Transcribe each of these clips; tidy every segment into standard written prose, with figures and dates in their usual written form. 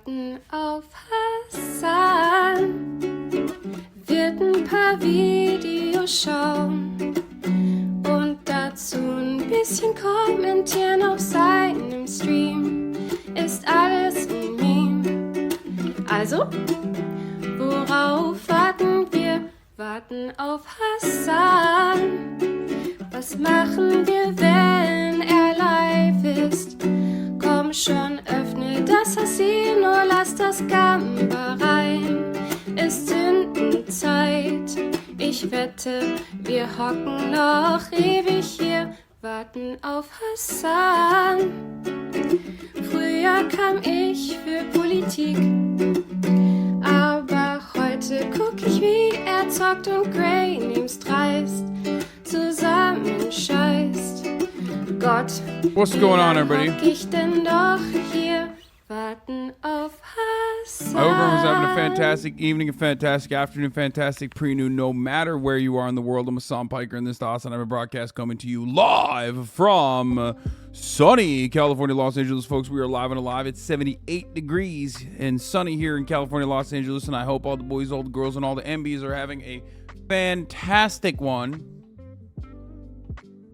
warten auf Hasan. Wird ein paar Videos schauen und dazu ein bisschen kommentieren auf seinem Stream. Ist alles ein Meme. Also, worauf warten wir? Warten auf Hasan. Was machen wir, wenn er live ist? Komm schon, öffne das Casino, lass das Gamba rein. Ist Sündenzeit. Ich wette, wir hocken noch ewig hier, warten auf Hasan. Früher kam ich für Politik, aber heute guck ich, wie er zockt und Grey Names dreist zusammen scheißt. Gott, what's going on, everybody? Ich denn doch hier, warten auf Hasan. I hope everyone's having a fantastic evening, a fantastic afternoon, fantastic pre-noon, no matter where you are in the world. I'm Hasan Piker, and this is the HasanAbi broadcast coming to you live from sunny California, Los Angeles. Folks, we are live and alive. It's 78 degrees and sunny here in California, Los Angeles, and I hope all the boys, all the girls, and all the MBs are having a fantastic one.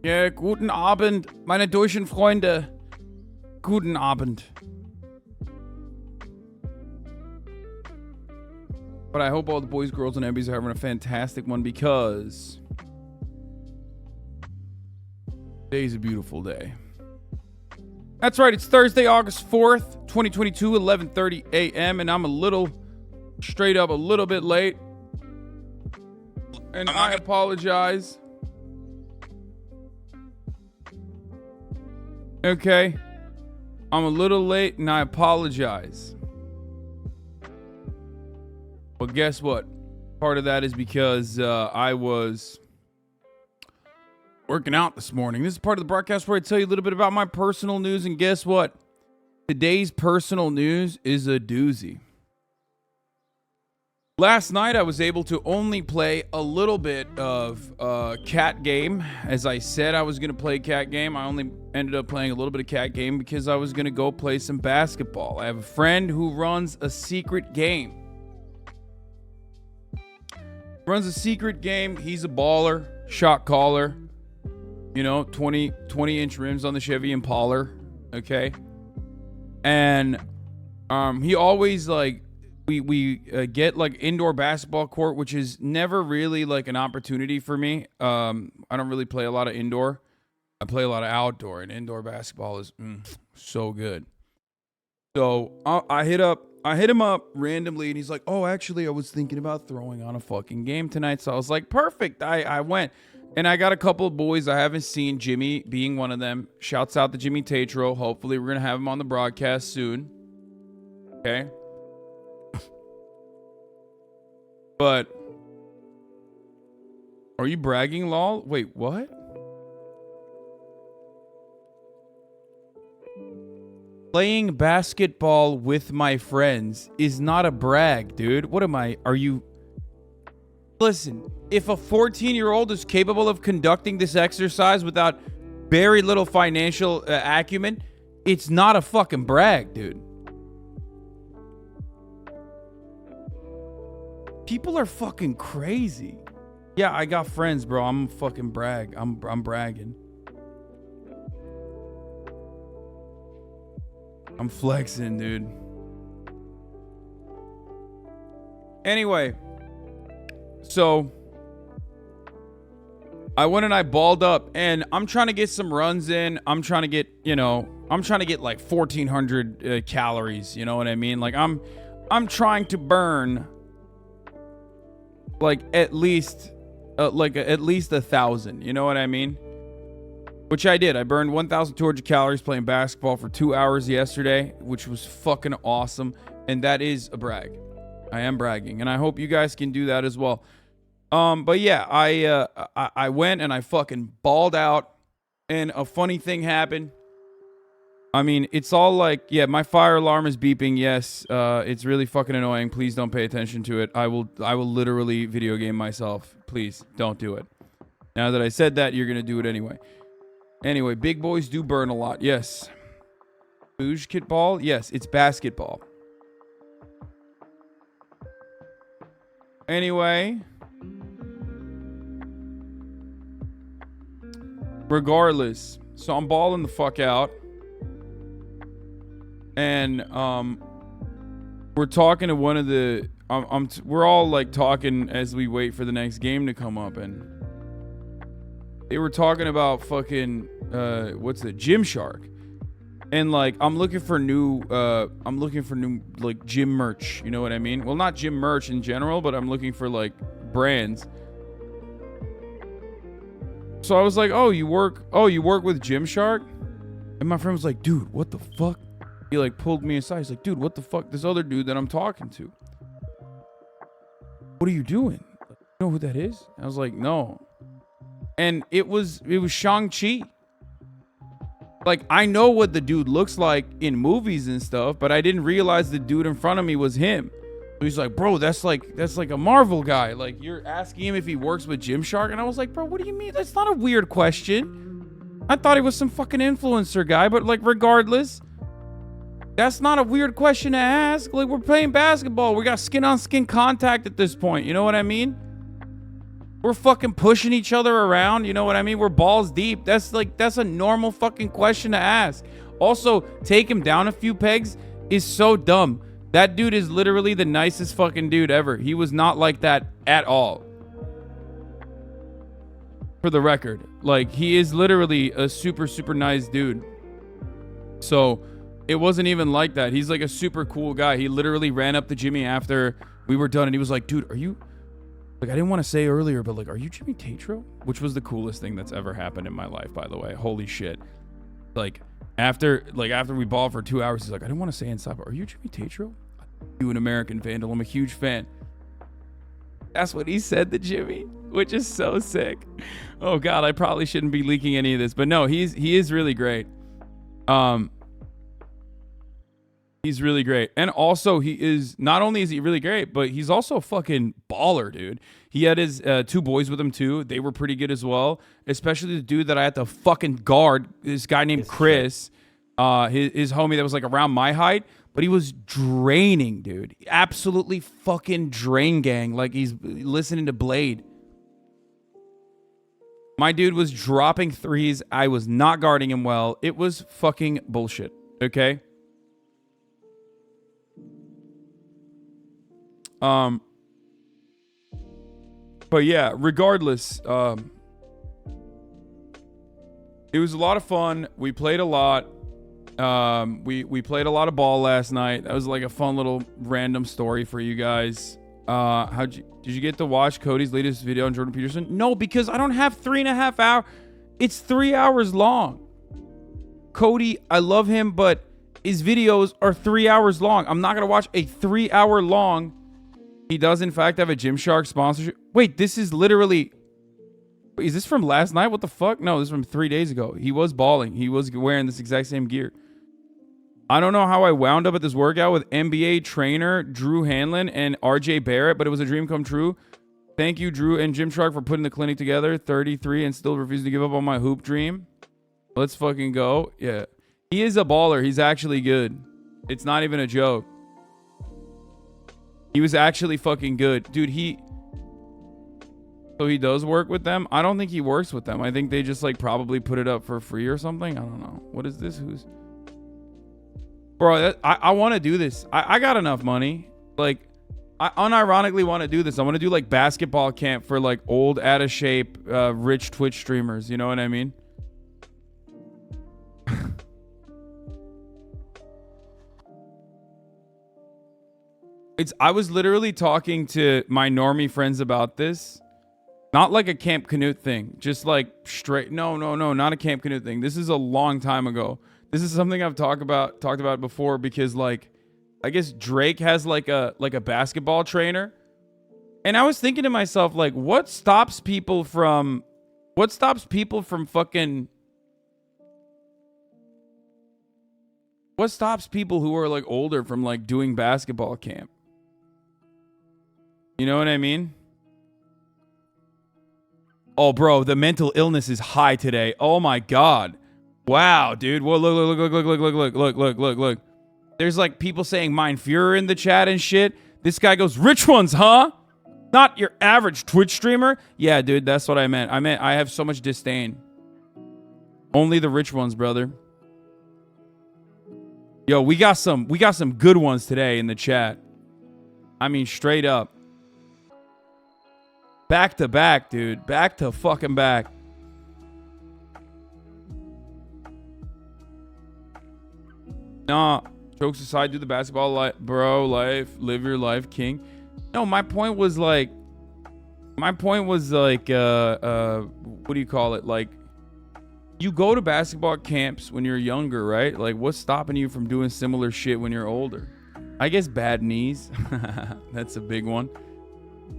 Ja, guten Abend, meine deutschen Freunde. Guten Abend. But I hope all the boys, girls, and MBs are having a fantastic one because today's a beautiful day. That's right, it's Thursday, August 4th, 2022, 11:30 a.m. And I'm a little bit late. And I apologize. Okay, I'm a little late and I apologize. But guess what? Part of that is because I was working out this morning. This is part of the broadcast where I tell you a little bit about my personal news. And guess what? Today's personal news is a doozy. Last night, I was able to only play a little bit of cat game. As I said, I was going to play cat game. I only ended up playing a little bit of cat game because I was going to go play some basketball. I have a friend who runs a secret game. He's a baller, shot caller. You know, 20-inch rims on the Chevy Impala. Okay. And he always like... We get like indoor basketball court, which is never really like an opportunity for me. I don't really play a lot of indoor. I play a lot of outdoor, and indoor basketball is so good. So I hit him up randomly, and he's like, "Oh, actually, I was thinking about throwing on a fucking game tonight." So I was like, "Perfect." I went, and I got a couple of boys I haven't seen. Jimmy being one of them. Shouts out to Jimmy Tatro. Hopefully, we're gonna have him on the broadcast soon. Okay. But are you bragging, lol? Wait, what? Playing basketball with my friends is not a brag, dude. What am I? Are you? Listen, if a 14-year-old is capable of conducting this exercise without very little financial acumen, it's not a fucking brag, dude. People are fucking crazy. Yeah, I got friends, bro. I'm fucking brag. I'm bragging. I'm flexing, dude. Anyway, so I went and I balled up, and I'm trying to get some runs in. I'm trying to get like 1,400 calories. You know what I mean? Like I'm trying to burn like at least 1,000, you know what I mean? Which I did. I burned 1,200 calories playing basketball for 2 hours yesterday, which was fucking awesome. And that is a brag. I am bragging, and I hope you guys can do that as well. But yeah, I went and I fucking balled out, and a funny thing happened. I mean, it's all like, yeah, my fire alarm is beeping. Yes, it's really fucking annoying. Please don't pay attention to it. I will literally video game myself. Please don't do it. Now that I said that, you're gonna do it anyway. Anyway, big boys do burn a lot. Yes. Basketball? Yes, it's basketball. Anyway, regardless, so I'm balling the fuck out, and we're talking to one of the we're all like talking as we wait for the next game to come up, and they were talking about fucking what's it, Gymshark. And like I'm looking for new like gym merch, you know what I mean? Well, not gym merch in general, but I'm looking for like brands. So I was like, "Oh, you work with Gymshark?" And my friend was like, "Dude, what the fuck?" He like pulled me aside. He's like, "Dude, what the fuck? This other dude that I'm talking to. What are you doing? You know who that is?" I was like, "No." And it was Shang-Chi. Like, I know what the dude looks like in movies and stuff, but I didn't realize the dude in front of me was him. So he's like, "Bro, that's like a Marvel guy. Like, you're asking him if he works with Gymshark?" And I was like, "Bro, what do you mean? That's not a weird question. I thought he was some fucking influencer guy, but like, regardless, that's not a weird question to ask. Like, we're playing basketball. We got skin on skin contact at this point. You know what I mean? We're fucking pushing each other around. You know what I mean? We're balls deep. That's a normal fucking question to ask. Also, take him down a few pegs is so dumb. That dude is literally the nicest fucking dude ever. He was not like that at all. For the record. Like, he is literally a super, super nice dude. So, it wasn't even like that. He's like a super cool guy. He literally ran up to Jimmy after we were done, and he was like, "Dude, are you..." Like, I didn't want to say earlier, but like, "Are you Jimmy Tatro?" Which was the coolest thing that's ever happened in my life, by the way. Holy shit. Like, after we balled for 2 hours, he's like, "I didn't want to say inside, but are you Jimmy Tatro?" "You an American Vandal. I'm a huge fan." That's what he said to Jimmy, which is so sick. Oh God, I probably shouldn't be leaking any of this, but no, he is really great. He's really great. And also, not only is he really great, but he's also a fucking baller, dude. He had his 2 boys with him, too. They were pretty good as well. Especially the dude that I had to fucking guard, this guy named Chris, his homie that was like around my height. But he was draining, dude. Absolutely fucking drain gang. Like he's listening to Blade. My dude was dropping threes. I was not guarding him well. It was fucking bullshit, okay? But yeah, regardless, it was a lot of fun. We played a lot. We played a lot of ball last night. That was like a fun little random story for you guys. Did you get to watch Cody's latest video on Jordan Peterson? No, because I don't have 3.5 hours. It's 3 hours long. Cody, I love him, but his videos are 3 hours long. I'm not going to watch a 3 hour long. He does, in fact, have a Gymshark sponsorship. Wait, this is literally... Is this from last night? What the fuck? No, this is from 3 days ago. He was balling. He was wearing this exact same gear. I don't know how I wound up at this workout with NBA trainer Drew Hanlon and RJ Barrett, but it was a dream come true. Thank you, Drew and Gymshark, for putting the clinic together. 33 and still refusing to give up on my hoop dream. Let's fucking go. Yeah. He is a baller. He's actually good. It's not even a joke. He was actually fucking good. Dude, So he does work with them? I don't think he works with them. I think they just like probably put it up for free or something. I don't know. What is this? Bro, I want to do this. I got enough money. Like, I unironically want to do this. I want to do like basketball camp for like old, out of shape, rich Twitch streamers. You know what I mean? I was literally talking to my normie friends about this. Not like a Camp Canute thing. Just like straight. No, not a Camp Canute thing. This is a long time ago. This is something I've talked about before because like I guess Drake has like a basketball trainer. And I was thinking to myself, like, what stops people from fucking... What stops people who are like older from like doing basketball camp? You know what I mean? Oh, bro, the mental illness is high today. Oh my God. Wow, dude. Whoa, look. There's like people saying Mein Führer in the chat and shit. This guy goes, "Rich ones, huh?" Not your average Twitch streamer. Yeah, dude, that's what I meant. I have so much disdain. Only the rich ones, brother. Yo, we got some good ones today in the chat. I mean, straight up. Back to back, dude. Back to fucking back. Nah, jokes aside, do the basketball life, bro. Live your life, king. No, my point was like, what do you call it? Like, you go to basketball camps when you're younger, right? Like, what's stopping you from doing similar shit when you're older? I guess bad knees. That's a big one.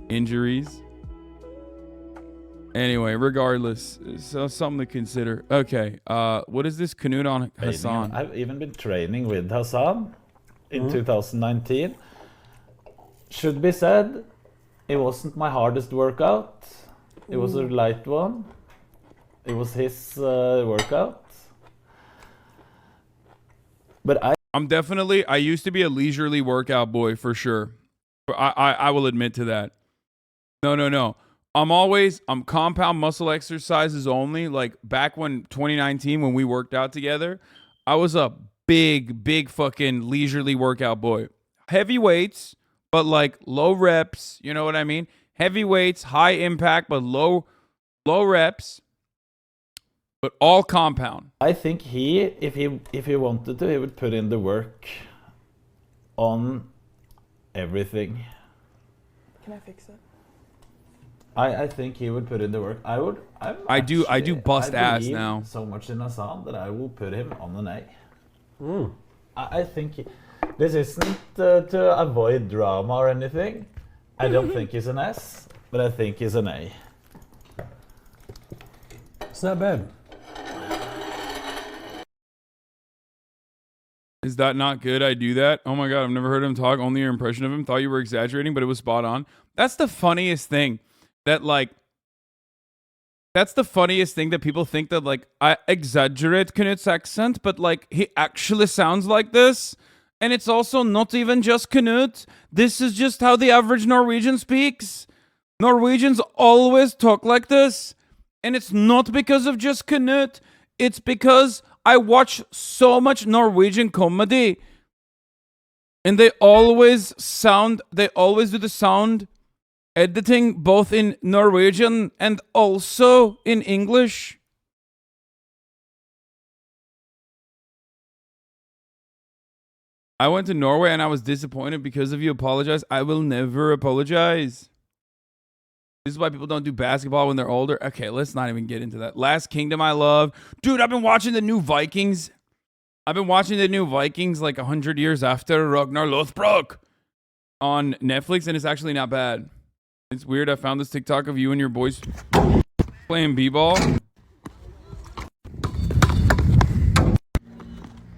Injuries. Anyway, regardless, so something to consider. Okay, what is this Canute on Hasan? I've even been training with Hasan in 2019. Should be said, it wasn't my hardest workout. It was a light one. It was his workout. But I used to be a leisurely workout boy for sure. I will admit to that. No. I'm compound muscle exercises only. Like back when 2019, when we worked out together, I was a big fucking leisurely workout boy. Heavy weights, but like low reps. You know what I mean? Heavy weights, high impact, but low reps. But all compound. I think if he wanted to, he would put in the work on everything. Can I fix it? I think he would put in the work. I do bust ass now. So much in Hasan that I will put him on an A. I think this isn't to avoid drama or anything. I don't think he's an S, but I think he's an A. It's not bad. Is that not good? I do that? Oh my God, I've never heard him talk. Only your impression of him. Thought you were exaggerating, but it was spot on. That's the funniest thing. That's the funniest thing that people think that like I exaggerate Knute's accent, but like he actually sounds like this. And it's also not even just Knut. This is just how the average Norwegian speaks. Norwegians always talk like this. And it's not because of just Knut. It's because I watch so much Norwegian comedy. And they always do the sound editing both in Norwegian and also in English. I went to Norway and I was disappointed because of you. Apologize. I will never apologize. This is why people don't do basketball when they're older. Okay, let's not even get into that. Last Kingdom I love. Dude, I've been watching the new Vikings. Like 100 years after Ragnar Lothbrok on Netflix, and it's actually not bad. It's weird. I found this TikTok of you and your boys playing b-ball.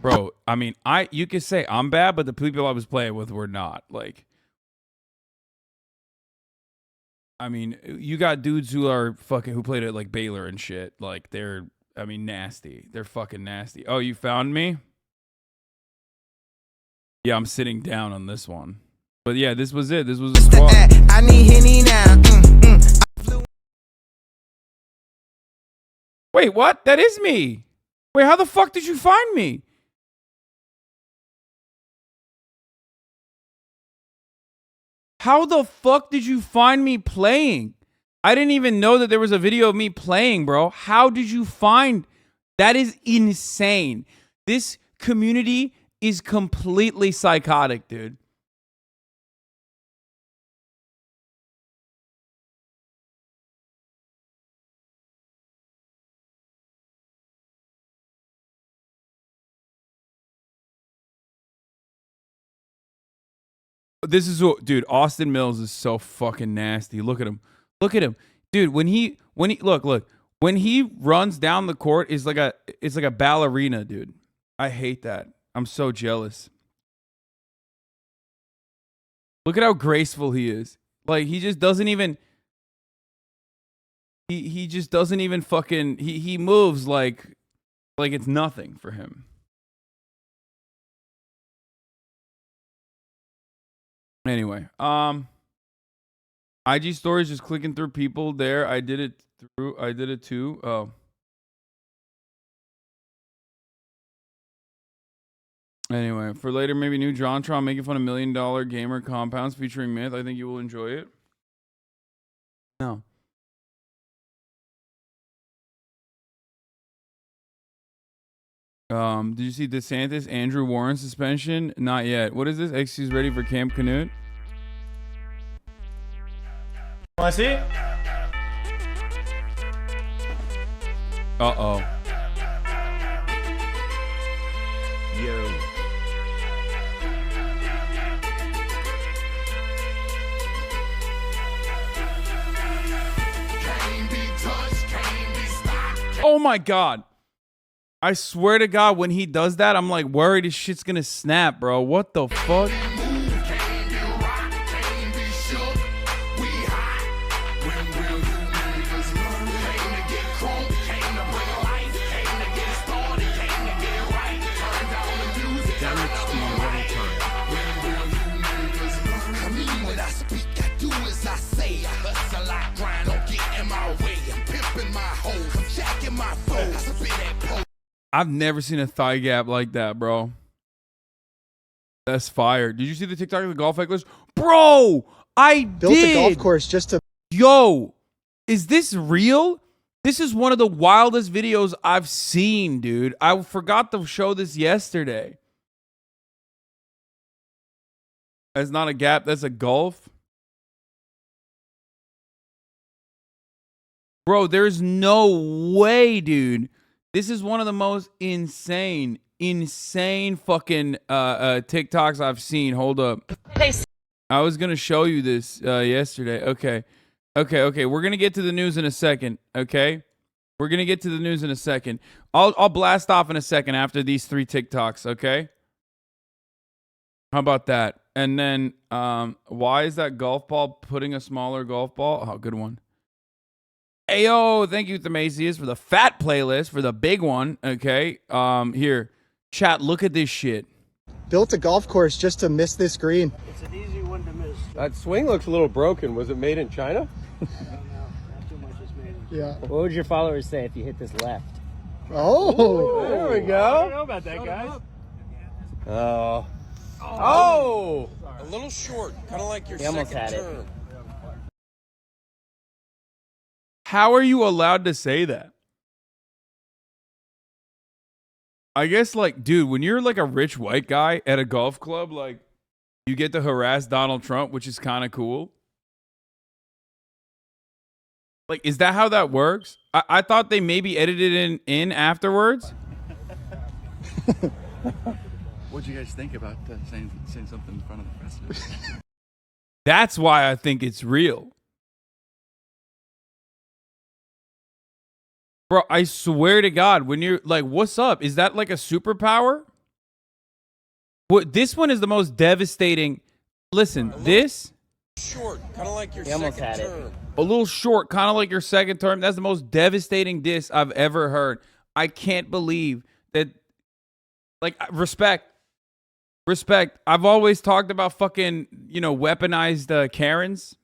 Bro, I mean, you could say I'm bad, but the people I was playing with were not. Like, I mean, you got dudes who played at like Baylor and shit. Like, they're nasty. They're fucking nasty. Oh, you found me? Yeah, I'm sitting down on this one. But yeah, this was it. This was a squad. I need Henny now. Wait, what? That is me. Wait, how the fuck did you find me? How the fuck did you find me playing? I didn't even know that there was a video of me playing, bro. How did you find? That is insane. This community is completely psychotic, dude. This is what, dude, Austin Mills is so fucking nasty. Look at him. Look at him. Dude, when he look, when he runs down the court it's like a ballerina, dude. I hate that. I'm so jealous. Look at how graceful he is. Like, he just doesn't even he just doesn't even fucking he moves like it's nothing for him. Anyway, IG stories, just clicking through people there. I did it too. Oh. Anyway, for later, maybe new JonTron making fun of $1 Million Gamer compounds featuring Myth. I think you will enjoy it. No. Did you see DeSantis, Andrew Warren suspension? Not yet. What is this? XQ's ready for Camp Canute? I see. Uh-oh. Yo. Oh my God. I swear to God, when he does that, I'm like worried his shit's gonna snap, bro. What the fuck? I've never seen a thigh gap like that, bro. That's fire. Did you see the TikTok of the golf hecklers? Bro, I Built did. a golf course just to... Yo, is this real? This is one of the wildest videos I've seen, dude. I forgot to show this yesterday. That's not a gap. That's a gulf. Bro, there's no way, dude. This is one of the most insane fucking TikToks I've seen. Hold up. I was going to show you this yesterday. Okay. We're going to get to the news in a second. Okay. We're going to get to the news in a second. I'll blast off in a second after these 3 TikToks. Okay. How about that? And then why is that golf ball putting a smaller golf ball? Oh, good one. Ayo, thank you, Themasius, for the fat playlist, for the big one. Okay. Here. Chat, look at this shit. Built a golf course just to miss this green. It's an easy one to miss. That swing looks a little broken. Was it made in China? I don't know. Not too much is made. Yeah. What would your followers say if you hit this left? Oh. There we I don't go. know about that, guys. Oh. Oh! A little short, kind of like your He almost second had it. term. How are you allowed to say that? I guess, like, dude, when you're like a rich white guy at a golf club, like, you get to harass Donald Trump, which is kind of cool. Like, is that how that works? I thought they maybe edited in afterwards. What'd you guys think about saying something in front of the president? That's why I think it's real. Bro, I swear to God, when you're like, what's up? Is that like a superpower? What? This one is the most devastating. Listen, this. Short, kind of like your He almost second had it. term. A little short, kind of like your second term. That's the most devastating diss I've ever heard. I can't believe that. Like, respect. I've always talked about fucking, weaponized Karens.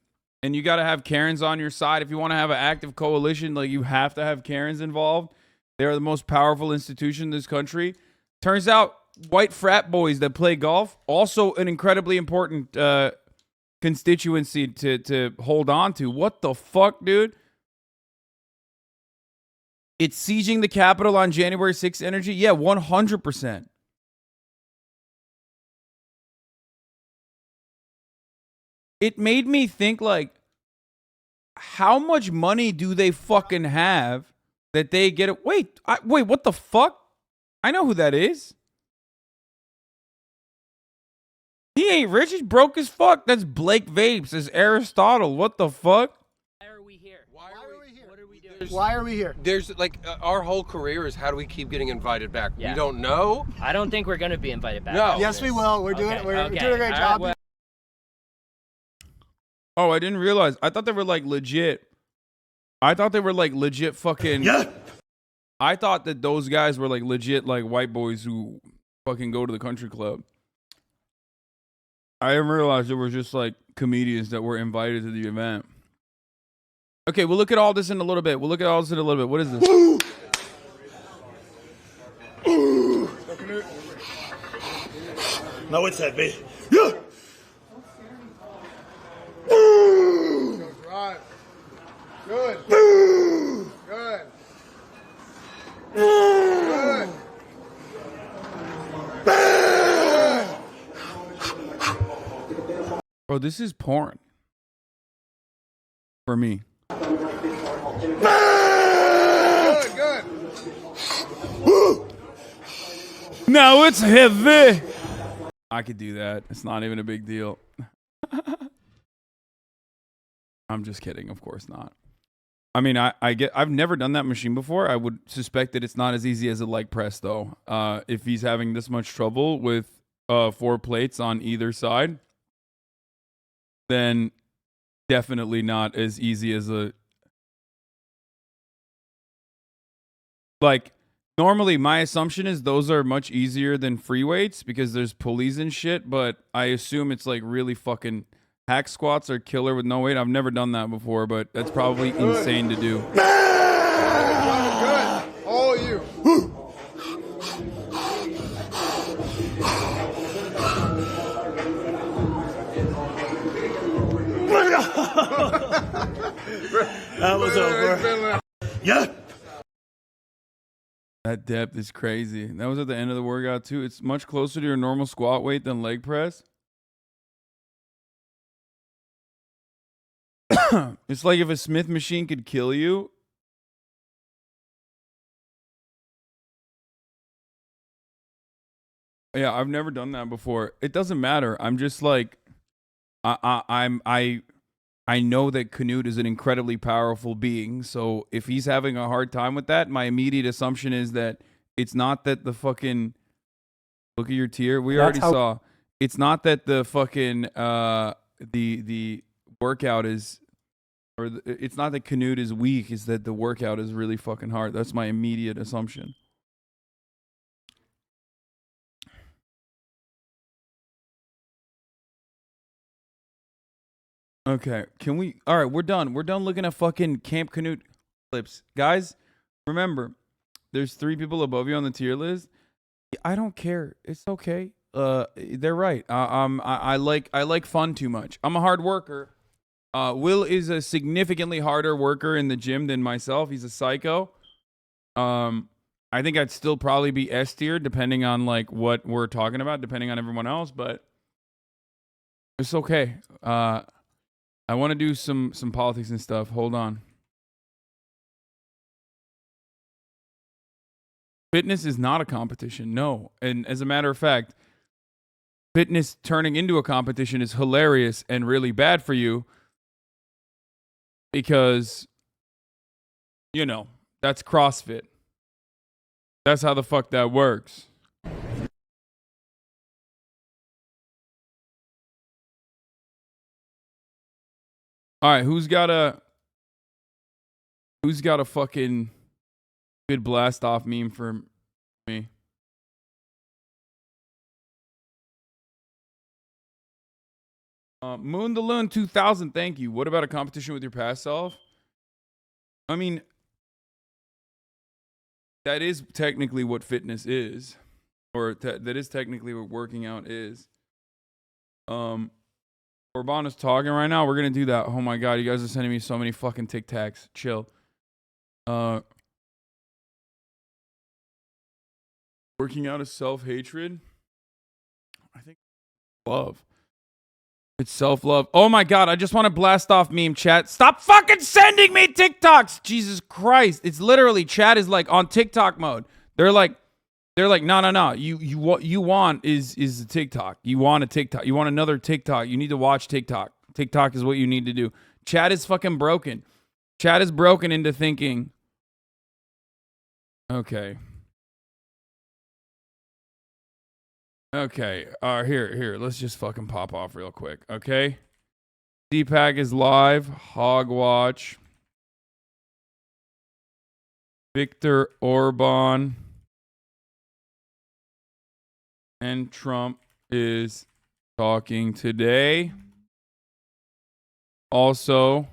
And you got to have Karens on your side. If you want to have an active coalition, like, you have to have Karens involved. They're the most powerful institution in this country. Turns out white frat boys that play golf, also an incredibly important constituency to hold on to. What the fuck, dude? It's sieging the Capitol on January 6th energy? Yeah, 100%. It made me think, like, how much money do they fucking have that they get? Wait, what the fuck? I know who that is. He ain't rich. He's broke as fuck. That's Blake Vapes. It's Aristotle. What the fuck? Why are we here? Why are we here? What are we doing? Why are we here? There's like our whole career is how do we keep getting invited back? Yeah. We don't know. I don't think we're going to be invited back. No. Yes, we will. We're doing. Okay, We're okay. doing a great All right, job. well- Oh, I didn't realize. I thought they were like legit. I thought they were like legit fucking. Yeah. I thought that those guys were like legit like white boys who fucking go to the country club. I didn't realize it was just like comedians that were invited to the event. Okay, we'll look at all this in a little bit. What is this? No, it's heavy. Yeah. Right. Good. Good. Good. Bro, this is porn. For me. Good. Good. No, it's heavy. I could do that. It's not even a big deal. I'm just kidding. Of course not. I mean, I've never done that machine before. I would suspect that it's not as easy as a leg press, though. If he's having this much trouble with 4 plates on either side, then definitely not as easy as a... Like, normally my assumption is those are much easier than free weights because there's pulleys and shit, but I assume it's like really fucking... Hack squats are killer with no weight. I've never done that before, but that's probably insane to do. Good. All you. That was over. Yeah. That depth is crazy. That was at the end of the workout too. It's much closer to your normal squat weight than leg press. It's like if a Smith machine could kill you. Yeah, I've never done that before. It doesn't matter. I'm just like, I know that Canute is an incredibly powerful being. So if he's having a hard time with that, my immediate assumption is that it's not that the fucking, look at your tier. We already saw. It's not that the fucking the workout is. Or it's not that Canute is weak, it's that the workout is really fucking hard. That's my immediate assumption. Okay, can we... All right, we're done. We're done looking at fucking Camp Canute clips. Guys, remember, there's 3 people above you on the tier list. I don't care. It's okay. They're right. I like fun too much. I'm a hard worker. Will is a significantly harder worker in the gym than myself. He's a psycho. I think I'd still probably be S tier depending on like what we're talking about, depending on everyone else, but it's okay. I want to do some politics and stuff. Hold on. Fitness is not a competition. No. And as a matter of fact, fitness turning into a competition is hilarious and really bad for you. Because, you know, that's CrossFit. That's how the fuck that works. All right, who's got a fucking good blast off meme for me? Moon the Loon 2000, thank you. What about a competition with your past self? I mean, that is technically what fitness is. Or that is technically what working out is. Orban is talking right now. We're going to do that. Oh my God, you guys are sending me so many fucking Tic Tacs. Chill. Working out is self-hatred? I think love. It's self-love. Oh my God, I just want to blast off meme chat. Stop fucking sending me TikToks. Jesus Christ. It's literally, chat is like on TikTok mode. They're like, no. What you want is a TikTok. You want a TikTok. You want another TikTok. You need to watch TikTok. TikTok is what you need to do. Chat is fucking broken. Chat is broken into thinking. Okay. Okay, here, let's just fucking pop off real quick, okay? CPAC is live, Hogwatch. Viktor Orban and Trump is talking today. Also,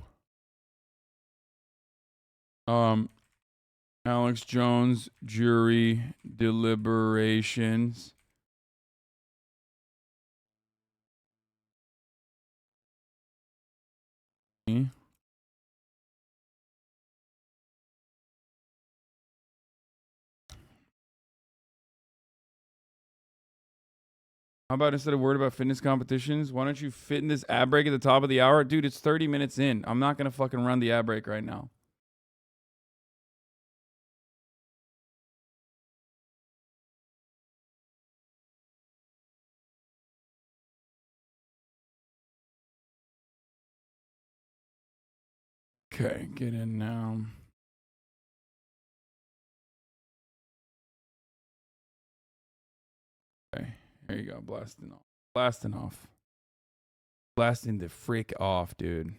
Alex Jones jury deliberations. How about instead of worried about fitness competitions, why don't you fit in this ad break at the top of the hour? Dude, it's 30 minutes in. I'm not going to fucking run the ad break right now. Okay, get in now. Okay, here you go. Blasting off. Blasting off. Blasting the frick off, dude.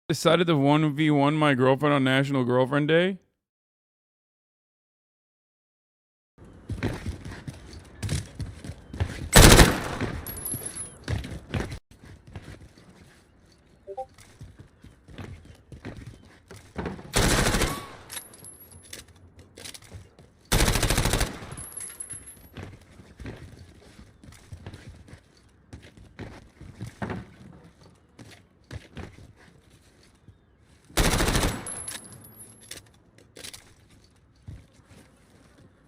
Decided to 1v1 my girlfriend on National Girlfriend Day.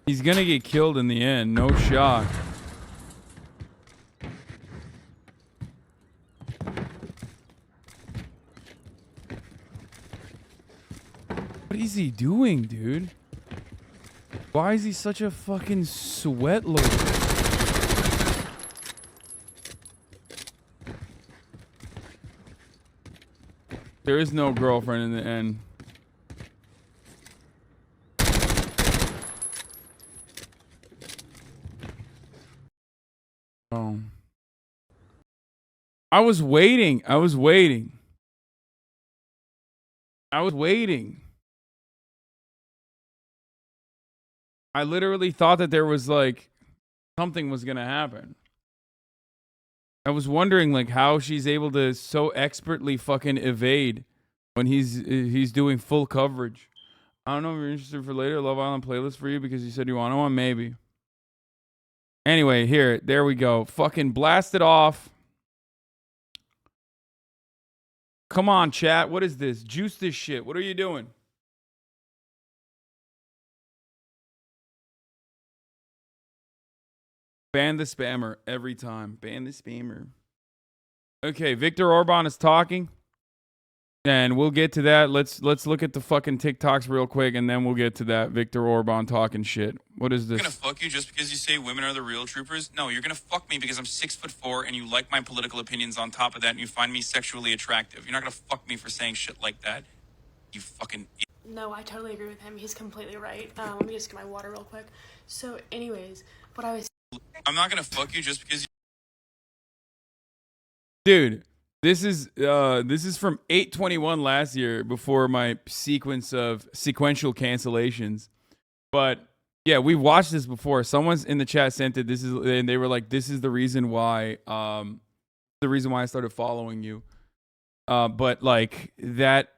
He's gonna get killed in the end, no shock. What is he doing, dude? Why is he such a fucking sweat loader? There is no girlfriend in the end. Oh. I was waiting. I was waiting. I was waiting. I literally thought that there was like something was gonna happen. I was wondering like how she's able to so expertly fucking evade when he's doing full coverage. I don't know if you're interested for later Love Island playlist for you because you said you want one, maybe. Anyway, here, there we go. Fucking blast it off. Come on, chat. What is this? Juice this shit. What are you doing? Ban the spammer every time. Ban the spammer. Okay, Viktor Orban is talking. And we'll get to that. Let's look at the fucking TikToks real quick, and then we'll get to that Viktor Orban talking shit. What is this? I'm gonna fuck you just because you say women are the real troopers? No, you're gonna fuck me because I'm 6'4" and you like my political opinions on top of that, and you find me sexually attractive. You're not gonna fuck me for saying shit like that. You fucking No, I totally agree with him. He's completely right. Let me just get my water real quick. So, anyways, what I was... I'm not gonna fuck you just because you... Dude, this is from 8/21 last year before my sequence of sequential cancellations. But yeah, we watched this before. Someone's in the chat sent it. And they were like, "This is the reason why I started following you." But like that,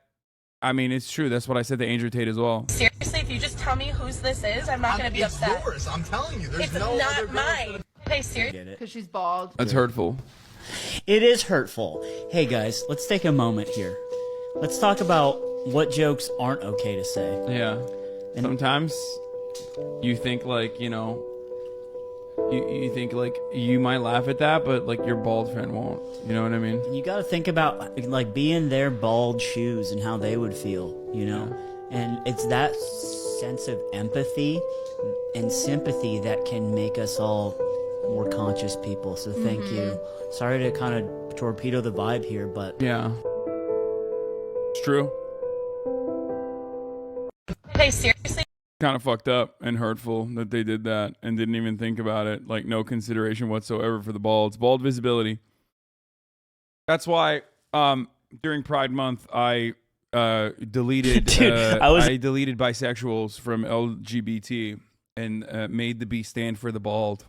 I mean, it's true. That's what I said to Andrew Tate as well. Seriously, if you just tell me whose this is, I'm not going to be upset. It's yours. I'm telling you. There's It's no not other girl. mine. Hey, seriously. Because she's bald. That's hurtful. It is hurtful. Hey guys, let's take a moment here. Let's talk about what jokes aren't okay to say. Yeah. Sometimes you think like, you know, you think like you might laugh at that, but like your bald friend won't. You know what I mean? You got to think about like being in their bald shoes and how they would feel, you know? Yeah. And it's that sense of empathy and sympathy that can make us all more conscious people. So thank you. Sorry to kind of torpedo the vibe here, but yeah, it's true. Hey, seriously. Kind of fucked up and hurtful that they did that and didn't even think about it. Like no consideration whatsoever for the balds. Bald visibility. That's why during Pride Month I deleted Dude, I deleted bisexuals from LGBT and made the B stand for the bald.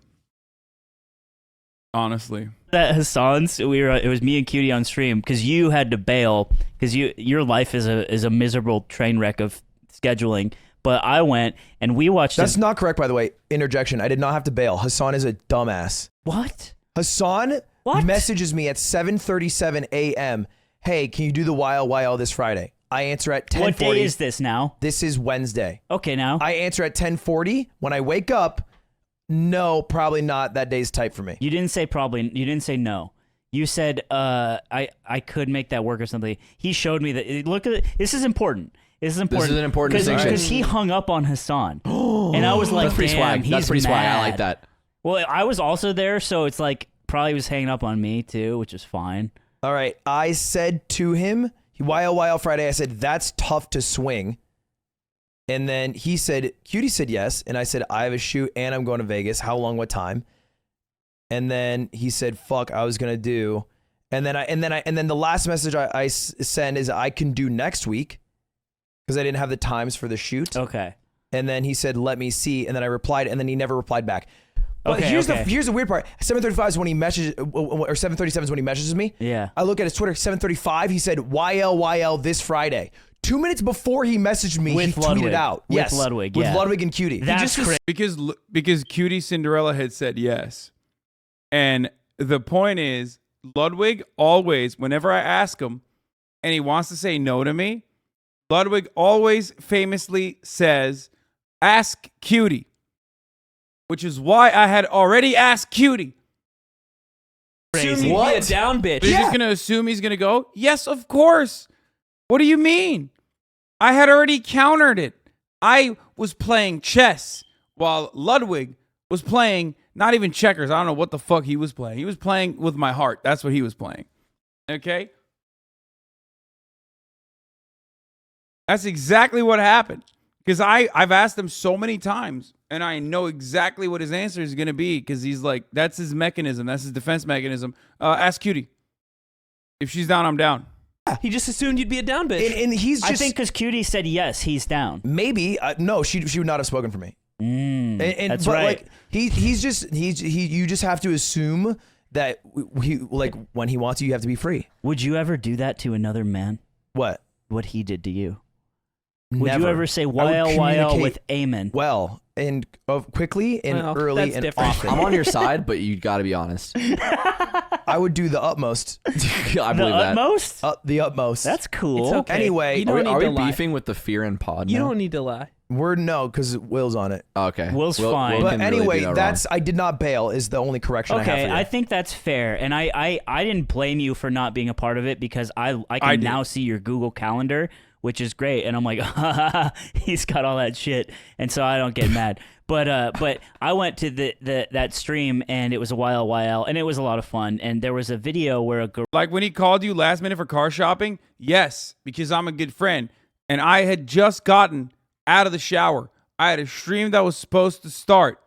Honestly. That Hasan's, it was me and Cutie on stream because you had to bail because your life is a miserable train wreck of scheduling. But I went and we watched. That's not correct, by the way. Interjection. I did not have to bail. Hasan is a dumbass. What? Hasan messages me at 7:37 a.m. Hey, can you do the YL this Friday? I answer at 10:40. What day is this now? This is Wednesday. Okay, now. I answer at 10:40. When I wake up, no, probably not. That day's tight for me. You didn't say probably. You didn't say no. You said I could make that work or something. He showed me that. Look at it. This is important. This is important. This is an important distinction. Because he hung up on Hasan. And I was like, that's pretty swag. He's That's pretty swag. mad. I like that. Well, I was also there, so it's like probably was hanging up on me too, which is fine. All right. I said to him, YL Friday, I said, that's tough to swing. And then he said, Cutie said yes. And I said, I have a shoot and I'm going to Vegas. How long, what time? And then he said, fuck, I was going to do. And then the last message I send is I can do next week because I didn't have the times for the shoot. Okay. And then he said, let me see. And then I replied, and then he never replied back. But Okay, here's the weird part. 7:35 is when he messages, or 7:37 is when he messages me. Yeah. I look at his Twitter. 7:35. He said YL this Friday. 2 minutes before he messaged me, With he Ludwig. tweeted out. With Yes, Ludwig, with yeah. Ludwig and Cutie. That's crazy. Because Cutie Cinderella had said yes, and the point is Ludwig always, whenever I ask him, and he wants to say no to me, Ludwig always famously says, "Ask Cutie," which is why I had already asked Cutie. Crazy. What? Be a down bitch. They're just gonna assume he's gonna go. Yes, of course. What do you mean? I had already countered it. I was playing chess while Ludwig was playing not even checkers. I don't know what the fuck he was playing. He was playing with my heart. That's what he was playing. Okay? That's exactly what happened. Because I've asked him so many times, and I know exactly what his answer is going to be, because he's like, that's his mechanism. That's his defense mechanism. Ask Cutie. If she's down, I'm down. He just assumed you'd be a down bitch. And he's just... I think because Cutie said yes, he's down. Maybe. No, she would not have spoken for me. That's but right. Like, you just have to assume that when he wants you have to be free. Would you ever do that to another man? What? What he did to you? Would Never. you ever say I would YL with amen? Well, and quickly and early that's and different. often. I'm on your side, but you got to be honest. I would do the utmost. I believe The that. utmost? The utmost. That's cool. It's okay. Anyway, You don't Are need we to lie. beefing with the fear and pod? You now? don't need to lie. we're no, because Will's on it. Okay. Will's fine. But can really anyway, do that that's I did not bail is the only correction I have Okay, for you. I think that's fair, and I didn't blame you for not being a part of it because I can now see your Google Calendar, which is great, and I'm like, he's got all that shit, and so I don't get mad. But I went to that stream, and it was a YL, and it was a lot of fun, and there was a video where a girl, Like when he called you last minute for car shopping? Yes, because I'm a good friend. And I had just gotten out of the shower. I had a stream that was supposed to start.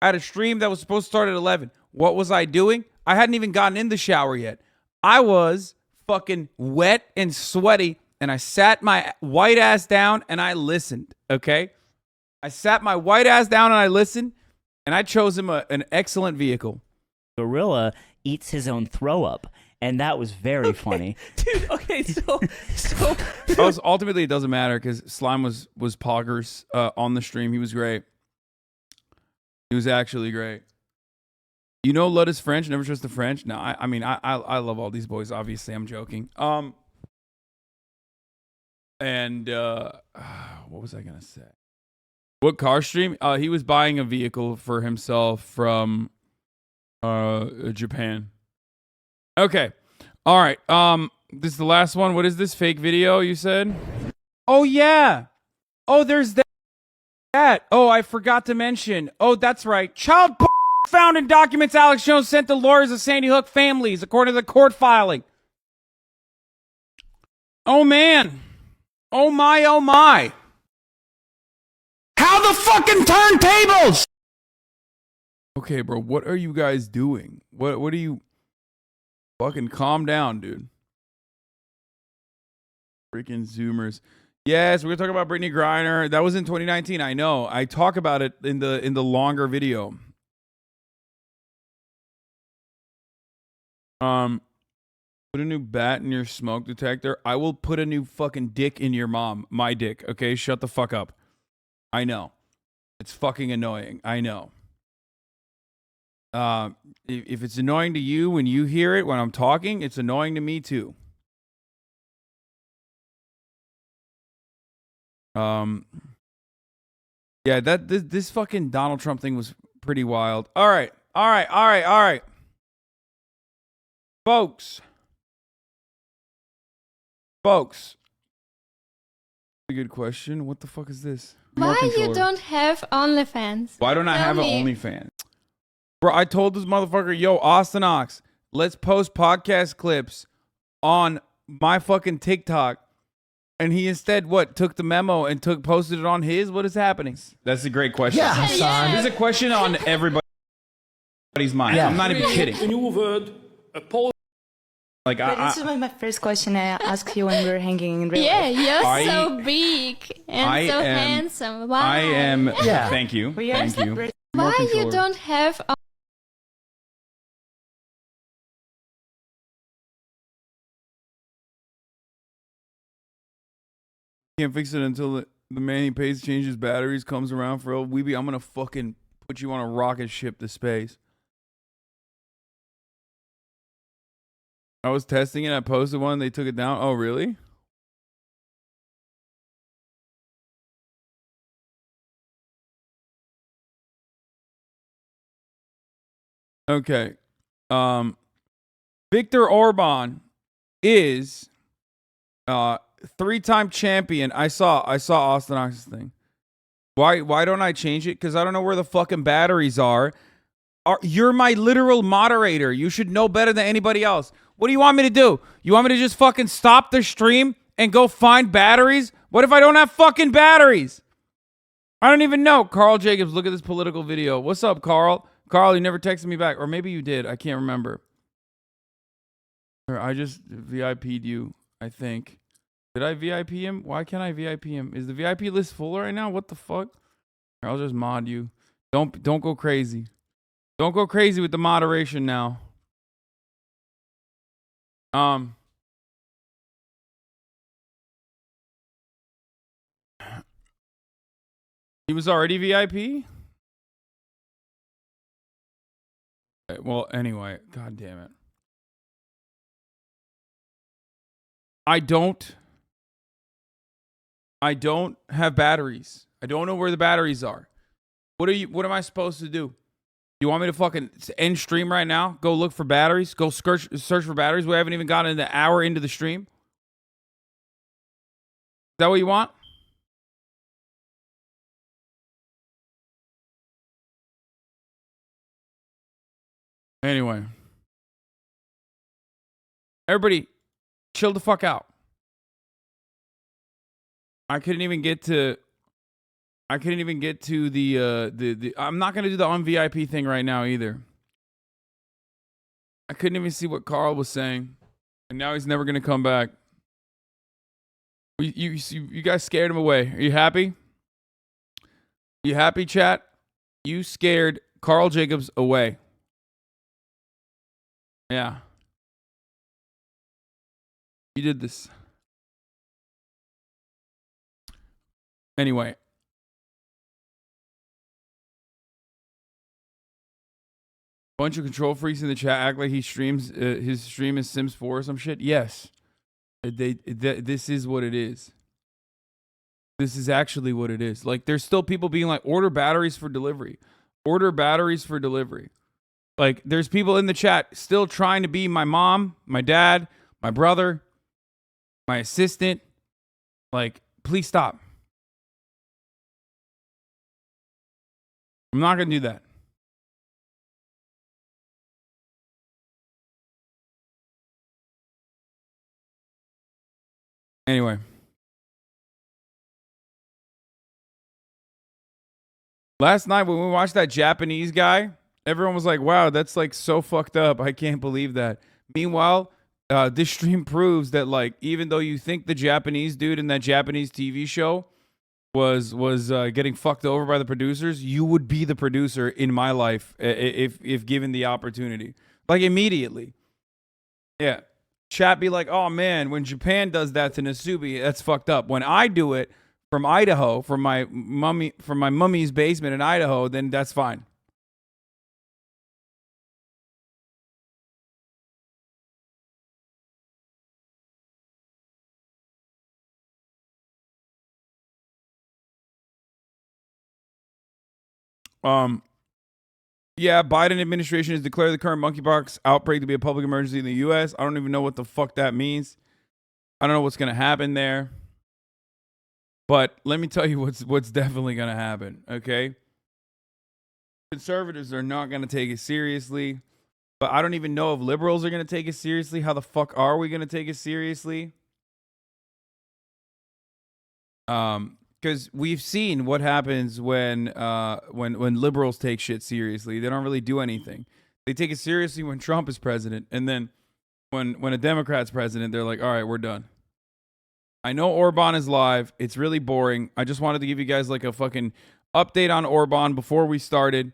I had a stream that was supposed to start at 11. What was I doing? I hadn't even gotten in the shower yet. I was fucking wet and sweaty, and I sat my white ass down and I listened, okay? I sat my white ass down and I listened, and I chose him an excellent vehicle. gorilla eats his own throw up, and that was very funny. Dude, okay, so Ultimately, it doesn't matter because Slime was poggers on the stream. He was great. He was actually great. You know, Lud is French. Never trust the French. No, I mean, I love all these boys. Obviously, I'm joking. And what was I gonna say? What car stream? He was buying a vehicle for himself from Japan. Okay. All right. This is the last one. What is this fake video you said? Oh yeah. Oh, there's that. Oh, I forgot to mention. Oh, that's right. Child found in documents Alex Jones sent to lawyers of Sandy Hook families, according to the court filing. Oh man. Oh my, oh my. How the fucking turntables? Okay, bro, what are you guys doing? What are you... Fucking calm down, dude. Freaking Zoomers. Yes, we're gonna talk about Brittany Griner. That was in 2019. I know. I talk about it in the longer video. Put a new bat in your smoke detector. I will put a new fucking dick in your mom. My dick, okay? Shut the fuck up. I know. It's fucking annoying. I know. If it's annoying to you when you hear it when I'm talking, it's annoying to me too. Yeah, this fucking Donald Trump thing was pretty wild. All right. Folks. A good question. What the fuck is this? Why you don't have OnlyFans? Why don't I Tell have me. an OnlyFans? Bro, I told this motherfucker, yo, Austin Ox, let's post podcast clips on my fucking TikTok. And he instead, took the memo and posted it on his? What is happening? That's a great question. Yeah, Hasan. This is a question on everybody's mind. Yeah. I'm not even kidding. Like, This is my first question I asked you when we were hanging in real Yeah, life. you're so big and so handsome. Why? I am. Yeah. Thank you. Thank you. More Why you controller. don't have Can't fix it until the man he pays changes batteries, comes around for old Weeby. I'm gonna fucking put you on a rocket ship to space. I was testing it. I posted one. They took it down. Oh, really? Okay. Viktor Orban is 3-time champion. I saw Austin Ox's thing. Why don't I change it? Because I don't know where the fucking batteries are. You're my literal moderator. You should know better than anybody else. What do you want me to do? You want me to just fucking stop the stream and go find batteries? What if I don't have fucking batteries? I don't even know. Carl Jacobs, look at this political video. What's up, Carl? Carl, you never texted me back. Or maybe you did. I can't remember. Or I just VIP'd you, I think. Did I VIP him? Why can't I VIP him? Is the VIP list full right now? What the fuck? Here, I'll just mod you. Don't go crazy. Don't go crazy with the moderation now. He was already VIP? Okay, well, anyway, god damn it. I don't have batteries. I don't know where the batteries are. What am I supposed to do? You want me to fucking end stream right now? Go look for batteries? Go search for batteries? We haven't even gotten an hour into the stream. Is that what you want? Anyway. Everybody, chill the fuck out. I couldn't even get to the I'm not gonna do the un-VIP thing right now either. I couldn't even see what Carl was saying. And now he's never gonna come back. You guys scared him away. Are you happy? You happy, chat? You scared Carl Jacobs away. Yeah. You did this. Anyway. Bunch of control freaks in the chat act like he streams his stream is Sims 4 or some shit. Yes. This is what it is. This is actually what it is. Like, there's still people being like, order batteries for delivery. Order batteries for delivery. Like, there's people in the chat still trying to be my mom, my dad, my brother, my assistant. Like, please stop. I'm not going to do that. Anyway. Last night when we watched that Japanese guy, everyone was like, wow, that's like so fucked up. I can't believe that. Meanwhile, this stream proves that, like, even though you think the Japanese dude in that Japanese TV show was getting fucked over by the producers, you would be the producer in my life if given the opportunity. Like, immediately. Yeah. Chat be like, oh man, when Japan does that to Nasubi, that's fucked up. When I do it from Idaho, from my mummy's basement in Idaho, then that's fine. Yeah, Biden administration has declared the current monkeypox outbreak to be a public emergency in the U.S. I don't even know what the fuck that means. I don't know what's gonna happen there. But let me tell you what's definitely gonna happen. Okay, conservatives are not gonna take it seriously, but I don't even know if liberals are gonna take it seriously. How the fuck are we gonna take it seriously? Because we've seen what happens when liberals take shit seriously. They don't really do anything. They take it seriously when Trump is president, and then when a Democrat's president, they're like, all right, we're done. I know Orban is live. It's really boring. I just wanted to give you guys like a fucking update on Orban before we started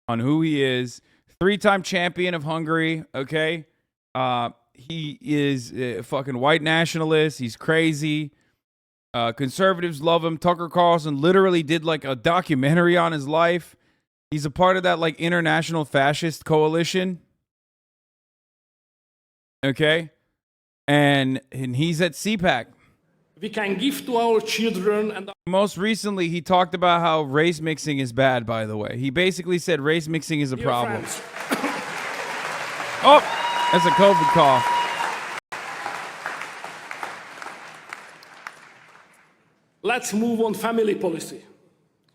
on who he is. 3-time champion of Hungary, okay? He is a fucking white nationalist. He's crazy. Conservatives love him. Tucker Carlson literally did like a documentary on his life. He's a part of that like international fascist coalition. Okay? And he's at CPAC. We can give to our children and most recently he talked about how race mixing is bad, by the way. He basically said race mixing is a problem. Oh, that's a COVID cough. Let's move on family policy,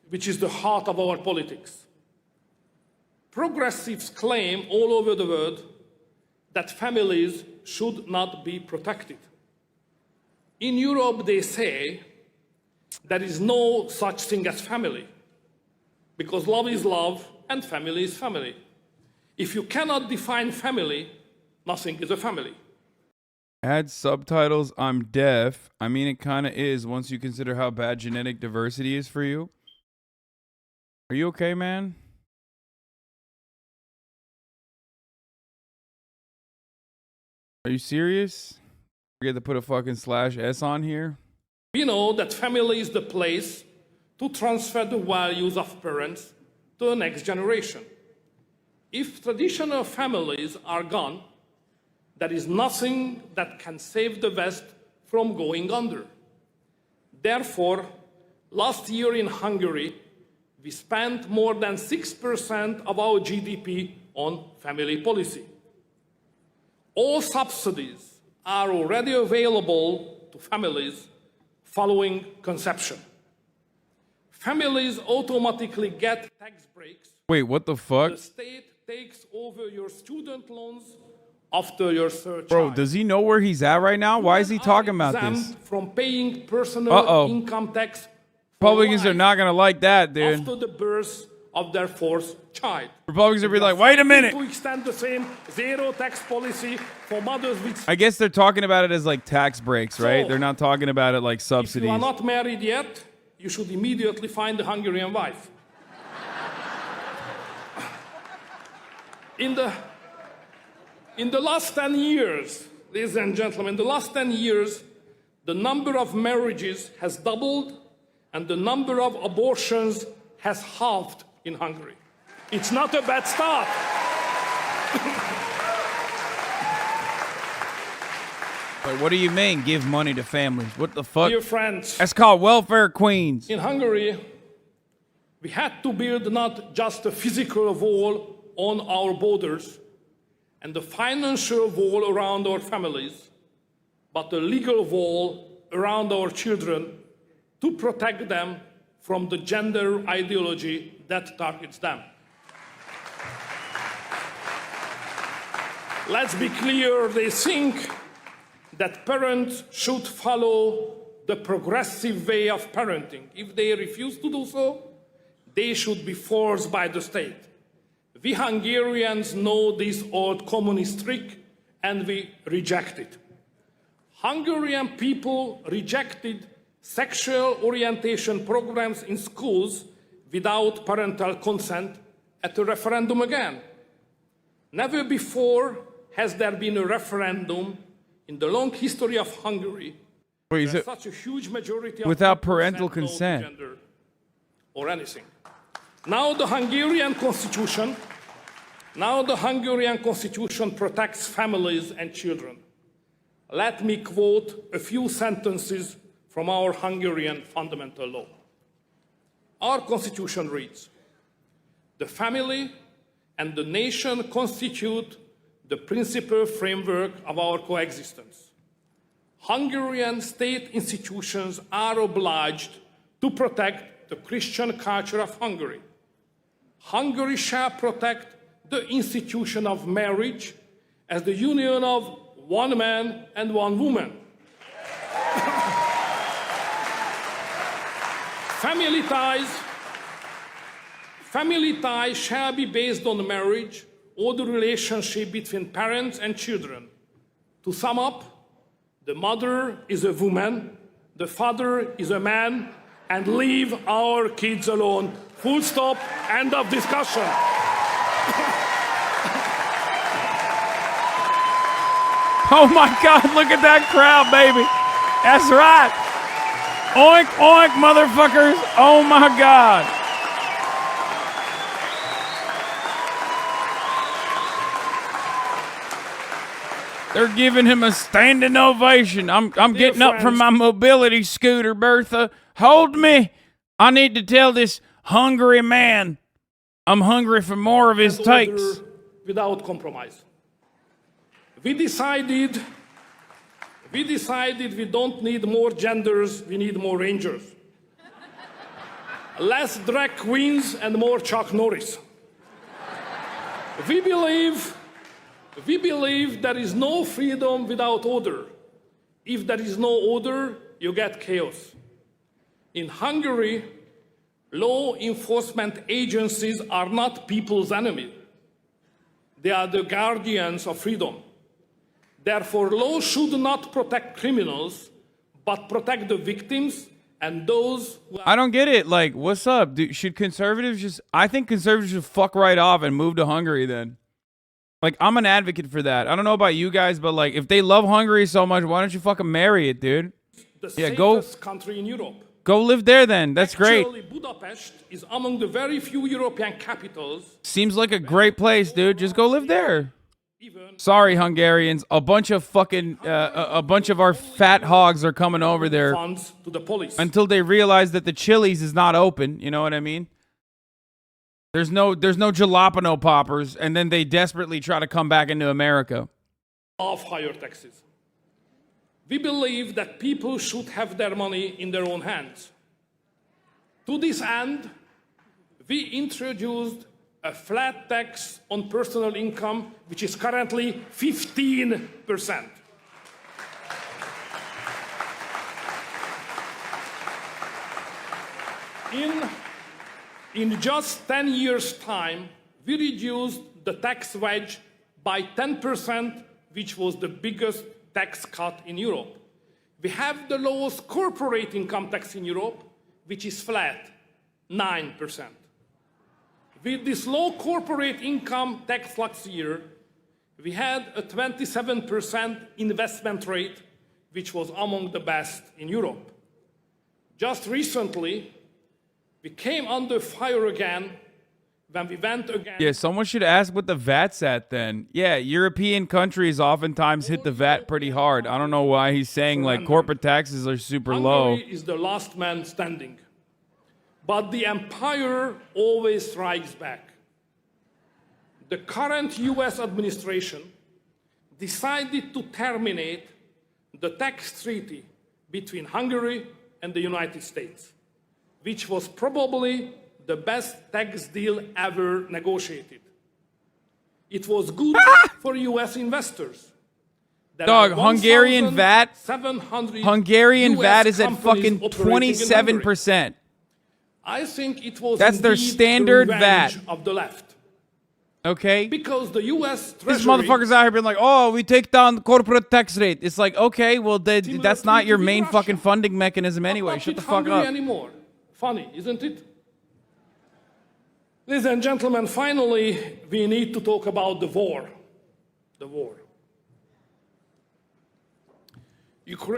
which is the heart of our politics. Progressives claim all over the world that families should not be protected. In Europe, they say there is no such thing as family, because love is love and family is family. If you cannot define family, nothing is a family. Add subtitles, I'm deaf. I mean, it kind of is once you consider how bad genetic diversity is for you. Are you okay, man? Are you serious? Forget to put a fucking /S on here. We know that family is the place to transfer the values of parents to the next generation. If traditional families are gone, there is nothing that can save the West from going under. Therefore, last year in Hungary, we spent more than 6% of our GDP on family policy. All subsidies are already available to families following conception. Families automatically get tax breaks. Wait, what the fuck? The state takes over your student loans after your third Bro, child. does he know where he's at right now? Why is he talking about this? From paying personal income tax. Republicans are not going to like that, dude. After the birth of their fourth child. Republicans are be like, wait a minute. To extend the same zero tax policy for mothers with... I guess they're talking about it as like tax breaks, right? So, they're not talking about it like If subsidies. you are not married yet, you should immediately find a Hungarian wife. In the last 10 years, ladies and gentlemen, the last 10 years, the number of marriages has doubled and the number of abortions has halved in Hungary. It's not a bad start. But what do you mean, give money to families? What the fuck? Dear friends, that's called welfare queens. In Hungary, we had to build not just a physical wall on our borders and the financial wall around our families, but a legal wall around our children to protect them from the gender ideology that targets them. Let's be clear, they think that parents should follow the progressive way of parenting. If they refuse to do so, they should be forced by the state. We Hungarians know this old communist trick and we reject it. Hungarian people rejected sexual orientation programs in schools without parental consent at a referendum again. Never before has there been a referendum in the long history of Hungary Wait, where such a huge majority of without people parental said no to consent? gender or anything. Now the Hungarian constitution protects families and children. Let me quote a few sentences from our Hungarian fundamental law. Our constitution reads, "The family and the nation constitute the principal framework of our coexistence. Hungarian state institutions are obliged to protect the Christian culture of Hungary. Hungary shall protect the institution of marriage as the union of one man and one woman. Family ties shall be based on marriage or the relationship between parents and children. To sum up, the mother is a woman, the father is a man, and leave our kids alone. Full stop, end of discussion." Oh my God, look at that crowd, baby. That's right. Oink, oink, motherfuckers. Oh my God. They're giving him a standing ovation. I'm getting up from my mobility scooter, Bertha. Hold me. I need to tell this hungry man I'm hungry for more of his takes. Without compromise. We decided we don't need more genders, we need more rangers. Less drag queens and more Chuck Norris. We believe there is no freedom without order. If there is no order, you get chaos. In Hungary, law enforcement agencies are not people's enemy. They are the guardians of freedom. Therefore, law should not protect criminals, but protect the victims and those who I don't get it. Like, what's up? Should conservatives just... I think conservatives should fuck right off and move to Hungary then. Like, I'm an advocate for that. I don't know about you guys, but like, if they love Hungary so much, why don't you fucking marry it, dude? the safest country in Europe. Go live there then. That's great. Actually, Budapest is among the very few European capitals. Seems like a great place, dude. Just go live there. Sorry, Hungarians. A bunch of fucking, a bunch of our fat hogs are coming over there Funds to the police. until they realize that the Chili's is not open. You know what I mean? There's no jalapeno poppers, and then they desperately try to come back into America. Of higher taxes. We believe that people should have their money in their own hands. To this end, we introduced a flat tax on personal income, which is currently 15%. In just 10 years' time, we reduced the tax wedge by 10%, which was the biggest tax cut in Europe. We have the lowest corporate income tax in Europe, which is flat, 9%. With this low corporate income tax last year, we had a 27% investment rate, which was among the best in Europe. Just recently, we came under fire again when we went again. Yeah, someone should ask what the VAT's at then. Yeah, European countries oftentimes hit the VAT pretty hard. I don't know why he's saying like corporate taxes are super low. Hungary is the last man standing. But the empire always strikes back. The current US administration decided to terminate the tax treaty between Hungary and the United States, which was probably the best tax deal ever negotiated. It was good for US investors. Dog, Hungarian VAT is at fucking 27%. I think it was That's their standard VAT of the left. Okay? Because the US Treasury, these motherfuckers out here being like, oh, we take down the corporate tax rate. It's like, okay, well, that's not your main fucking funding mechanism anyway. Shut the fuck up. Anymore. Funny, isn't it? Ladies and gentlemen, finally, we need to talk about the war. The war.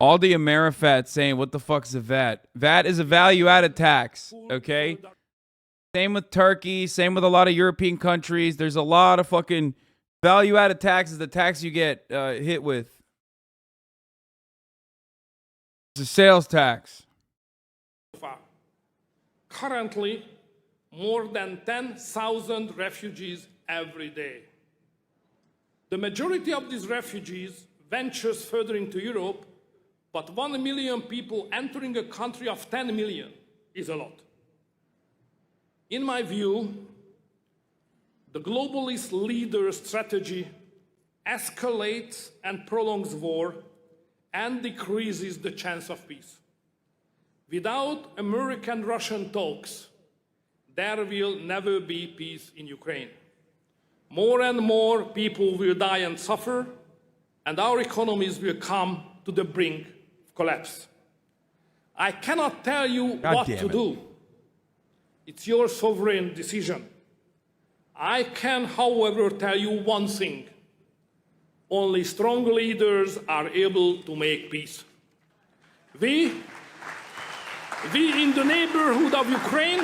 All the Amerifats saying, what the fuck's a VAT? VAT is a value-added tax, okay? Same with Turkey, same with a lot of European countries. There's a lot of fucking value-added taxes, the tax you get hit with. It's a sales tax. Currently, more than 10,000 refugees every day. The majority of these refugees ventures further into Europe, but 1 million people entering a country of 10 million is a lot. In my view, the globalist leader strategy escalates and prolongs war and decreases the chance of peace. Without American-Russian talks, there will never be peace in Ukraine. More and more people will die and suffer, and our economies will come to the brink of collapse. I cannot tell you what to do. It's your sovereign decision. I can, however, tell you one thing. Only strong leaders are able to make peace. We in the neighborhood of Ukraine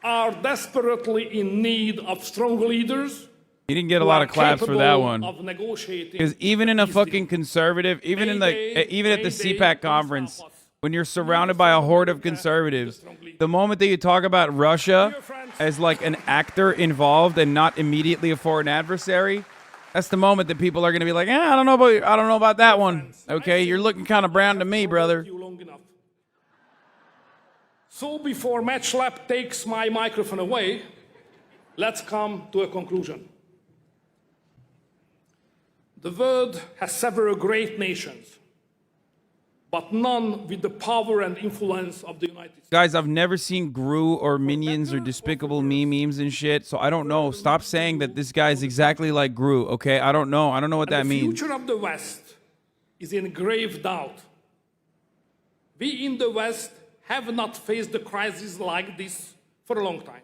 are desperately in need of strong leaders. He didn't get a lot of claps for that one. Because even in a fucking conservative, even at the CPAC conference, when you're surrounded by a horde of conservatives, the moment that you talk about Russia as like an actor involved and not immediately a foreign adversary, that's the moment that people are going to be like, I don't know about that one. Okay, you're looking kind of brown to me, brother. So before Matchlap takes my microphone away, let's come to a conclusion. The world has several great nations, but none with the power and influence of the United States. Guys, I've never seen Gru or Minions or Despicable Me memes and shit, so I don't know. Stop saying that this guy is exactly like Gru, okay? I don't know. I don't know what that means. The future of the West is in grave doubt. We in the West have not faced a crisis like this for a long time.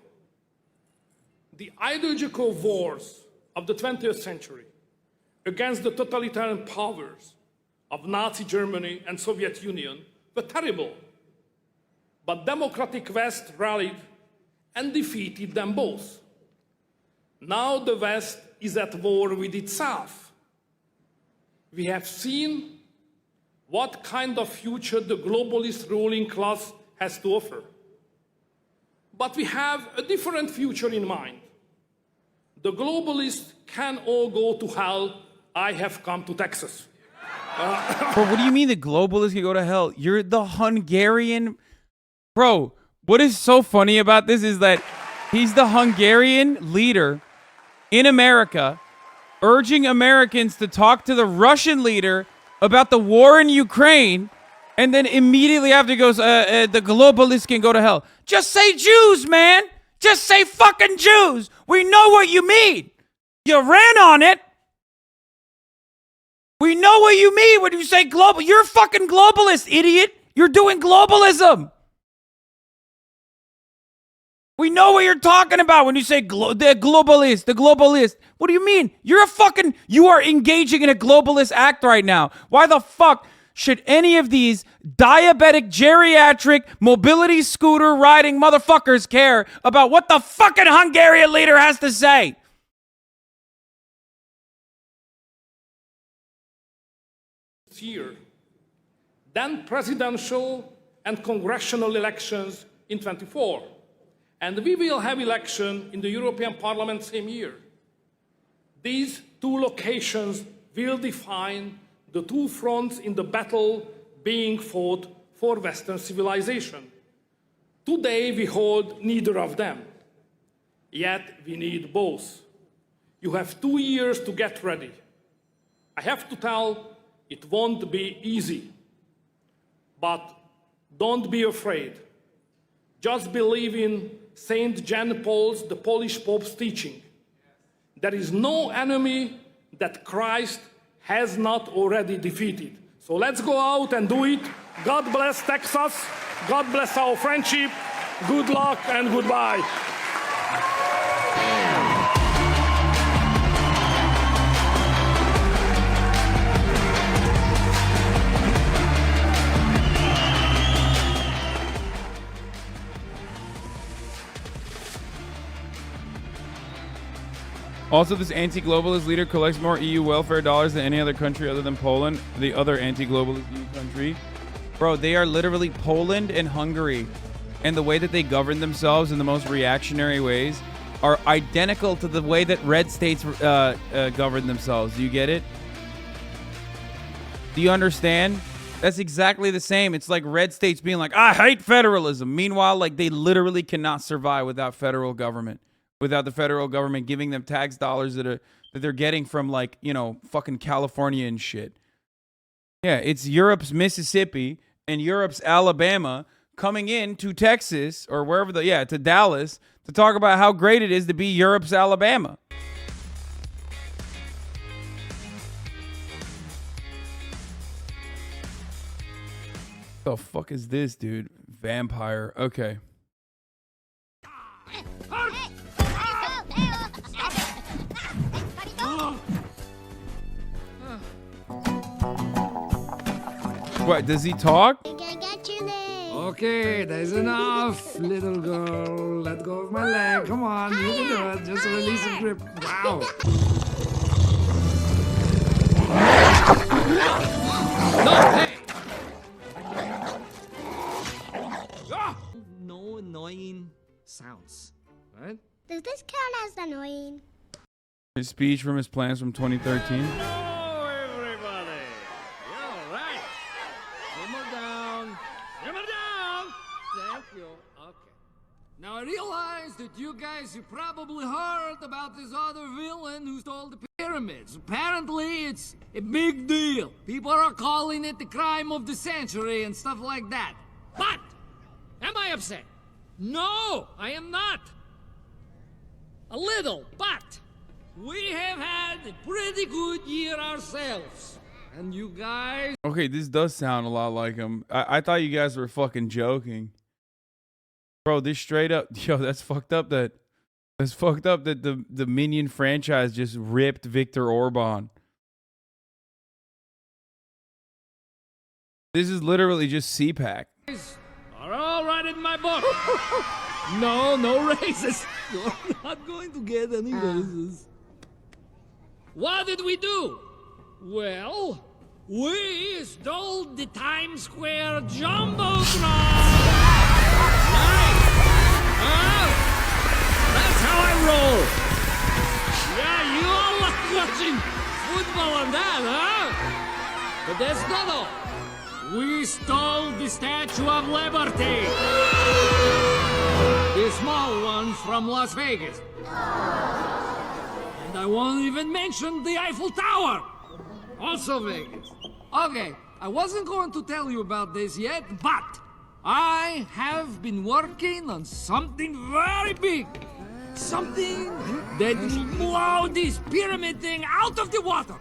The ideological wars of the 20th century against the totalitarian powers of Nazi Germany and Soviet Union were terrible. But democratic West rallied and defeated them both. Now the West is at war with itself. We have seen what kind of future the globalist ruling class has to offer. But we have a different future in mind. The globalists can all go to hell. I have come to Texas. Bro, what do you mean the globalists can go to hell? You're the Hungarian... Bro, what is so funny about this is that he's the Hungarian leader in America urging Americans to talk to the Russian leader about the war in Ukraine, and then immediately after goes, the globalists can go to hell. Just say Jews, man. Just say fucking Jews. We know what you mean. You ran on it. We know what you mean when you say global. You're a fucking globalist, idiot. You're doing globalism. We know what you're talking about when you say the globalist. What do you mean? You are engaging in a globalist act right now. Why the fuck should any of these diabetic, geriatric, mobility scooter riding motherfuckers care about what the fucking Hungarian leader has to say? Year, then presidential and congressional elections in 24. And we will have election in the European Parliament same year. These two locations will define the two fronts in the battle being fought for Western civilization. Today we hold neither of them, yet we need both. You have 2 years to get ready. I have to tell, it won't be easy, but don't be afraid. Just believe in Saint John Paul's, the Polish Pope's teaching. There is no enemy that Christ has not already defeated. So let's go out and do it. God bless Texas. God bless our friendship. Good luck and goodbye. Also, this anti-globalist leader collects more EU welfare dollars than any other country other than Poland, the other anti-globalist EU country. Bro, they are literally Poland and Hungary. And the way that they govern themselves in the most reactionary ways are identical to the way that red states govern themselves. Do you get it? Do you understand? That's exactly the same. It's like red states being like, I hate federalism. Meanwhile, like they literally cannot survive without federal government. Without the federal government giving them tax dollars that they're getting from, like, you know, fucking California and shit. Yeah, it's Europe's Mississippi and Europe's Alabama coming in to Texas or wherever to Dallas to talk about how great it is to be Europe's Alabama. The fuck is this, dude? Vampire. Okay. What, does he talk? Okay, that's enough, little girl. Let go of my leg. Come on, you can do it. Just release the grip. Wow. No, hey! No annoying sounds, right? Does this count as annoying? His speech from his plans from 2013. Now I realize that you guys have probably heard about this other villain who stole the pyramids. Apparently it's a big deal. People are calling it the crime of the century and stuff like that. But, am I upset? No, I am not. A little, but we have had a pretty good year ourselves. And you guys... Okay, this does sound a lot like him. I thought you guys were fucking joking. Bro, this straight up, yo, that's fucked up that the Minion franchise just ripped Viktor Orban. This is literally just CPAC. Are all right in my book. No raises. You're not going to get any raises. What did we do? Well, we stole the Times Square Jumbotron. That's how I roll. Yeah, you all like watching football and that, huh? But that's not all. We stole the Statue of Liberty. The small one from Las Vegas. And I won't even mention the Eiffel Tower. Also Vegas. Okay, I wasn't going to tell you about this yet, but I have been working on something very big. Something that will blow this pyramid thing out of the water.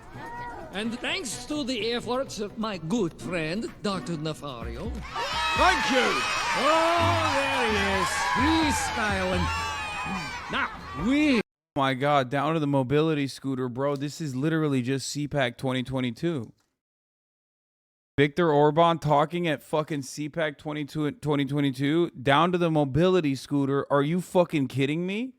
And thanks to the efforts of my good friend, Dr. Nefario. Thank you! Oh, there he is. He's styling. Now, we... Oh my God, down to the mobility scooter, bro. This is literally just CPAC 2022. Viktor Orban talking at fucking CPAC 2022, down to the mobility scooter. Are you fucking kidding me?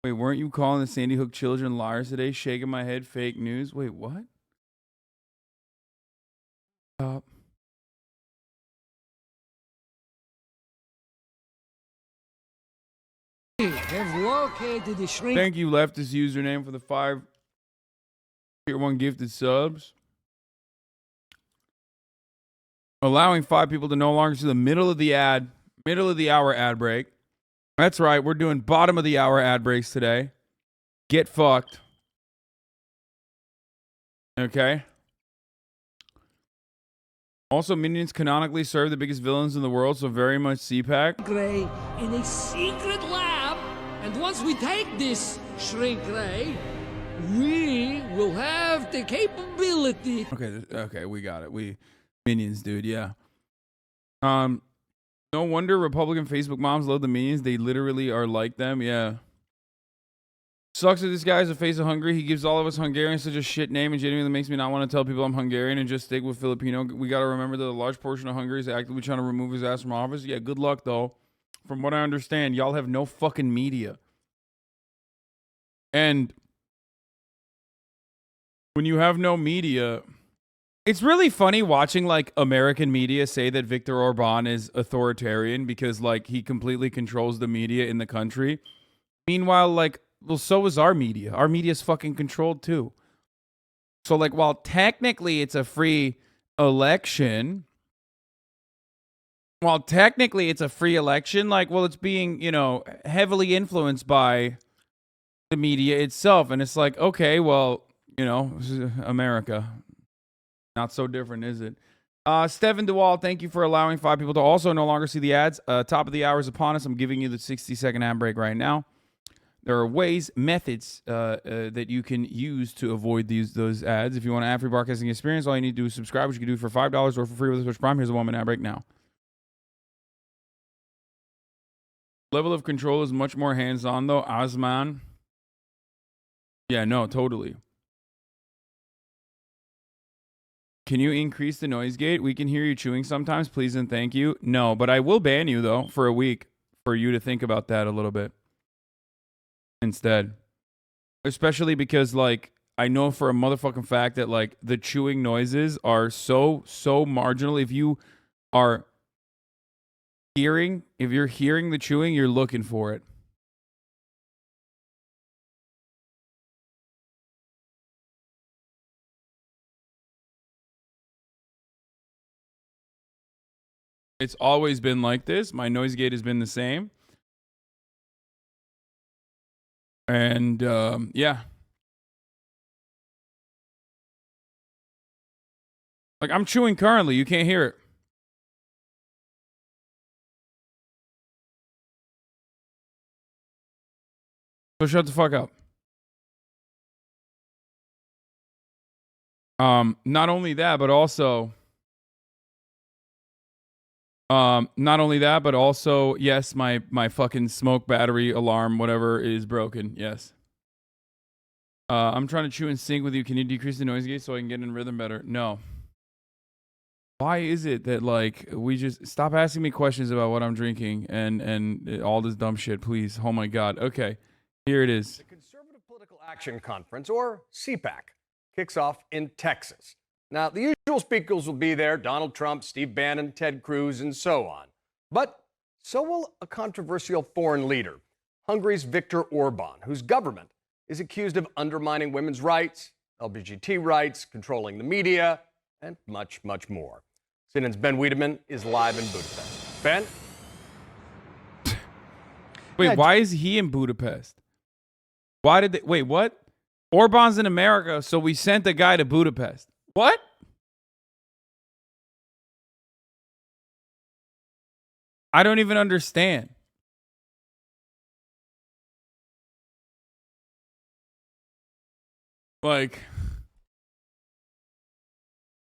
Wait, weren't you calling the Sandy Hook children liars today? Shaking my head, fake news. Wait, what? Stop. Have located the shrink. Thank you, leftist username, for the 5 tier 1 gifted subs. Allowing 5 people to no longer see the middle of the hour ad break. That's right, we're doing bottom of the hour ad breaks today. Get fucked. Okay. Also, minions canonically serve the biggest villains in the world, so very much CPAC. Ray in a secret lab, and once we take this shrink ray, we will have the capability. Okay, we got it. Minions, dude, yeah. No wonder Republican Facebook moms love the minions. They literally are like them, yeah. Sucks that this guy is the face of Hungary. He gives all of us Hungarians such a shit name and genuinely makes me not want to tell people I'm Hungarian and just stick with Filipino. We got to remember that a large portion of Hungary is actively trying to remove his ass from office. Yeah, good luck, though. From what I understand, y'all have no fucking media. And when you have no media, it's really funny watching like American media say that Viktor Orban is authoritarian because like he completely controls the media in the country. Meanwhile, like, well, so is our media. Our media is fucking controlled too. So like, while technically it's a free election, like, well, it's being, you know, heavily influenced by the media itself. And it's like, okay, well, you know, this is America. Not so different, is it? Stephen DeWall, thank you for allowing 5 people to also no longer see the ads. Top of the hour is upon us. I'm giving you the 60-second ad break right now. There are methods that you can use to avoid those ads. If you want an ad-free broadcasting experience, all you need to do is subscribe, which you can do for $5 or for free with Twitch Prime. Here's a 1-minute ad break now. Level of control is much more hands-on, though. Osman. Yeah, no, totally. Can you increase the noise gate? We can hear you chewing sometimes. Please and thank you. No, but I will ban you, though, for a week for you to think about that a little bit instead. Especially because, like, I know for a motherfucking fact that, like, the chewing noises are so marginal. If you are if you're hearing the chewing, you're looking for it. It's always been like this. My noise gate has been the same. And, yeah. Like, I'm chewing currently. You can't hear it. So shut the fuck up. Not only that, but also... yes, my fucking smoke battery alarm, whatever, is broken. Yes. I'm trying to chew in sync with you. Can you decrease the noise gate so I can get in rhythm better? No. Why is it that, like, we just stop asking me questions about what I'm drinking and all this dumb shit, please? Oh my God. Okay. Here it is. The Conservative Political Action Conference, or CPAC, kicks off in Texas. Now, the usual speakers will be there: Donald Trump, Steve Bannon, Ted Cruz, and so on. But so will a controversial foreign leader, Hungary's Viktor Orban, whose government is accused of undermining women's rights, LGBT rights, controlling the media, and much, much more. CNN's Ben Wiedemann is live in Budapest. Ben? Wait, why is he in Budapest? Why did they... Wait, what? Orban's in America, so we sent the guy to Budapest. What? I don't even understand. Like,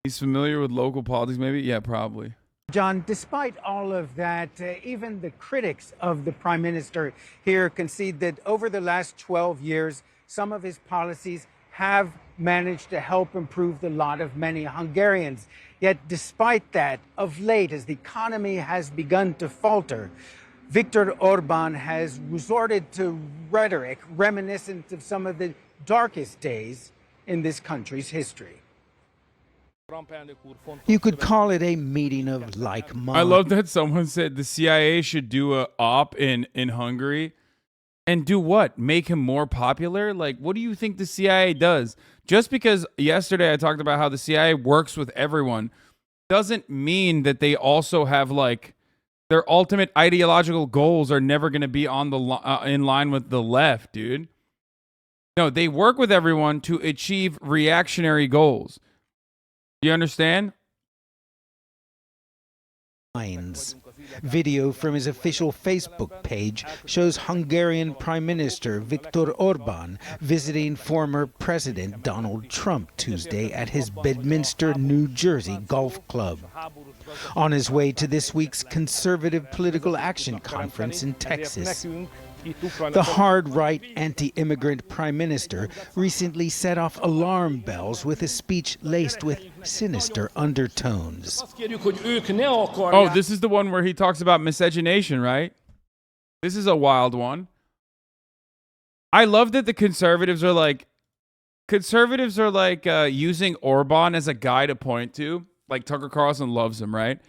he's familiar with local politics, maybe? Yeah, probably. John, despite all of that, even the critics of the prime minister here concede that over the last 12 years, some of his policies have managed to help improve the lot of many Hungarians. Yet despite that, of late, as the economy has begun to falter, Viktor Orban has resorted to rhetoric reminiscent of some of the darkest days in this country's history. You could call it a meeting of like minds. I love that someone said the CIA should do a op in Hungary. And do what? Make him more popular? Like, what do you think the CIA does? Just because yesterday I talked about how the CIA works with everyone doesn't mean that they also have, like, their ultimate ideological goals are never going to be on the in line with the left, dude. No, they work with everyone to achieve reactionary goals. Do you understand? Video from his official Facebook page shows Hungarian Prime Minister Viktor Orban visiting former President Donald Trump Tuesday at his Bedminster, New Jersey golf club. On his way to this week's Conservative Political Action Conference in Texas. The hard-right anti-immigrant prime minister recently set off alarm bells with a speech laced with sinister undertones. Oh, this is the one where he talks about miscegenation, right? This is a wild one. I love that the conservatives are like using Orban as a guy to point to. Like Tucker Carlson loves him, right?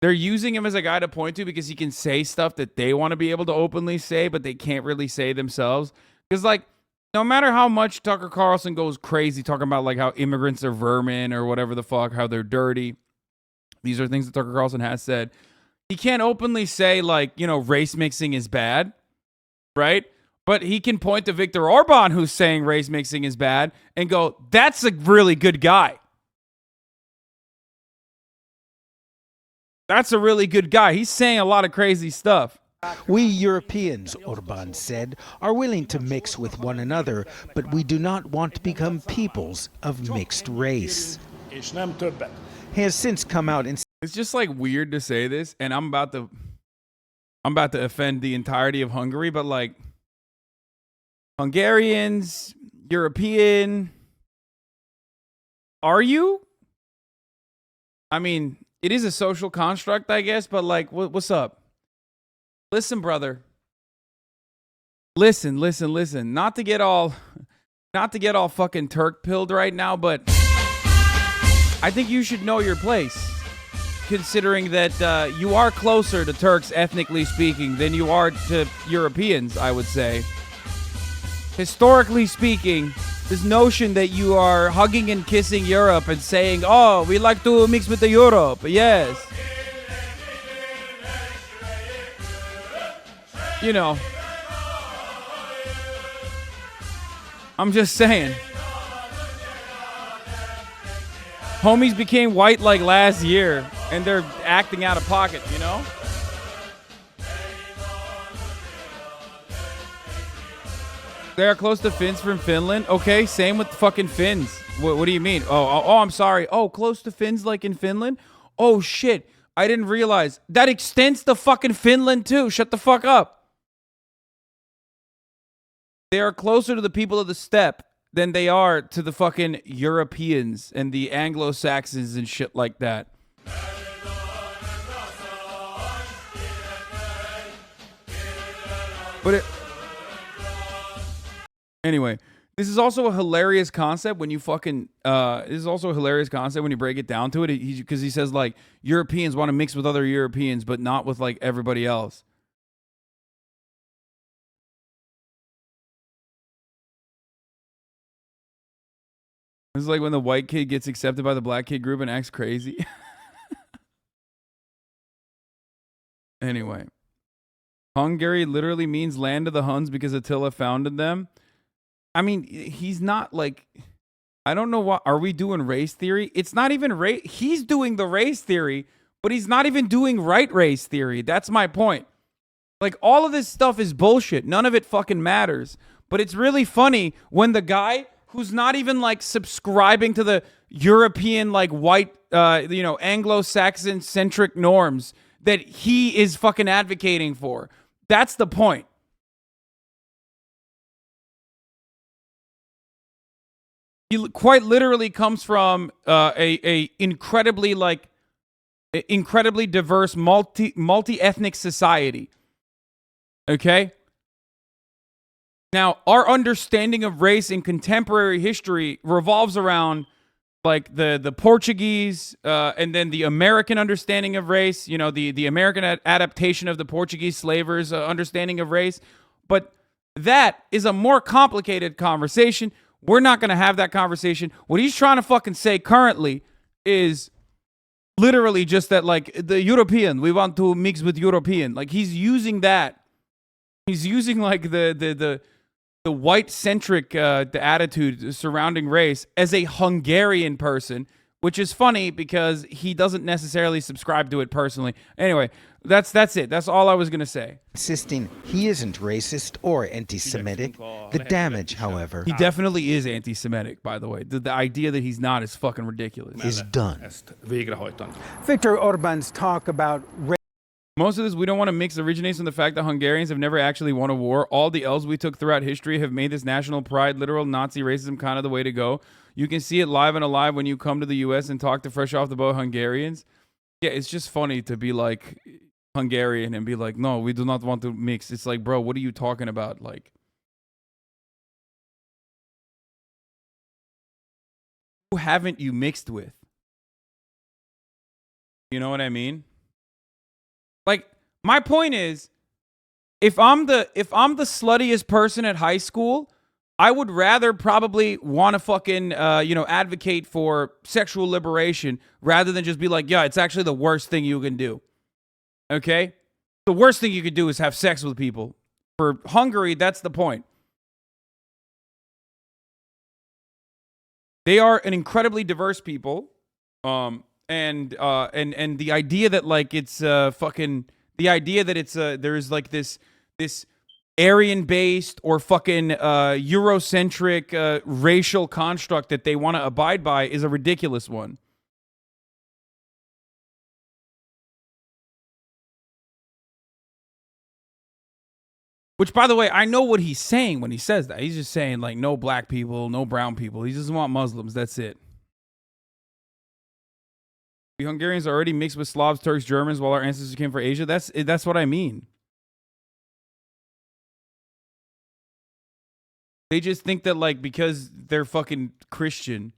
They're using him as a guy to point to because he can say stuff that they want to be able to openly say, but they can't really say themselves. Because like, no matter how much Tucker Carlson goes crazy talking about like how immigrants are vermin or whatever the fuck, how they're dirty. These are things that Tucker Carlson has said. He can't openly say like, you know, race mixing is bad, right? But he can point to Viktor Orban, who's saying race mixing is bad, and go, that's a really good guy. That's a really good guy. He's saying a lot of crazy stuff. We Europeans, Orban said, are willing to mix with one another, but we do not want to become peoples of mixed race. He has since come out and it's just like weird to say this, and I'm about to offend the entirety of Hungary, but like Hungarians, European, are you? I mean, it is a social construct, I guess, but like, what's up? Listen, brother. Listen. Not to get all fucking Turk-pilled right now, but I think you should know your place, considering that you are closer to Turks, ethnically speaking, than you are to Europeans, I would say. Historically speaking, this notion that you are hugging and kissing Europe and saying, oh, we like to mix with the Europe, yes. You know, I'm just saying. Homies became white like last year, and they're acting out of pocket, you know? They are close to Finns from Finland. Okay, same with fucking Finns. What do you mean? Oh, I'm sorry. Oh, close to Finns like in Finland? Oh, shit. I didn't realize. That extends to fucking Finland, too. Shut the fuck up. They are closer to the people of the steppe than they are to the fucking Europeans and the Anglo-Saxons and shit like that. But anyway, this is also a hilarious concept when you fucking this is also a hilarious concept when you break it down to it, because he says like Europeans want to mix with other Europeans but not with like everybody else. This is like when the white kid gets accepted by the black kid group and acts crazy. Anyway, Hungary literally means land of the Huns because Attila founded them. I mean, he's not like, I don't know what, are we doing race theory? It's not even race. He's doing the race theory, but he's not even doing right race theory. That's my point. Like, all of this stuff is bullshit. None of it fucking matters. But it's really funny when the guy who's not even like subscribing to the European, like white, you know, Anglo-Saxon centric norms that he is fucking advocating for. That's the point. He quite literally comes from a incredibly diverse, multi-ethnic society. Okay? Now, our understanding of race in contemporary history revolves around like the Portuguese and then the American understanding of race, you know, the American adaptation of the Portuguese slavers' understanding of race. But that is a more complicated conversation. We're not going to have that conversation. What he's trying to fucking say currently is literally just that, like, the European, we want to mix with European. Like, he's using that. He's using, like, the white-centric the attitude surrounding race as a Hungarian person, which is funny because he doesn't necessarily subscribe to it personally. Anyway, that's it. That's all I was going to say. Insisting he isn't racist or anti-Semitic. The damage, however, he definitely is anti-Semitic, by the way. The idea that he's not is fucking ridiculous. Is done. Viktor Orban's talk about most of this, we don't want to mix, originates from the fact that Hungarians have never actually won a war. All the L's we took throughout history have made this national pride, literal Nazi racism, kind of the way to go. You can see it live and alive when you come to the U.S. and talk to fresh off the boat Hungarians. Yeah, it's just funny to be like, Hungarian and be like, no, we do not want to mix. It's like, bro, what are you talking about? Like, who haven't you mixed with? You know what I mean? Like, my point is, if I'm the sluttiest person at high school, I would rather probably want to fucking, advocate for sexual liberation rather than just be like, yeah, it's actually the worst thing you can do. Okay? The worst thing you could do is have sex with people. For Hungary, that's the point. They are an incredibly diverse people. And the idea that like it's the idea that it's there's like this Aryan based or fucking Eurocentric racial construct that they want to abide by is a ridiculous one. Which, by the way, I know what he's saying when he says that. He's just saying like no black people, no brown people. He doesn't want Muslims. That's it. The Hungarians are already mixed with Slavs, Turks, Germans, while our ancestors came from Asia. That's what I mean. They just think that like because they're fucking Christian,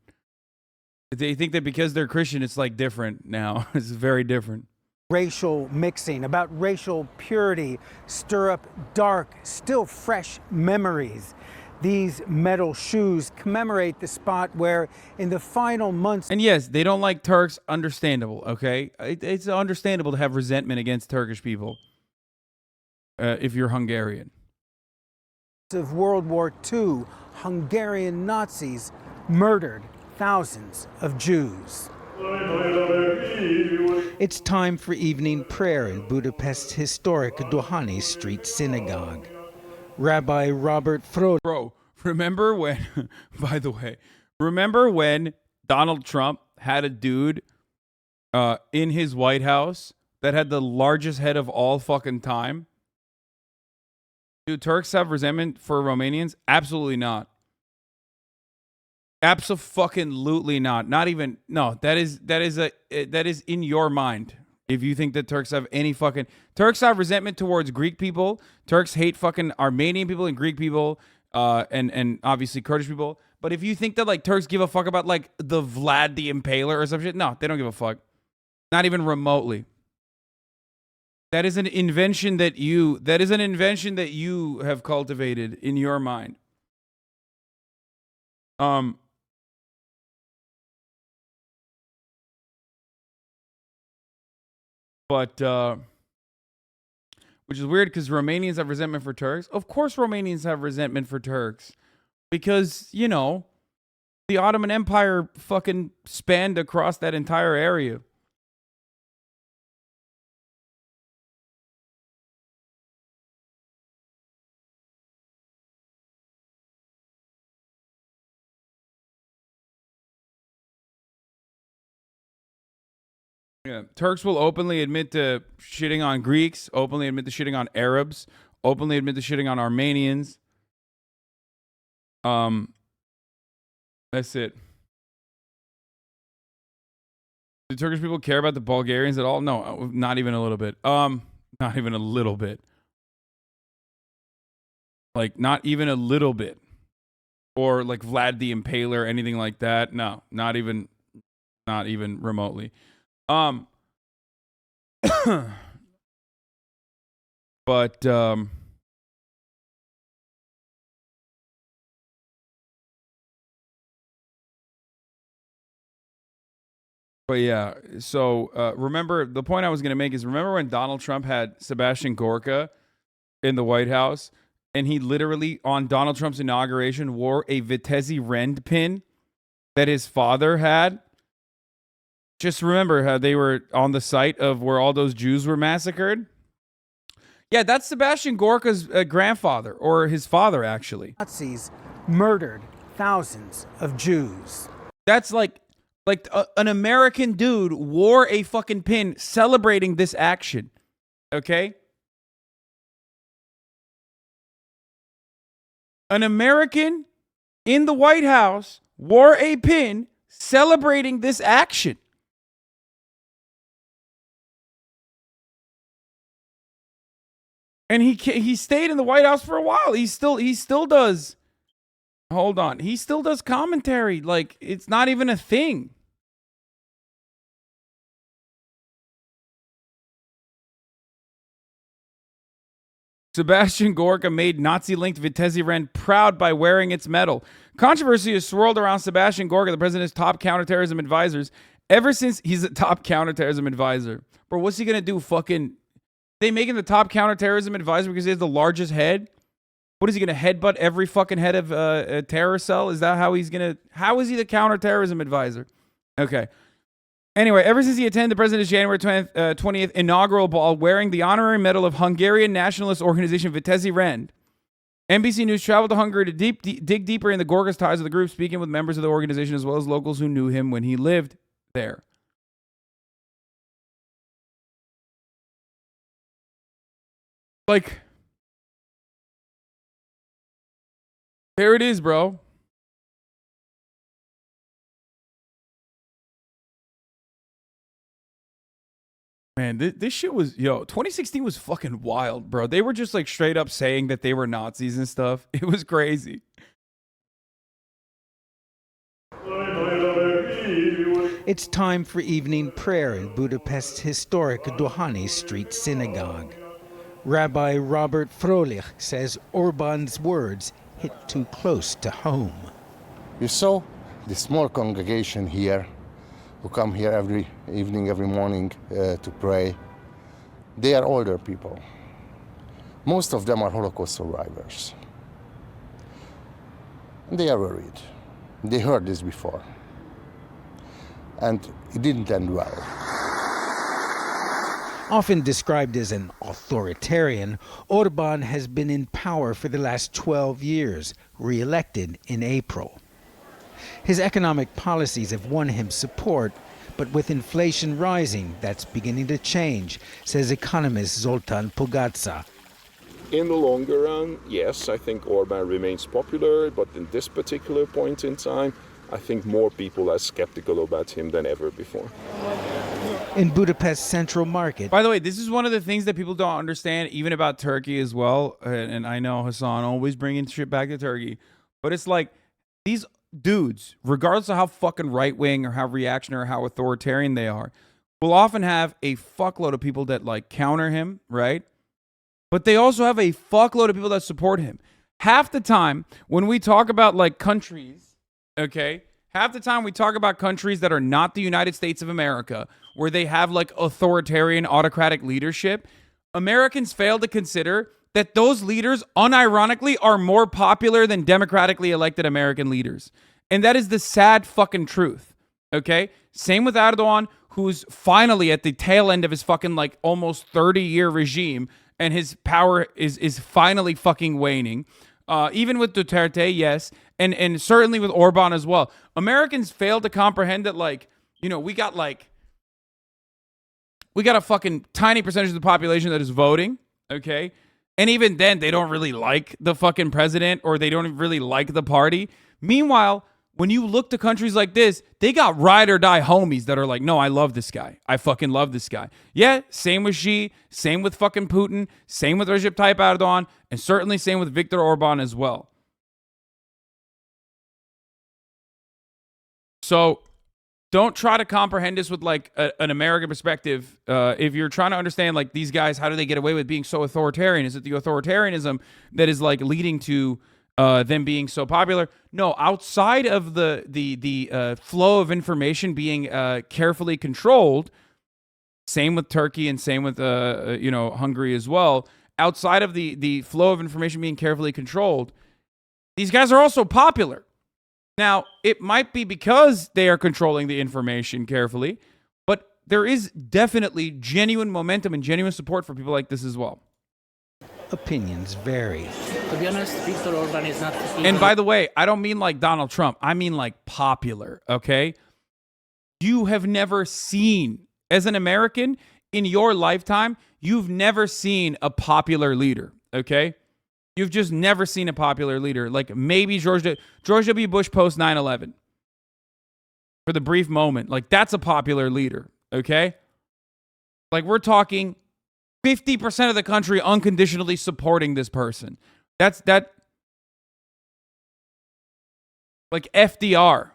they think that because they're Christian, it's like different now. It's very different. Racial mixing, about racial purity, stir up dark, still fresh memories. These metal shoes commemorate the spot where in the final months... And yes, they don't like Turks. Understandable, okay? It's understandable to have resentment against Turkish people if you're Hungarian. ...of World War II, Hungarian Nazis murdered thousands of Jews. It's time for evening prayer in Budapest's historic Dohányi Street Synagogue. Rabbi Robert Froh. Bro, remember when, by the way, remember when Donald Trump had a dude in his White House that had the largest head of all fucking time? Do Turks have resentment for Romanians? Absolutely not. Abso-fucking-lutely not. Not even, no, that is in your mind. If you think that Turks have any fucking... Turks have resentment towards Greek people. Turks hate fucking Armenian people and Greek people, and obviously Kurdish people. But if you think that like Turks give a fuck about like the Vlad the Impaler or some shit, no, they don't give a fuck. Not even remotely. That is an invention that you have cultivated in your mind. But, which is weird because Romanians have resentment for Turks. Of course Romanians have resentment for Turks. Because, you know, the Ottoman Empire fucking spanned across that entire area. Yeah, Turks will openly admit to shitting on Greeks, openly admit to shitting on Arabs, openly admit to shitting on Armenians. That's it. Do Turkish people care about the Bulgarians at all? No, not even a little bit. Not even a little bit. Like, not even a little bit. Or like Vlad the Impaler, anything like that. No, not even remotely. But yeah, so remember, the point I was going to make is, remember when Donald Trump had Sebastian Gorka in the White House, and he literally, on Donald Trump's inauguration, wore a Vitesse Rend pin that his father had? Just remember how they were on the site of where all those Jews were massacred? Yeah, that's Sebastian Gorka's grandfather, or his father, actually. Nazis murdered thousands of Jews. That's like an American dude wore a fucking pin celebrating this action. Okay? An American in the White House wore a pin celebrating this action. And he stayed in the White House for a while. He still does. Hold on. He still does commentary. Like, it's not even a thing. Sebastian Gorka made Nazi-linked Vitesse Rend proud by wearing its medal. Controversy has swirled around Sebastian Gorka, the president's top counterterrorism advisors, ever since he's a top counterterrorism advisor. Bro, what's he going to do? Fucking... They make him the top counterterrorism advisor because he has the largest head? What is he going to headbutt every fucking head of a terror cell? Is that how he's going to... How is he the counterterrorism advisor? Okay. Anyway, ever since he attended the president's January 20th inaugural ball wearing the honorary medal of Hungarian nationalist organization Vitesse Rend, NBC News traveled to Hungary to dig deeper in the Gorga's ties of the group, speaking with members of the organization as well as locals who knew him when he lived there. Like, there it is, bro. Man, this shit was, 2016 was fucking wild, bro. They were just like straight up saying that they were Nazis and stuff. It was crazy. It's time for evening prayer in Budapest's historic Dohányi Street Synagogue. Rabbi Robert Frolich says Orban's words hit too close to home. You saw the small congregation here who come here every evening, every morning to pray. They are older people. Most of them are Holocaust survivors. And they are worried. They heard this before. And it didn't end well. Often described as an authoritarian, Orban has been in power for the last 12 years, re-elected in April. His economic policies have won him support, but with inflation rising, that's beginning to change, says economist Zoltan Pogatsa. In the longer run, yes, I think Orban remains popular, but in this particular point in time, I think more people are skeptical about him than ever before. In Budapest's central market. By the way, this is one of the things that people don't understand, even about Turkey as well. And I know Hasan always bringing shit back to Turkey, but it's like these dudes, regardless of how fucking right-wing or how reactionary or how authoritarian they are, will often have a fuckload of people that like counter him, right? But they also have a fuckload of people that support him. Half the time when we talk about like countries, okay, half the time we talk about countries that are not the United States of America, where they have like authoritarian autocratic leadership, Americans fail to consider that those leaders unironically are more popular than democratically elected American leaders. And that is the sad fucking truth. Okay? Same with Erdogan, who's finally at the tail end of his fucking like almost 30-year regime, and his power is finally fucking waning. Even with Duterte, yes, and certainly with Orban as well. Americans fail to comprehend that, like, you know, we got a fucking tiny percentage of the population that is voting, okay? And even then, they don't really like the fucking president, or they don't really like the party. Meanwhile, when you look to countries like this, they got ride or die homies that are like, no, I love this guy. I fucking love this guy. Yeah, same with Xi, same with fucking Putin, same with Recep Tayyip Erdogan, and certainly same with Viktor Orban as well. So don't try to comprehend this with like an American perspective. If you're trying to understand like these guys, how do they get away with being so authoritarian? Is it the authoritarianism that is like leading to them being so popular? No, outside of the flow of information being carefully controlled, same with Turkey and same with Hungary as well. Outside of the flow of information being carefully controlled, these guys are also popular. Now, it might be because they are controlling the information carefully, but there is definitely genuine momentum and genuine support for people like this as well. Opinions vary. To be honest, Viktor Orban is not... And by the way, I don't mean like Donald Trump. I mean like popular, okay? You have never seen, as an American, in your lifetime, you've never seen a popular leader, okay? You've just never seen a popular leader. Like maybe George W. Bush post 9/11. For the brief moment. Like that's a popular leader, okay? Like we're talking 50% of the country unconditionally supporting this person. That's like FDR.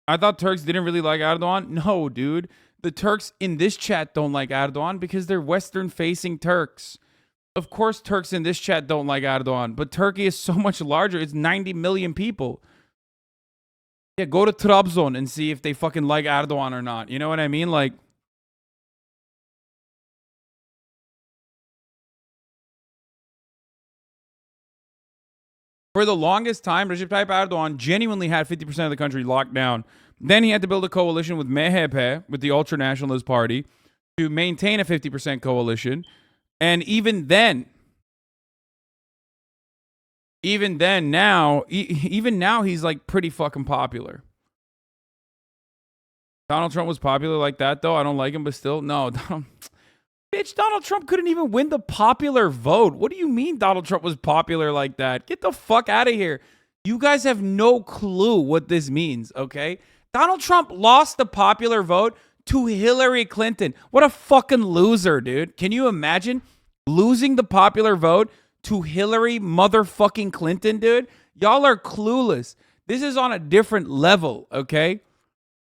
I thought Turks didn't really like Erdogan. No, dude. The Turks in this chat don't like Erdogan because they're Western-facing Turks. Of course, Turks in this chat don't like Erdogan, but Turkey is so much larger. It's 90 million people. Yeah, go to Trabzon and see if they fucking like Erdogan or not. You know what I mean? Like, for the longest time, Recep Tayyip Erdogan genuinely had 50% of the country locked down. Then he had to build a coalition with MHP, with the ultra-nationalist party, to maintain a 50% coalition. And even then now he's like pretty fucking popular. Donald Trump was popular like that, though. I don't like him, but still, no. Bitch, Donald Trump couldn't even win the popular vote. What do you mean Donald Trump was popular like that? Get the fuck out of here. You guys have no clue what this means, okay? Donald Trump lost the popular vote to Hillary Clinton. What a fucking loser, dude. Can you imagine losing the popular vote to Hillary motherfucking Clinton, dude? Y'all are clueless. This is on a different level, okay?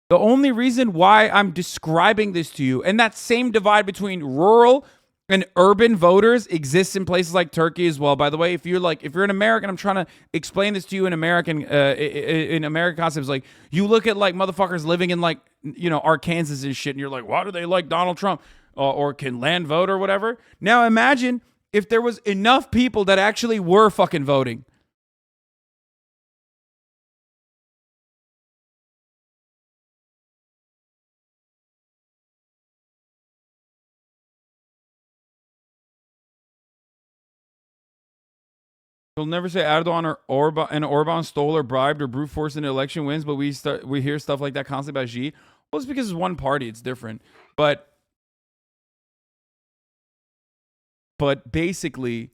The only reason why I'm describing this to you, and that same divide between rural and urban voters exists in places like Turkey as well. By the way, if you're an American, I'm trying to explain this to you in American concepts. Like, you look at like motherfuckers living in like, you know, Arkansas and shit, and you're like, why do they like Donald Trump or can land vote or whatever? Now imagine if there was enough people that actually were fucking voting. You'll never say Erdogan or Orban stole or bribed or brute forced an election wins, but we hear stuff like that constantly about Xi. Well, it's because it's one party. It's different. But basically,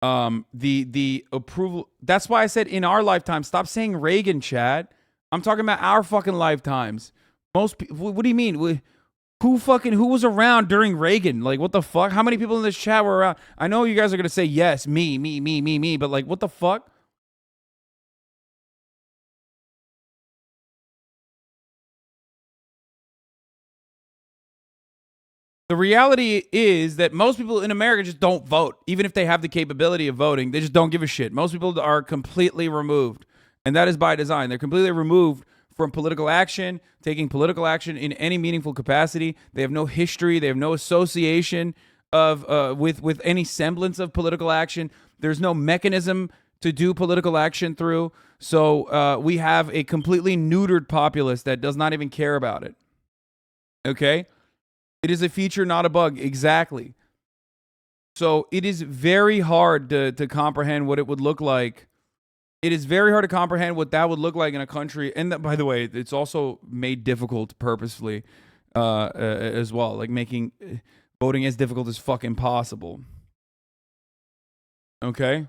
the approval. That's why I said in our lifetime. Stop saying Reagan, Chad. I'm talking about our fucking lifetimes. Most people. What do you mean? Who was around during Reagan? Like, what the fuck? How many people in this chat were around? I know you guys are going to say, yes, me, but like, what the fuck? The reality is that most people in America just don't vote. Even if they have the capability of voting, they just don't give a shit. Most people are completely removed. And that is by design. They're completely removed from political action, taking political action in any meaningful capacity. They have no history. They have no association of with any semblance of political action. There's no mechanism to do political action through. So we have a completely neutered populace that does not even care about it. Okay? It is a feature, not a bug. Exactly. So it is very hard to comprehend what it would look like. It is very hard to comprehend what that would look like in a country. And that, by the way, it's also made difficult purposefully as well. Like making voting as difficult as fucking possible. Okay?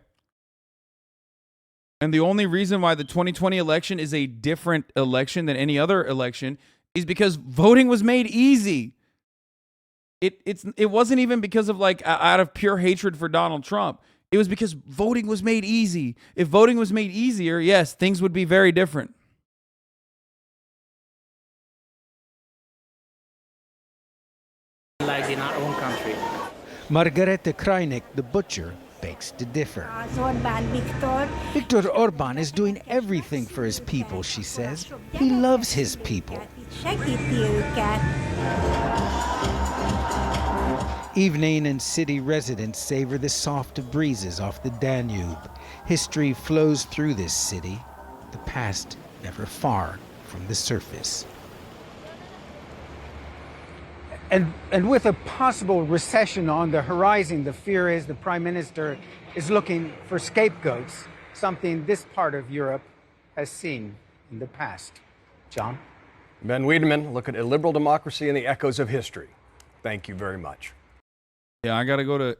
And the only reason why the 2020 election is a different election than any other election is because voting was made easy. It wasn't even because of like out of pure hatred for Donald Trump. It was because voting was made easy. If voting was made easier, yes, things would be very different. Like in our own country. Margareta Krajnik, the butcher, begs to differ. Viktor Orban is doing everything for his people, she says. He loves his people. Evening and city residents savor the soft breezes off the Danube. History flows through this city, the past never far from the surface. And with a possible recession on the horizon, the fear is the Prime Minister is looking for scapegoats, something this part of Europe has seen in the past. John? Ben Wiedemann, look at illiberal democracy and the echoes of history. Thank you very much. Yeah, I gotta go to.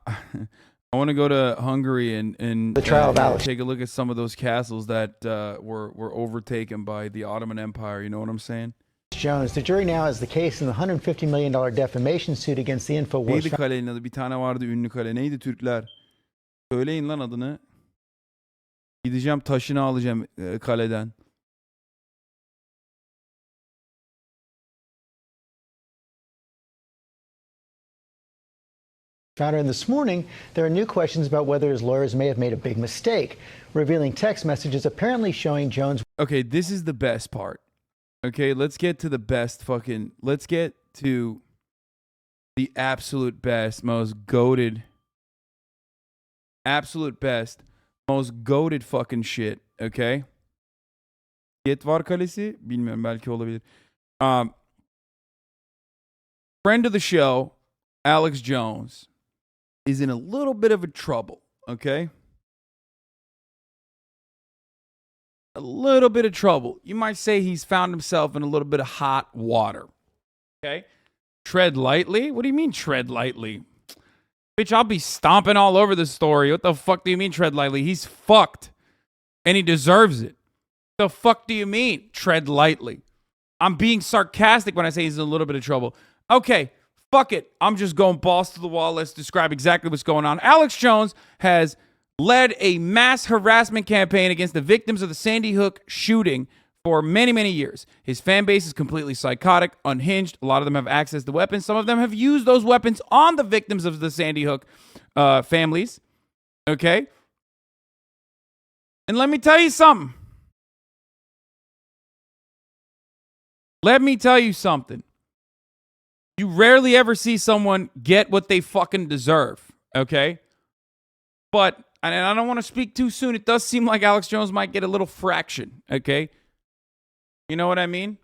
I want to go to Hungary and the trial of take a look at some of those castles that were overtaken by the Ottoman Empire. You know what I'm saying? Jones. The jury now has the case in the $150 million defamation suit against the InfoWars. Neydi kalenin adı? Bir tane vardı ünlü kale. Neydi Türkler? Söyleyin lan adını. Gideceğim taşını alacağım kaleden. Founder, and this morning, there are new questions about whether his lawyers may have made a big mistake, revealing text messages apparently showing Jones. Okay, this is the best part. Okay, let's get to the best fucking. Let's get to the absolute best, most goated. Absolute best, most goated fucking shit. Okay. Get var kalesi? Bilmiyorum, belki olabilir. Friend of the show, Alex Jones, is in a little bit of a trouble, okay? A little bit of trouble. You might say he's found himself in a little bit of hot water, okay? Tread lightly? What do you mean tread lightly? Bitch, I'll be stomping all over this story. What the fuck do you mean tread lightly? He's fucked, and he deserves it. The fuck do you mean tread lightly? I'm being sarcastic when I say he's in a little bit of trouble. Okay. Fuck it. I'm just going balls to the wall. Let's describe exactly what's going on. Alex Jones has led a mass harassment campaign against the victims of the Sandy Hook shooting for many, many years. His fan base is completely psychotic, unhinged. A lot of them have access to weapons. Some of them have used those weapons on the victims of the Sandy Hook families. Okay? And let me tell you something. Let me tell you something. You rarely ever see someone get what they fucking deserve, okay? But, and I don't want to speak too soon, it does seem like Alex Jones might get a little fraction, okay? You know what I mean?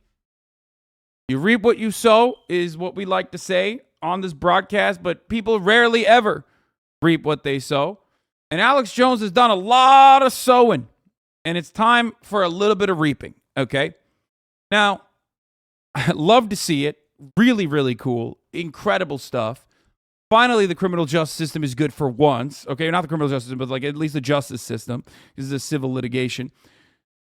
You reap what you sow is what we like to say on this broadcast, but people rarely ever reap what they sow. And Alex Jones has done a lot of sowing, and it's time for a little bit of reaping, okay? Now, I'd love to see it. Really, really cool. Incredible stuff. Finally, the criminal justice system is good for once. Okay, not the criminal justice system, but like at least the justice system. This is a civil litigation.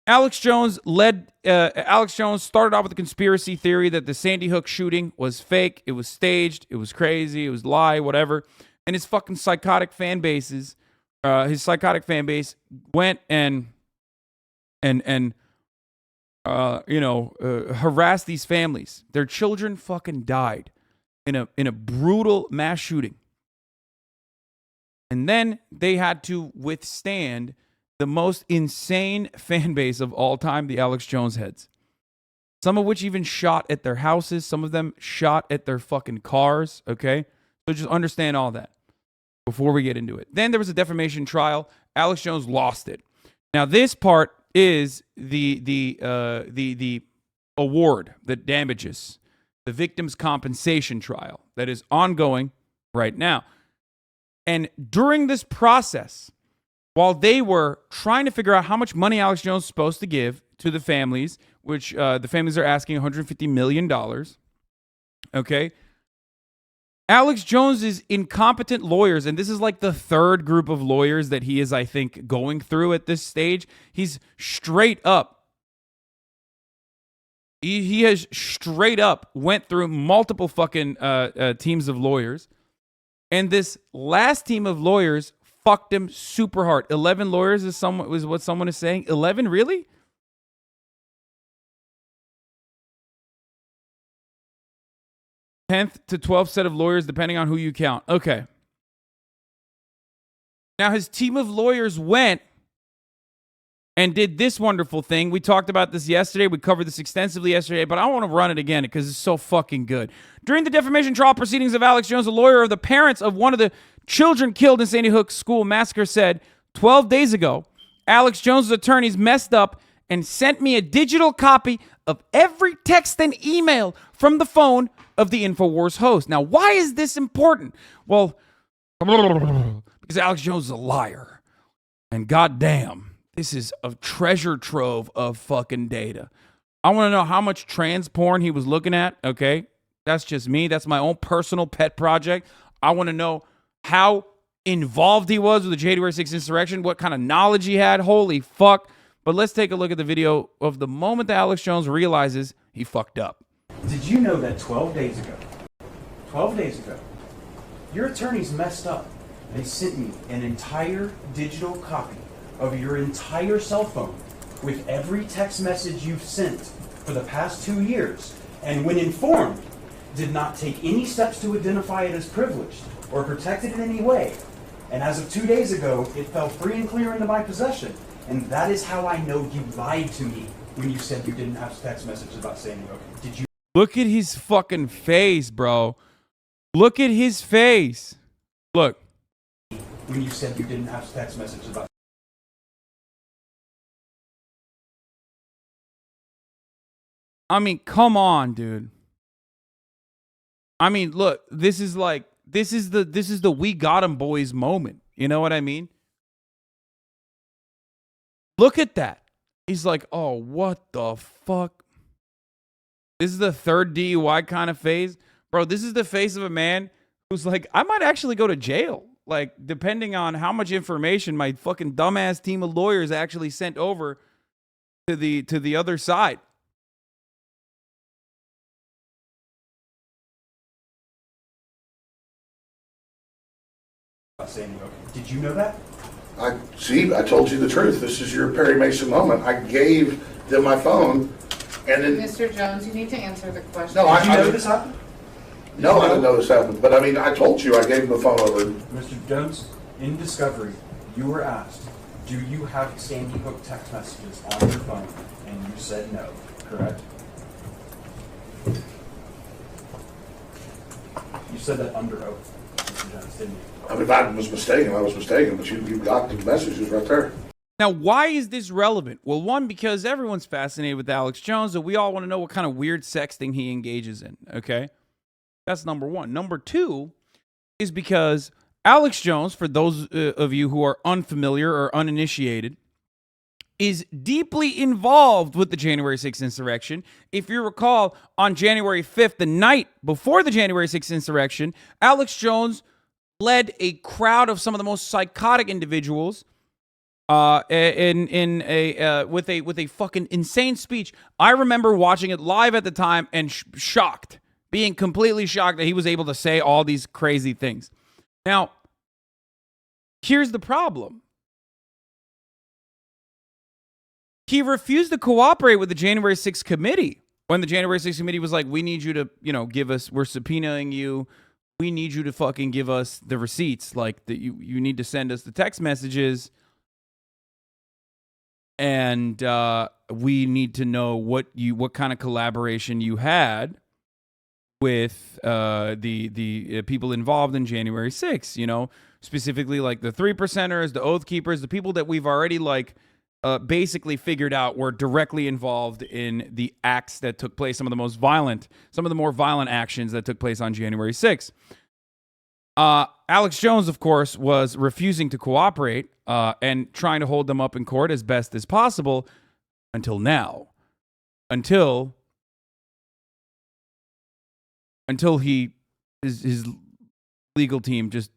Alex Jones started off with a conspiracy theory that the Sandy Hook shooting was fake. It was staged. It was crazy. It was lie, whatever. And his fucking psychotic fan bases, his psychotic fan base went and harass these families. Their children fucking died in a brutal mass shooting. And then they had to withstand the most insane fan base of all time, the Alex Jones heads. Some of which even shot at their houses. Some of them shot at their fucking cars, okay? So just understand all that before we get into it. Then there was a defamation trial. Alex Jones lost it. Now this part is the award that damages the victim's compensation trial that is ongoing right now. And during this process, while they were trying to figure out how much money Alex Jones is supposed to give to the families, which the families are asking $150 million, okay? Alex Jones's incompetent lawyers, and this is like the third group of lawyers that he is, I think, going through at this stage. He's straight up. He has straight up went through multiple fucking teams of lawyers. And this last team of lawyers fucked him super hard. 11 lawyers is what someone is saying. 11, really? Tenth to 12th set of lawyers, depending on who you count. Okay. Now, his team of lawyers went and did this wonderful thing. We talked about this yesterday. We covered this extensively yesterday, but I want to run it again because it's so fucking good. During the defamation trial proceedings of Alex Jones, a lawyer of the parents of one of the children killed in Sandy Hook school massacre said, 12 days ago, Alex Jones' attorneys messed up and sent me a digital copy of every text and email from the phone of the InfoWars host. Now, why is this important? Well, because Alex Jones is a liar. And goddamn, this is a treasure trove of fucking data. I want to know how much trans porn he was looking at, okay? That's just me. That's my own personal pet project. I want to know how involved he was with the January 6th insurrection, what kind of knowledge he had. Holy fuck. But let's take a look at the video of the moment that Alex Jones realizes he fucked up. Did you know that 12 days ago, your attorneys messed up? They sent me an entire digital copy of your entire cell phone with every text message you've sent for the past 2 years, and when informed, did not take any steps to identify it as privileged or protect it in any way. And as of 2 days ago, it fell free and clear into my possession. And that is how I know you lied to me when you said you didn't have text messages about Sandy Hook. Did you? Look at his fucking face, bro. Look at his face. Look. When you said you didn't have text messages about. I mean, come on, dude. I mean, look, this is the we got 'em boys moment. You know what I mean? Look at that. He's like, oh, what the fuck? This is the third DUI kind of phase. Bro, this is the face of a man who's like, I might actually go to jail. Like, depending on how much information my fucking dumbass team of lawyers actually sent over to the other side. Did you know that? I told you the truth. This is your Perry Mason moment. I gave them my phone, and then Mr. Jones, you need to answer the question. No, Did you know this happened? No, I didn't know this happened. But I mean, I told you I gave them the phone over. Mr. Jones, in discovery, you were asked, do you have Sandy Hook text messages on your phone? And you said no, correct? You said that under oath, Mr. Jones, didn't you? I mean, if I was mistaken, I was mistaken, but you got the messages right there. Now, why is this relevant? Well, one, because everyone's fascinated with Alex Jones, and we all want to know what kind of weird sexting he engages in, okay? That's number one. Number two is because Alex Jones, for those of you who are unfamiliar or uninitiated, is deeply involved with the January 6th insurrection. If you recall, on January 5th, the night before the January 6th insurrection, Alex Jones led a crowd of some of the most psychotic individuals with a fucking insane speech. I remember watching it live at the time and shocked, being completely shocked that he was able to say all these crazy things. Now, here's the problem. He refused to cooperate with the January 6th committee when the January 6th committee was like, we need you to, give us, we're subpoenaing you. We need you to fucking give us the receipts. Like, that you need to send us the text messages. And we need to know what kind of collaboration you had with the people involved in January 6th, specifically like the 3%ers, the Oath Keepers, the people that we've already basically figured out were directly involved in the acts that took place, some of the more violent actions that took place on January 6th. Alex Jones, of course, was refusing to cooperate and trying to hold them up in court as best as possible until now. Until his legal team just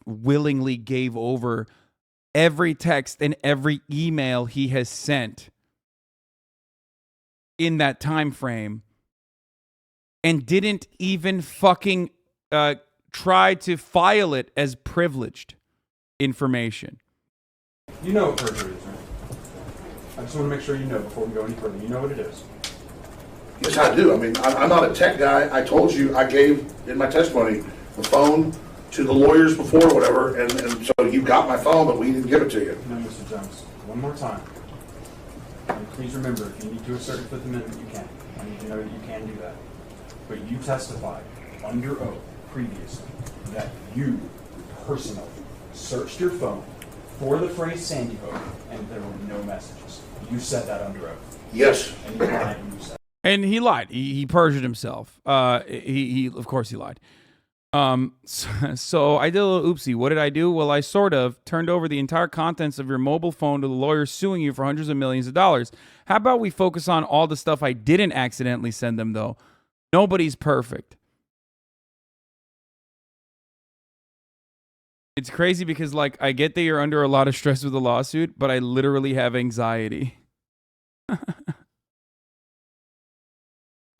willingly gave over every text and every email he has sent in that time frame and didn't even fucking try to file it as privileged information. You know what perjury is, right? I just want to make sure you know before we go any further. You know what it is. Yes, I do. I mean, I'm not a tech guy. I told you I gave in my testimony the phone to the lawyers before, whatever, and so you got my phone, but we didn't give it to you. No, Mr. Jones. One more time. And please remember, if you need to assert the Fifth Amendment, you can. I need to know that you can do that. But you testified under oath previously that you personally searched your phone for the phrase Sandy Hook, and there were no messages. You said that under oath. Yes. And you lied when you said that. And he lied. He perjured himself. He of course he lied. So I did a little oopsie. What did I do? Well, I sort of turned over the entire contents of your mobile phone to the lawyers suing you for hundreds of millions of dollars. How about we focus on all the stuff I didn't accidentally send them, though? Nobody's perfect. It's crazy because, I get that you're under a lot of stress with the lawsuit, but I literally have anxiety.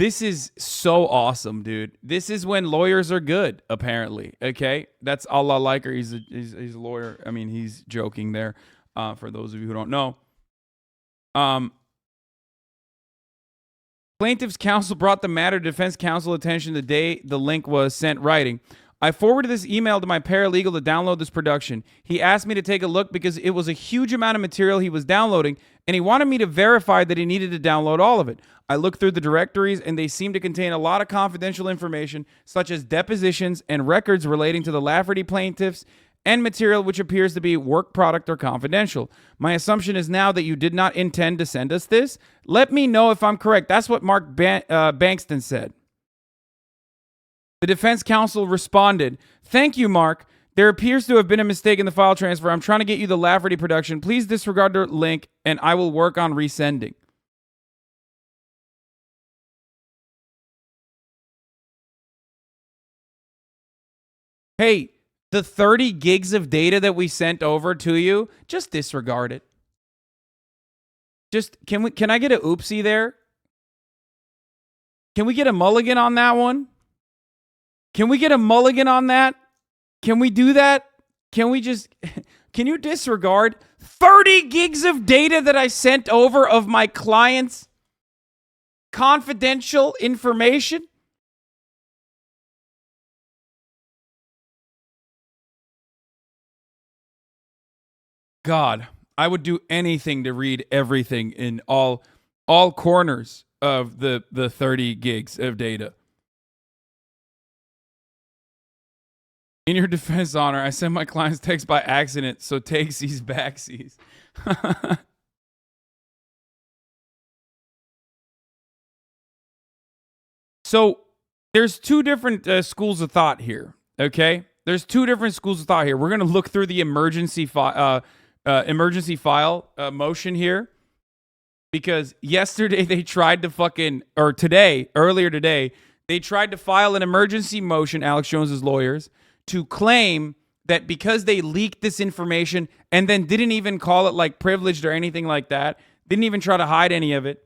This is so awesome, dude. This is when lawyers are good, apparently. Okay, that's Allah Liker. He's a lawyer. I mean, he's joking there. For those of you who don't know, plaintiff's counsel brought the matter to defense counsel attention the day the link was sent, writing, I forwarded this email to my paralegal to download this production. He asked me to take a look because it was a huge amount of material he was downloading, and he wanted me to verify that he needed to download all of it. I looked through the directories, and they seem to contain a lot of confidential information, such as depositions and records relating to the Lafferty plaintiffs, and material which appears to be work product or confidential. My assumption is now that you did not intend to send us this. Let me know if I'm correct. That's what Mark Bankston said. The defense counsel responded, thank you, Mark. There appears to have been a mistake in the file transfer. I'm trying to get you the Lafferty production. Please disregard the link, and I will work on resending. Hey, the 30 gigs of data that we sent over to you, just disregard it. Just, can I get a oopsie there? Can we get a mulligan on that one? Can we get a mulligan on that? Can we do that? Can we just, can you disregard 30 gigs of data that I sent over of my clients' confidential information? God, I would do anything to read everything in all corners of the 30 gigs of data. In your defense, Honor, I sent my client's text by accident, so takesies, backsies. So there's two different schools of thought here, okay? There's two different schools of thought here. We're going to look through the emergency file motion here, because yesterday they tried to earlier today, they tried to file an emergency motion, Alex Jones's lawyers, to claim that because they leaked this information and then didn't even call it like privileged or anything like that, didn't even try to hide any of it,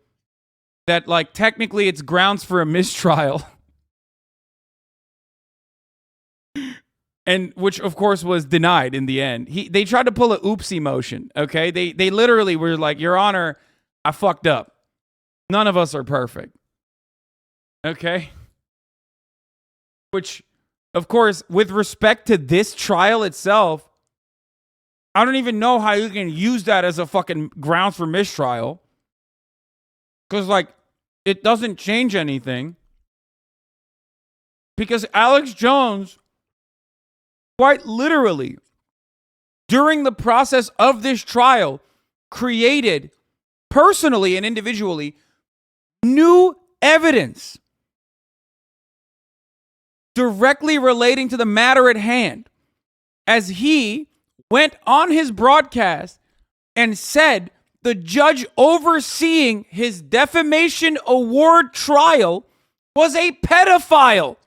that like technically it's grounds for a mistrial. And which of course was denied in the end. They tried to pull a oopsie motion, okay? They literally were like, Your Honor, I fucked up. None of us are perfect. Okay? Which, of course, with respect to this trial itself, I don't even know how you can use that as a fucking grounds for mistrial. Because, like, it doesn't change anything. Because Alex Jones, quite literally, during the process of this trial, created, personally and individually, new evidence directly relating to the matter at hand, as he went on his broadcast and said the judge overseeing his defamation award trial was a pedophile.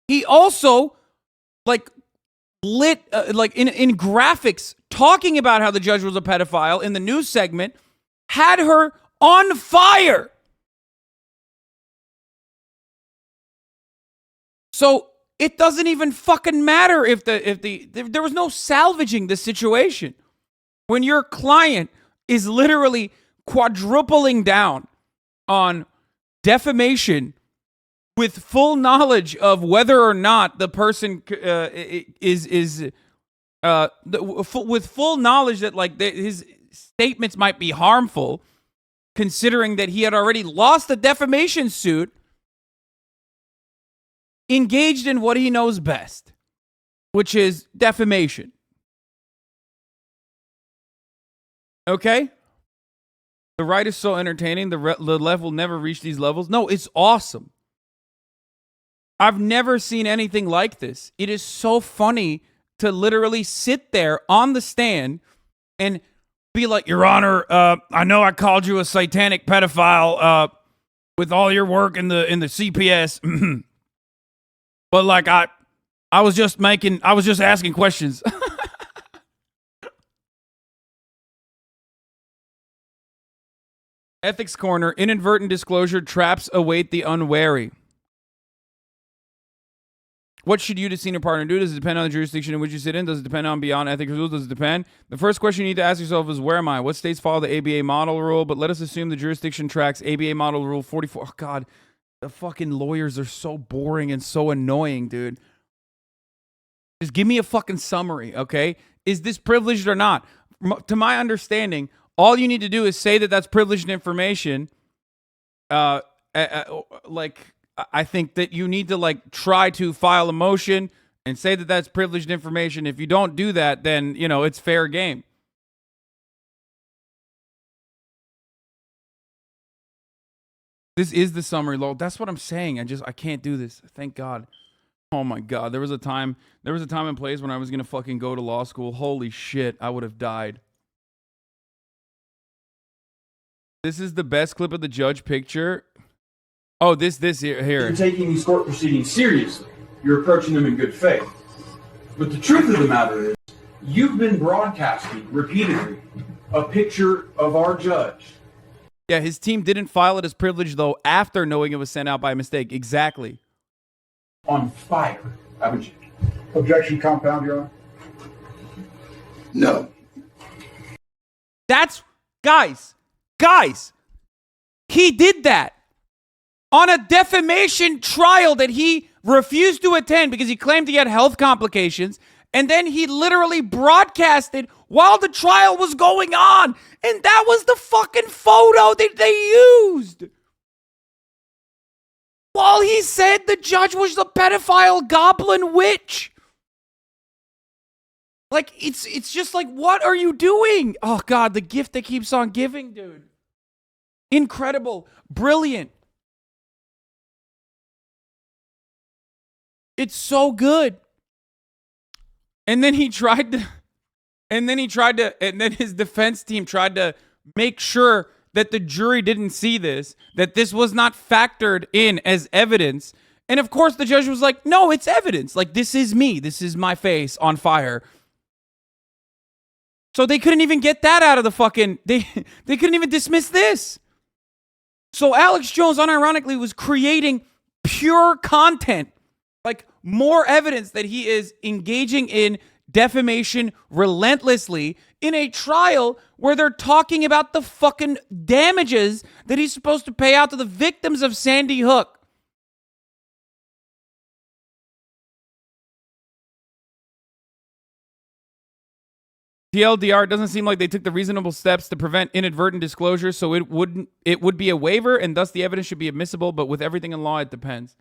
He also in graphics talking about how the judge was a pedophile in the news segment, had her on fire. So it doesn't even fucking matter if there was no salvaging the situation. When your client is literally quadrupling down on defamation with full knowledge of whether or not the person with full knowledge that his statements might be harmful, considering that he had already lost the defamation suit, engaged in what he knows best, which is defamation. Okay? The right is so entertaining. The left will never reach these levels. No, it's awesome. I've never seen anything like this. It is so funny to literally sit there on the stand and be like, Your Honor, I know I called you a satanic pedophile with all your work in the CPS, but like I was just asking questions. Ethics Corner, inadvertent disclosure traps await the unwary. What should you, the senior partner, do? Does it depend on the jurisdiction in which you sit in? Does it depend on beyond ethics rules? Does it depend? The first question you need to ask yourself is, where am I? What states follow the ABA model rule? But let us assume the jurisdiction tracks ABA model rule 44. Oh, God. The fucking lawyers are so boring and so annoying, dude. Just give me a fucking summary, okay? Is this privileged or not? To my understanding, all you need to do is say that that's privileged information. I think that you need to like try to file a motion and say that that's privileged information. If you don't do that, then, you know, it's fair game. This is the summary, lol. That's what I'm saying. I can't do this. Thank God. Oh my God. There was a time and place when I was going to fucking go to law school. Holy shit. I would have died. This is the best clip of the judge picture. Oh, this here. You're taking these court proceedings seriously. You're approaching them in good faith. But the truth of the matter is, you've been broadcasting repeatedly a picture of our judge. Yeah, his team didn't file it as privileged, though, after knowing it was sent out by mistake. Exactly. On fire, haven't you? Objection compound, Your Honor. No. That's... Guys, he did that on a defamation trial that he refused to attend because he claimed he had health complications, and then he literally broadcasted while the trial was going on, and that was the fucking photo that they used. While he said the judge was the pedophile goblin witch. Like, it's just like, what are you doing? Oh, God, the gift that keeps on giving, dude. Incredible. Brilliant. It's so good. And then his defense team tried to make sure that the jury didn't see this, that this was not factored in as evidence. And of course, the judge was like, no, it's evidence. Like, this is me. This is my face on fire. So they couldn't even get that out of the fucking... They couldn't even dismiss this. So Alex Jones, unironically, was creating pure content. Like, more evidence that he is engaging in defamation relentlessly in a trial where they're talking about the fucking damages that he's supposed to pay out to the victims of Sandy Hook. TLDR, it doesn't seem like they took the reasonable steps to prevent inadvertent disclosure, so it would be a waiver, and thus the evidence should be admissible, but with everything in law, it depends.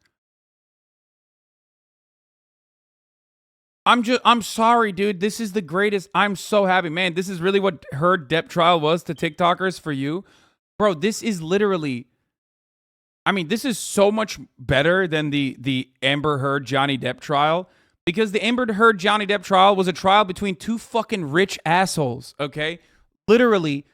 I'm sorry, dude. This is the greatest. I'm so happy. Man, this is really what her Depp trial was to TikTokers for you. Bro, this is literally... I mean, this is so much better than the Amber Heard Johnny Depp trial. Because the Amber Heard Johnny Depp trial was a trial between two fucking rich assholes, okay? Literally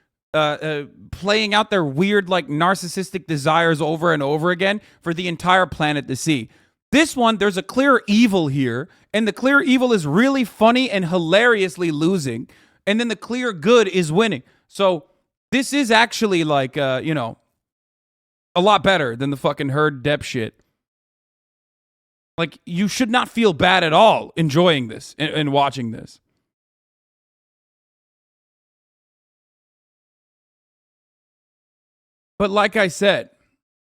playing out their weird, like, narcissistic desires over and over again for the entire planet to see. This one, there's a clear evil here, and the clear evil is really funny and hilariously losing, and then the clear good is winning. So this is actually, like, you know, a lot better than the fucking Heard Depp shit. Like, you should not feel bad at all enjoying this and watching this. But like I said,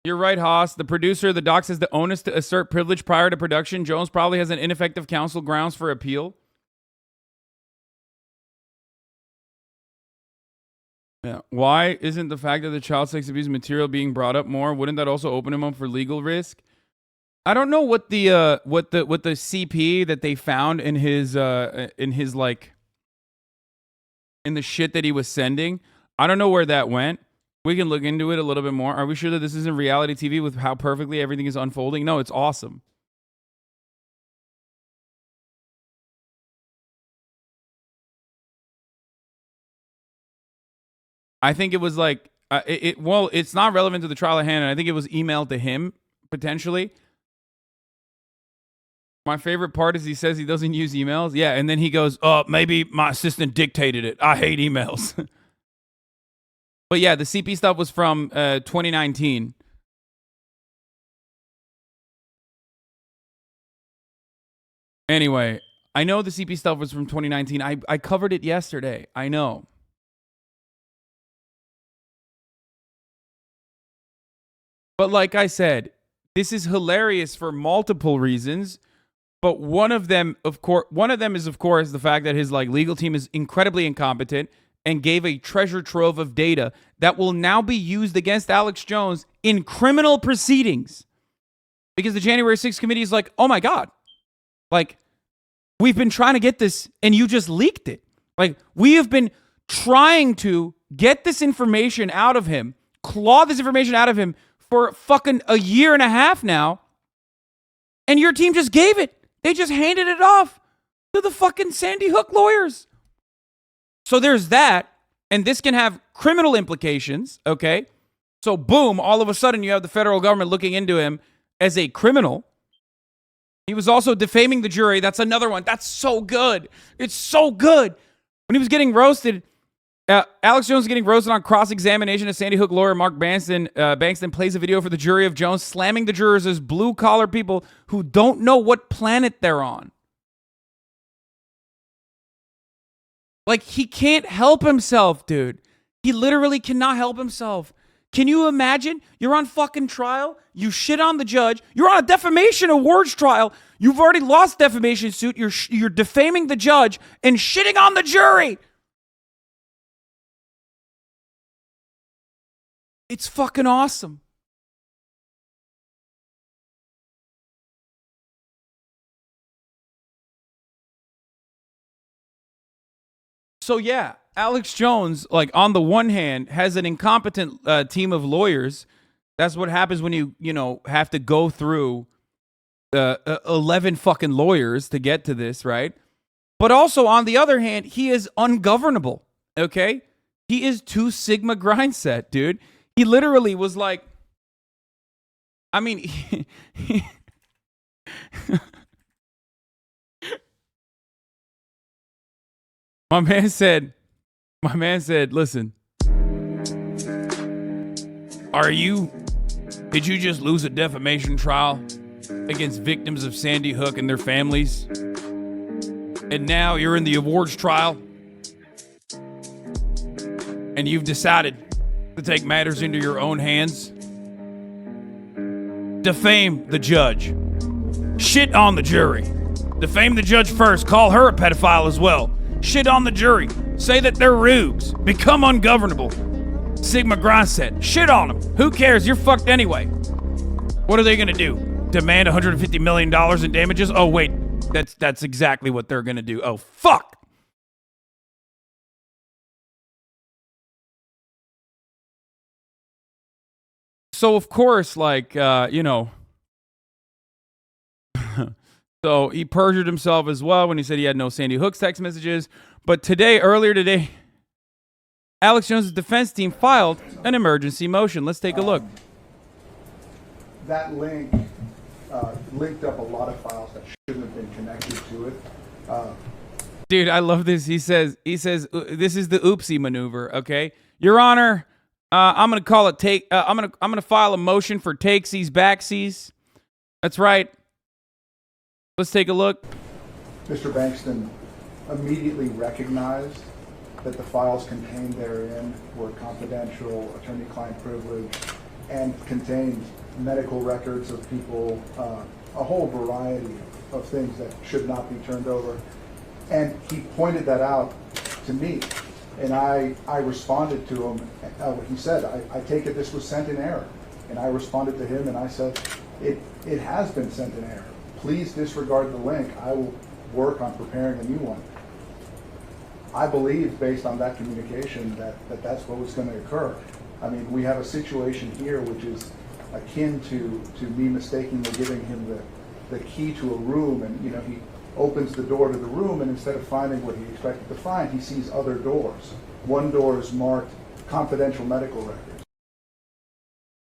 you're right, Haas. The producer of the docs has the onus to assert privilege prior to production. Jones probably has an ineffective counsel grounds for appeal. Yeah. Why isn't the fact of the child sex abuse material being brought up more? Wouldn't that also open him up for legal risk? I don't know what the CP that they found in his like in the shit that he was sending. I don't know where that went. We can look into it a little bit more. Are we sure that this isn't reality TV with how perfectly everything is unfolding? No, it's awesome. I think it was like well, it's not relevant to the trial at hand, and I think it was emailed to him potentially. My favorite part is he says he doesn't use emails. Yeah, and then he goes, "Oh, maybe my assistant dictated it. I hate emails." But yeah, the CP stuff was from 2019. Anyway, I know the CP stuff was from 2019. I covered it yesterday. I know. But like I said, this is hilarious for multiple reasons. But one of them is of course the fact that his legal team is incredibly incompetent and gave a treasure trove of data that will now be used against Alex Jones in criminal proceedings. Because the January 6th committee is like, oh my God, we've been trying to get this and you just leaked it. We have been trying to get this information out of him, claw this information out of him for fucking a year and a half now. And your team just gave it. They just handed it off to the fucking Sandy Hook lawyers. So there's that. And this can have criminal implications, okay? So boom, all of a sudden you have the federal government looking into him as a criminal. He was also defaming the jury. That's another one. That's so good. It's so good. When he was getting roasted, Alex Jones is getting roasted on cross-examination of Sandy Hook lawyer Mark Bankston. Bankston plays a video for the jury of Jones slamming the jurors as blue-collar people who don't know what planet they're on. He can't help himself, dude. He literally cannot help himself. Can you imagine? You're on fucking trial. You shit on the judge. You're on a defamation awards trial. You've already lost defamation suit. You're defaming the judge and shitting on the jury. It's fucking awesome. So yeah, Alex Jones, on the one hand, has an incompetent team of lawyers. That's what happens when you have to go through 11 fucking lawyers to get to this, right? But also, on the other hand, he is ungovernable, okay? He is too Sigma grind set, dude. He literally was like, I mean, my man said, listen, did you just lose a defamation trial against victims of Sandy Hook and their families? And now you're in the awards trial? And you've decided to take matters into your own hands? Defame the judge. Shit on the jury. Defame the judge first. Call her a pedophile as well. Shit on the jury. Say that they're rubes. Become ungovernable. Sigma grind set. Shit on them. Who cares? You're fucked anyway. What are they gonna do? Demand $150 million in damages? Oh wait, that's exactly what they're gonna do. Oh fuck. So of course, so he perjured himself as well when he said he had no Sandy Hook's text messages. But earlier today, Alex Jones' defense team filed an emergency motion. Let's take a look. That link linked up a lot of files that shouldn't have been connected to it. Dude, I love this. He says this is the oopsie maneuver. Okay, Your Honor. I'm gonna call it I'm gonna file a motion for takesies, backsies. That's right. Let's take a look. Mr. Bankston immediately recognized that the files contained therein were confidential, attorney-client privilege, and contained medical records of people, a whole variety of things that should not be turned over. And he pointed that out to me. And I responded to him. He said, I take it this was sent in error. And I responded to him and I said, it has been sent in error. Please disregard the link. I will work on preparing a new one. I believe, based on that communication, that's what was going to occur. I mean, we have a situation here which is akin to me mistakenly giving him the key to a room, and he opens the door to the room, and instead of finding what he expected to find, he sees other doors. One door is marked confidential medical records.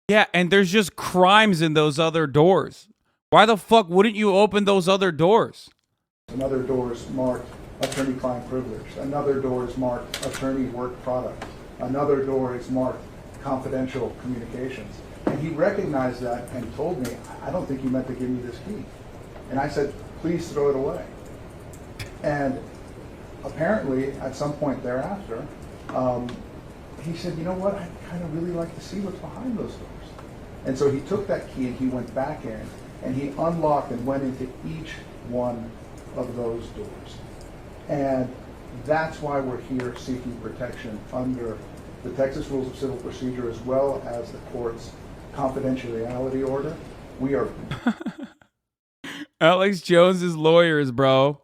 Yeah, and there's just crimes in those other doors. Why the fuck wouldn't you open those other doors? Another door is marked attorney-client privilege. Another door is marked attorney work product. Another door is marked confidential communications. And he recognized that and told me, I don't think you meant to give me this key. And I said, please throw it away. And apparently, at some point thereafter, he said, you know what, I'd kind of really like to see what's behind those doors. And so he took that key and he went back in and he unlocked and went into each one of those doors. And that's why we're here seeking protection under the Texas Rules of Civil Procedure as well as the court's confidentiality order. We are... Alex Jones's lawyers, bro.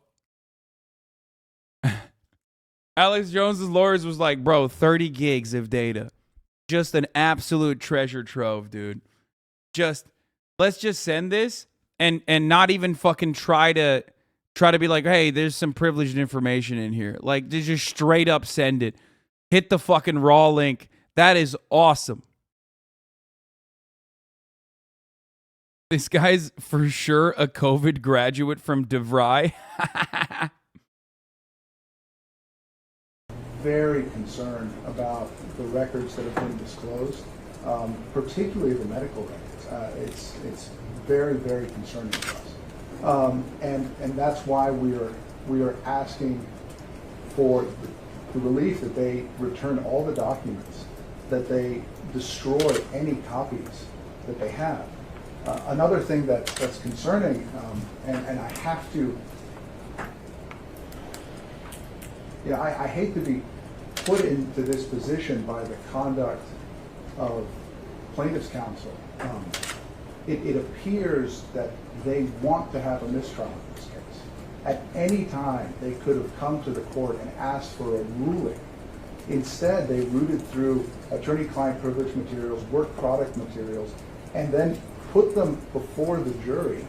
Alex Jones's lawyers was like, bro, 30 gigs of data. Just an absolute treasure trove, dude. Let's just send this and not even fucking try to be like, hey, there's some privileged information in here. Like, just straight up send it. Hit the fucking raw link. That is awesome. This guy's for sure a COVID graduate from DeVry. Very concerned about the records that have been disclosed, particularly the medical records. It's very, very concerning to us, and that's why we are asking for the relief that they return all the documents, that they destroy any copies that they have. Another thing that's concerning, and I have to. Yeah, I hate to be put into this position by the conduct of plaintiff's counsel. It appears that they want to have a mistrial in this case. At any time, they could have come to the court and asked for a ruling. Instead, they rooted through attorney-client privilege materials, work product materials, and then put them before the jury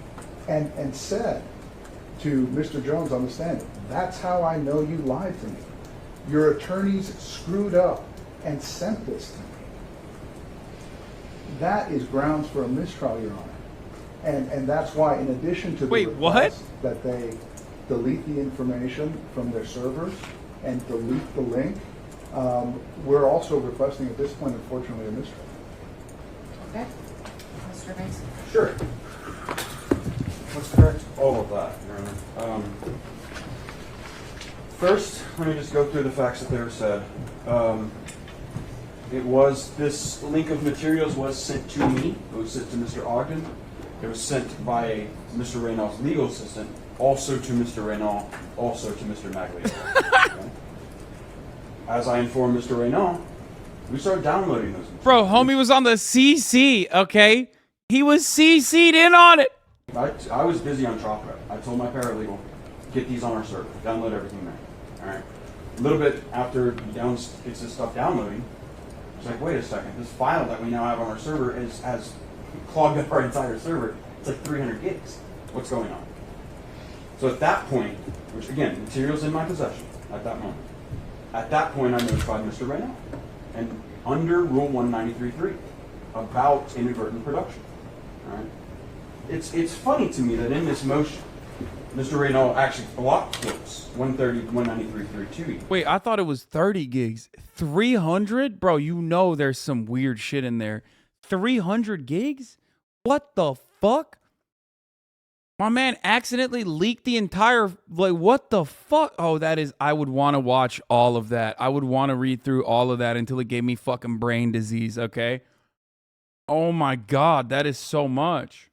and said to Mr. Jones on the stand, that's how I know you lied to me. Your attorneys screwed up and sent this to me. That is grounds for a mistrial, Your Honor. And that's why, in addition to the request that they delete the information from their servers and delete the link, we're also requesting at this point, unfortunately, a mistrial. Okay. Mr. Mason. Sure. Let's correct all of that, Your Honor. First, let me just go through the facts that they were said. This link of materials was sent to me. It was sent to Mr. Ogden. It was sent by Mr. Reynolds' legal assistant, also to Mr. Reynolds, also to Mr. Maglio. Okay. As I informed Mr. Reynolds, we started downloading those materials. Bro, homie was on the CC, okay? He was CC'd in on it. I was busy on Chopra. I told my paralegal, get these on our server, download everything there. All right. A little bit after he gets this stuff downloading, it's like, wait a second, this file that we now have on our server has clogged up our entire server. It's like 300 gigs. What's going on? So at that point, which again, materials in my possession at that moment. At that point, I notified Mr. Reynolds, and under Rule 193.3 about inadvertent production. All right. It's funny to me that in this motion, Mr. Reynolds actually blocked quotes 193.3. Wait, I thought it was 30 gigs. 300? Bro, you know there's some weird shit in there. 300 gigs? What the fuck? My man accidentally leaked the entire, like, what the fuck? Oh, that is, I would want to watch all of that. I would want to read through all of that until it gave me fucking brain disease, okay? Oh my God, that is so much.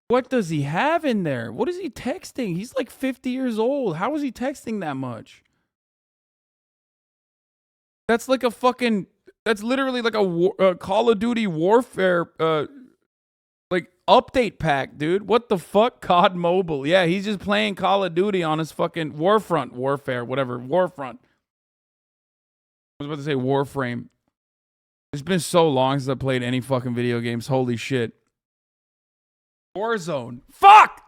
What does he have in there? What is he texting? He's like 50 years old. How is he texting that much? That's like a fucking, that's literally like a Call of Duty Warfare, like update pack, dude. What the fuck? COD Mobile. Yeah, he's just playing Call of Duty on his fucking Warfare, whatever, Warfront. I was about to say Warframe. It's been so long since I played any fucking video games. Holy shit. Warzone. Fuck!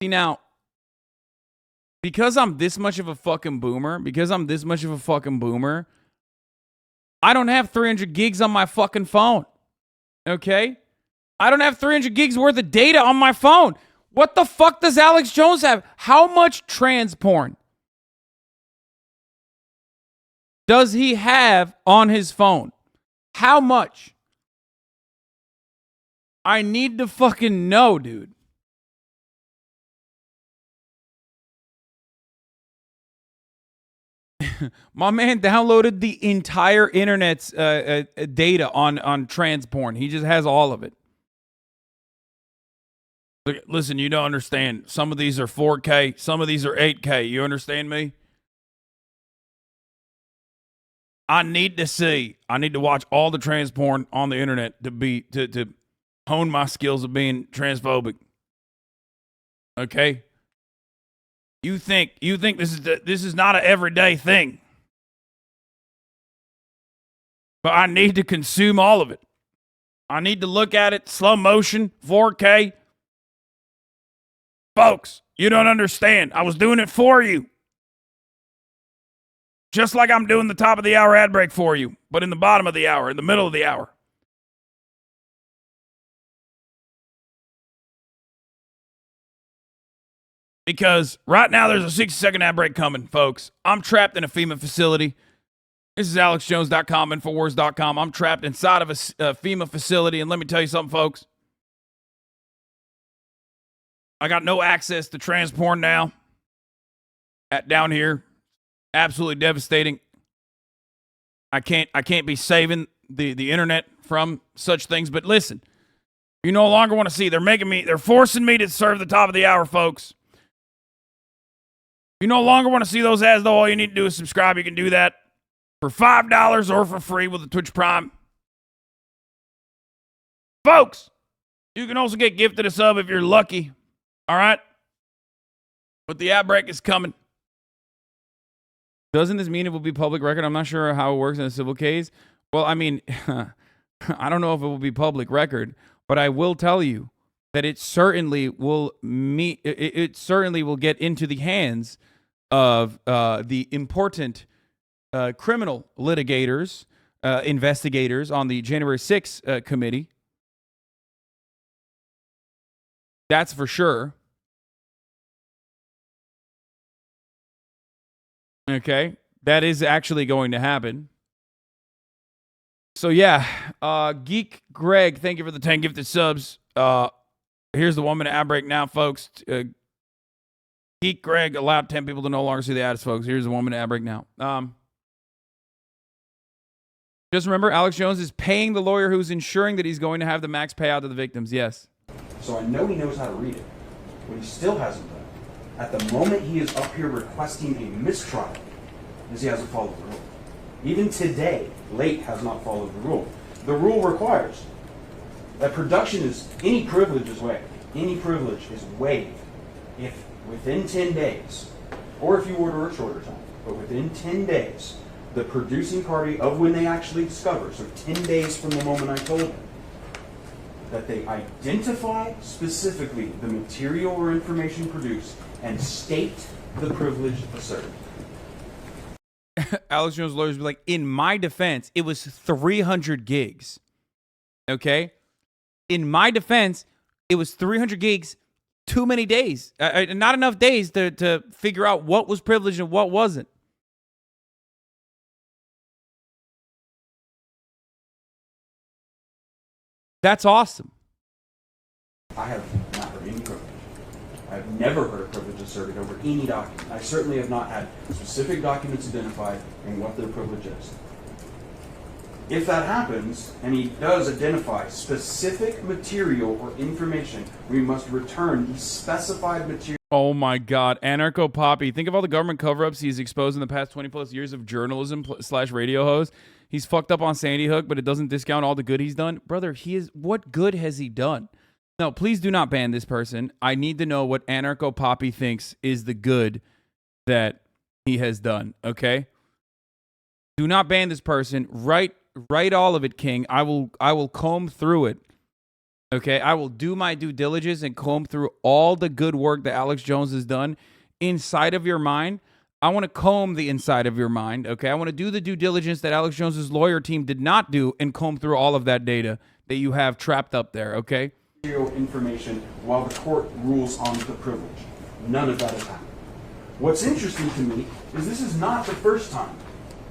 See, now, because I'm this much of a fucking boomer, I don't have 300 gigs on my fucking phone. Okay? I don't have 300 gigs worth of data on my phone. What the fuck does Alex Jones have? How much trans porn does he have on his phone? How much? I need to fucking know, dude. My man downloaded the entire internet's data on trans porn. He just has all of it. Look, listen, you don't understand. Some of these are 4K. Some of these are 8K. You understand me? I need to see. I need to watch all the trans porn on the internet to hone my skills of being transphobic. Okay? You think this is not an everyday thing. But I need to consume all of it. I need to look at it slow motion, 4K. Folks, you don't understand. I was doing it for you. Just like I'm doing the top of the hour ad break for you, but in the bottom of the hour, in the middle of the hour. Because right now there's a 60-second ad break coming, folks. I'm trapped in a FEMA facility. This is AlexJones.com, Infowars.com. I'm trapped inside of a FEMA facility, and let me tell you something, folks. I got no access to trans porn now. Down here. Absolutely devastating. I can't be saving the internet from such things. But listen, you no longer want to see. They're forcing me to serve the top of the hour, folks. You no longer want to see those ads, though. All you need to do is subscribe. You can do that for $5 or for free with the Twitch Prime. Folks, you can also get gifted a sub if you're lucky. All right? But the ad break is coming. Doesn't this mean it will be public record? I'm not sure how it works in a civil case. Well, I mean, I don't know if it will be public record, but I will tell you that it certainly will certainly will get into the hands of the important criminal litigators, investigators on the January 6th committee. That's for sure. Okay, that is actually going to happen. So yeah, Geek Greg, thank you for the 10 gifted subs. Here's the 1 minute ad break now, folks. Geek Greg allowed 10 people to no longer see the ads, folks. Here's the 1 minute ad break now. Just remember, Alex Jones is paying the lawyer who's ensuring that he's going to have the max payout to the victims. Yes. So I know he knows how to read it. What he still hasn't done, at the moment he is up here requesting a mistrial, is he hasn't followed the rule. Even today, late has not followed the rule. The rule requires that production is, any privilege is waived. Any privilege is waived if within 10 days, or if you order a shorter time, but within 10 days, the producing party of when they actually discover, so 10 days from the moment I told them, that they identify specifically the material or information produced and state the privilege asserted. Alex Jones' lawyers be like, in my defense, it was 300 gigs. Okay? In my defense, it was 300 gigs, too many days. Not enough days to figure out what was privileged and what wasn't. That's awesome. I have not heard any privilege. I have never heard a privilege asserted over any document. I certainly have not had specific documents identified and what their privilege is. If that happens, and he does identify specific material or information, we must return the specified material. Oh my God, Anarcho Poppy. Think of all the government cover-ups he's exposed in the past 20 plus years of journalism / radio host. He's fucked up on Sandy Hook, but it doesn't discount all the good he's done. Brother, what good has he done? No, please do not ban this person. I need to know what Anarcho Poppy thinks is the good that he has done, okay? Do not ban this person. Write all of it, King. I will comb through it. Okay, I will do my due diligence and comb through all the good work that Alex Jones has done inside of your mind. I want to comb the inside of your mind, okay? I want to do the due diligence that Alex Jones's lawyer team did not do and comb through all of that data that you have trapped up there, okay? Information while the court rules on the privilege. None of that has happened. What's interesting to me is this is not the first time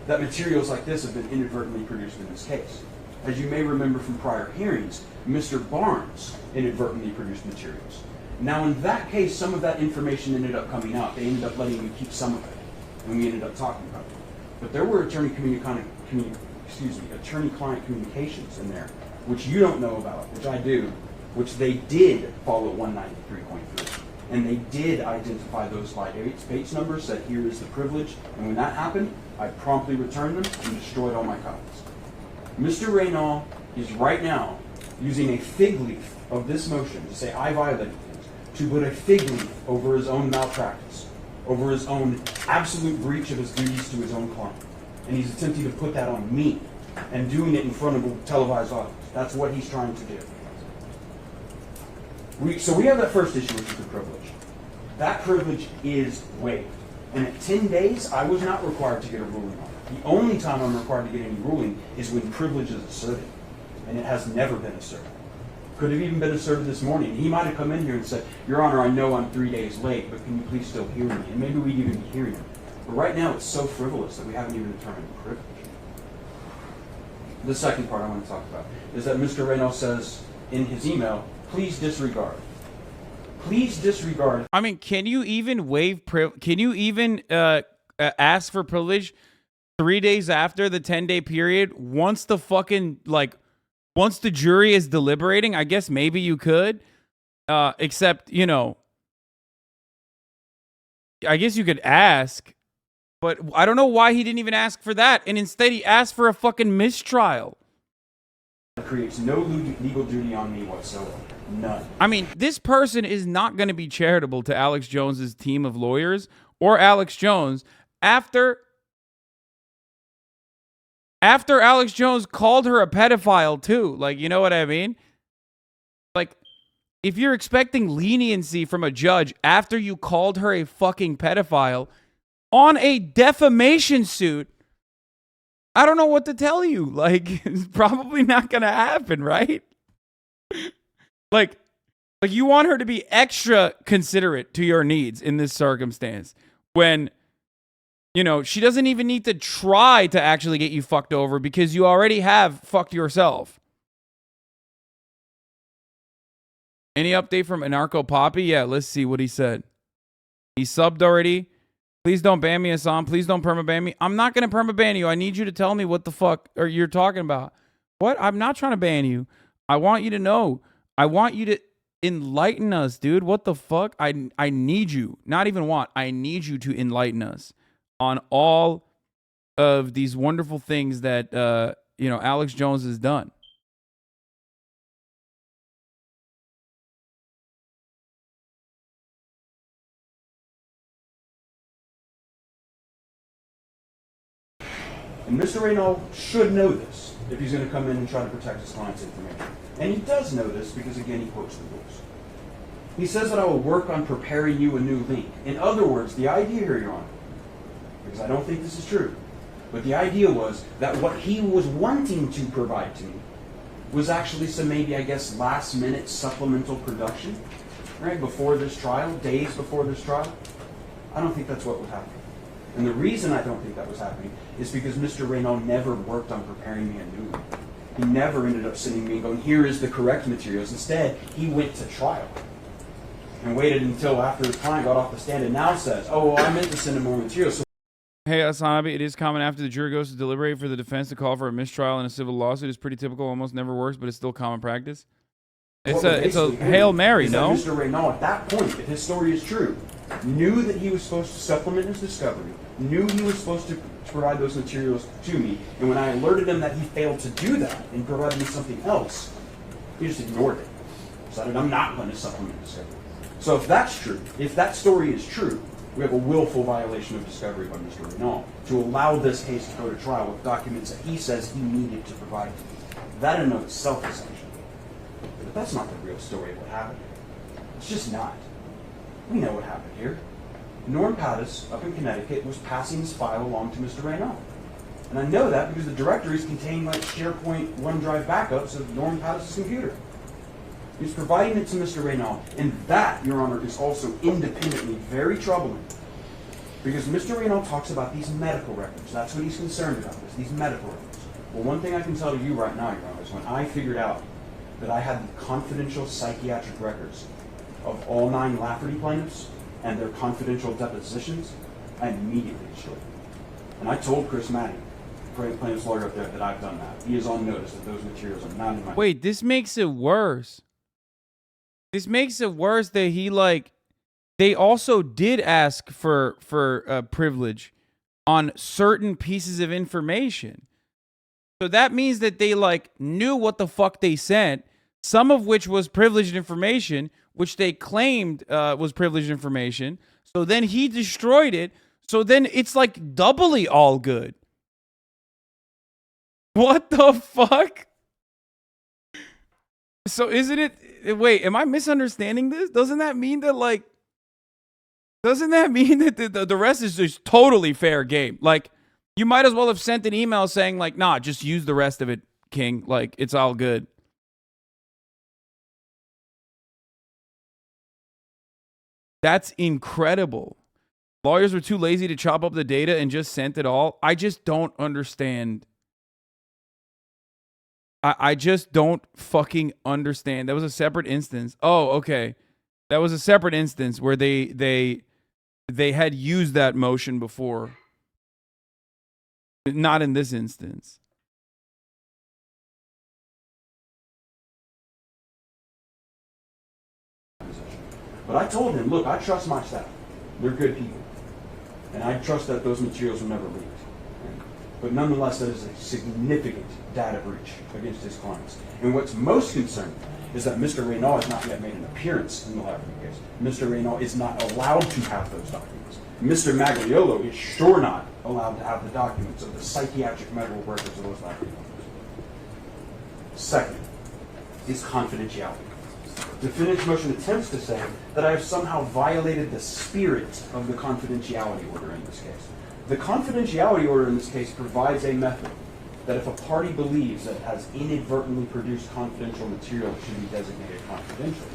that materials like this have been inadvertently produced in this case. As you may remember from prior hearings, Mr. Barnes inadvertently produced materials. Now in that case, some of that information ended up coming out. They ended up letting you keep some of it, and we ended up talking about it. But there were attorney-client communications in there, which you don't know about, which I do, which they did follow 193.3. And they did identify those by page numbers, said here is the privilege, and when that happened, I promptly returned them and destroyed all my copies. Mr. Reynal is right now using a fig leaf of this motion to say I violated things, to put a fig leaf over his own malpractice, over his own absolute breach of his duties to his own client. And he's attempting to put that on me and doing it in front of a televised audience. That's what he's trying to do. So we have that first issue, which is the privilege. That privilege is waived. And at 10 days, I was not required to get a ruling on it. The only time I'm required to get any ruling is when privilege is asserted. And it has never been asserted. Could have even been asserted this morning. He might have come in here and said, Your Honor, I know I'm 3 days late, but can you please still hear me? And maybe we'd even be hearing him. But right now, it's so frivolous that we haven't even determined the privilege. The second part I want to talk about is that Mr. Reynal says in his email, please disregard. Please disregard. I mean, can you even waive can you even ask for privilege 3 days after the 10-day period once the fucking, like, once the jury is deliberating? I guess maybe you could. Except, you know, I guess you could ask, but I don't know why he didn't even ask for that. And instead he asked for a fucking mistrial. It creates no legal duty on me whatsoever. None. I mean, this person is not going to be charitable to Alex Jones's team of lawyers or Alex Jones after Alex Jones called her a pedophile too. Like, you know what I mean? Like, if you're expecting leniency from a judge after you called her a fucking pedophile on a defamation suit, I don't know what to tell you. Like, it's probably not going to happen, right? Like you want her to be extra considerate to your needs in this circumstance when, you know, she doesn't even need to try to actually get you fucked over because you already have fucked yourself. Any update from Anarcho Poppy? Yeah, let's see what he said. He subbed already. Please don't ban me, Hasan. Please don't permaban me. I'm not going to permaban you. I need you to tell me what the fuck you're talking about. What? I'm not trying to ban you. I want you to know. I want you to enlighten us, dude. What the fuck? I need you. Not even want. I need you to enlighten us on all of these wonderful things that, you know, Alex Jones has done. And Mr. Reynal should know this if he's going to come in and try to protect his client's information. And he does know this because, again, he quotes the rules. He says that I will work on preparing you a new link. In other words, the idea here, Your Honor, because I don't think this is true, but the idea was that what he was wanting to provide to me was actually some maybe, I guess, last-minute supplemental production, right, before this trial, days before this trial. I don't think that's what would happen. And the reason I don't think that was happening is because Mr. Reynal never worked on preparing me a new one. He never ended up sending me and going, here is the correct materials. Instead, he went to trial and waited until after his client got off the stand and now says, oh, well, I meant to send him more materials. Hey, HasanAbi, it is common after the jury goes to deliberate for the defense to call for a mistrial in a civil lawsuit. It's pretty typical, almost never works, but it's still common practice. It's a Hail Mary, no? Mr. Reynal, at that point, if his story is true, knew that he was supposed to supplement his discovery, knew he was supposed to provide those materials to me, and when I alerted him that he failed to do that and provided me something else, he just ignored it. Decided I'm not going to supplement discovery. So if that's true, if that story is true, we have a willful violation of discovery by Mr. Reynal to allow this case to go to trial with documents that he says he needed to provide to me. That in and of itself is sanctioned. But that's not the real story of what happened. It's just not. We know what happened here. Norm Pattis up in Connecticut was passing this file along to Mr. Raynaud. And I know that because the directories contain like SharePoint OneDrive backups of Norm Pattis' computer. He's providing it to Mr. Raynaud, and that, Your Honor, is also independently very troubling. Because Mr. Raynaud talks about these medical records. That's what he's concerned about, is these medical records. Well, one thing I can tell you right now, Your Honor, is when I figured out that I had the confidential psychiatric records of all 9 Lafferty plaintiffs and their confidential depositions, I immediately destroyed them. And I told Chris Maddy, plaintiff's lawyer up there, that I've done that. He is on notice that those materials are not in my... Wait, this makes it worse. This makes it worse that he, like, they also did ask for privilege on certain pieces of information. So that means that they, like, knew what the fuck they sent, some of which was privileged information, which they claimed was privileged information. So then he destroyed it. So then it's, like, doubly all good. What the fuck? So isn't it... Wait, am I misunderstanding this? Doesn't that mean that, like... Doesn't that mean that the rest is just totally fair game? Like, you might as well have sent an email saying, like, nah, just use the rest of it, King. Like, it's all good. That's incredible. Lawyers were too lazy to chop up the data and just sent it all. I just don't understand. I just don't fucking understand. That was a separate instance. Oh, okay. That was a separate instance where they had used that motion before. Not in this instance. But I told him, look, I trust my staff. They're good people. And I trust that those materials will never leak. But nonetheless, that is a significant data breach against his clients. And what's most concerning is that Mr. Raynaud has not yet made an appearance in the Lafferty case. Mr. Raynaud is not allowed to have those documents. Mr. Magliolo is sure not allowed to have the documents of the psychiatric medical records of those Lafferty doctors. Second is confidentiality. Defendant's motion attempts to say that I have somehow violated the spirit of the confidentiality order in this case. The confidentiality order in this case provides a method that if a party believes that it has inadvertently produced confidential material, it should be designated confidential.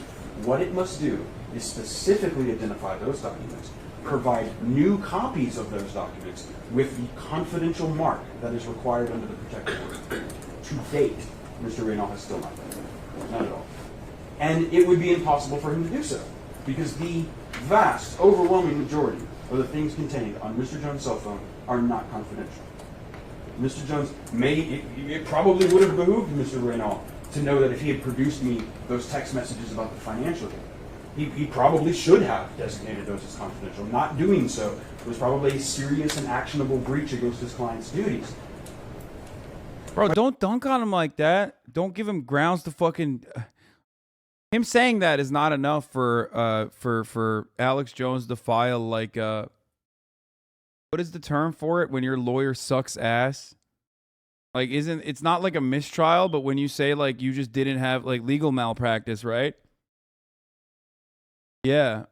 What it must do is specifically identify those documents, provide new copies of those documents with the confidential mark that is required under the protective order. To date, Mr. Raynaud has still not done that. Not at all. And it would be impossible for him to do so, because the vast, overwhelming majority of the things contained on Mr. Jones' cell phone are not confidential. Mr. Jones it probably would have behooved Mr. Raynaud to know that if he had produced me those text messages about the financial data, he probably should have designated those as confidential. Not doing so was probably a serious and actionable breach against his client's duties. Bro, don't dunk on him like that. Don't give him grounds to fucking... Him saying that is not enough for Alex Jones to file, like, what is the term for it when your lawyer sucks ass? Like, it's not like a mistrial, but when you say, like, you just didn't have, like, legal malpractice, right? Yeah.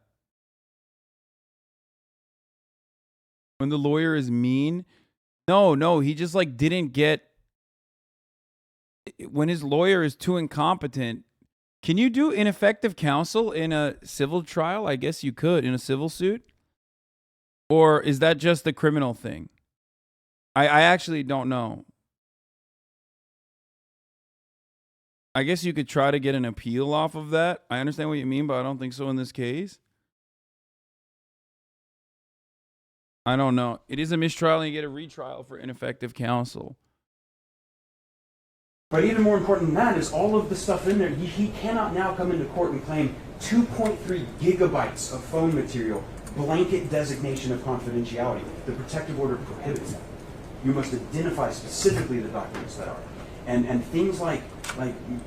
When the lawyer is mean? No, he just, like, didn't get... When his lawyer is too incompetent... Can you do ineffective counsel in a civil trial? I guess you could in a civil suit. Or is that just the criminal thing? I actually don't know. I guess you could try to get an appeal off of that. I understand what you mean, but I don't think so in this case. I don't know. It is a mistrial and you get a retrial for ineffective counsel. But even more important than that is all of the stuff in there. He cannot now come into court and claim 2.3 gigabytes of phone material, blanket designation of confidentiality. The protective order prohibits that. You must identify specifically the documents that are. And things like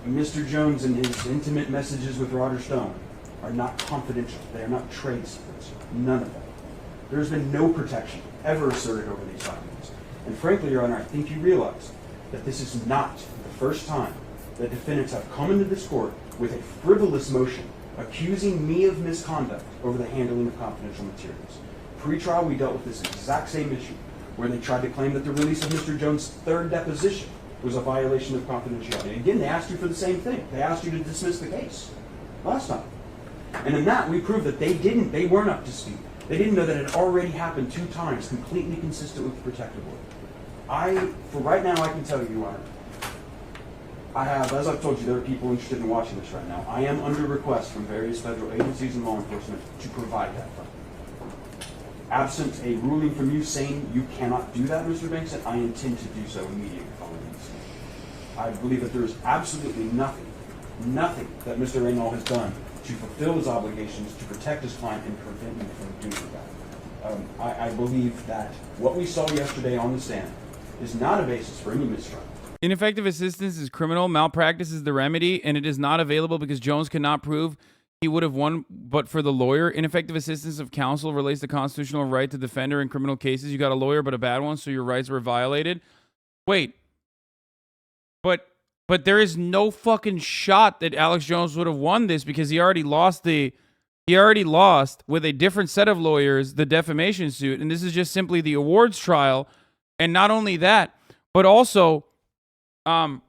Mr. Jones and his intimate messages with Roger Stone are not confidential. They are not trade secrets. None of them. There's been no protection ever asserted over these documents. And frankly, Your Honor, I think you realize that this is not the first time that defendants have come into this court with a frivolous motion accusing me of misconduct over the handling of confidential materials. Pre-trial, we dealt with this exact same issue, where they tried to claim that the release of Mr. Jones' third deposition was a violation of confidentiality. Again, they asked you for the same thing. They asked you to dismiss the case last time. And in that, we proved that they weren't up to speed. They didn't know that it had already happened 2 times, completely consistent with the protective order. For right now, I can tell you, Your Honor, I have, as I've told you, there are people interested in watching this right now. I am under request from various federal agencies and law enforcement to provide that fund. Absent a ruling from you saying you cannot do that, Mr. Banks, I intend to do so immediately following this. I believe that there is absolutely nothing that Mr. Reynal has done to fulfill his obligations to protect his client and prevent him from doing that. I believe that what we saw yesterday on the stand is not a basis for any mistrial. Ineffective assistance is criminal. Malpractice is the remedy, and it is not available because Jones cannot prove he would have won but for the lawyer. Ineffective assistance of counsel relates to constitutional right to defender in criminal cases. You got a lawyer but a bad one, so your rights were violated. Wait. But there is no fucking shot that Alex Jones would have won this because he already lost with a different set of lawyers the defamation suit, and this is just simply the awards trial. And not only that, but also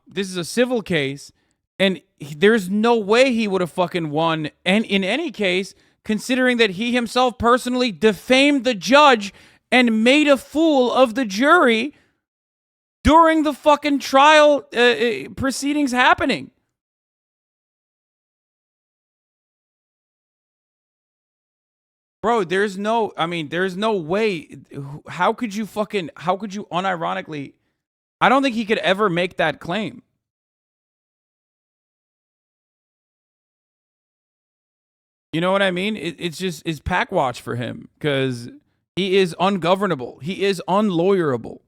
this is a civil case, and there's no way he would have fucking won. And in any case, considering that he himself personally defamed the judge and made a fool of the jury during the fucking trial proceedings happening. Bro, there's no way. How could you unironically, I don't think he could ever make that claim. You know what I mean? It's pack watch for him because he is ungovernable. He is unlawyerable.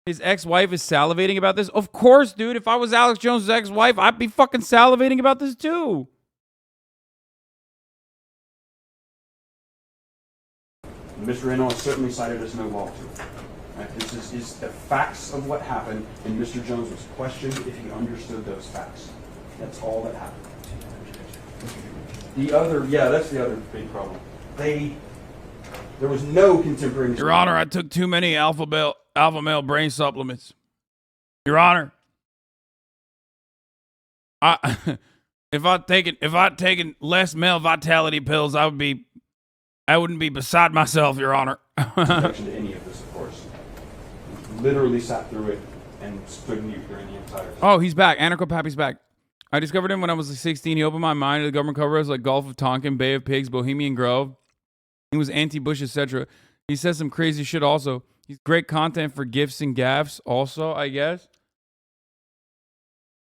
His ex-wife is salivating about this. Of course, dude. If I was Alex Jones' ex-wife, I'd be fucking salivating about this too. Mr. Reynolds certainly cited us no law to it. Right? This is the facts of what happened, and Mr. Jones was questioned if he understood those facts. That's all that happened. That's the other big problem. There was no contemporaneous. Your Honor, I took too many alpha male brain supplements. Your Honor, if I'd taken less male vitality pills, I wouldn't be beside myself, Your Honor. Objection to any of this, of course. Literally sat through it and stood mute during the entire time. Oh, he's back. Anarcho Pappy's back. I discovered him when I was 16. He opened my mind to the government cover-ups like Gulf of Tonkin, Bay of Pigs, Bohemian Grove. He was anti-Bush, etc. He says some crazy shit also. He's great content for gifts and gaffs also, I guess.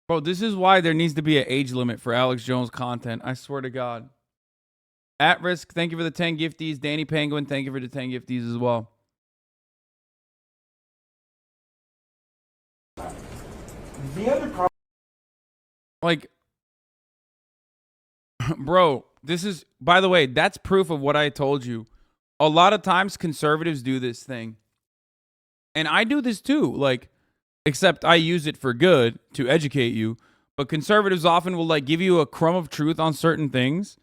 Bro, this is why there needs to be an age limit for Alex Jones content. I swear to God. At Risk, thank you for the 10 gifties. Danny Penguin, thank you for the 10 gifties as well. The other problem... Like, bro, this is, by the way, that's proof of what I told you. A lot of times conservatives do this thing. And I do this too, like, except I use it for good to educate you. But conservatives often will like give you a crumb of truth on certain things.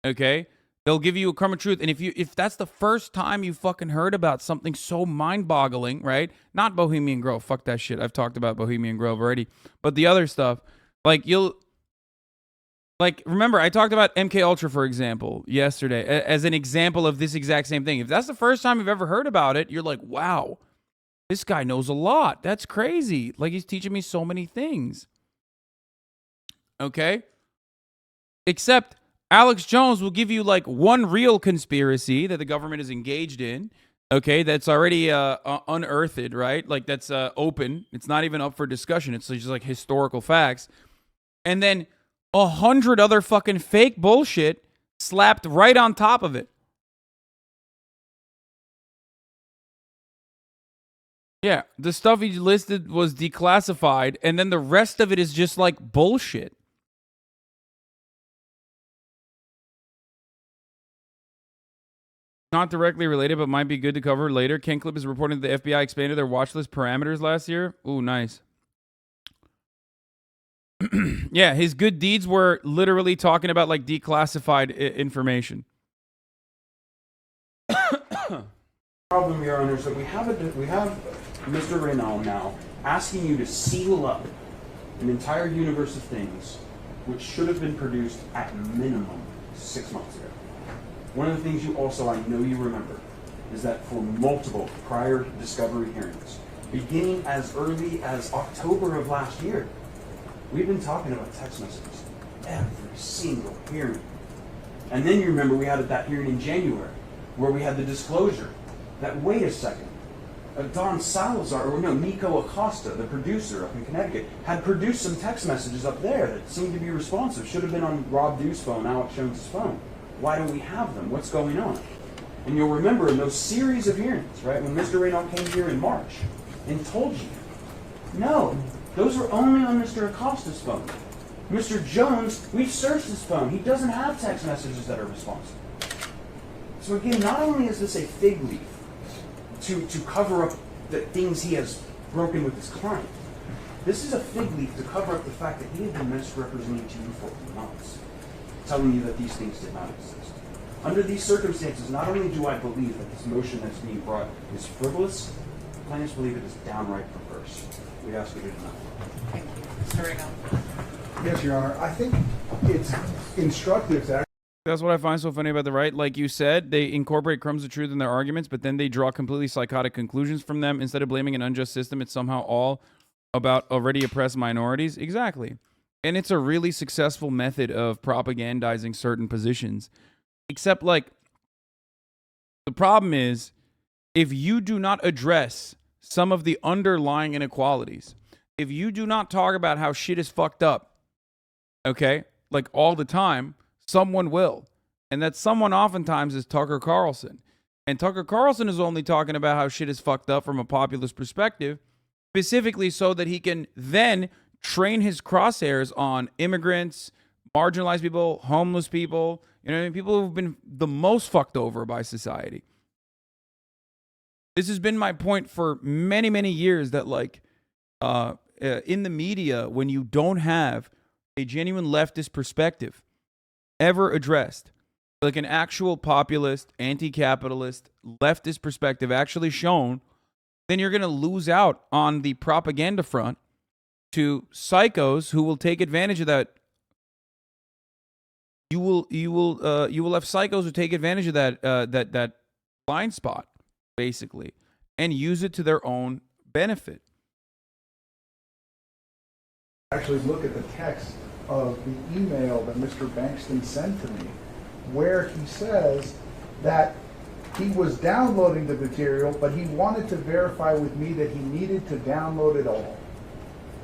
Okay? They'll give you a crumb of truth. And if that's the first time you fucking heard about something so mind-boggling, right? Not Bohemian Grove. Fuck that shit. I've talked about Bohemian Grove already. But the other stuff, like remember, I talked about MK Ultra, for example, yesterday, as an example of this exact same thing. If that's the first time you've ever heard about it, you're like, wow, this guy knows a lot. That's crazy. Like, he's teaching me so many things. Okay? Except Alex Jones will give you like one real conspiracy that the government is engaged in. Okay, that's already unearthed, right? Like, that's open. It's not even up for discussion. It's just like historical facts. And then 100 other fucking fake bullshit slapped right on top of it. Yeah, the stuff he listed was declassified, and then the rest of it is just like bullshit. Not directly related, but might be good to cover later. Ken Clip is reporting that the FBI expanded their watch list parameters last year. Ooh, nice. Yeah, his good deeds were literally talking about like declassified information. problem, Your Honor, is that we have Mr. Reynal now asking you to seal up an entire universe of things which should have been produced at minimum 6 months ago. One of the things you also, I know you remember, is that for multiple prior discovery hearings, beginning as early as October of last year, we've been talking about text messages every single hearing. And then you remember we had that hearing in January where we had the disclosure that, wait a second, Don Salazar, or no, Nico Acosta, the producer up in Connecticut, had produced some text messages up there that seemed to be responsive. Should have been on Rob Dew's phone, Alex Jones' phone. Why don't we have them? What's going on? And you'll remember in those series of hearings, right, when Mr. Reynal came here in March and told you, no, those were only on Mr. Acosta's phone. Mr. Jones, we've searched his phone. He doesn't have text messages that are responsive. So again, not only is this a fig leaf to cover up the things he has broken with his client, this is a fig leaf to cover up the fact that he had been misrepresenting to you for months, telling you that these things did not exist. Under these circumstances, not only do I believe that this motion that's being brought is frivolous, plaintiffs believe it is downright perverse. We ask you to deny. Thank you. Mr. Reynal. Yes, Your Honor. I think it's instructive to That's what I find so funny about the right. Like you said, they incorporate crumbs of truth in their arguments, but then they draw completely psychotic conclusions from them. Instead of blaming an unjust system, it's somehow all about already oppressed minorities. Exactly. And it's a really successful method of propagandizing certain positions. Except, like, the problem is, if you do not address some of the underlying inequalities, if you do not talk about how shit is fucked up, okay, like all the time, someone will. And that someone oftentimes is Tucker Carlson. And Tucker Carlson is only talking about how shit is fucked up from a populist perspective, specifically so that he can then train his crosshairs on immigrants, marginalized people, homeless people, you know what I mean? People who've been the most fucked over by society. This has been my point for many, many years that, like, in the media, when you don't have a genuine leftist perspective ever addressed, like an actual populist, anti-capitalist, leftist perspective actually shown, then you're going to lose out on the propaganda front to psychos who will take advantage of that. You will have psychos who take advantage of that blind spot, basically, and use it to their own benefit. actually look at the text of the email that Mr. Bankston sent to me, where he says that he was downloading the material, but he wanted to verify with me that he needed to download it all.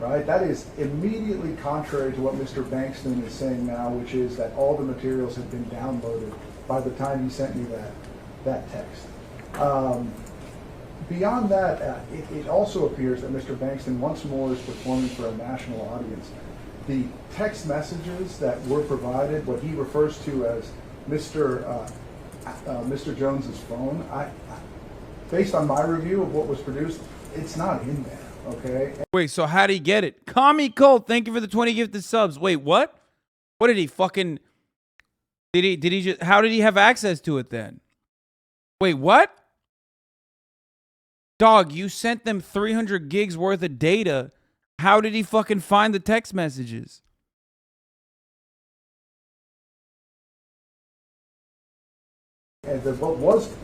Right? That is immediately contrary to what Mr. Bankston is saying now, which is that all the materials have been downloaded by the time he sent me that text. Beyond that, it also appears that Mr. Bankston once more is performing for a national audience. The text messages that were provided, what he refers to as Mr. Jones's phone, based on my review of what was produced, it's not in there. Okay. Wait, so how did he get it? Commie Colt, thank you for the 20 gifted subs. Wait, what? What did he fucking... Did he just... How did he have access to it then? Wait, what? Dog, you sent them 300 gigs worth of data. How did he fucking find the text messages? And what was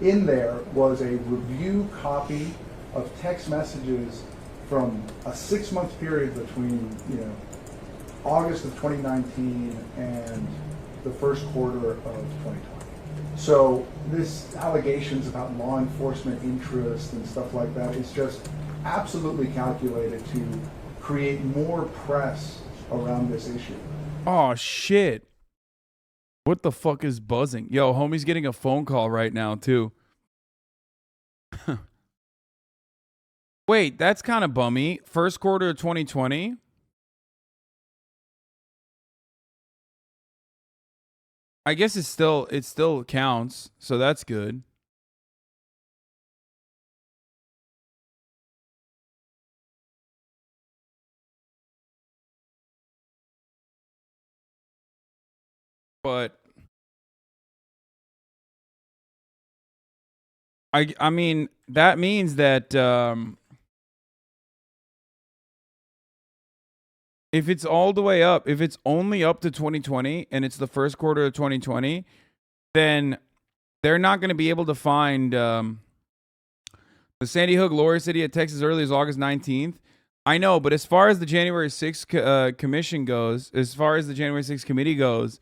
in there was a review copy of text messages from a 6-month period between, August of 2019 and the first quarter of 2020. So this allegations about law enforcement interest and stuff like that is just absolutely calculated to create more press around this issue. Oh, shit. What the fuck is buzzing? Yo, homie's getting a phone call right now, too. Wait, that's kind of bummy. First quarter of 2020? I guess it still counts, so that's good. But I mean, that means that if it's all the way up, if it's only up to 2020 and it's the first quarter of 2020, then they're not going to be able to find the Sandy Hook lawyer said he had texts as early as August 19th. I know, but as far as the January 6th commission goes, as far as the January 6th committee goes,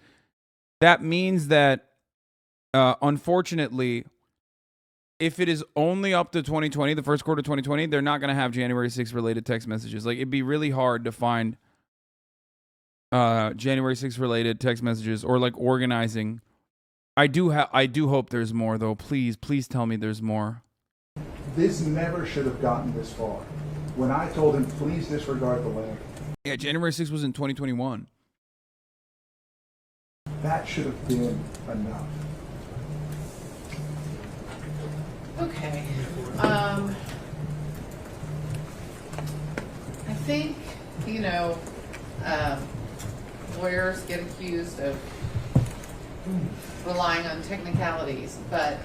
that means that, unfortunately, if it is only up to 2020, the first quarter of 2020, they're not going to have January 6th related text messages. Like, it'd be really hard to find January 6th related text messages or like organizing. I do hope there's more, though. Please tell me there's more. This never should have gotten this far. When I told him, please disregard the letter. Yeah, January 6th was in 2021. That should have been enough. Okay. I think, lawyers get accused of relying on technicalities, but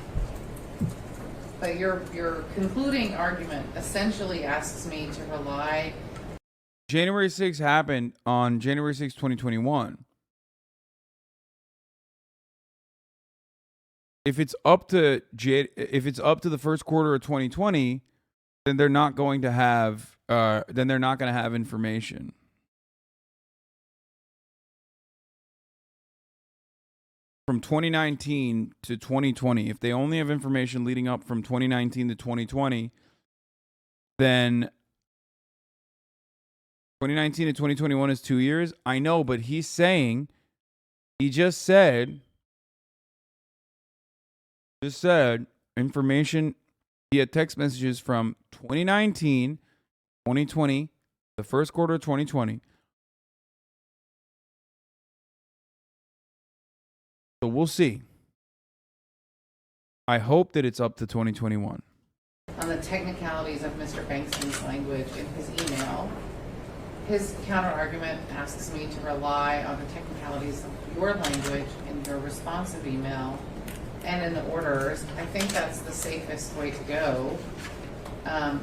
your concluding argument essentially asks me to rely. January 6th happened on January 6th, 2021. If it's up to the first quarter of 2020, then they're not going to have information. From 2019 to 2020, if they only have information leading up from 2019 to 2020, then 2019 to 2021 is 2 years. I know, but he just said information via text messages from 2019, 2020, the first quarter of 2020. So we'll see. I hope that it's up to 2021. On the technicalities of Mr. Bankston's language in his email, his counter-argument asks me to rely on the technicalities of your language in your responsive email and in the orders. I think that's the safest way to go.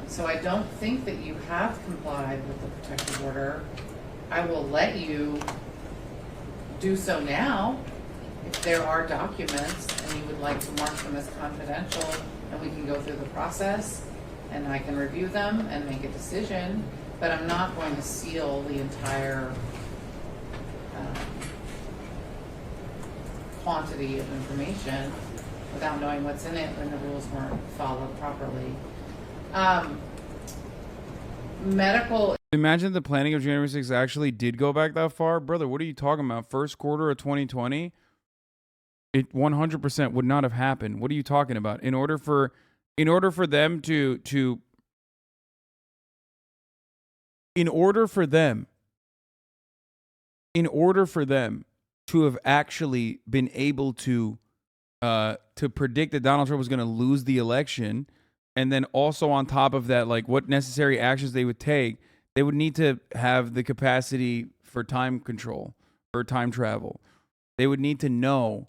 So I don't think that you have complied with the protective order. I will let you do so now. If there are documents and you would like to mark them as confidential, and we can go through the process and I can review them and make a decision, but I'm not going to seal the entire quantity of information without knowing what's in it when the rules weren't followed properly. Medical. Imagine the planning of January 6th actually did go back that far. Brother, what are you talking about? First quarter of 2020? It 100% would not have happened. What are you talking about? In order for them to have actually been able to predict that Donald Trump was going to lose the election, and then also on top of that, like what necessary actions they would take, they would need to have the capacity for time control or time travel. They would need to know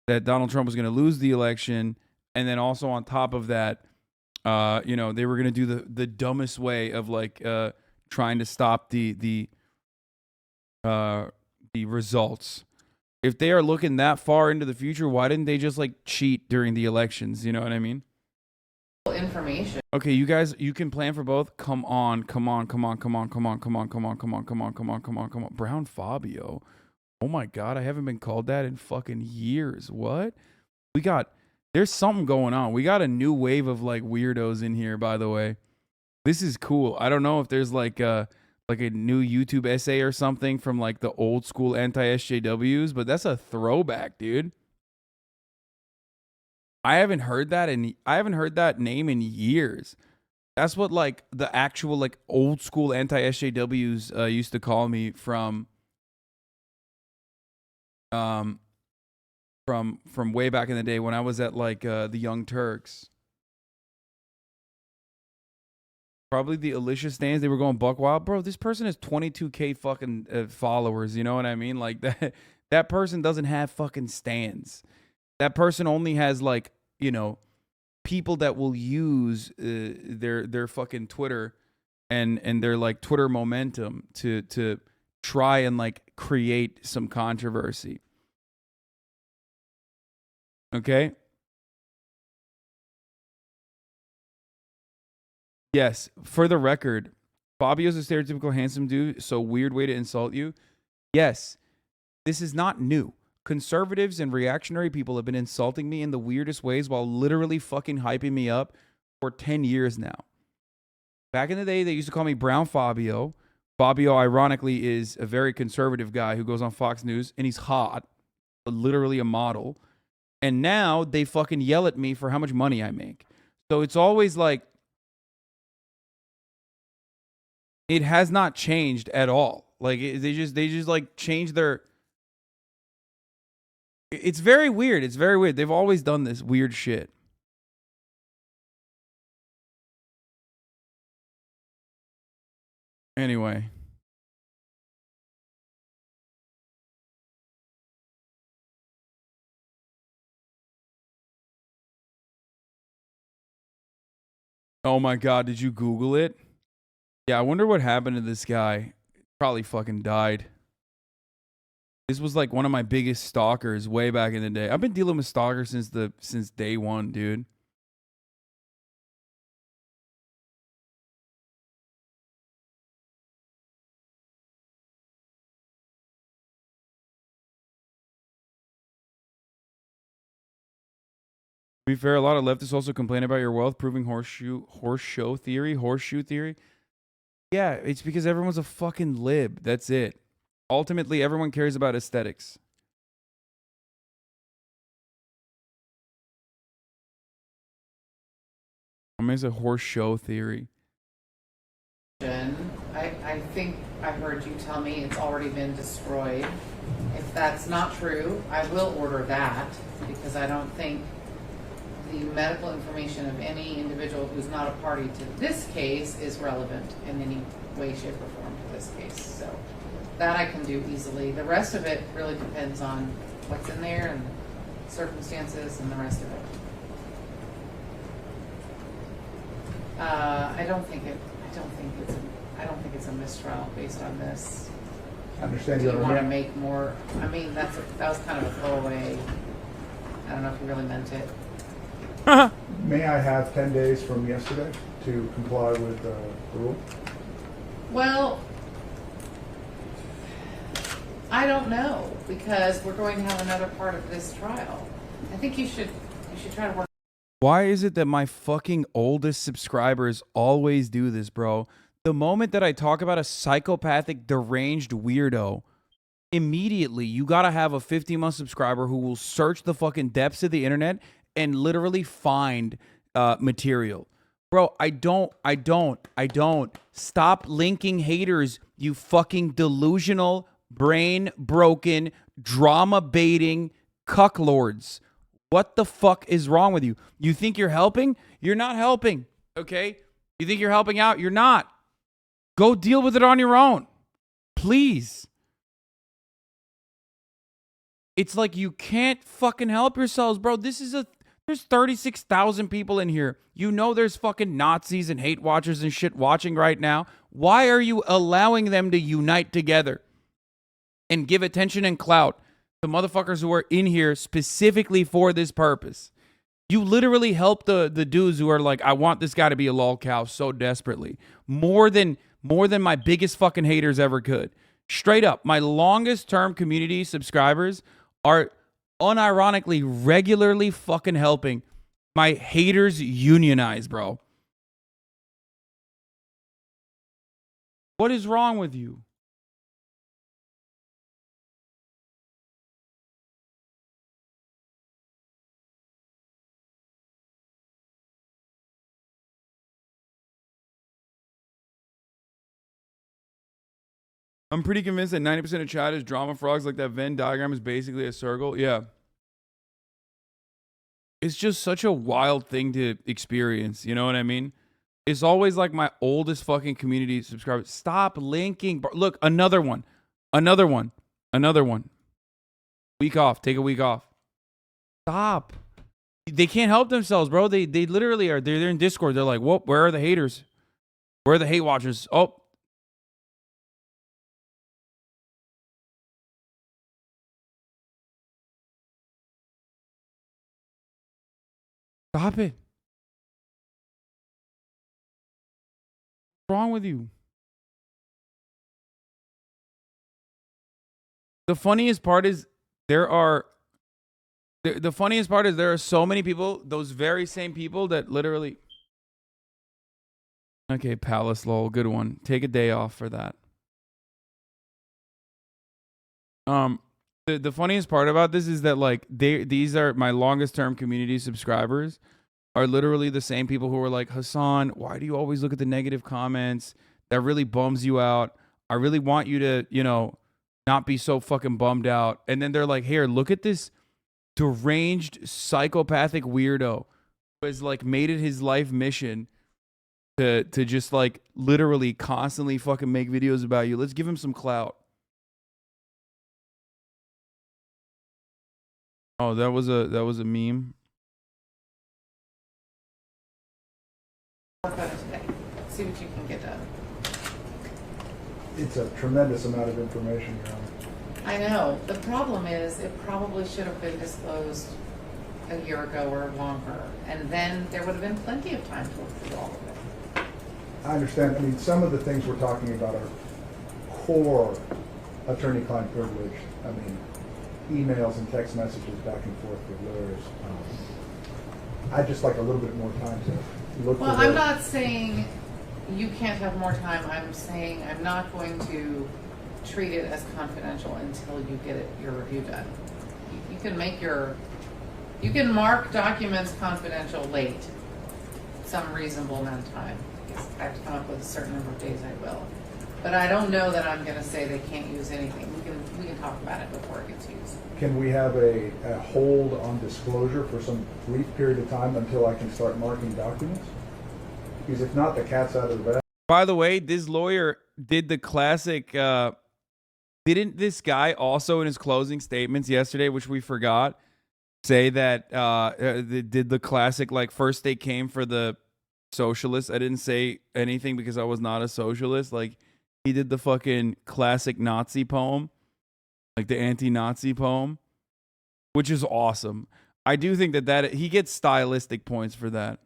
that Donald Trump was going to lose the election, and then also on top of that, they were going to do the dumbest way of like trying to stop the results. If they are looking that far into the future, why didn't they just like cheat during the elections? You know what I mean? Information. Okay, you guys, you can plan for both. Come on. Brown Fabio. Oh my God, I haven't been called that in fucking years. What? There's something going on. We got a new wave of like weirdos in here, by the way. This is cool. I don't know if there's like a new YouTube essay or something from like the old school anti-SJWs, but that's a throwback, dude. I haven't heard that name in years. That's what like the actual like old school anti-SJWs used to call me from way back in the day when I was at like the Young Turks. Probably the Alicia stands. They were going buck wild. Bro, this person has 22K fucking followers. You know what I mean? Like that person doesn't have fucking stands. That person only has like, people that will use their fucking Twitter and their like Twitter momentum to try and like create some controversy. Okay? Yes, for the record, Fabio's a stereotypical handsome dude, so weird way to insult you. Yes, this is not new. Conservatives and reactionary people have been insulting me in the weirdest ways while literally fucking hyping me up for 10 years now. Back in the day, they used to call me Brown Fabio. Fabio, ironically, is a very conservative guy who goes on Fox News, and he's hot, literally a model. And now they fucking yell at me for how much money I make. So it's always like, it has not changed at all. Like they just like change their. It's very weird. It's very weird. They've always done this weird shit. Anyway. Oh my God, did you Google it? Yeah, I wonder what happened to this guy. Probably fucking died. This was like one of my biggest stalkers way back in the day. I've been dealing with stalkers since day one, dude. To be fair, a lot of leftists also complain about your wealth, proving horseshoe theory. Yeah, it's because everyone's a fucking lib. That's it. Ultimately, everyone cares about aesthetics. I mean, it's a horseshoe theory. I think I heard you tell me it's already been destroyed. If that's not true, I will order that because I don't think the medical information of any individual who's not a party to this case is relevant in any way, shape, or form to this case. So that I can do easily. The rest of it really depends on what's in there and circumstances and the rest of it. I don't think it's a mistrial based on this. I understand Do you your want to make more? I mean, that was kind of a throwaway. I don't know if you really meant it. May I have 10 days from yesterday to comply with the rule? Well, I don't know because we're going to have another part of this trial. I think you should try to work. Why is it that my fucking oldest subscribers always do this, bro? The moment that I talk about a psychopathic, deranged weirdo, immediately you gotta have a 50-month subscriber who will search the fucking depths of the internet and literally find material. Bro, I don't. Stop linking haters, you fucking delusional, brain broken, drama baiting cucklords. What the fuck is wrong with you? You think you're helping? You're not helping, okay? You think you're helping out? You're not. Go deal with it on your own. Please. It's like you can't fucking help yourselves, bro. There's 36,000 people in here. You know there's fucking Nazis and hate watchers and shit watching right now. Why are you allowing them to unite together and give attention and clout to motherfuckers who are in here specifically for this purpose? You literally help the dudes who are like, I want this guy to be a lol cow so desperately. More than my biggest fucking haters ever could. Straight up, my longest term community subscribers are unironically regularly fucking helping my haters unionize, bro. What is wrong with you? I'm pretty convinced that 90% of chat is drama frogs, like that Venn diagram is basically a circle. Yeah. It's just such a wild thing to experience. You know what I mean? It's always like my oldest fucking community subscribers. Stop linking. Look, another one. Week off. Take a week off. Stop. They can't help themselves, bro. They literally are. They're in Discord. They're like, whoop, where are the haters? Where are the hate watchers? Oh. Stop it. What's wrong with you? The funniest part is there are so many people, those very same people that literally. Okay, Palace lol, good one. Take a day off for that. The funniest part about this is that like these are my longest term community subscribers are literally the same people who are like, Hasan, why do you always look at the negative comments? That really bums you out. I really want you to, you know, not be so fucking bummed out. And then they're like, here, look at this deranged psychopathic weirdo who has like made it his life mission to just like literally constantly fucking make videos about you. Let's give him some clout. Oh, that was a meme. Work on it today. See what you can get done. It's a tremendous amount of information, Your Honor. I know. The problem is it probably should have been disclosed a year ago or longer, and then there would have been plenty of time to look through all of it. I understand. I mean, some of the things we're talking about are core attorney-client privilege. I mean, emails and text messages back and forth with lawyers. I'd just like a little bit more time to look. Well, I'm not saying you can't have more time. I'm saying I'm not going to treat it as confidential until you get your review done. You can make you can mark documents confidential late some reasonable amount of time. If I have to come up with a certain number of days, I will. But I don't know that I'm going to say they can't use anything. We can talk about it before it gets used. Can we have a hold on disclosure for some brief period of time until I can start marking documents? Because if not, the cat's out of the bag. By the way, this lawyer did the classic. Didn't this guy also in his closing statements yesterday, which we forgot, say that they did the classic, like, first they came for the socialists. I didn't say anything because I was not a socialist. Like, he did the fucking classic Nazi poem, like the anti-Nazi poem, which is awesome. I do think that he gets stylistic points for that.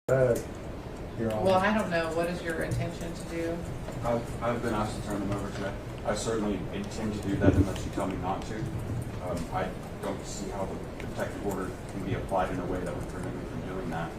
Well, I don't know. What is your intention to do? I've been asked to turn them over today. I certainly intend to do that unless you tell me not to. I don't see how the protective order can be applied in a way that would prevent me from doing that.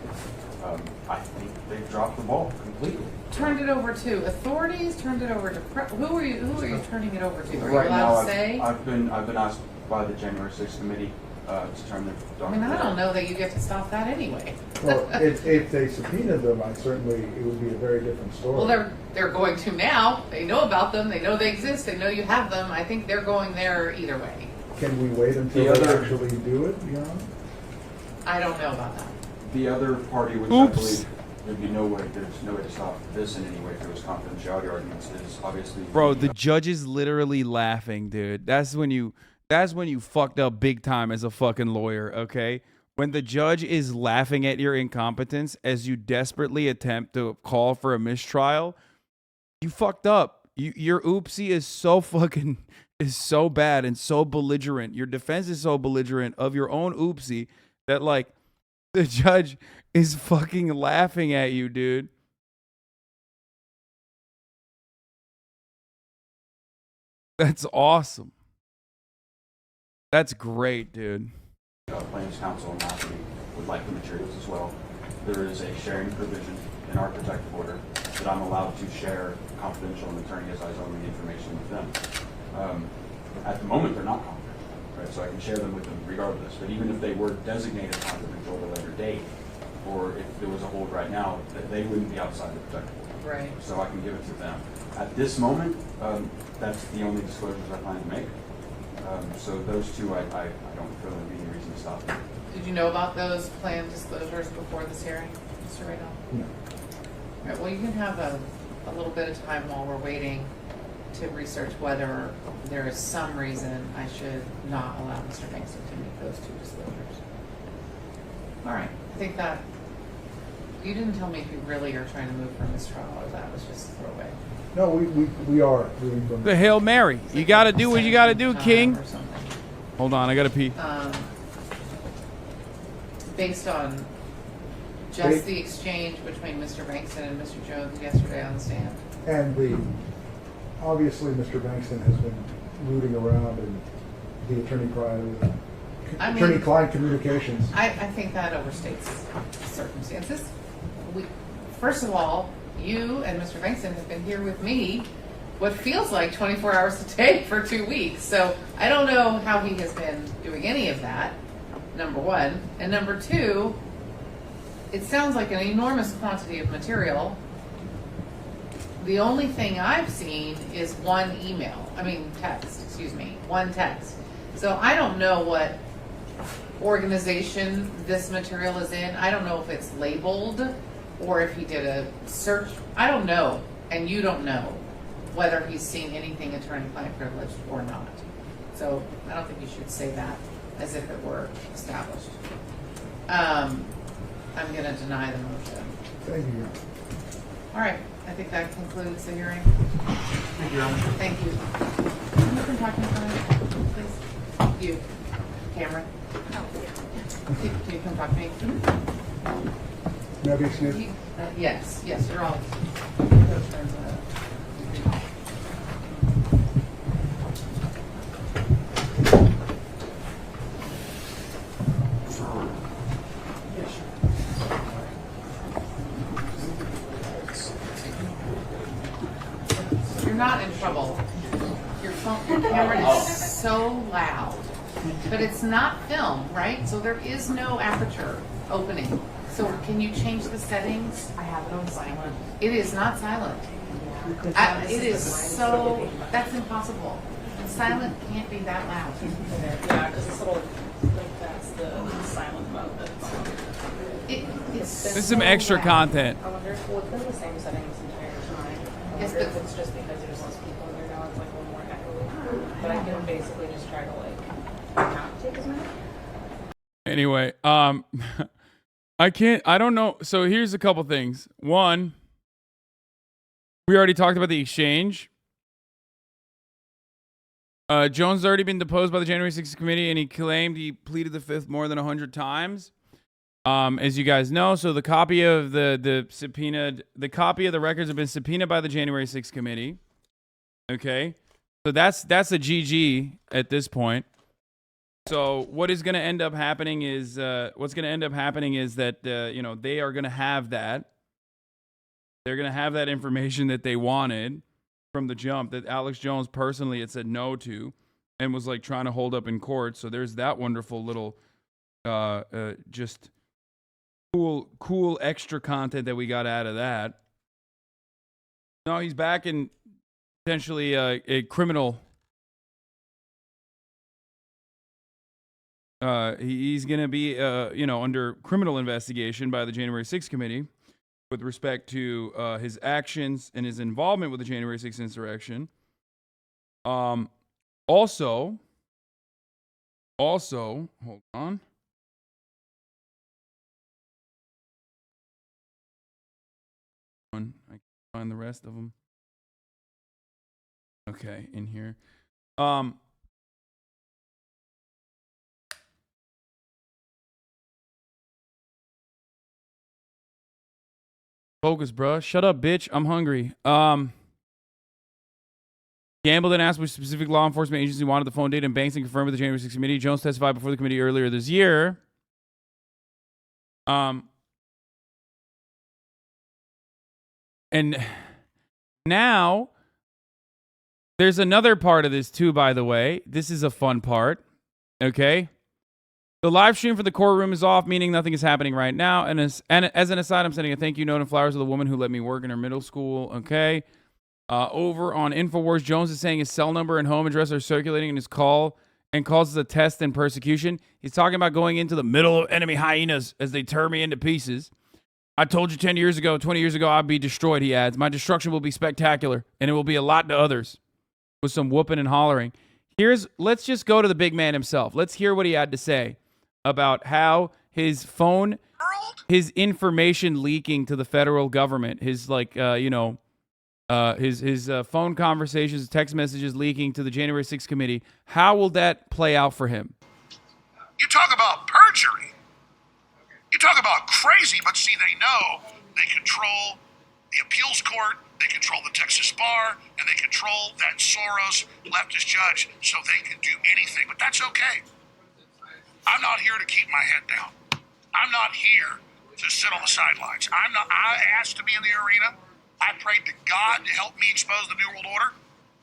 I think they've dropped the ball completely. Turned it over to authorities. Turned it over to who are you turning it over to? Are Right you now, allowed to say? I've been asked by the January 6th committee to turn their I mean, I don't know that you get to stop that anyway. Well, if they subpoenaed them, it would be a very different story. Well, they're going to now. They know about them. They know they exist. They know you have them. I think they're going there either way. Can we wait until they actually do it, you know? I don't know about that. The other party, which I believe there's no way to stop this in any way through his confidentiality arguments, is obviously. Bro, the judge is literally laughing, dude. That's when you fucked up big time as a fucking lawyer, okay? When the judge is laughing at your incompetence as you desperately attempt to call for a mistrial, you fucked up. Your oopsie is so bad and so belligerent. Your defense is so belligerent of your own oopsie that, like, the judge is fucking laughing at you, dude. That's awesome. That's great, dude. Plaintiff's counsel and Matthew would like the materials as well. There is a sharing provision in our protective order that I'm allowed to share confidential and attorney-as-eyes only information with them. At the moment, they're not confidential, right? So I can share them with them regardless. But even if they were designated confidential at a later date, or if there was a hold right now, that they wouldn't be outside the protective order. Right. So I can give it to them. At this moment, that's the only disclosures I plan to make. So those two, I don't feel there'd be any reason to stop them. Did you know about those planned disclosures before this hearing, Mr. Radel? No. All right, well, you can have a little bit of time while we're waiting. to research whether there is some reason I should not allow Mr. Bankston to make those two disclosures. All right, I think that, you didn't tell me if you really are trying to move from this trial or that was just a throwaway. No, we are moving from The Hail Mary. You got to do what you got to do, King. Hold on, I got to pee. Based on just the exchange between Mr. Bankston and Mr. Jones yesterday on the stand. And obviously Mr. Bankston has been rooting around in the attorney-client communications. I think that overstates circumstances. First of all, you and Mr. Bankston have been here with me what feels like 24 hours a day for 2 weeks. So I don't know how he has been doing any of that, number one. And number two, it sounds like an enormous quantity of material. The only thing I've seen is one text. So I don't know what organization this material is in. I don't know if it's labeled or if he did a search. I don't know, and you don't know whether he's seen anything attorney-client privileged or not. So I don't think you should say that as if it were established. I'm going to deny the motion. Thank you. All right, I think that concludes the hearing. Thank you, Your Honor. Thank you. You can talk to me, please. You, Cameron. Can you come talk to me? May I be excused? Yes, you're all. You're not in trouble. Your camera is so loud, but it's not film, right? So there is no aperture opening. So can you change the settings? I have it on silent. It is not silent. It is so, that's impossible. Silent can't be that loud. Yeah, because this little, that's the silent mode. This is some extra content. I wonder if it's been the same setting this entire time. I wonder if it's just because there's less people in there now, it's like a little more echoey. But I can basically just try to not take as many. Anyway, I don't know. So here's a couple things. One, we already talked about the exchange. Jones has already been deposed by the January 6th committee, and he claimed he pleaded the fifth more than 100 times. As you guys know, so the copy of the copy of the records have been subpoenaed by the January 6th committee. Okay, so that's a GG at this point. So what is going to end up happening is that they are going to have that. They're going to have that information that they wanted from the jump that Alex Jones personally had said no to and was like trying to hold up in court. So there's that wonderful little just cool extra content that we got out of that. No, he's back in potentially a criminal. He's going to be, under criminal investigation by the January 6th committee with respect to his actions and his involvement with the January 6th insurrection. Also, hold on. I can find the rest of them. Okay, in here. Focus, bruh. Shut up, bitch. I'm hungry. Gamble then asked which specific law enforcement agency wanted the phone data, and Bankston confirmed with the January 6th committee. Jones testified before the committee earlier this year. And now there's another part of this too, by the way. This is a fun part. Okay. The live stream for the courtroom is off, meaning nothing is happening right now. And as an aside, I'm sending a thank you note and flowers to the woman who let me work in her middle school. Okay. Over on InfoWars, Jones is saying his cell number and home address are circulating in his call and calls it a test and persecution. He's talking about going into the middle of enemy hyenas as they tear me into pieces. I told you 20 years ago, I'd be destroyed, he adds. My destruction will be spectacular, and it will be a lot to others. with some whooping and hollering. Let's just go to the big man himself. Let's hear what he had to say about how his phone, his information leaking to the federal government, his phone conversations, text messages leaking to the January 6th committee. How will that play out for him? You talk about perjury. You talk about crazy, but see, they know they control the appeals court, they control the Texas bar, and they control that Soros leftist judge, so they can do anything. But that's okay. I'm not here to keep my head down. I'm not here to sit on the sidelines. I asked to be in the arena. I prayed to God to help me expose the New World Order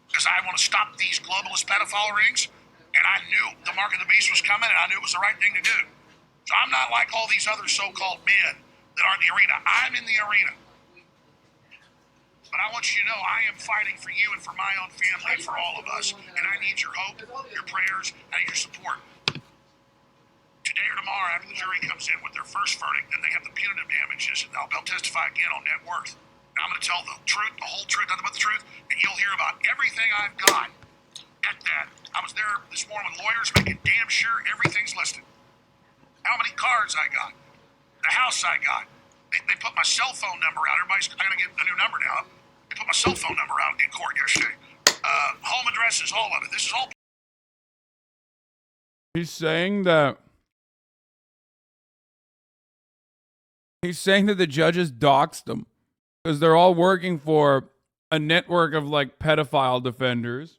because I want to stop these globalist pedophile rings. And I knew the mark of the beast was coming, and I knew it was the right thing to do. So I'm not like all these other so-called men that are in the arena. I'm in the arena. But I want you to know I am fighting for you and for my own family and for all of us. And I need your hope, your prayers, and your support. Today or tomorrow, after the jury comes in with their first verdict, then they have the punitive damages, and they'll testify again on net worth. And I'm going to tell the truth, the whole truth, nothing but the truth, and you'll hear about everything I've got at that. I was there this morning with lawyers making damn sure everything's listed. How many cars I got, the house I got. They put my cell phone number out. I got to get a new number now. They put my cell phone number out in court yesterday. Home addresses, all of it. This is all. He's saying that the judges doxed them because they're all working for a network of like pedophile defenders.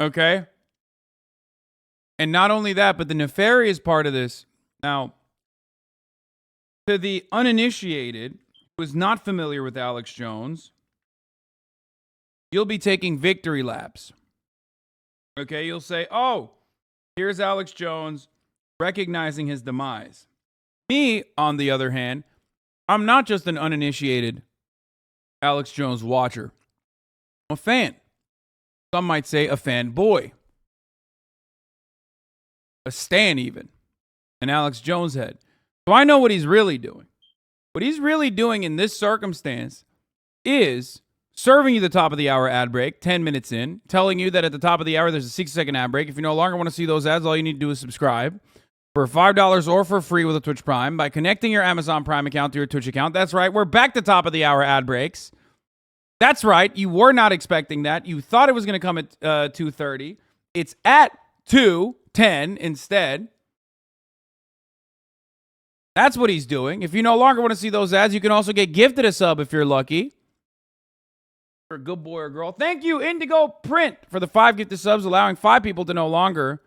Okay? And not only that, but the nefarious part of this. Now, to the uninitiated who is not familiar with Alex Jones, you'll be taking victory laps. Okay? You'll say, oh, here's Alex Jones recognizing his demise. Me, on the other hand, I'm not just an uninitiated Alex Jones watcher. I'm a fan. Some might say a fanboy. A stan even. An Alex Jones head. So I know what he's really doing. What he's really doing in this circumstance is serving you the top of the hour ad break, 10 minutes in, telling you that at the top of the hour there's a 60-second ad break. If you no longer want to see those ads, all you need to do is subscribe for $5 or for free with a Twitch Prime by connecting your Amazon Prime account to your Twitch account. That's right. We're back to top of the hour ad breaks. That's right. You were not expecting that. You thought it was going to come at 2:30. It's at 2:10 instead. That's what he's doing. If you no longer want to see those ads, you can also get gifted a sub if you're lucky. For a good boy or girl. Thank you, Indigo Print, for the 5 gifted subs, allowing 5 people to no longer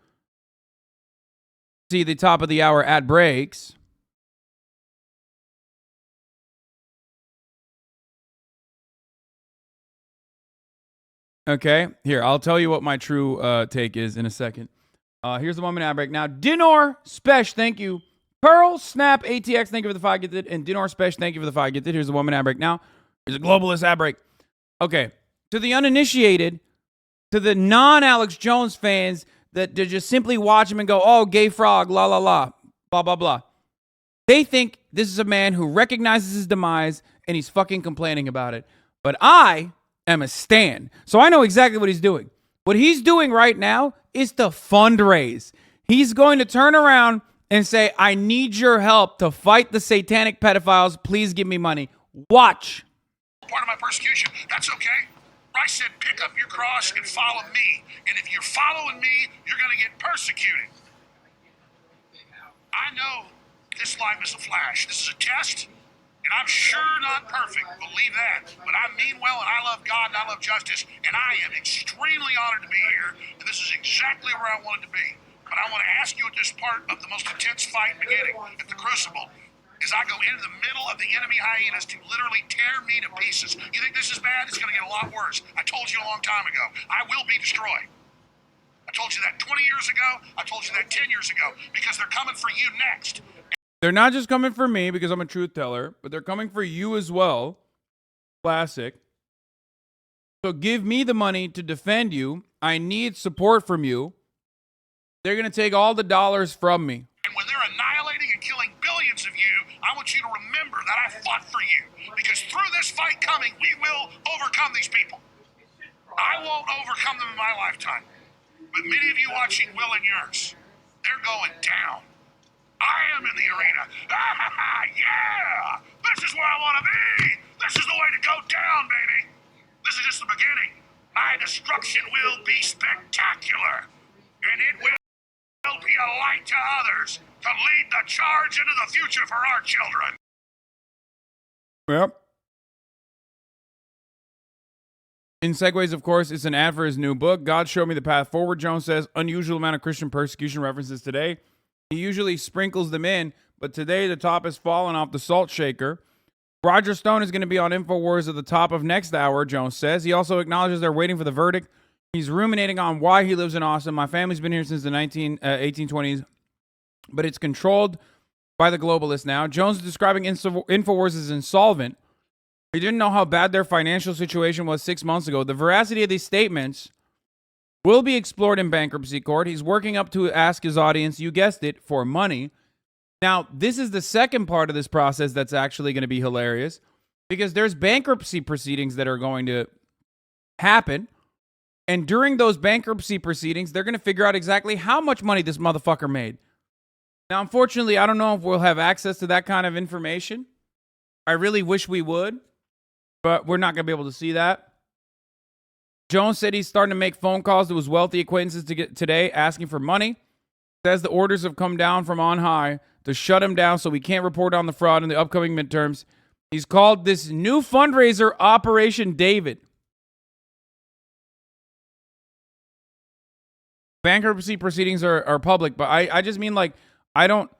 see the top of the hour ad breaks. Okay, here, I'll tell you what my true take is in a second. Here's the moment ad break. Now, Dinor Spesh, thank you. Pearl, Snap, ATX, thank you for the 5 gifted. And Dinor Spesh, thank you for the 5 gifted. Here's the 1 minute ad break. Now, here's a globalist ad break. Okay, to the uninitiated, to the non-Alex Jones fans that just simply watch him and go, oh, gay frog, la, la, la, blah, blah, blah. They think this is a man who recognizes his demise and he's fucking complaining about it. But I am a stan. So I know exactly what he's doing. What he's doing right now is to fundraise. He's going to turn around and say, I need your help to fight the satanic pedophiles. Please give me money. Watch. Part of my persecution. That's okay. I said, pick up your cross and follow me. And if you're following me, you're going to get persecuted. I know this life is a flash. This is a test. And I'm sure not perfect, believe that. But I mean well, and I love God, and I love justice. And I am extremely honored to be here. And this is exactly where I wanted to be. But I want to ask you at this part of the most intense fight beginning, at the crucible, as I go into the middle of the enemy hyenas to literally tear me to pieces. You think this is bad? It's going to get a lot worse. I told you a long time ago. I will be destroyed. I told you that 20 years ago. I told you that 10 years ago. Because they're coming for you next. They're not just coming for me because I'm a truth teller, but they're coming for you as well. Classic. So give me the money to defend you. I need support from you. They're going to take all the dollars from me. And when they're annihilating and killing billions of you, I want you to remember that I fought for you. Because through this fight coming, we will overcome these people. I won't overcome them in my lifetime. But many of you watching will in yours. They're going down. I am in the arena. Yeah! This is where I want to be! This is the way to go down, baby! This is just the beginning. My destruction will be spectacular. And it will be a light to others to lead the charge into the future for our children. Yep. In segues, of course, it's an ad for his new book, God Showed Me the Path Forward. Jones says, unusual amount of Christian persecution references today. He usually sprinkles them in, but today the top has fallen off the salt shaker. Roger Stone is going to be on InfoWars at the top of next hour, Jones says. He also acknowledges they're waiting for the verdict. He's ruminating on why he lives in Austin. My family's been here since the 1820s, but it's controlled by the globalists now. Jones is describing InfoWars as insolvent. He didn't know how bad their financial situation was 6 months ago. The veracity of these statements will be explored in bankruptcy court. He's working up to ask his audience, you guessed it, for money. Now, this is the second part of this process that's actually going to be hilarious, because there's bankruptcy proceedings that are going to happen. And during those bankruptcy proceedings, they're going to figure out exactly how much money this motherfucker made. Now, unfortunately, I don't know if we'll have access to that kind of information. I really wish we would, but we're not going to be able to see that. Jones said he's starting to make phone calls to his wealthy acquaintances today asking for money. Says the orders have come down from on high to shut him down so he can't report on the fraud in the upcoming midterms. He's called this new fundraiser Operation David. Bankruptcy proceedings are public, but I just mean, like, I don't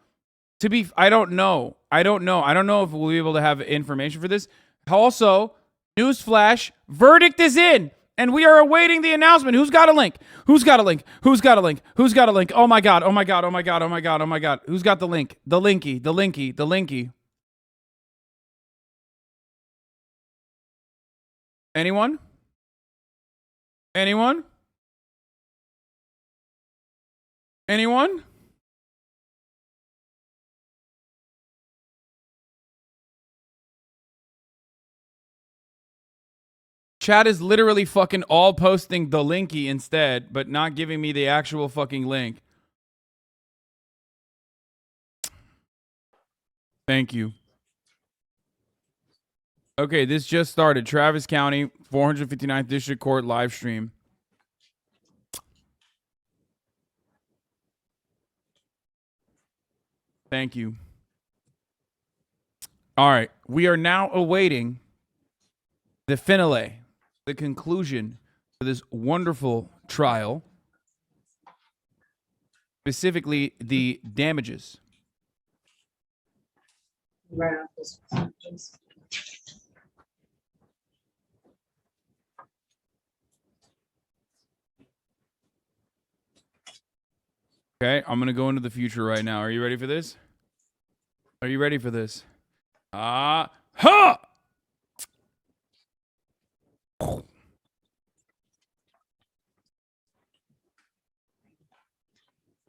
know. I don't know if we'll be able to have information for this. Also, newsflash, verdict is in, and we are awaiting the announcement. Who's got a link? Who's got a link? Who's got a link? Who's got a link? Oh my God, oh my God, oh my God, oh my God, oh my God. Who's got the link? The linky, the linky, the linky. Anyone? Anyone? Anyone? Chat is literally fucking all posting the linky instead, but not giving me the actual fucking link. Thank you. Okay, this just started. Travis County, 459th District Court live stream. Thank you. All right, we are now awaiting the finale, the conclusion to this wonderful trial, specifically the damages. Right off this sentence. Okay, I'm going to go into the future right now. Are you ready for this? Are you ready for this? Ha!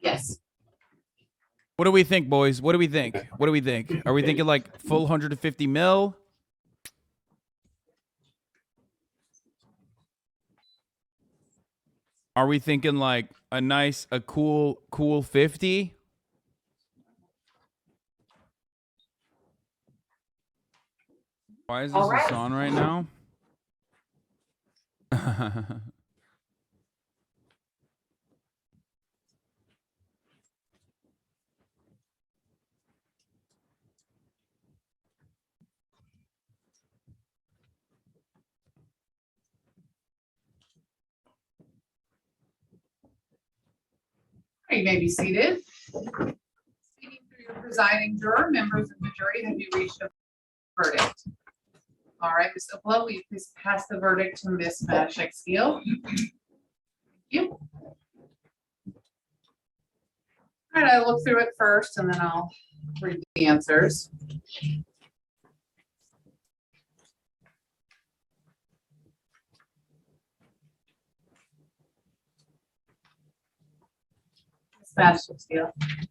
Yes. What do we think, boys? What do we think? What do we think? Are we thinking like full 150 mil? Are we thinking like a cool 50? Why is this on right now? You may be seated. Speaking through your presiding juror, members of the jury, have you reached a verdict? All right, Ms. Uplow, will you please pass the verdict to Ms. Mashek-Steele? Thank you. All right, I'll look through it first and then I'll read the answers. Mashek-Steele. Did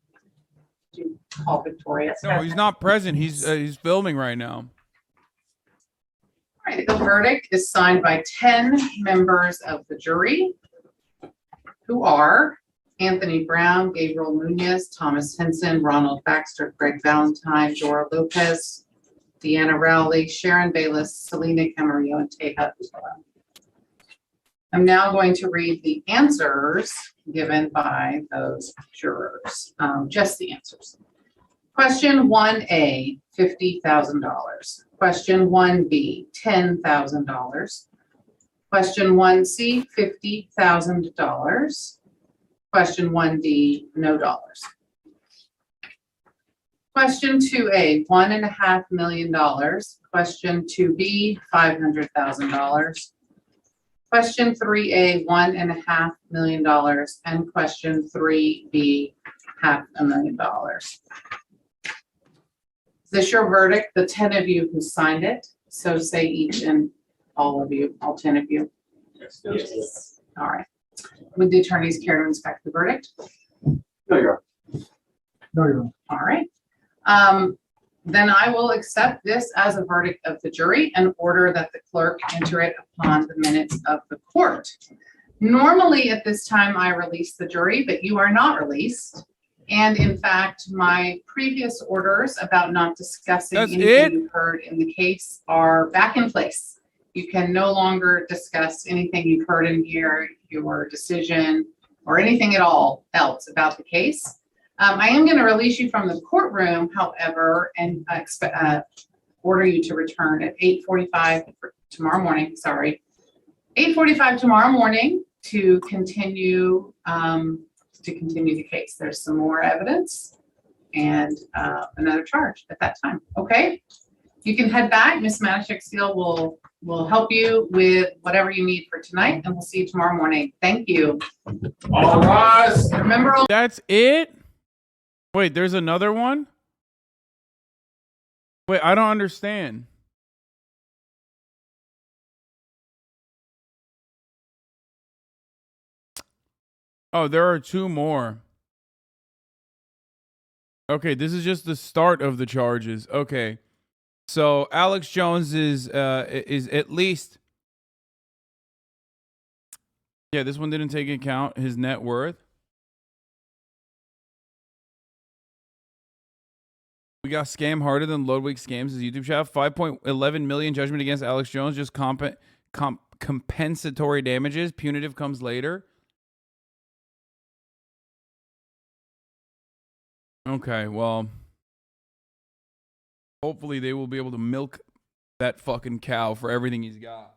you call Victoria? No, he's not present. He's filming right now. right, the verdict is signed by 10 members of the jury, who are Anthony Brown, Gabriel Munoz, Thomas Henson, Ronald Baxter, Greg Valentine, Dora Lopez, Deanna Rowley, Sharon Bayless, Selena Camarillo, and Teja Utola. I'm now going to read the answers given by those jurors, just the answers. Question 1A, $50,000. Question 1B, $10,000. Question 1C, $50,000. Question 1D, no dollars. Question 2A, $1.5 million. Question 2B, $500,000. Question 3A, $1.5 million. And question 3B, $500,000. Is this your verdict? The 10 of you who signed it. So say each and all of you, all 10 of you. Yes. All right. Would the attorneys care to inspect the verdict? No, you're No, you don't. All right. Then I will accept this as a verdict of the jury and order that the clerk enter it upon the minutes of the court. Normally at this time I release the jury, but you are not released. And in fact, my previous orders about not discussing anything you heard in the case are back in place. You can no longer discuss anything you've heard in here, your decision, or anything at all else about the case. I am going to release you from the courtroom, however, and order you to return at 8:45 tomorrow morning. Sorry, 8:45 tomorrow morning to continue the case. There's some more evidence and another charge at that time. Okay, you can head back. Miss Matashek Steele will help you with whatever you need for tonight, and we'll see you tomorrow morning. Thank you. All right. Remember, that's it. Wait, there's another one? Wait, I don't understand. Oh, there are two more. Okay, this is just the start of the charges. Okay. So Alex Jones is at least, yeah, this one didn't take into account his net worth. We got Scam Harder Than Ludwig Scams, his YouTube channel. 5.11 million judgment against Alex Jones. Just compensatory damages. Punitive comes later. Okay, well, hopefully they will be able to milk that fucking cow for everything he's got.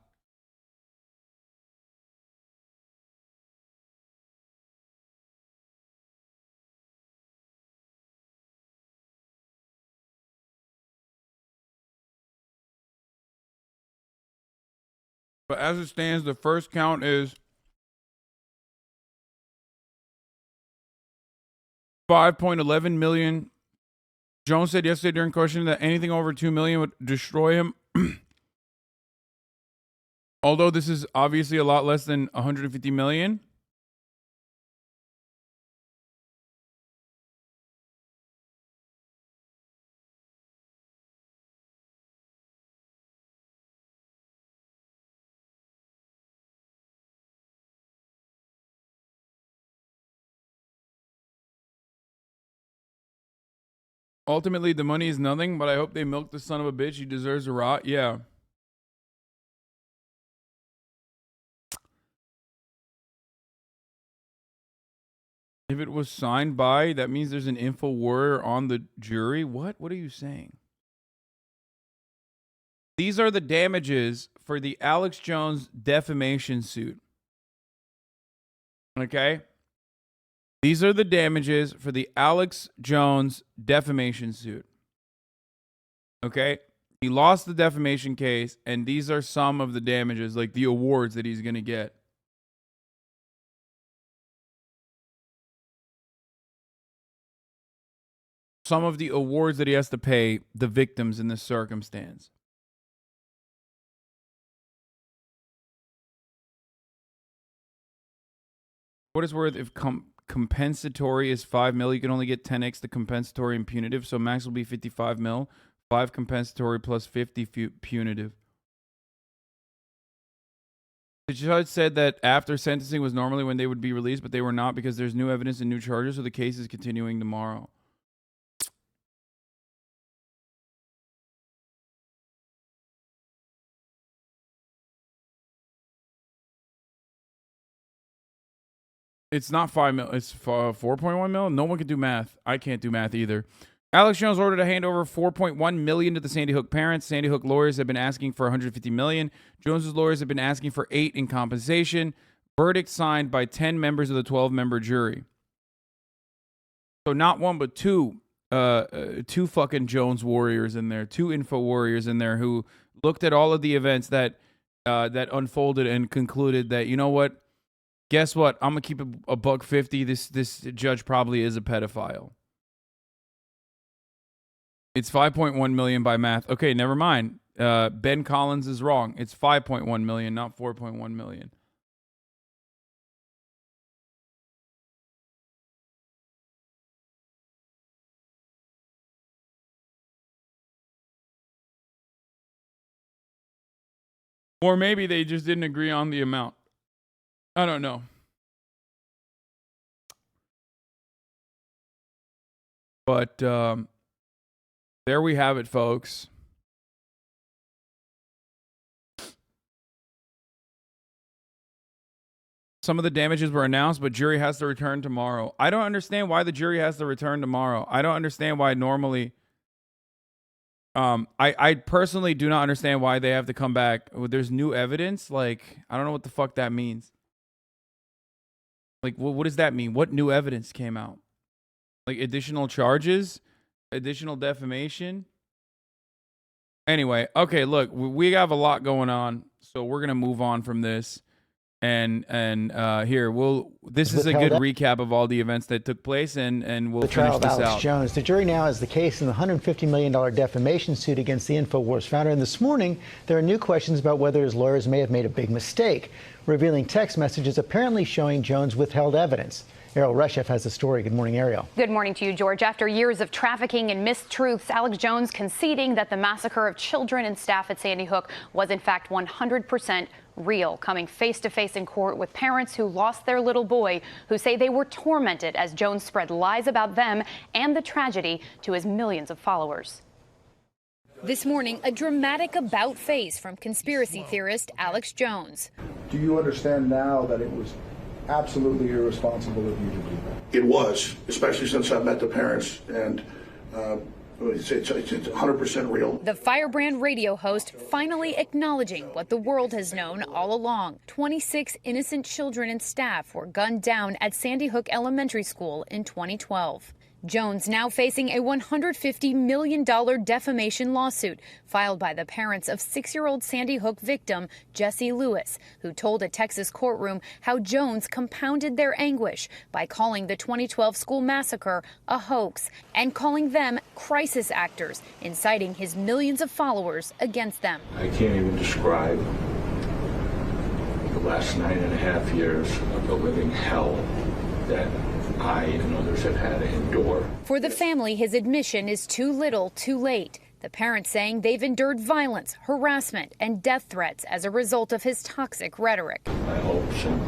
But as it stands, the first count is 5.11 million. Jones said yesterday during questioning that anything over 2 million would destroy him. Although this is obviously a lot less than 150 million. Ultimately, the money is nothing, but I hope they milk the son of a bitch. He deserves a rot. Yeah. If it was signed by, that means there's an info warrior on the jury. What? What are you saying? These are the damages for the Alex Jones defamation suit. Okay? These are the damages for the Alex Jones defamation suit. Okay? He lost the defamation case, and these are some of the damages, like the awards that he's going to get. Some of the awards that he has to pay the victims in this circumstance. What is worth if compensatory is 5 mil, you can only get 10x the compensatory and punitive, so max will be 55 mil. 5 compensatory plus 50 punitive. The judge said that after sentencing was normally when they would be released, but they were not because there's new evidence and new charges, so the case is continuing tomorrow. It's not 5 mil. It's 4.1 mil. No one can do math. I can't do math either. Alex Jones ordered to hand over $4.1 million to the Sandy Hook parents. Sandy Hook lawyers have been asking for $150 million. Jones's lawyers have been asking for $8 million in compensation. Verdict signed by 10 members of the 12-member jury. So not one, but two fucking Jones warriors in there, 2 info warriors in there who looked at all of the events that unfolded and concluded that, you know what? Guess what? I'm gonna keep it $150. This judge probably is a pedophile. It's 5.1 million by math. Okay, never mind. Ben Collins is wrong. It's 5.1 million, not 4.1 million. Or maybe they just didn't agree on the amount. I don't know. But there we have it, folks. Some of the damages were announced, but jury has to return tomorrow. I don't understand why the jury has to return tomorrow. I don't understand why normally... I personally do not understand why they have to come back. There's new evidence. Like, I don't know what the fuck that means. Like, what does that mean? What new evidence came out? Like, additional charges? Additional defamation? Anyway, okay, look, we have a lot going on, so we're going to move on from this. And here, this is a good recap of all the events that took place, and we'll finish this out. Alex Jones. The jury now has the case in the $150 million defamation suit against the InfoWars founder. And this morning, there are new questions about whether his lawyers may have made a big mistake, revealing text messages apparently showing Jones withheld evidence. Ariel Reshef has the story. Good morning, Ariel. Good morning to you, George. After years of trafficking and mistruths, Alex Jones conceding that the massacre of children and staff at Sandy Hook was in fact 100% real, coming face to face in court with parents who lost their little boy, who say they were tormented as Jones spread lies about them and the tragedy to his millions of followers. This morning, a dramatic about-face from conspiracy theorist Alex Jones. Do you understand now that it was absolutely irresponsible of you to do that? It was, especially since I've met the parents, and it's 100% real. The firebrand radio host finally acknowledging what the world has known all along. 26 innocent children and staff were gunned down at Sandy Hook Elementary School in 2012. Jones now facing a $150 million defamation lawsuit filed by the parents of 6-year-old Sandy Hook victim Jesse Lewis, who told a Texas courtroom how Jones compounded their anguish by calling the 2012 school massacre a hoax and calling them crisis actors, inciting his millions of followers against them. I can't even describe the last 9.5 years of the living hell that I and others have had to endure. For the family, his admission is too little, too late. The parents saying they've endured violence, harassment, and death threats as a result of his toxic rhetoric. My hopes and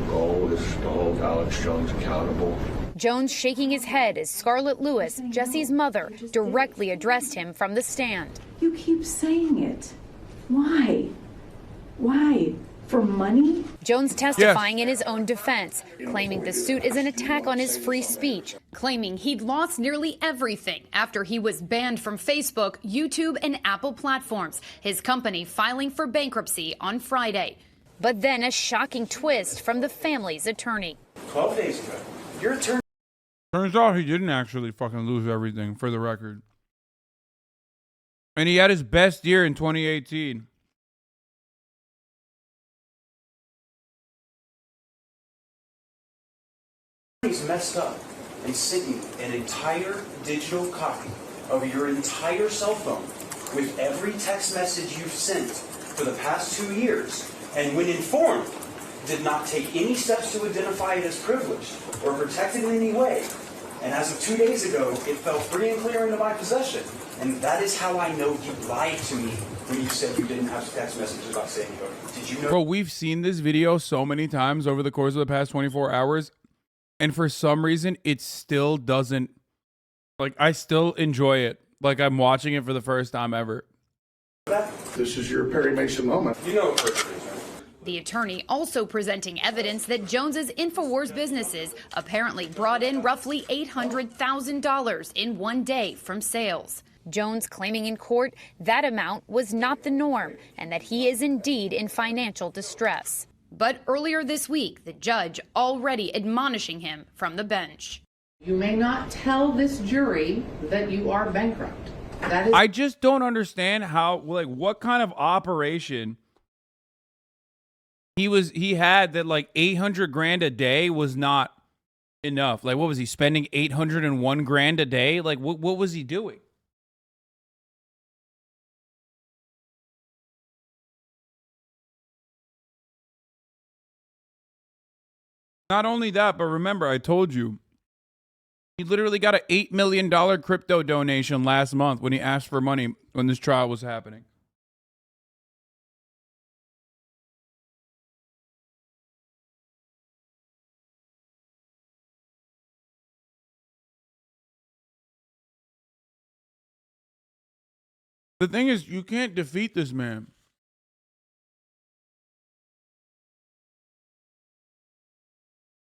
goal is to hold Alex Jones accountable. Jones shaking his head as Scarlett Lewis, Jesse's mother, directly addressed him from the stand. You keep saying it. Why? Why? For money? Jones testifying in his own defense, claiming the suit is an attack on his free speech, claiming he'd lost nearly everything after he was banned from Facebook, YouTube, and Apple platforms, his company filing for bankruptcy on Friday. But then a shocking twist from the family's attorney. 12 days ago, your attorney... Turns out he didn't actually fucking lose everything, for the record. And he had his best year in 2018. He's messed up and sent you an entire digital copy of your entire cell phone with every text message you've sent for the past 2 years, and when informed, did not take any steps to identify it as privileged or protect it in any way, And as of 2 days ago, it fell free and clear into my possession. And that is how I know you lied to me when you said you didn't have text messages about Sandy Hook. Did you know? Bro, we've seen this video so many times over the course of the past 24 hours. And for some reason, it still doesn't, like, I still enjoy it. Like I'm watching it for the first time ever. This is your Perry Mason moment. You know what perjury is, right? The attorney also presenting evidence that Jones's InfoWars businesses apparently brought in roughly $800,000 in one day from sales. Jones claiming in court that amount was not the norm and that he is indeed in financial distress. But earlier this week, the judge already admonishing him from the bench. You may not tell this jury that you are bankrupt. That is. I just don't understand how, like, what kind of operation he had that like 800 grand a day was not enough. Like, what was he spending 801 grand a day? Like, what was he doing? Not only that, but remember, I told you, he literally got an $8 million crypto donation last month when he asked for money when this trial was happening. The thing is, you can't defeat this man.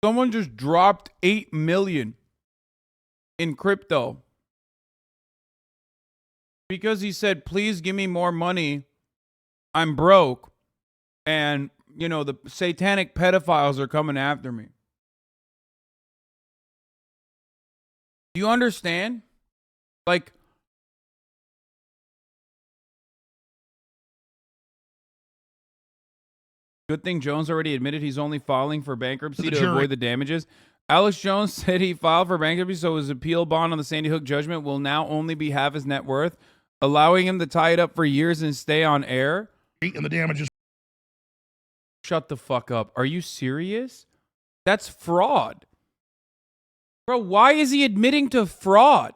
Someone just dropped 8 million in crypto because he said, please give me more money. I'm broke. And, you know, the satanic pedophiles are coming after me. Do you understand? Like, good thing Jones already admitted he's only filing for bankruptcy to avoid the damages. Alex Jones said he filed for bankruptcy, so his appeal bond on the Sandy Hook judgment will now only be half his net worth, allowing him to tie it up for years and stay on air. And the damages. Shut the fuck up. Are you serious? That's fraud. Bro, why is he admitting to fraud?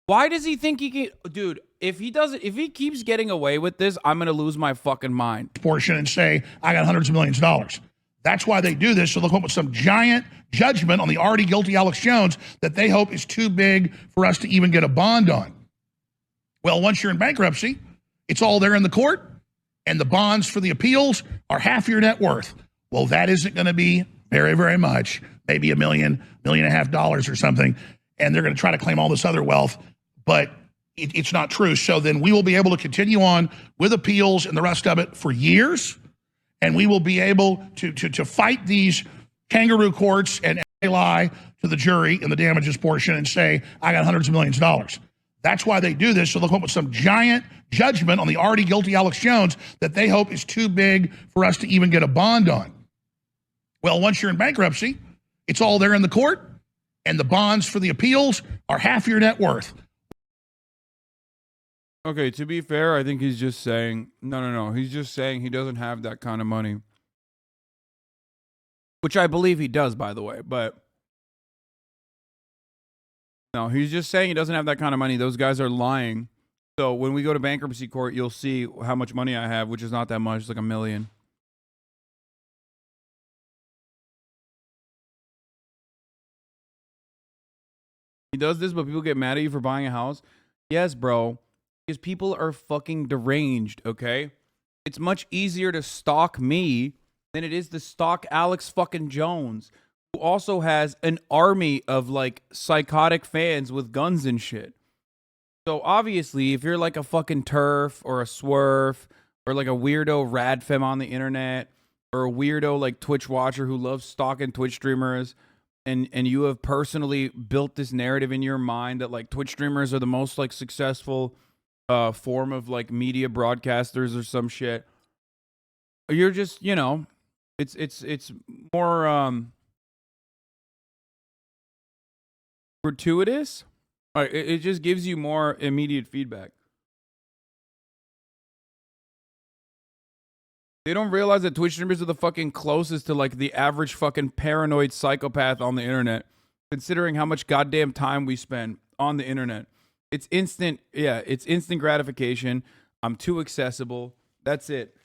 Why does he think he can... Dude, if he keeps getting away with this, I'm going to lose my fucking mind. Portion and say, I got hundreds of millions of dollars. That's why they do this, so they'll come up with some giant judgment on the already guilty Alex Jones that they hope is too big for us to even get a bond on. Well, once you're in bankruptcy, it's all there in the court, and the bonds for the appeals are half your net worth. Well, that isn't going to be very, very much, maybe $1 million, $1.5 million or something, and they're going to try to claim all this other wealth, but it's not true. So then we will be able to continue on with appeals and the rest of it for years, and we will be able to fight these kangaroo courts and lie to the jury in the damages portion and say, I got hundreds of millions of dollars. That's why they do this, so they'll come up with some giant judgment on the already guilty Alex Jones that they hope is too big for us to even get a bond on. Well, once you're in bankruptcy, it's all there in the court, and the bonds for the appeals are half your net worth. Okay, to be fair, I think he's just saying, no. He's just saying he doesn't have that kind of money. Which I believe he does, by the way, but no, he's just saying he doesn't have that kind of money. Those guys are lying. So when we go to bankruptcy court, you'll see how much money I have, which is not that much. It's like $1 million. He does this, but people get mad at you for buying a house. Yes, bro. Because people are fucking deranged, okay? It's much easier to stalk me than it is to stalk Alex fucking Jones, who also has an army of, like, psychotic fans with guns and shit. So, obviously, if you're, like, a fucking TERF or a Swerf or, like, a weirdo radfem on the internet or a weirdo, like, Twitch watcher who loves stalking Twitch streamers and you have personally built this narrative in your mind that, like, Twitch streamers are the most, like, successful form of like media broadcasters or some shit, you're just, you know, it's more gratuitous. It just gives you more immediate feedback. They don't realize that Twitch streamers are the fucking closest to like the average fucking paranoid psychopath on the internet. considering how much goddamn time we spend on the internet. It's instant. Yeah, it's instant gratification. I'm too accessible. That's it.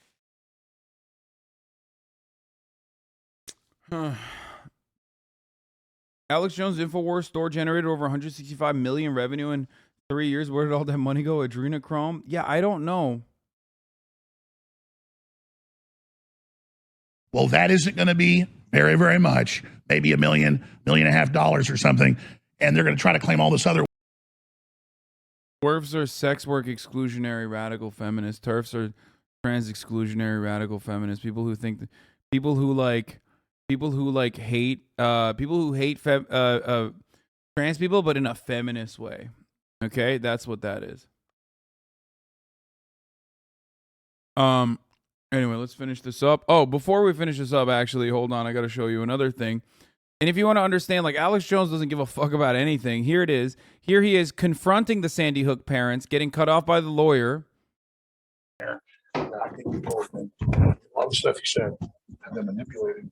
Alex Jones' InfoWars store generated over 165 million revenue in 3 years. Where did all that money go? Adrenochrome? Yeah, I don't know. Well, that isn't going to be very, very much. Maybe $1 million, $1.5 million or something. And they're going to try to claim all this other. TERFs are sex work exclusionary radical feminists. TERFs are trans exclusionary radical feminists. People who think, people who hate trans people, but in a feminist way. Okay, that's what that is. Anyway, let's finish this up. Oh, before we finish this up, actually, hold on. I got to show you another thing. And if you want to understand, like, Alex Jones doesn't give a fuck about anything. Here it is. Here he is confronting the Sandy Hook parents, getting cut off by the lawyer. I think all the stuff you said and then manipulated.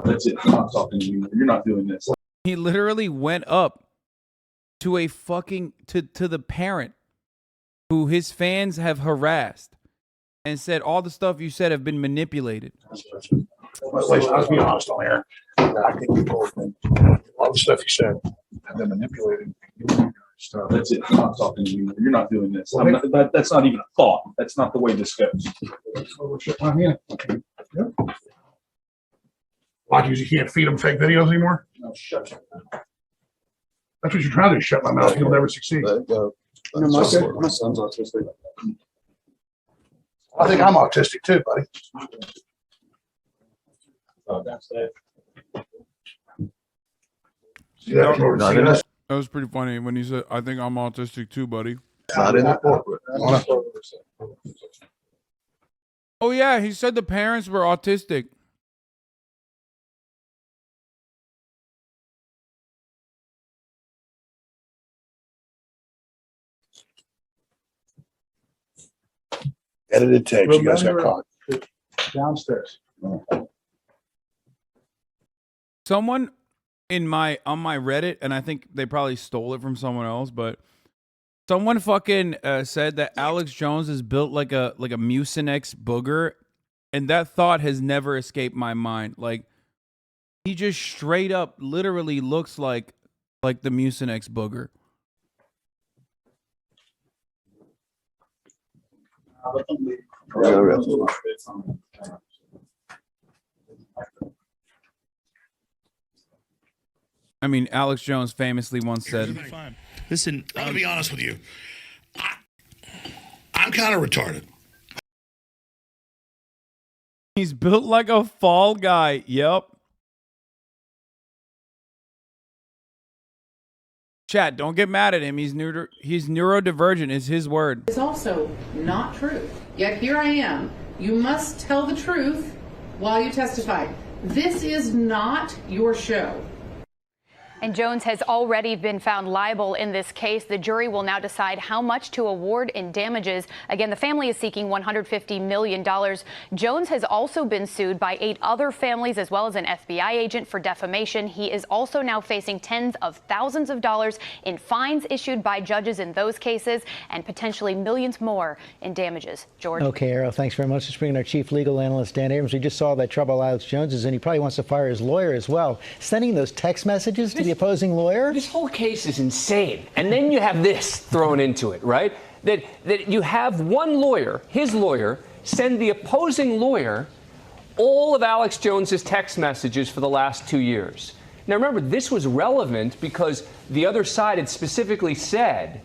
That's it. I'm not talking to you. You're not doing this. He literally went up to a fucking to the parent who his fans have harassed and said all the stuff you said have been manipulated. Let's be honest on here. I think all the stuff you said and then manipulated. That's it. I'm not talking to you. You're not doing this. That's not even a thought. That's not the way this goes. Why, you can't feed them fake videos anymore? No, shut up. That's what you're trying to do, shut my mouth. You'll never succeed. My son's autistic. I think I'm autistic too, buddy. Oh, that's it. That was pretty funny when he said, I think I'm autistic too, buddy. Not in the corporate. Oh, yeah, he said the parents were autistic. Edited tapes. You guys got caught. Downstairs. Someone on my Reddit, and I think they probably stole it from someone else, but someone fucking said that Alex Jones is built like a Mucinex booger, and that thought has never escaped my mind. Like, he just straight up literally looks like the Mucinex booger. I mean, Alex Jones famously once said, Listen, I'm going to be honest with you. I'm kind of retarded. He's built like a fall guy. Yep. Chat, don't get mad at him. He's neurodivergent is his word. It's also not true. Yet here I am. You must tell the truth while you testify. This is not your show. And Jones has already been found liable in this case. The jury will now decide how much to award in damages. Again, the family is seeking $150 million. Jones has also been sued by 8 other families as well as an FBI agent for defamation. He is also now facing tens of thousands of dollars in fines issued by judges in those cases and potentially millions more in damages. George? Okay, Arrow, thanks very much. Let's bring in our chief legal analyst, Dan Abrams. We just saw that trouble Alex Jones is in. He probably wants to fire his lawyer as well. Sending those text messages to the opposing lawyer? This whole case is insane. And then you have this thrown into it, right? That you have one lawyer, his lawyer, send the opposing lawyer all of Alex Jones's text messages for the last 2 years. Now remember, this was relevant because the other side had specifically said,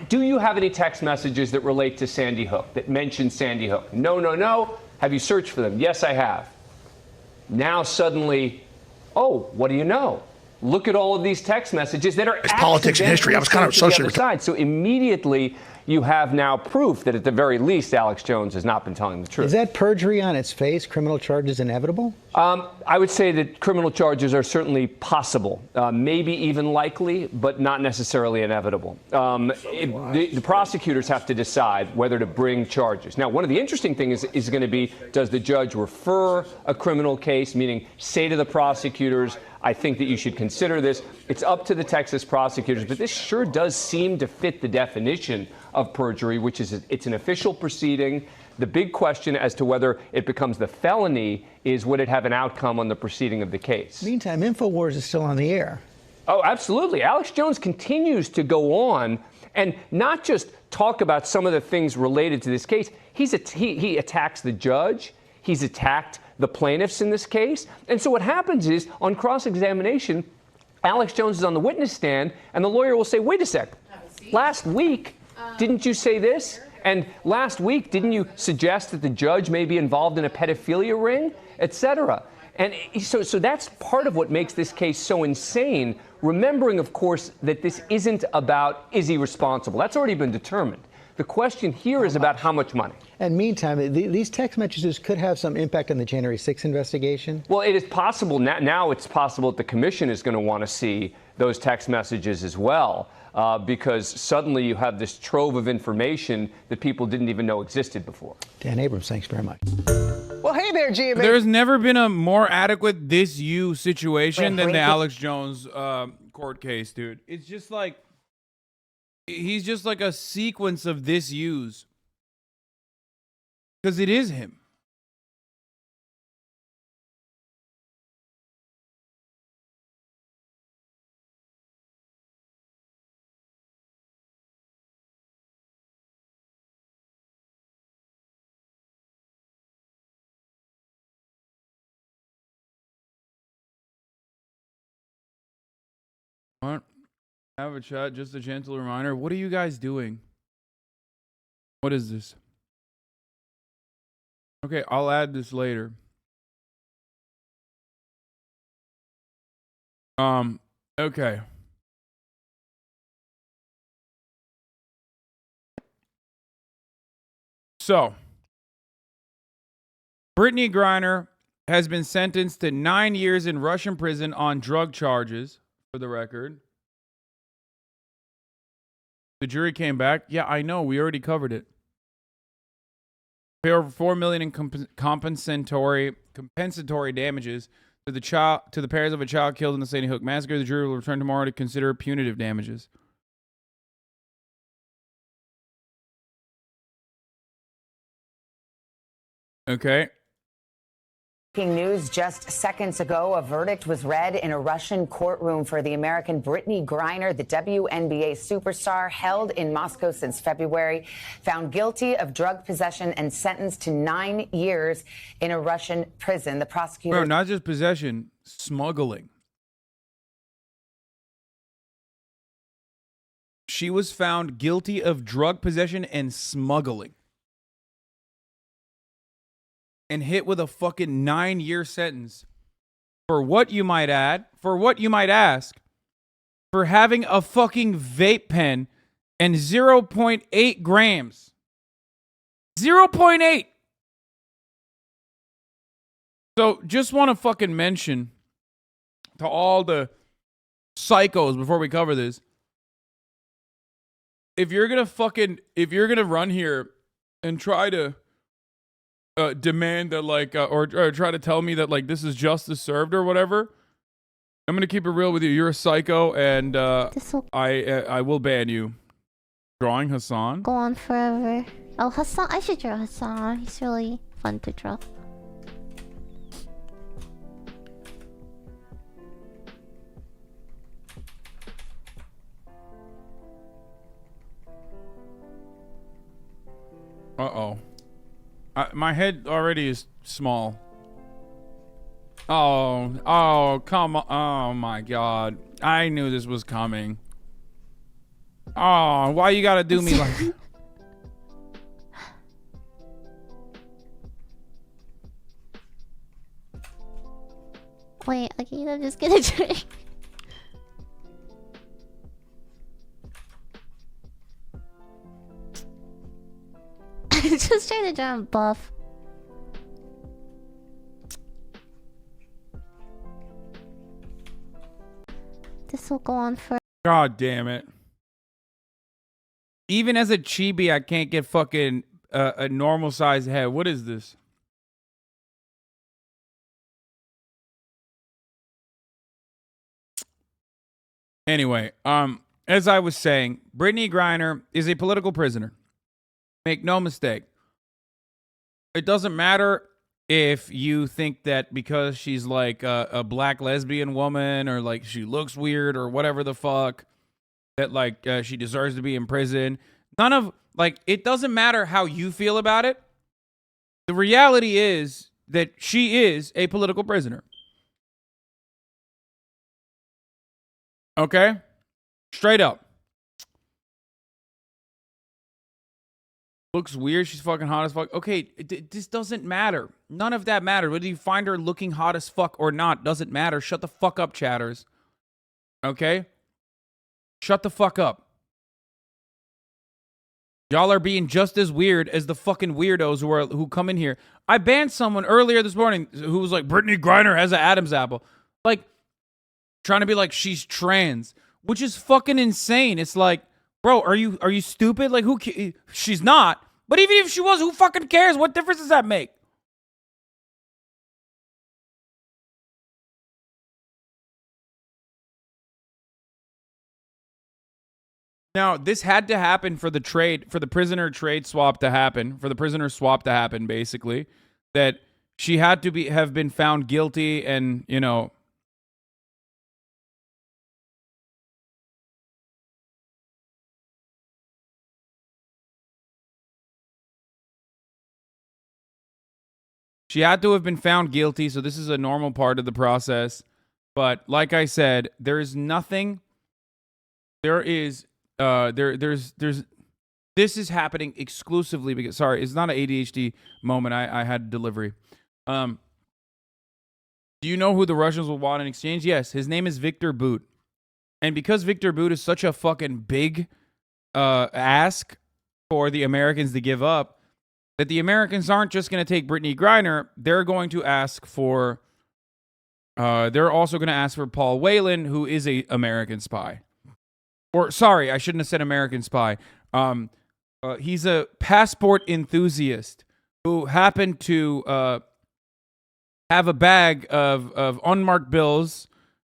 do you have any text messages that relate to Sandy Hook, that mention Sandy Hook? No, no, no. Have you searched for them? Yes, I have. Now suddenly, oh, what do you know? Look at all of these text messages that are it's politics and history. I was kind of socially retired. So immediately you have now proof that at the very least Alex Jones has not been telling the truth. Is that perjury on its face? Criminal charges inevitable? I would say that criminal charges are certainly possible, maybe even likely, but not necessarily inevitable. The prosecutors have to decide whether to bring charges. Now, one of the interesting things is going to be, does the judge refer a criminal case, meaning say to the prosecutors, I think that you should consider this. It's up to the Texas prosecutors, but this sure does seem to fit the definition of perjury, which is it's an official proceeding. The big question as to whether it becomes the felony is, would it have an outcome on the proceeding of the case? Meantime, InfoWars is still on the air. Oh, absolutely. Alex Jones continues to go on and not just talk about some of the things related to this case. He attacks the judge. He's attacked the plaintiffs in this case. And so what happens is, on cross-examination, Alex Jones is on the witness stand, and the lawyer will say, wait a sec, last week, didn't you say this? And last week, didn't you suggest that the judge may be involved in a pedophilia ring, et cetera? And so that's part of what makes this case so insane, remembering, of course, that this isn't about, is he responsible? That's already been determined. The question here is about how much money. And meantime, these text messages could have some impact on the January 6th investigation? Well, it is possible. Now it's possible that the commission is going to want to see those text messages as well. Because suddenly you have this trove of information that people didn't even know existed before. Dan Abrams, thanks very much. Well, hey there, GMA. There's never been a more adequate this you situation than the Alex Jones court case, dude. It's just like, he's just like a sequence of this yous. Because it is him. What? Have a chat, just a gentle reminder. What are you guys doing? What is this? Okay, I'll add this later. Okay. So, Brittany Griner has been sentenced to 9 years in Russian prison on drug charges, for the record. The jury came back. Yeah, I know. We already covered it. Pay over $4 million in compensatory damages to the parents of a child killed in the Sandy Hook massacre. The jury will return tomorrow to consider punitive damages. Okay. Breaking news just seconds ago, a verdict was read in a Russian courtroom for the American Brittany Griner, the WNBA superstar, held in Moscow since February, found guilty of drug possession and sentenced to 9 years in a Russian prison. The prosecutor... Bro, not just possession, smuggling. She was found guilty of drug possession and smuggling. And hit with a fucking 9-year sentence for what you might add, for what you might ask, for having a fucking vape pen and 0.8 grams. 0.8. So just want to fucking mention to all the psychos before we cover this. If you're going to run here and try to demand that, like, or try to tell me that, like, this is justice served or whatever, I'm gonna keep it real with you. You're a psycho, and I will ban you. Drawing Hasan. Go on forever. Oh, Hasan! I should draw Hasan. He's really fun to draw. Uh-oh. My head already is small. Oh, come on. Oh, my God. I knew this was coming. Oh, why you gotta do me like... Wait, okay, I'm just gonna drink. Just trying to draw him buff. This will go on for. God damn it. Even as a chibi, I can't get fucking a normal size head. What is this? Anyway, as I was saying, Brittany Griner is a political prisoner. Make no mistake. It doesn't matter if you think that because she's like a black lesbian woman or like she looks weird or whatever the fuck, that like she deserves to be in prison. None of, like, it doesn't matter how you feel about it. The reality is that she is a political prisoner. Okay? Straight up. Looks weird. She's fucking hot as fuck. Okay, this doesn't matter. None of that matters. Whether you find her looking hot as fuck or not doesn't matter. Shut the fuck up, chatters. Okay? Shut the fuck up. Y'all are being just as weird as the fucking weirdos who come in here. I banned someone earlier this morning who was like, Brittany Griner has an Adam's apple. Like, trying to be like, she's trans. Which is fucking insane. It's like, bro, are you stupid? Like, she's not. But even if she was, who fucking cares? What difference does that make? Now, this had to happen for the prisoner trade swap to happen, for the prisoner swap to happen, basically. That she had to have been found guilty and, you know, she had to have been found guilty, so this is a normal part of the process. But like I said, there is nothing. There is this is happening exclusively because, sorry, it's not an ADHD moment. I had delivery. Do you know who the Russians will want in exchange? Yes, his name is Victor Bout. And because Victor Bout is such a fucking big ask for the Americans to give up, that the Americans aren't just going to take Brittany Griner. They're going to ask for, they're also going to ask for Paul Whelan, who is a American spy. Or, sorry, I shouldn't have said American spy. He's a passport enthusiast who happened to have a bag of unmarked bills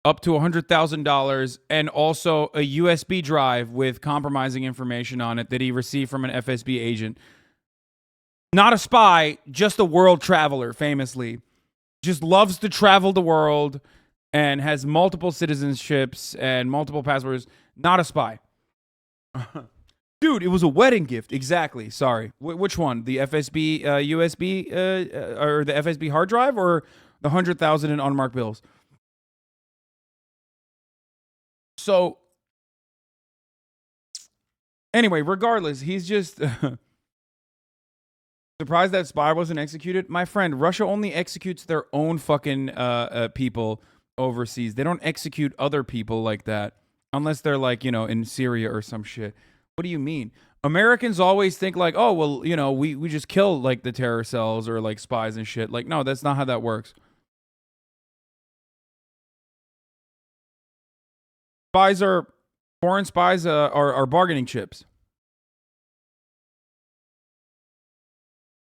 up to $100,000 and also a USB drive with compromising information on it that he received from an FSB agent. Not a spy, just a world traveler, famously. Just loves to travel the world and has multiple citizenships and multiple passports. Not a spy. Dude, it was a wedding gift. Exactly. Sorry. Which one? The FSB USB or the FSB hard drive or the 100,000 in unmarked bills? So, anyway, regardless, he's just surprised that spy wasn't executed. My friend, Russia only executes their own fucking people overseas. They don't execute other people like that. Unless they're like, you know, in Syria or some shit. What do you mean? Americans always think like, oh, well, you know, we just kill like the terror cells or like spies and shit. Like, no, that's not how that works. Foreign spies are bargaining chips.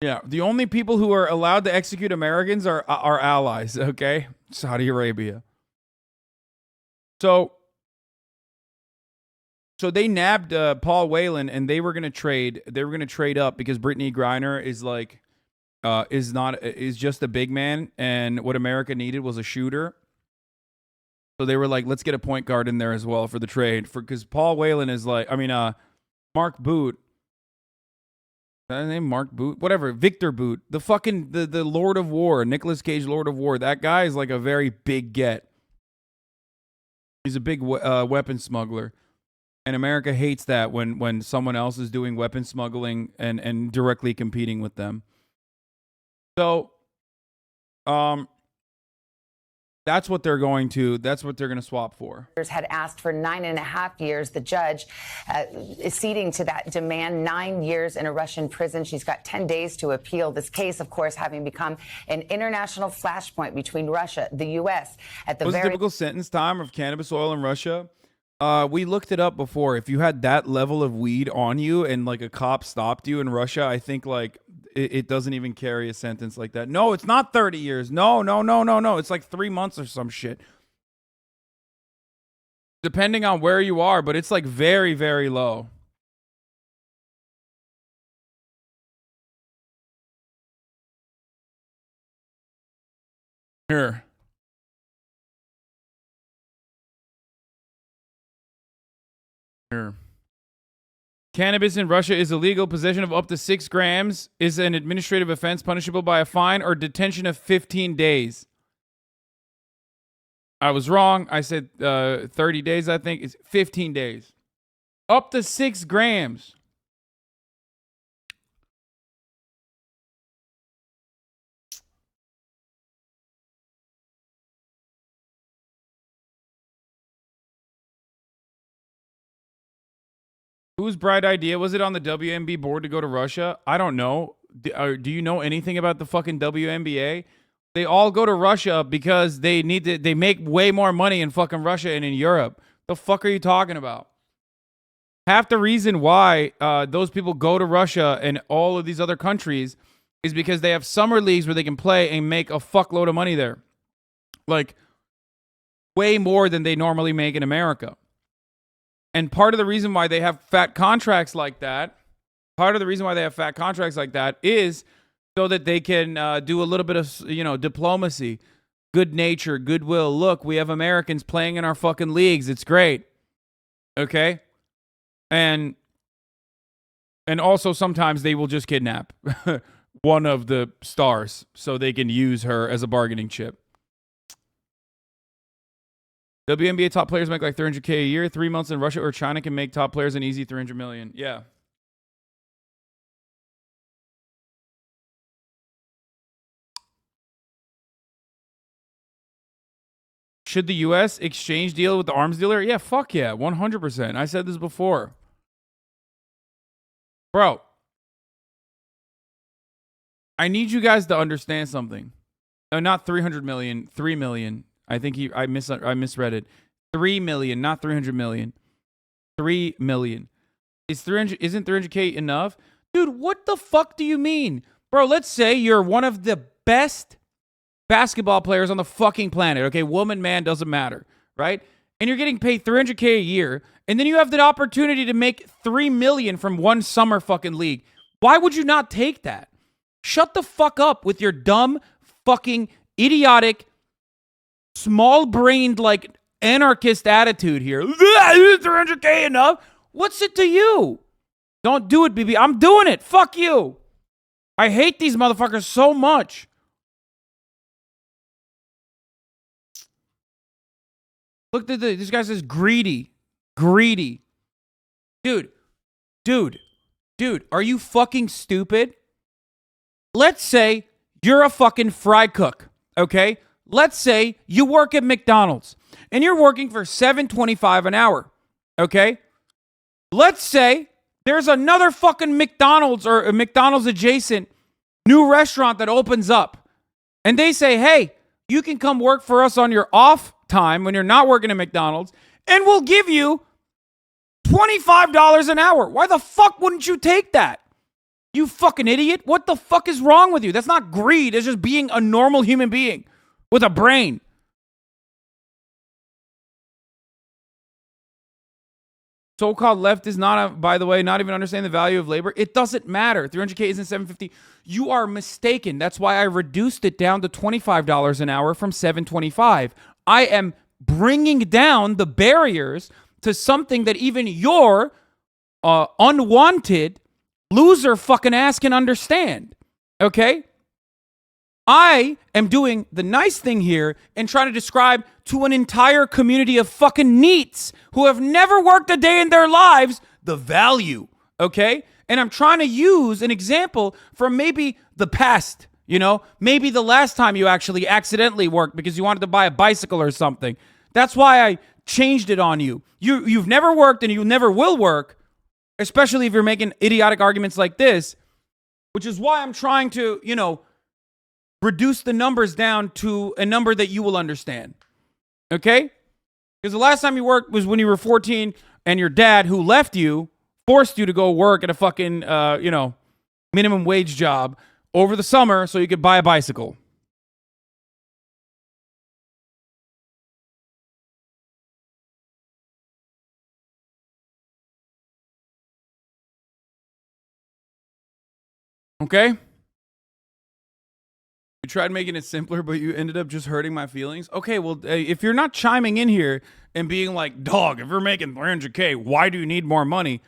Yeah, the only people who are allowed to execute Americans are our allies, okay? Saudi Arabia. So they nabbed Paul Whelan, and they were gonna trade. They were gonna trade up because Brittany Griner is like, is just a big man, and what America needed was a shooter. So they were like, let's get a point guard in there as well for the trade, because Paul Whelan is like, I mean, Mark Boot. Is that his name? Mark Boot? Whatever. Victor Boot. The fucking the Lord of War, Nicolas Cage, Lord of War. That guy is like a very big get. He's a big weapon smuggler. And America hates that when someone else is doing weapon smuggling and directly competing with them. So, That's what they're going to swap for. Had asked for 9.5 years. The judge is ceding to that demand, 9 years in a Russian prison. She's got 10 days to appeal this case, of course, having become an international flashpoint between Russia, the U.S. at the What's the typical sentence time of cannabis oil in Russia? We looked it up before. If you had that level of weed on you and like a cop stopped you in Russia, I think like it doesn't even carry a sentence like that. No, it's not 30 years. No. It's like 3 months or some shit. Depending on where you are, but it's like very, very low. Here. Cannabis in Russia is illegal. Possession of up to 6 grams is an administrative offense punishable by a fine or detention of 15 days. I was wrong. I said 30 days, I think. It's 15 days. Up to 6 grams. Whose bright idea was it on the WNBA board to go to Russia? I don't know. Do you know anything about the fucking WNBA? They all go to Russia because they make way more money in fucking Russia and in Europe. The fuck are you talking about? Half the reason why those people go to Russia and all of these other countries is because they have summer leagues where they can play and make a fuckload of money there. Like, way more than they normally make in America. And part of the reason why they have fat contracts like that, is so that they can do a little bit of, diplomacy, good nature, goodwill. Look, we have Americans playing in our fucking leagues. It's great. Okay? And also sometimes they will just kidnap one of the stars so they can use her as a bargaining chip. WNBA top players make like $300K a year. 3 months in Russia or China can make top players an easy $300 million. Yeah. Should the U.S. exchange deal with the arms dealer? Yeah, fuck yeah, 100%. I said this before. Bro, I need you guys to understand something. No, not 300 million, 3 million. I think I misread it. 3 million, not 300 million. 3 million. Isn't 300K enough? Dude, what the fuck do you mean? Bro, let's say you're one of the best basketball players on the fucking planet. Okay, woman, man, doesn't matter, right? And you're getting paid 300K a year, and then you have the opportunity to make 3 million from one summer fucking league. Why would you not take that? Shut the fuck up with your dumb, fucking, idiotic, small-brained, like, anarchist attitude here. 300K enough? What's it to you? Don't do it, BB. I'm doing it. Fuck you. I hate these motherfuckers so much. Look at this guy says greedy. Greedy. Dude, are you fucking stupid? Let's say you're a fucking fry cook, okay? Let's say you work at McDonald's and you're working for $7.25 an hour, okay? Let's say there's another fucking McDonald's or a McDonald's adjacent new restaurant that opens up and they say, hey, you can come work for us on your off time when you're not working at McDonald's and we'll give you $25 an hour. Why the fuck wouldn't you take that? You fucking idiot. What the fuck is wrong with you? That's not greed. It's just being a normal human being with a brain. So-called left is not, by the way, not even understanding the value of labor. It doesn't matter. 300K isn't 750. You are mistaken. That's why I reduced it down to $25 an hour from $7.25. I am bringing down the barriers to something that even your unwanted loser fucking ass can understand. Okay? I am doing the nice thing here and trying to describe to an entire community of fucking neets who have never worked a day in their lives the value, okay? And I'm trying to use an example from maybe the past, You know, maybe the last time you actually accidentally worked because you wanted to buy a bicycle or something. That's why I changed it on you. You've never worked and you never will work, especially if you're making idiotic arguments like this, which is why I'm trying to, you know, reduce the numbers down to a number that you will understand. Okay? Because the last time you worked was when you were 14 and your dad, who left you, forced you to go work at a fucking, you know, minimum wage job over the summer so you could buy a bicycle. Okay? You tried making it simpler, but you ended up just hurting my feelings. Okay, well, if you're not chiming in here and being like, dog, if you're making 300K, why do you need more money?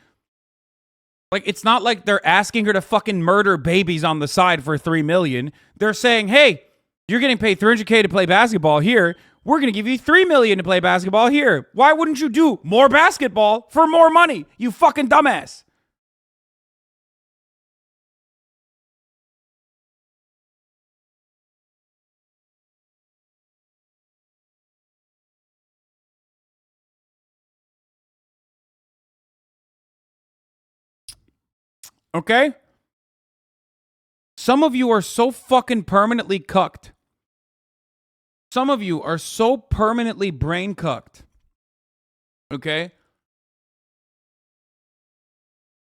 Like, it's not like they're asking her to fucking murder babies on the side for $3 million. They're saying, hey, you're getting paid 300K to play basketball here. We're going to give you $3 million to play basketball here. Why wouldn't you do more basketball for more money? You fucking dumbass. Okay? Some of you are so fucking permanently cucked. Some of you are so permanently brain cucked. Okay?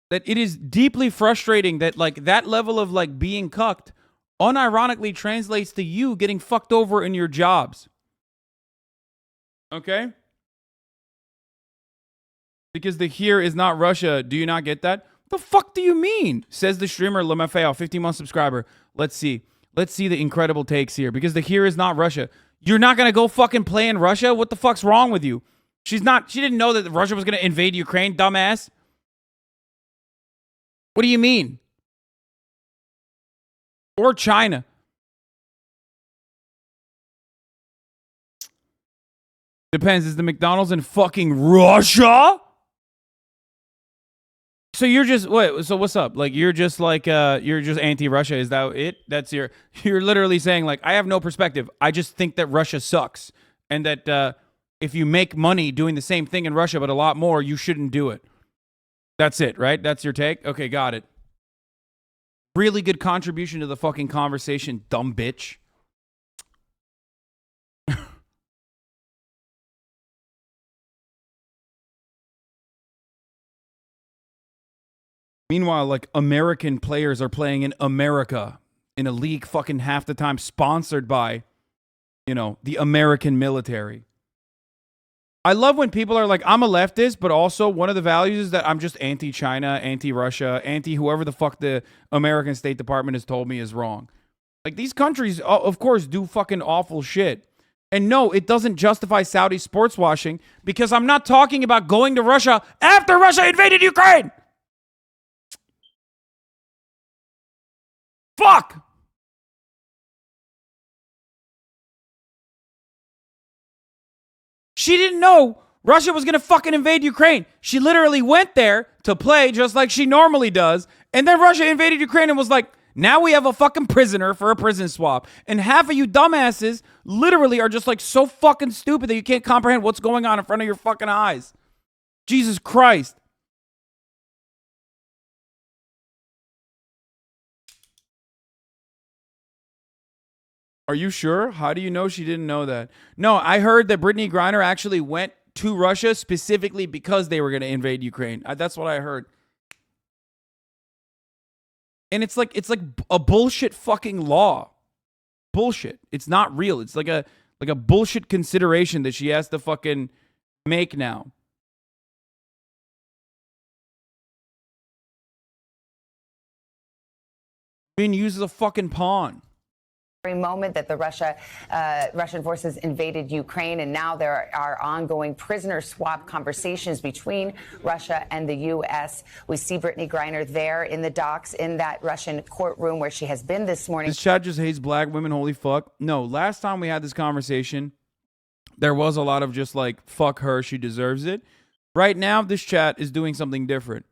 That it is deeply frustrating that, like, that level of, like, being cucked unironically translates to you getting fucked over in your jobs. Okay? Because the here is not Russia. Do you not get that? The fuck do you mean? Says the streamer LeMafeo, 15-month subscriber. Let's see. Let's see the incredible takes here. Because the here is not Russia. You're not gonna go fucking play in Russia? What the fuck's wrong with you? She didn't know that Russia was gonna invade Ukraine, dumbass. What do you mean? Or China. Depends. Is the McDonald's in fucking Russia? So you're just, wait, so what's up? Like, you're just like, you're just anti-Russia. Is that it? You're literally saying, like, I have no perspective. I just think that Russia sucks. And that if you make money doing the same thing in Russia, but a lot more, you shouldn't do it. That's it, right? That's your take? Okay, got it. Really good contribution to the fucking conversation, dumb bitch. Meanwhile, like, American players are playing in America in a league fucking half the time sponsored by, you know, the American military. I love when people are like, I'm a leftist, but also one of the values is that I'm just anti-China, anti-Russia, anti-whoever the fuck the American State Department has told me is wrong. Like, these countries, of course, do fucking awful shit. And no, it doesn't justify Saudi sports washing, because I'm not talking about going to Russia after Russia invaded Ukraine. Fuck! She didn't know Russia was going to fucking invade Ukraine. She literally went there to play just like she normally does. And then Russia invaded Ukraine and was like, now we have a fucking prisoner for a prison swap. And half of you dumbasses literally are just like so fucking stupid that you can't comprehend what's going on in front of your fucking eyes. Jesus Christ. Are you sure? How do you know she didn't know that? No, I heard that Brittany Griner actually went to Russia specifically because they were going to invade Ukraine. That's what I heard. And it's like a bullshit fucking law. Bullshit. It's not real. It's like a bullshit consideration that she has to fucking make now. Being used as a fucking pawn. Moment that the Russian forces invaded Ukraine, and now there are ongoing prisoner swap conversations between Russia and the U.S. We see Brittany Griner there in the docks in that Russian courtroom where she has been this morning. This chat just hates black women. Holy fuck. No, last time we had this conversation, there was a lot of just like, fuck her, she deserves it. Right now, this chat is doing something different.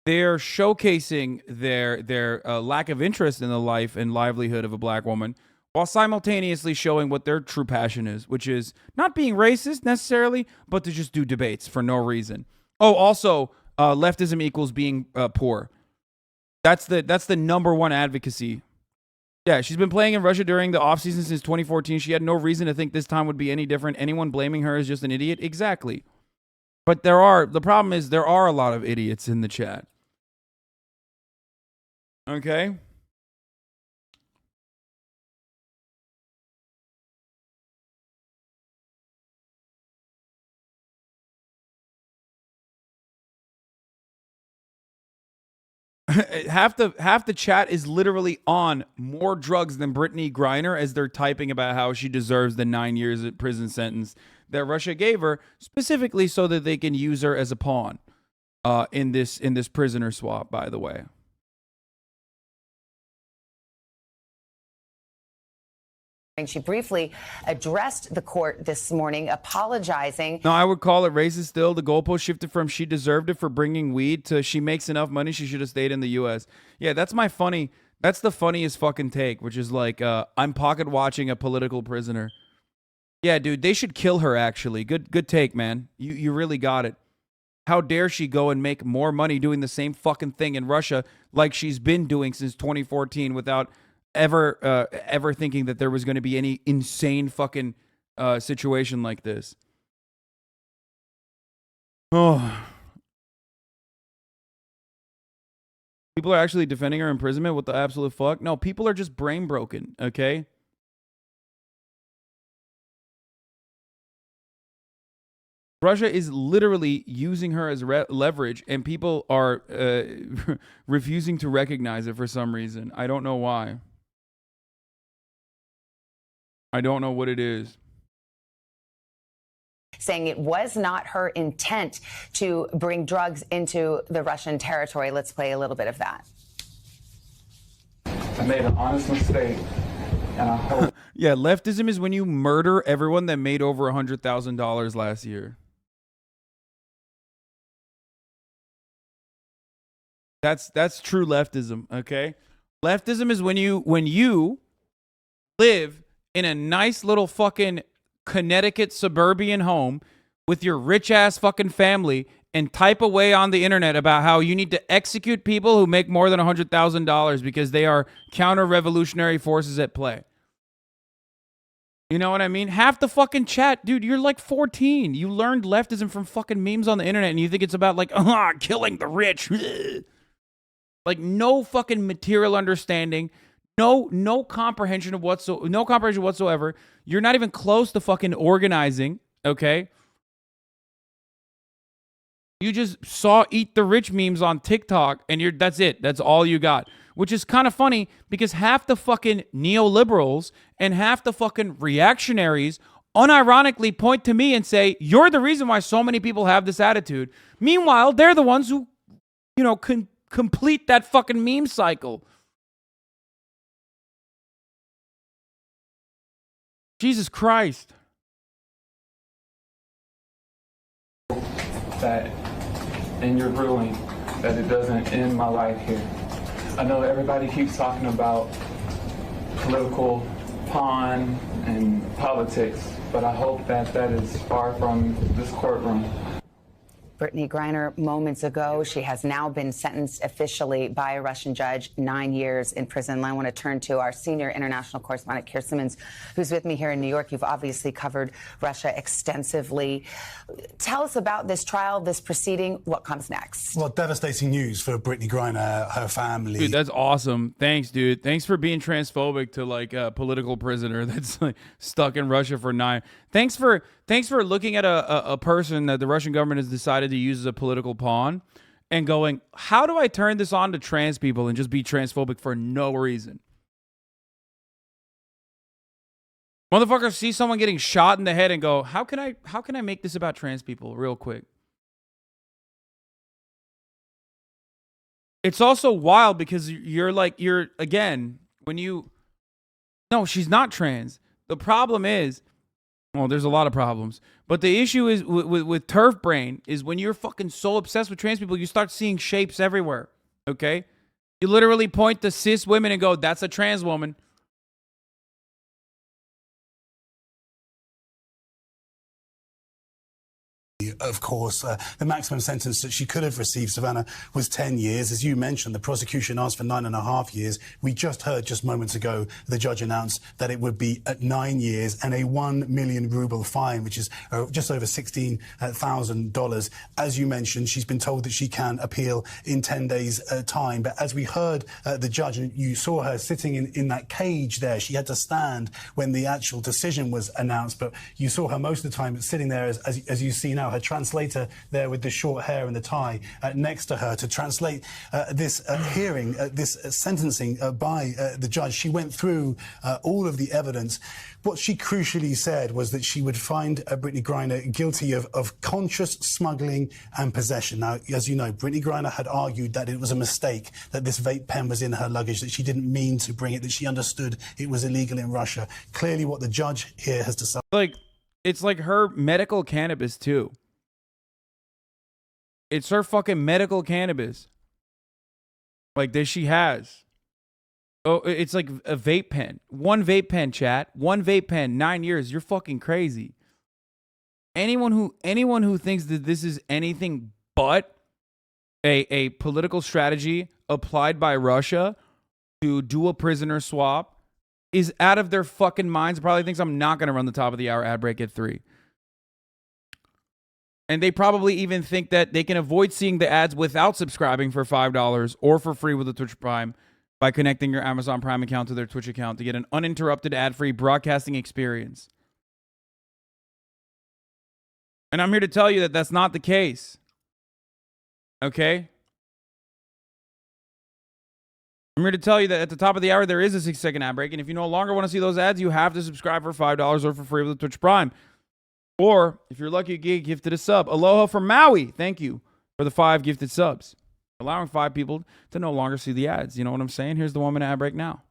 they're showcasing their lack of interest in the life and livelihood of a black woman, while simultaneously showing what their true passion is, which is not being racist necessarily, but to just do debates for no reason. Oh, also, leftism equals being poor. That's the number one advocacy. Yeah, she's been playing in Russia during the offseason since 2014. She had no reason to think this time would be any different. Anyone blaming her is just an idiot. Exactly. But the problem is there are a lot of idiots in the chat. Okay? half the chat is literally on more drugs than Brittany Griner as they're typing about how she deserves the 9 years prison sentence that Russia gave her, specifically so that they can use her as a pawn in this prisoner swap, by the way. She briefly addressed the court this morning, apologizing. No, I would call it racist still. The goalpost shifted from she deserved it for bringing weed to she makes enough money, she should have stayed in the U.S. Yeah, that's the funniest fucking take, which is like, I'm pocket watching a political prisoner. Yeah, dude, they should kill her, actually. Good take, man. You really got it. How dare she go and make more money doing the same fucking thing in Russia like she's been doing since 2014 without ever thinking that there was going to be any insane fucking situation like this. Oh. People are actually defending her imprisonment? What the absolute fuck? No, people are just brain broken, okay? Russia is literally using her as leverage, and people are refusing to recognize it for some reason. I don't know why. I don't know what it is. Saying it was not her intent to bring drugs into the Russian territory. Let's play a little bit of that. I made an honest mistake, and I hope. Yeah, leftism is when you murder everyone that made over $100,000 last year. That's true leftism, okay? Leftism is when you live in a nice little fucking Connecticut suburban home with your rich ass fucking family and type away on the internet about how you need to execute people who make more than $100,000 because they are counter-revolutionary forces at play. You know what I mean? Half the fucking chat, dude, you're like 14. You learned leftism from fucking memes on the internet and you think it's about like, killing the rich. Like no fucking material understanding. No comprehension whatsoever. You're not even close to fucking organizing, okay? You just saw eat the rich memes on TikTok and that's it. That's all you got. Which is kind of funny because half the fucking neoliberals and half the fucking reactionaries unironically point to me and say, "You're the reason why so many people have this attitude." Meanwhile, they're the ones who, can complete that fucking meme cycle. Jesus Christ. That in your ruling, that it doesn't end my life here. I know everybody keeps talking about political pawn and politics, but I hope that is far from this courtroom. Brittany Griner moments ago. She has now been sentenced officially by a Russian judge, 9 years in prison. I want to turn to our senior international correspondent, Keir Simmons, who's with me here in New York. You've obviously covered Russia extensively. Tell us about this trial, this proceeding. What comes next? Well, devastating news for Brittany Griner, her family. Dude, that's awesome. Thanks, dude. Thanks for being transphobic to like a political prisoner that's like stuck in Russia for 9. Thanks for looking at a person that the Russian government has decided to use as a political pawn and going, how do I turn this on to trans people and just be transphobic for no reason? Motherfuckers see someone getting shot in the head and go, how can I make this about trans people real quick? It's also wild because again, no, she's not trans. The problem is Well, there's a lot of problems. But the issue is with turf brain is when you're fucking so obsessed with trans people, you start seeing shapes everywhere. Okay? You literally point to cis women and go, that's a trans woman. Of course, the maximum sentence that she could have received, Savannah, was 10 years. As you mentioned, the prosecution asked for 9.5 years. We just heard just moments ago the judge announced that it would be at 9 years and a 1 million ruble fine, which is just over $16,000. As you mentioned, she's been told that she can appeal in 10 days' time. But as we heard the judge, and you saw her sitting in that cage there, she had to stand when the actual decision was announced. But you saw her most of the time sitting there, as you see now, her translator there with the short hair and the tie next to her to translate this hearing, this sentencing by the judge. She went through all of the evidence. What she crucially said was that she would find Brittany Griner guilty of conscious smuggling and possession. Now, as you know, Brittany Griner had argued that it was a mistake, that this vape pen was in her luggage, that she didn't mean to bring it, that she understood it was illegal in Russia. Clearly what the judge here has decided... It's like her medical cannabis, too. It's her fucking medical cannabis. Like, that she has. Oh, it's like a vape pen. One vape pen, chat. One vape pen, 9 years. You're fucking crazy. Anyone who thinks that this is anything but a political strategy applied by Russia to do a prisoner swap is out of their fucking minds. Probably thinks I'm not going to run the top of the hour ad break at 3. And they probably even think that they can avoid seeing the ads without subscribing for $5 or for free with a Twitch Prime by connecting your Amazon Prime account to their Twitch account to get an uninterrupted ad-free broadcasting experience. And I'm here to tell you that that's not the case. Okay? I'm here to tell you that at the top of the hour, there is a 6-second ad break. And if you no longer want to see those ads, you have to subscribe for $5 or for free with a Twitch Prime. Or, if you're lucky, get gifted a sub. Aloha from Maui. Thank you for the 5 gifted subs. Allowing 5 people to no longer see the ads. You know what I'm saying? Here's the 1-minute ad break now.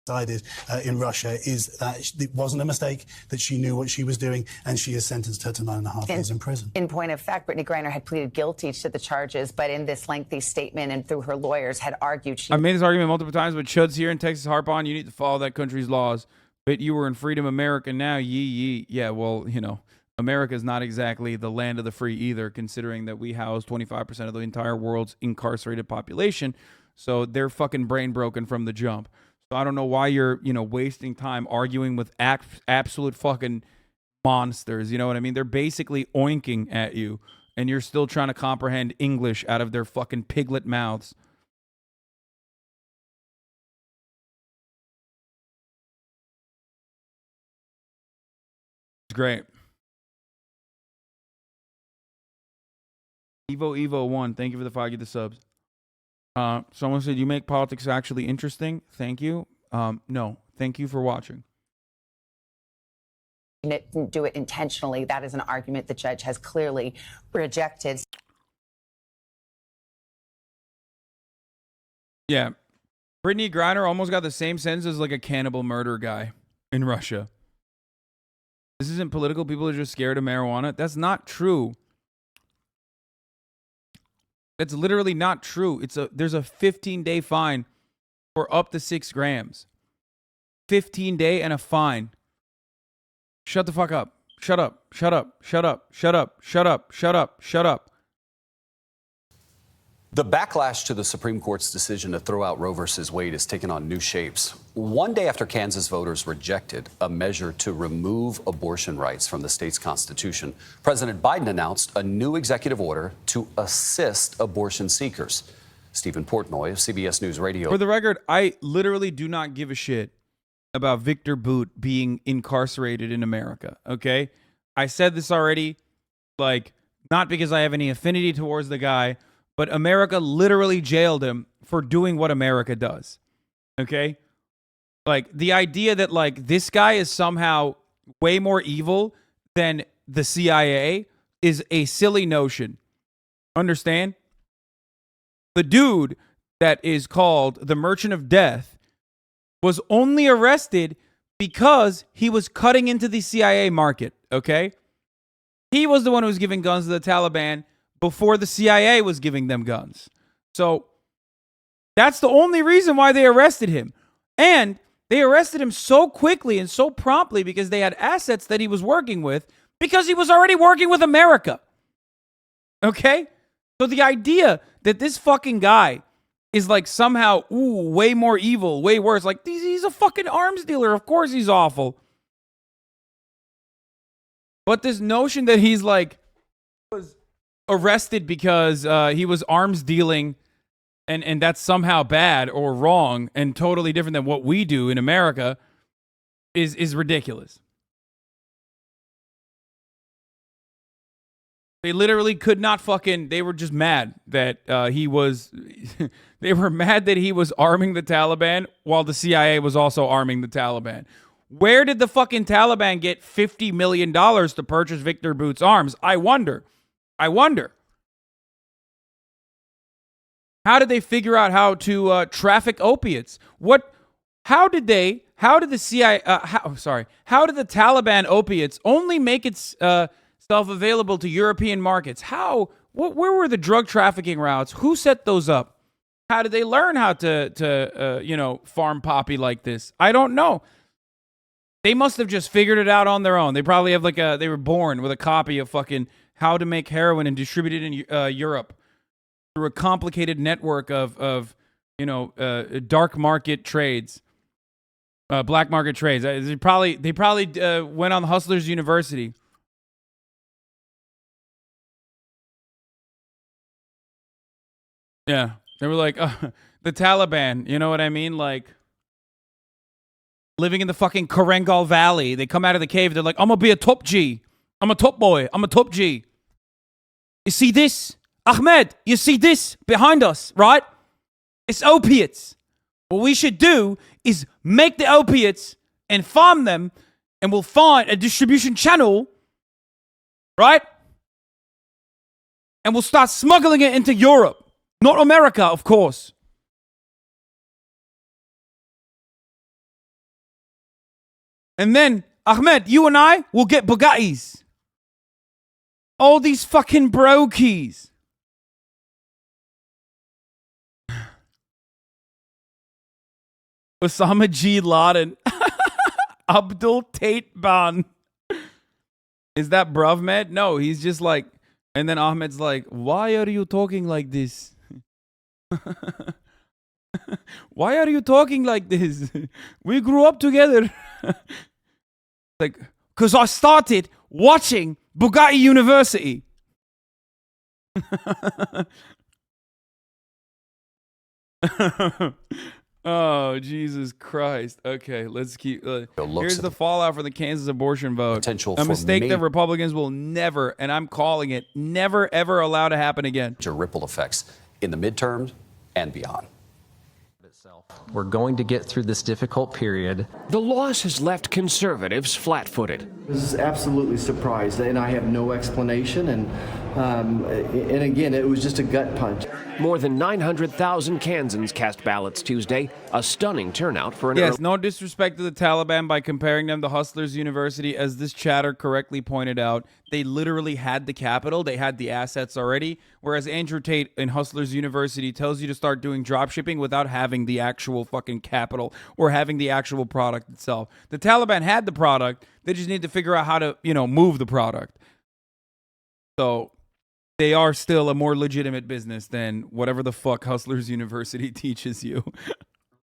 Decided in Russia is that it wasn't a mistake, that she knew what she was doing, and she has sentenced her to 9.5 years in prison. In point of fact, Brittany Griner had pleaded guilty to the charges, but in this lengthy statement and through her lawyers had argued she... I've made this argument multiple times, but chuds here in Texas harp on, you need to follow that country's laws. But you were in freedom America now, yee. Yeah, well, you know, America is not exactly the land of the free either, considering that we house 25% of the entire world's incarcerated population. So they're fucking brain broken from the jump. So I don't know why you're, wasting time arguing with absolute fucking monsters. You know what I mean? They're basically oinking at you, and you're still trying to comprehend English out of their fucking piglet mouths. It's great. Evo1, thank you for the 5 the subs. Someone said, you make politics actually interesting. Thank you. No, thank you for watching. Didn't do it intentionally. That is an argument the judge has clearly rejected. Yeah. Brittany Griner almost got the same sentence as like a cannibal murder guy in Russia. This isn't political. People are just scared of marijuana. That's not true. That's literally not true. There's a 15-day fine for up to 6 grams. 15-day and a fine. Shut the fuck up. Shut up. Shut up. Shut up. Shut up. Shut up. Shut up. Shut up. The backlash to the Supreme Court's decision to throw out Roe v. Wade has taken on new shapes. One day after Kansas voters rejected a measure to remove abortion rights from the state's constitution, President Biden announced a new executive order to assist abortion seekers. Stephen Portnoy of CBS News Radio. For the record, I literally do not give a shit about Victor Boot being incarcerated in America, okay? I said this already, not because I have any affinity towards the guy, but America literally jailed him for doing what America does. Okay? The idea that this guy is somehow way more evil than the CIA is a silly notion. Understand? The dude that is called the Merchant of Death was only arrested because he was cutting into the CIA market, okay? He was the one who was giving guns to the Taliban before the CIA was giving them guns. So that's the only reason why they arrested him. And they arrested him so quickly and so promptly because they had assets that he was working with because he was already working with America. Okay? So the idea that this fucking guy is like somehow, way more evil, way worse. Like, he's a fucking arms dealer. Of course he's awful. But this notion that he's like was arrested because he was arms dealing and that's somehow bad or wrong and totally different than what we do in America is ridiculous. They literally could not fucking, they were just mad that he was, they were mad that he was arming the Taliban while the CIA was also arming the Taliban. Where did the fucking Taliban get $50 million to purchase Victor Boot's arms? I wonder. How did they figure out how to traffic opiates? How did the Taliban opiates only make its available to European markets? Where were the drug trafficking routes? Who set those up? How did they learn how to farm poppy like this? I don't know. They must have just figured it out on their own. They probably have they were born with a copy of fucking how to make heroin and distribute it in Europe through a complicated network of dark market trades, black market trades. They probably went on Hustlers University. Yeah, they were like the Taliban. You know what I mean? Like living in the fucking Korengal Valley. They come out of the cave. They're like, I'm gonna be a top G. I'm a top boy. I'm a top G. You see this? Ahmed, you see this behind us, right? It's opiates. What we should do is make the opiates and farm them, and we'll find a distribution channel, right? And we'll start smuggling it into Europe. Not America, of course. And then, Ahmed, you and I will get Bugattis. All these fucking brokies. Osama G. Laden. Abdul Tate Ban. Is that bruv, Med? No, he's just like, and then Ahmed's like, why are you talking like this? Why are you talking like this? We grew up together. Like, because I started watching Bugatti University. Oh, Jesus Christ. Okay, let's keep... here's the fallout for the Kansas abortion vote. A mistake that Republicans will never, and I'm calling it, never, ever allow to happen again. Ripple effects in the midterms and beyond. We're going to get through this difficult period. The loss has left conservatives flat-footed. This is absolutely surprised, and I have no explanation. And again, it was just a gut punch. More than 900,000 Kansans cast ballots Tuesday, a stunning turnout for an Yes, no disrespect to the Taliban by comparing them to Hustlers University. As this chatter correctly pointed out, they literally had the capital. They had the assets already. Whereas Andrew Tate in Hustlers University tells you to start doing drop shipping without having the actual fucking capital or having the actual product itself. The Taliban had the product. They just need to figure out how to, move the product. So they are still a more legitimate business than whatever the fuck Hustlers University teaches you.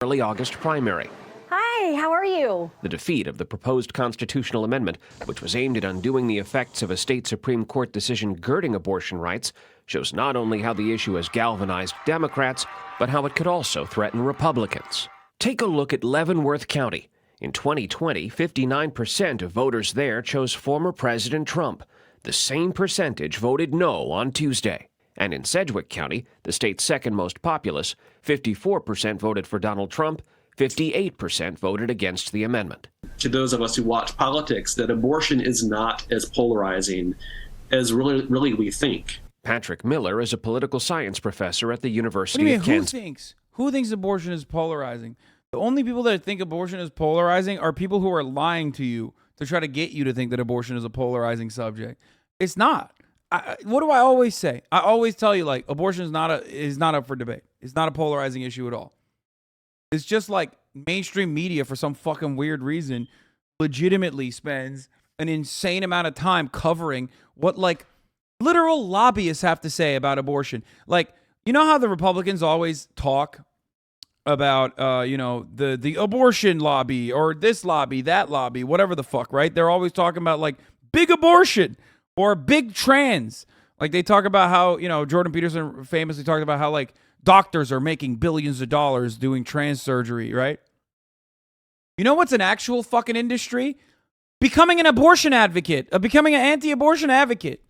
Early August primary. Hi, how are you? The defeat of the proposed constitutional amendment, which was aimed at undoing the effects of a state Supreme Court decision girding abortion rights, shows not only how the issue has galvanized Democrats, but how it could also threaten Republicans. Take a look at Leavenworth County. In 2020, 59% of voters there chose former President Trump. The same percentage voted no on Tuesday. And in Sedgwick County, the state's second most populous, 54% voted for Donald Trump, 58% voted against the amendment. To those of us who watch politics, that abortion is not as polarizing as really we think. Patrick Miller is a political science professor at the University of Kansas. Who thinks abortion is polarizing? The only people that think abortion is polarizing are people who are lying to you to try to get you to think that abortion is a polarizing subject. It's not. What do I always say? I always tell you, like, abortion is not up for debate. It's not a polarizing issue at all. It's just like mainstream media, for some fucking weird reason, legitimately spends an insane amount of time covering what, like, literal lobbyists have to say about abortion. Like, you know how the Republicans always talk about, the abortion lobby or this lobby, that lobby, whatever the fuck, right? They're always talking about, like, big abortion or big trans. Like, they talk about how, Jordan Peterson famously talked about how, like, doctors are making billions of dollars doing trans surgery, right? You know what's an actual fucking industry? Becoming an abortion advocate, becoming an anti-abortion advocate.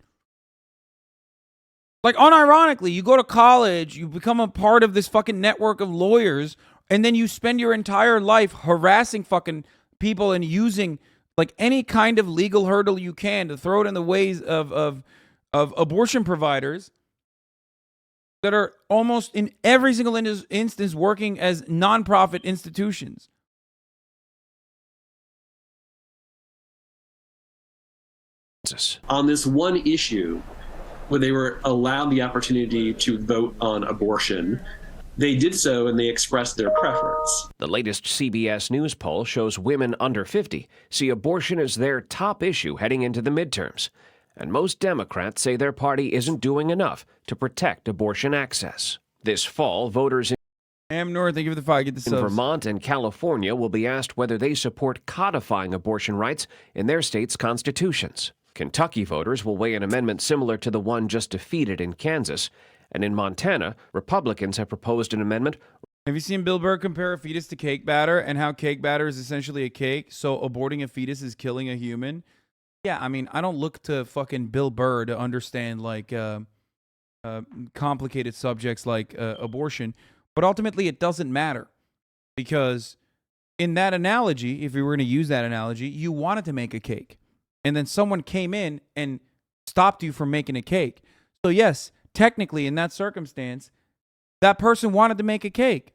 Like, unironically, you go to college, you become a part of this fucking network of lawyers, and then you spend your entire life harassing fucking people and using, like, any kind of legal hurdle you can to throw it in the ways of abortion providers that are almost in every single instance working as nonprofit institutions. On this one issue, where they were allowed the opportunity to vote on abortion, they did so and they expressed their preference. The latest CBS News poll shows women under 50 see abortion as their top issue heading into the midterms. And most Democrats say their party isn't doing enough to protect abortion access. This fall, voters thank you for the fight. Get the subs. In Vermont and California will be asked whether they support codifying abortion rights in their state's constitutions. Kentucky voters will weigh an amendment similar to the one just defeated in Kansas. And in Montana, Republicans have proposed an amendment. Have you seen Bill Burr compare a fetus to cake batter and how cake batter is essentially a cake, so aborting a fetus is killing a human? Yeah, I mean, I don't look to fucking Bill Burr to understand, like, complicated subjects like abortion, but ultimately it doesn't matter. Because in that analogy, if we were going to use that analogy, you wanted to make a cake. And then someone came in and stopped you from making a cake. So yes, technically in that circumstance, that person wanted to make a cake.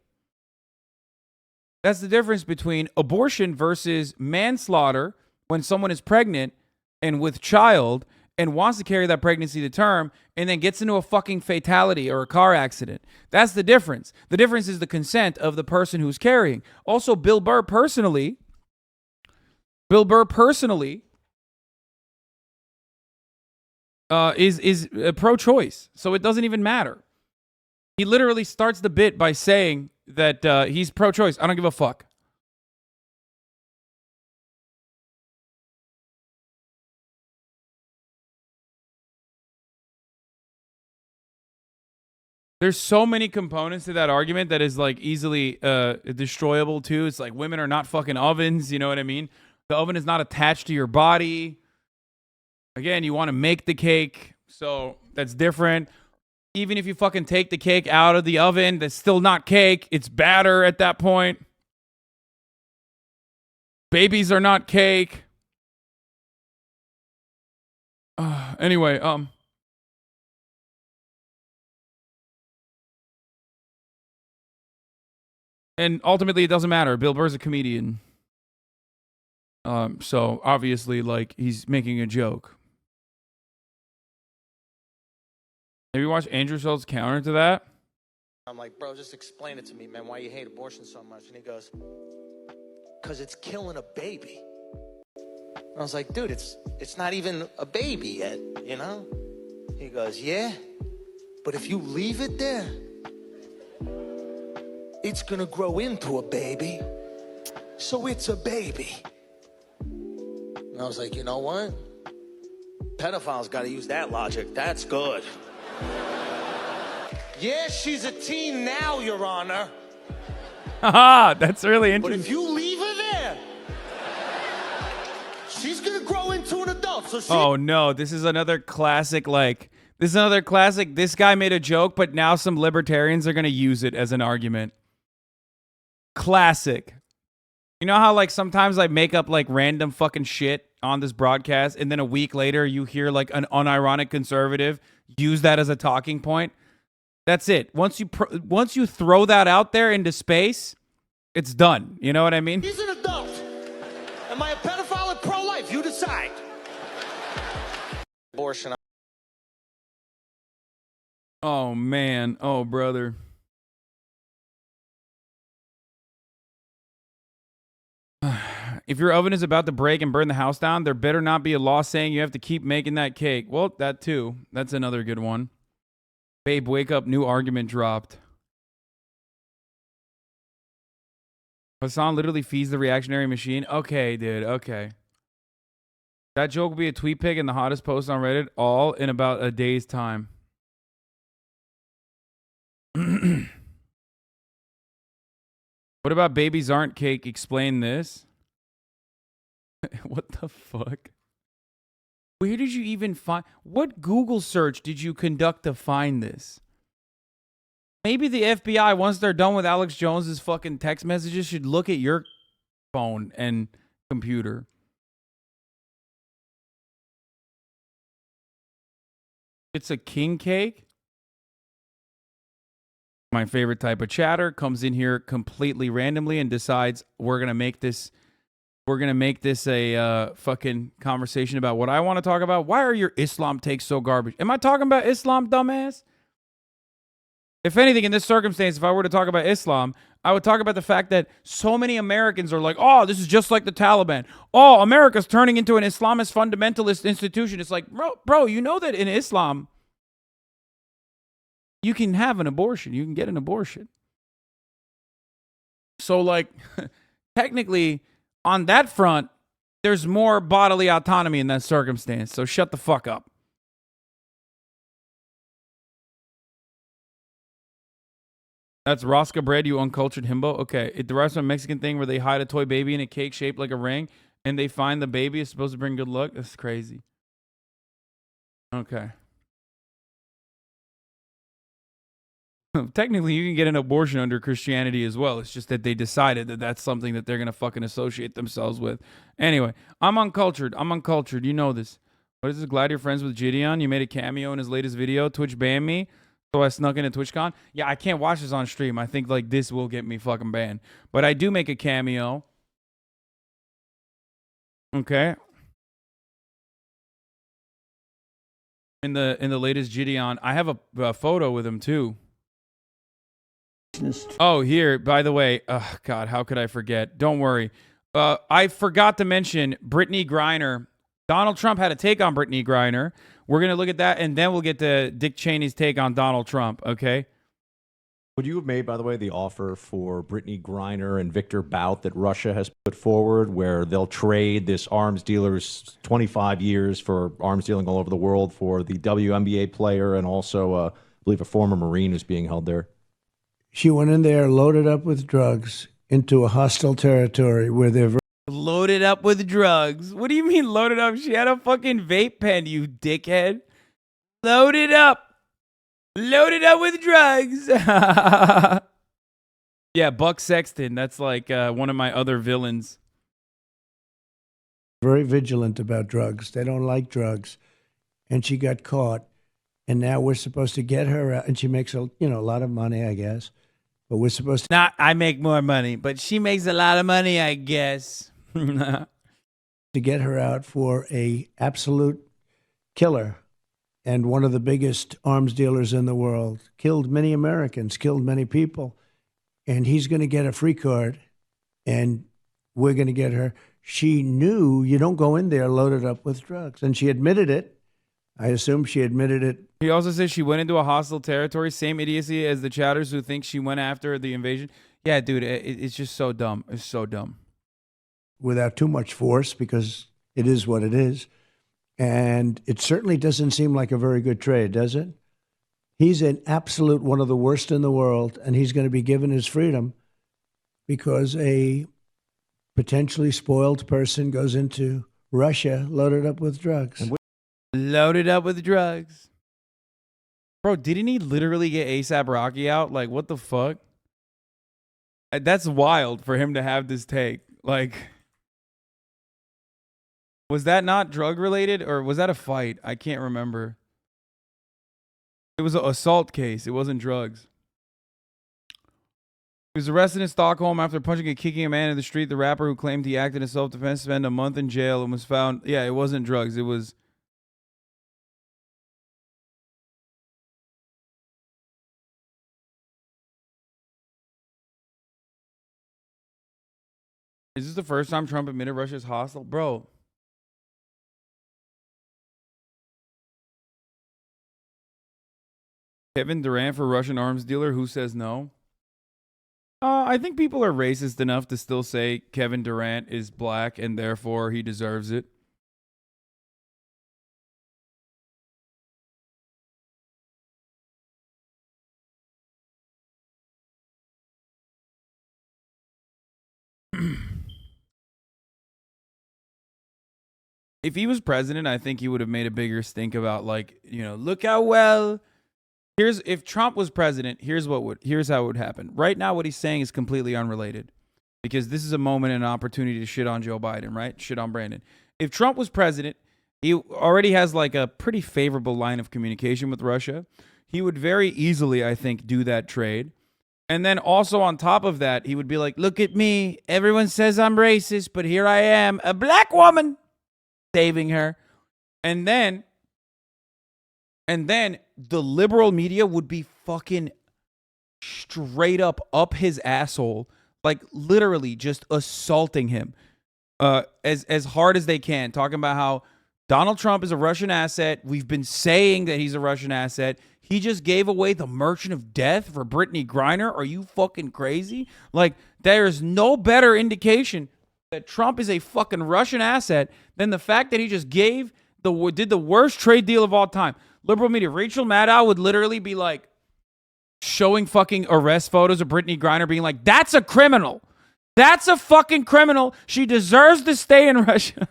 That's the difference between abortion versus manslaughter when someone is pregnant and with child and wants to carry that pregnancy to term and then gets into a fucking fatality or a car accident. That's the difference. The difference is the consent of the person who's carrying. Also, Bill Burr personally is pro-choice, so it doesn't even matter. He literally starts the bit by saying that he's pro-choice. I don't give a fuck. There's so many components to that argument that is, like, easily destroyable too. It's like women are not fucking ovens, you know what I mean? The oven is not attached to your body. Again, you want to make the cake, so that's different. Even if you fucking take the cake out of the oven, that's still not cake. It's batter at that point. Babies are not cake. Anyway, and ultimately it doesn't matter. Bill Burr's a comedian. So obviously, like, he's making a joke. Have you watched Andrew Schultz's counter to that? I'm like, bro, just explain it to me, man, why you hate abortion so much. And he goes, because it's killing a baby. And I was like, dude, it's not even a baby yet, you know? He goes, yeah, but if you leave it there, it's gonna grow into a baby. So it's a baby. And I was like, you know what? Pedophiles gotta use that logic. That's good. Yeah, she's a teen now, Your Honor. Haha, that's really interesting. But if you leave her there, she's gonna grow into an adult. So she. Oh no, this is another classic. Like, this is another classic. This guy made a joke, but now some libertarians are gonna use it as an argument. Classic. You know how, like, sometimes I make up, like, random fucking shit on this broadcast, and then a week later you hear, like, an unironic conservative use that as a talking point? That's it. Once you throw that out there into space, it's done. You know what I mean? He's an adult. Am I a pedophile or pro-life? You decide. Abortion. Oh man. Oh brother. If your oven is about to break and burn the house down, there better not be a law saying you have to keep making that cake. Well, that too. That's another good one. Babe, wake up. New argument dropped. Hasan literally feeds the reactionary machine. Okay, dude. Okay. That joke will be a tweet pic and the hottest post on Reddit all in about a day's time. What about babies aren't cake? Explain this. What the fuck? Where did you even find... What Google search did you conduct to find this? Maybe the FBI, once they're done with Alex Jones's fucking text messages, should look at your phone and computer. It's a king cake. My favorite type of chatter comes in here completely randomly and decides we're gonna make this a fucking conversation about what I want to talk about. Why are your Islam takes so garbage? Am I talking about Islam, dumbass? If anything, in this circumstance, if I were to talk about Islam, I would talk about the fact that so many Americans are like, oh, this is just like the Taliban. Oh, America's turning into an Islamist fundamentalist institution. It's like, bro, you know that in Islam, you can have an abortion. You can get an abortion. So, like, technically, on that front, there's more bodily autonomy in that circumstance. So shut the fuck up. That's Rosca bread, you uncultured himbo. Okay, it derives from a Mexican thing where they hide a toy baby in a cake shaped like a ring, and they find the baby is supposed to bring good luck. That's crazy. Okay. Technically, you can get an abortion under Christianity as well. It's just that they decided that that's something that they're going to fucking associate themselves with. Anyway, I'm uncultured. You know this. What is this? Glad you're friends with Gideon. You made a cameo in his latest video. Twitch banned me, so I snuck into TwitchCon. Yeah, I can't watch this on stream. I think like this will get me fucking banned. But I do make a cameo. Okay. In the latest Gideon, I have a photo with him too. Oh, here, by the way, oh God, how could I forget? Don't worry. I forgot to mention Brittany Griner. Donald Trump had a take on Brittany Griner. We're going to look at that, and then we'll get to Dick Cheney's take on Donald Trump, okay? Would you have made, by the way, the offer for Brittany Griner and Victor Bout that Russia has put forward, where they'll trade this arms dealer's 25 years for arms dealing all over the world for the WNBA player and also, I believe, a former Marine who's being held there? She went in there loaded up with drugs into a hostile territory where they're loaded up with drugs. What do you mean loaded up? She had a fucking vape pen, you dickhead. Loaded up with drugs. Yeah, Buck Sexton. That's like one of my other villains. very vigilant about drugs. They don't like drugs. And she got caught. And now we're supposed to get her out. And she makes a lot of money, I guess. But we're supposed to... Not I make more money, but she makes a lot of money, I guess. to get her out for a absolute killer and one of the biggest arms dealers in the world. Killed many Americans, killed many people. And he's going to get a free card. And we're going to get her. She knew you don't go in there loaded up with drugs. And she admitted it. I assume she admitted it. He also says she went into a hostile territory. Same idiocy as the chatters who think she went after the invasion. Yeah, dude, it's just so dumb. It's so dumb. Without too much force, because it is what it is. And it certainly doesn't seem like a very good trade, does it? He's an absolute one of the worst in the world, and he's going to be given his freedom because a potentially spoiled person goes into Russia loaded up with drugs. Loaded up with drugs. Bro, didn't he literally get A$AP Rocky out? Like, what the fuck? That's wild for him to have this take. Like, was that not drug related or was that a fight? I can't remember. It was an assault case. It wasn't drugs. He was arrested in Stockholm after punching and kicking a man in the street. The rapper who claimed he acted in self-defense spent a month in jail and was found. Yeah, it wasn't drugs. It was. Is this the first time Trump admitted Russia is hostile? Bro. Kevin Durant for Russian arms dealer. Who says no? I think people are racist enough to still say Kevin Durant is black and therefore he deserves it. If he was president, I think he would have made a bigger stink about, like, you know, look how well. If Trump was president, here's how it would happen. Right now, what he's saying is completely unrelated, because this is a moment and an opportunity to shit on Joe Biden, right? Shit on Brandon. If Trump was president, he already has like a pretty favorable line of communication with Russia. He would very easily, I think, do that trade. And then also on top of that, he would be like, look at me. Everyone says I'm racist, but here I am, a black woman, saving her. And then the liberal media would be fucking straight up his asshole, like literally just assaulting him as hard as they can, talking about how Donald Trump is a Russian asset. We've been saying that he's a Russian asset. He just gave away the Merchant of Death for Brittany Griner. Are you fucking crazy? Like, there's no better indication that Trump is a fucking Russian asset than the fact that he just did the worst trade deal of all time. Liberal media, Rachel Maddow would literally be like showing fucking arrest photos of Brittany Griner, being like, that's a criminal. That's a fucking criminal. She deserves to stay in Russia.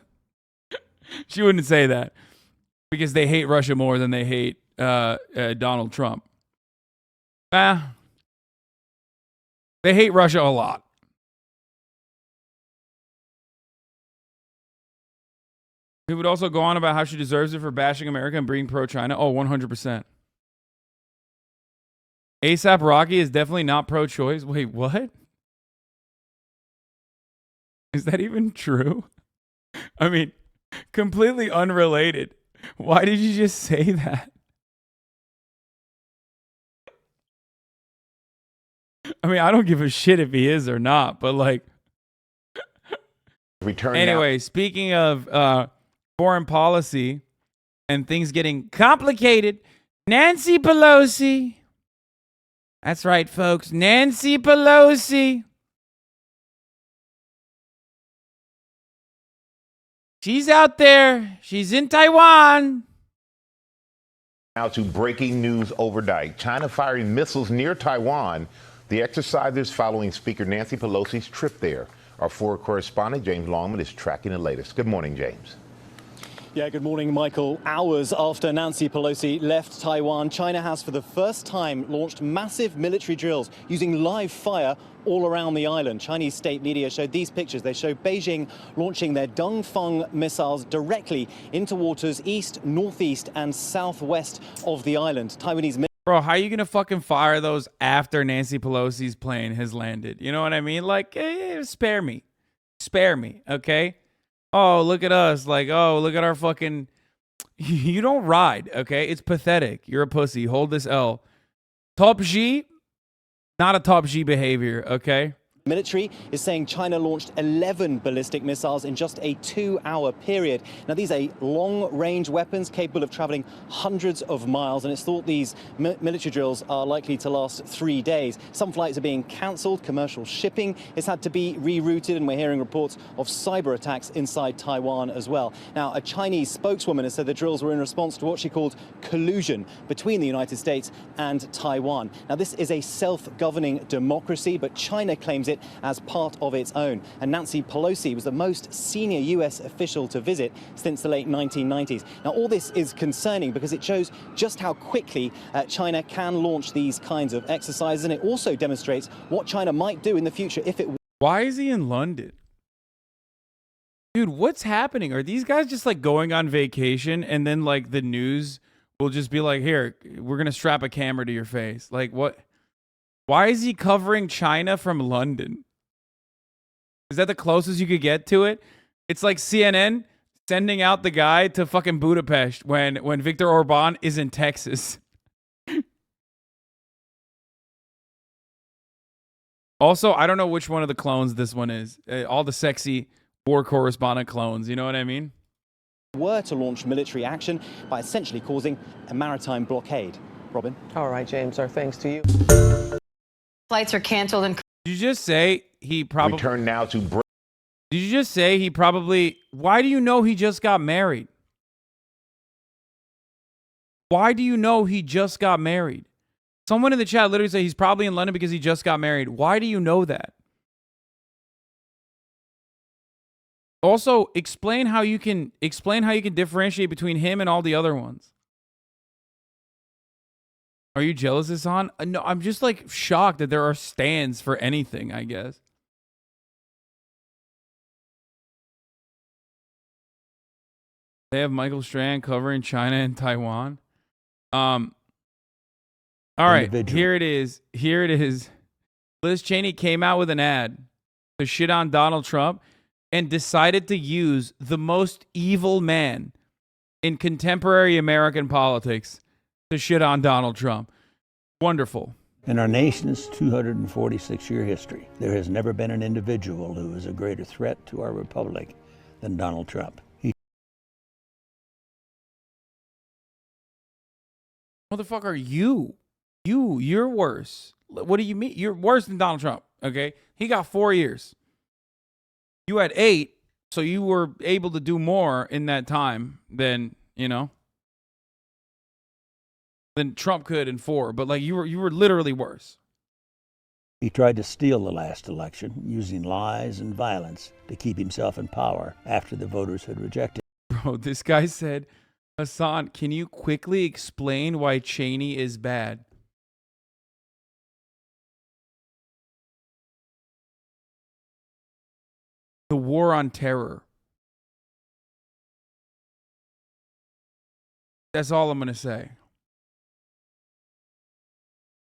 She wouldn't say that because they hate Russia more than they hate Donald Trump. They hate Russia a lot. He would also go on about how she deserves it for bashing America and being pro-China. Oh, 100%. ASAP Rocky is definitely not pro-choice. Wait, what? Is that even true? I mean, completely unrelated. Why did you just say that? I mean, I don't give a shit if he is or not, but like... Anyway, speaking of... foreign policy and things getting complicated. Nancy Pelosi. That's right, folks. Nancy Pelosi. She's out there. She's in Taiwan. Now to breaking news overnight. China firing missiles near Taiwan. The exercises following Speaker Nancy Pelosi's trip there. Our forward correspondent, James Longman, is tracking the latest. Good morning, James. Yeah, good morning, Michael. Hours after Nancy Pelosi left Taiwan, China has for the first time launched massive military drills using live fire all around the island. Chinese state media showed these pictures. They show Beijing launching their Dongfeng missiles directly into waters east, northeast, and southwest of the island. Taiwanese. Bro, how are you going to fucking fire those after Nancy Pelosi's plane has landed? You know what I mean? Like, spare me. Spare me, okay? Oh, look at us. Like, oh, look at our fucking... You don't ride, okay? It's pathetic. You're a pussy. Hold this L. Top G, not a top G behavior, okay? Military is saying China launched 11 ballistic missiles in just a 2-hour period. Now, these are long-range weapons capable of traveling hundreds of miles, and it's thought these military drills are likely to last 3 days. Some flights are being cancelled. Commercial shipping has had to be rerouted, and we're hearing reports of cyber attacks inside Taiwan as well. Now, a Chinese spokeswoman has said the drills were in response to what she called collusion between the United States and Taiwan. Now, this is a self-governing democracy, but China claims it as part of its own. And Nancy Pelosi was the most senior U.S. official to visit since the late 1990s. Now, all this is concerning because it shows just how quickly China can launch these kinds of exercises, and it also demonstrates what China might do in the future if it... Why is he in London? Dude, what's happening? Are these guys just like going on vacation and then like the news will just be like, here, we're going to strap a camera to your face. Like, what? Why is he covering China from London? Is that the closest you could get to it? It's like CNN sending out the guy to fucking Budapest when Viktor Orban is in Texas. Also, I don't know which one of the clones this one is. All the sexy war correspondent clones, you know what I mean? Were to launch military action by essentially causing a maritime blockade. Robin? All right, James, our thanks to you. Flights are canceled and... Did you just say he probably... Return now to... Did you just say he probably... Why do you know he just got married? Why do you know he just got married? Someone in the chat literally said he's probably in London because he just got married. Why do you know that? Also, explain how you can differentiate between him and all the other ones. Are you jealous, Hasan? No, I'm just like shocked that there are stands for anything, I guess. They have Michael Strand covering China and Taiwan. All right, here it is. Here it is. Liz Cheney came out with an ad to shit on Donald Trump and decided to use the most evil man in contemporary American politics to shit on Donald Trump. Wonderful. In our nation's 246-year history, there has never been an individual who is a greater threat to our republic than Donald Trump. Motherfucker, you're worse. What do you mean? You're worse than Donald Trump, okay? He got 4 years. You had 8, so you were able to do more in that time than, than Trump could in 4. But like you were literally worse. He tried to steal the last election using lies and violence to keep himself in power after the voters had rejected him. Bro, this guy said, Hasan, can you quickly explain why Cheney is bad? The war on terror. That's all I'm going to say.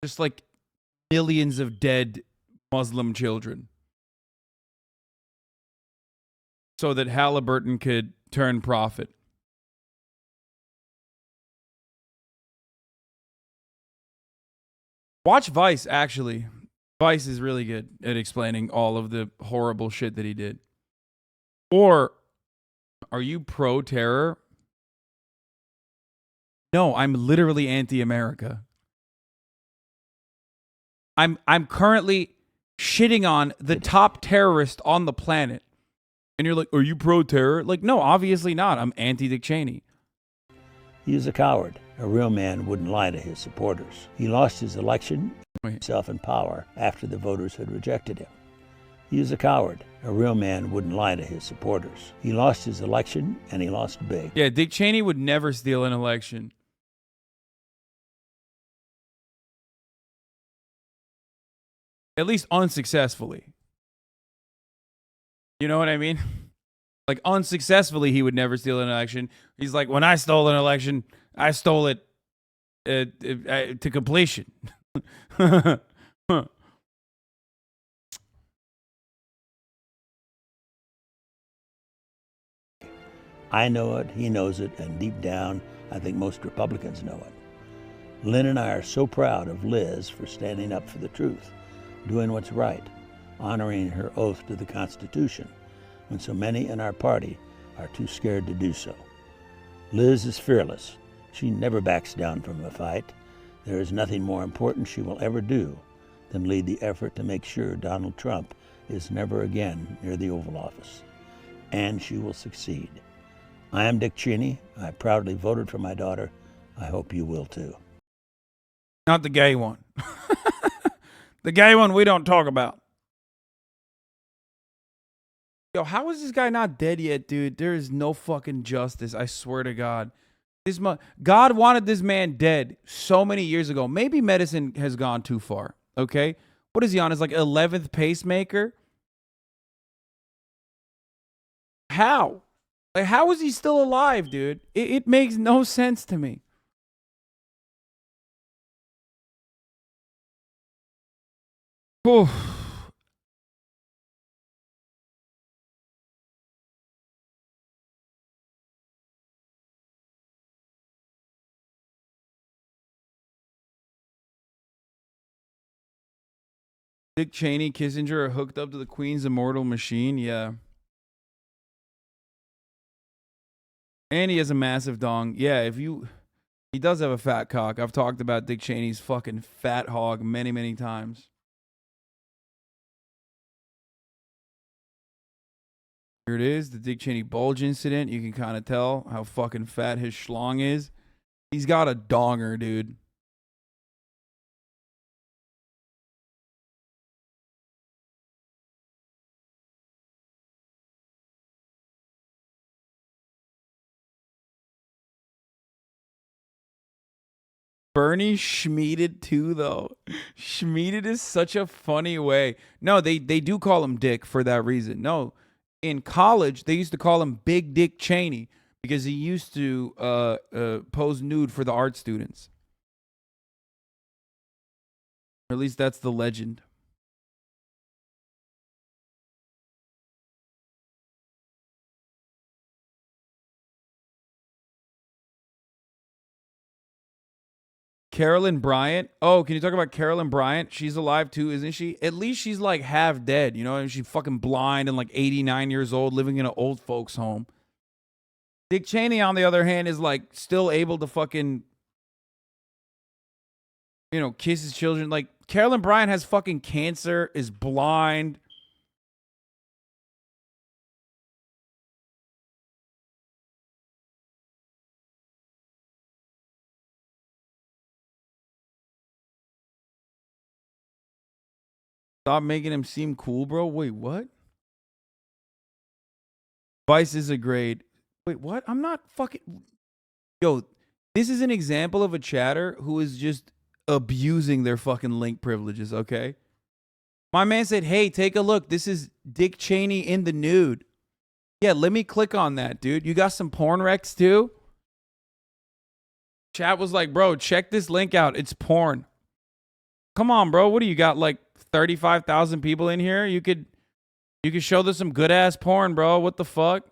Just like millions of dead Muslim children. So that Halliburton could turn profit. Watch Vice, actually. Vice is really good at explaining all of the horrible shit that he did. Or, are you pro-terror? No, I'm literally anti-America. I'm currently shitting on the top terrorist on the planet. And you're like, are you pro-terror? Like, no, obviously not. I'm anti-Dick Cheney. He is a coward. A real man wouldn't lie to his supporters. He lost his election and himself in power after the voters had rejected him. He is a coward. A real man wouldn't lie to his supporters. He lost his election, and he lost big. Yeah, Dick Cheney would never steal an election. At least unsuccessfully. You know what I mean? Like, unsuccessfully, he would never steal an election. He's like, when I stole an election, I stole it to completion. I know it, he knows it, and deep down, I think most Republicans know it. Lynn and I are so proud of Liz for standing up for the truth, doing what's right, honoring her oath to the Constitution, when so many in our party are too scared to do so. Liz is fearless. She never backs down from a fight. There is nothing more important she will ever do than lead the effort to make sure Donald Trump is never again near the Oval Office. And she will succeed. I am Dick Cheney. I proudly voted for my daughter. I hope you will too. Not the gay one. The gay one we don't talk about. Yo, how is this guy not dead yet, dude? There is no fucking justice, I swear to God. God wanted this man dead so many years ago. Maybe medicine has gone too far, okay? What is he on? His like 11th pacemaker? How? Like, how is he still alive, dude? It makes no sense to me. Whew. Dick Cheney, Kissinger are hooked up to the Queen's immortal machine. Yeah. And he has a massive dong. Yeah, he does have a fat cock. I've talked about Dick Cheney's fucking fat hog many, many times. Here it is, the Dick Cheney bulge incident. You can kind of tell how fucking fat his schlong is. He's got a donger, dude. Bernie Schmieded too, though. Schmieded is such a funny way. No, they do call him Dick for that reason. No, in college, they used to call him Big Dick Cheney because he used to pose nude for the art students. Or at least that's the legend. Carolyn Bryant. Oh, can you talk about Carolyn Bryant? She's alive too, isn't she? At least she's like half dead, you know? And she's fucking blind and like 89 years old, living in an old folks home. Dick Cheney, on the other hand, is like still able to fucking, you know, kiss his children. Like Carolyn Bryant has fucking cancer, is blind. Stop making him seem cool, bro. Wait, what? Vice is a grade. Wait, what? I'm not fucking... Yo, this is an example of a chatter who is just abusing their fucking link privileges, okay? My man said, hey, take a look. This is Dick Cheney in the nude. Yeah, let me click on that, dude. You got some porn recs too? Chat was like, bro, check this link out. It's porn. Come on, bro. What do you got, like 35,000 people in here? You could show them some good ass porn, bro. What the fuck?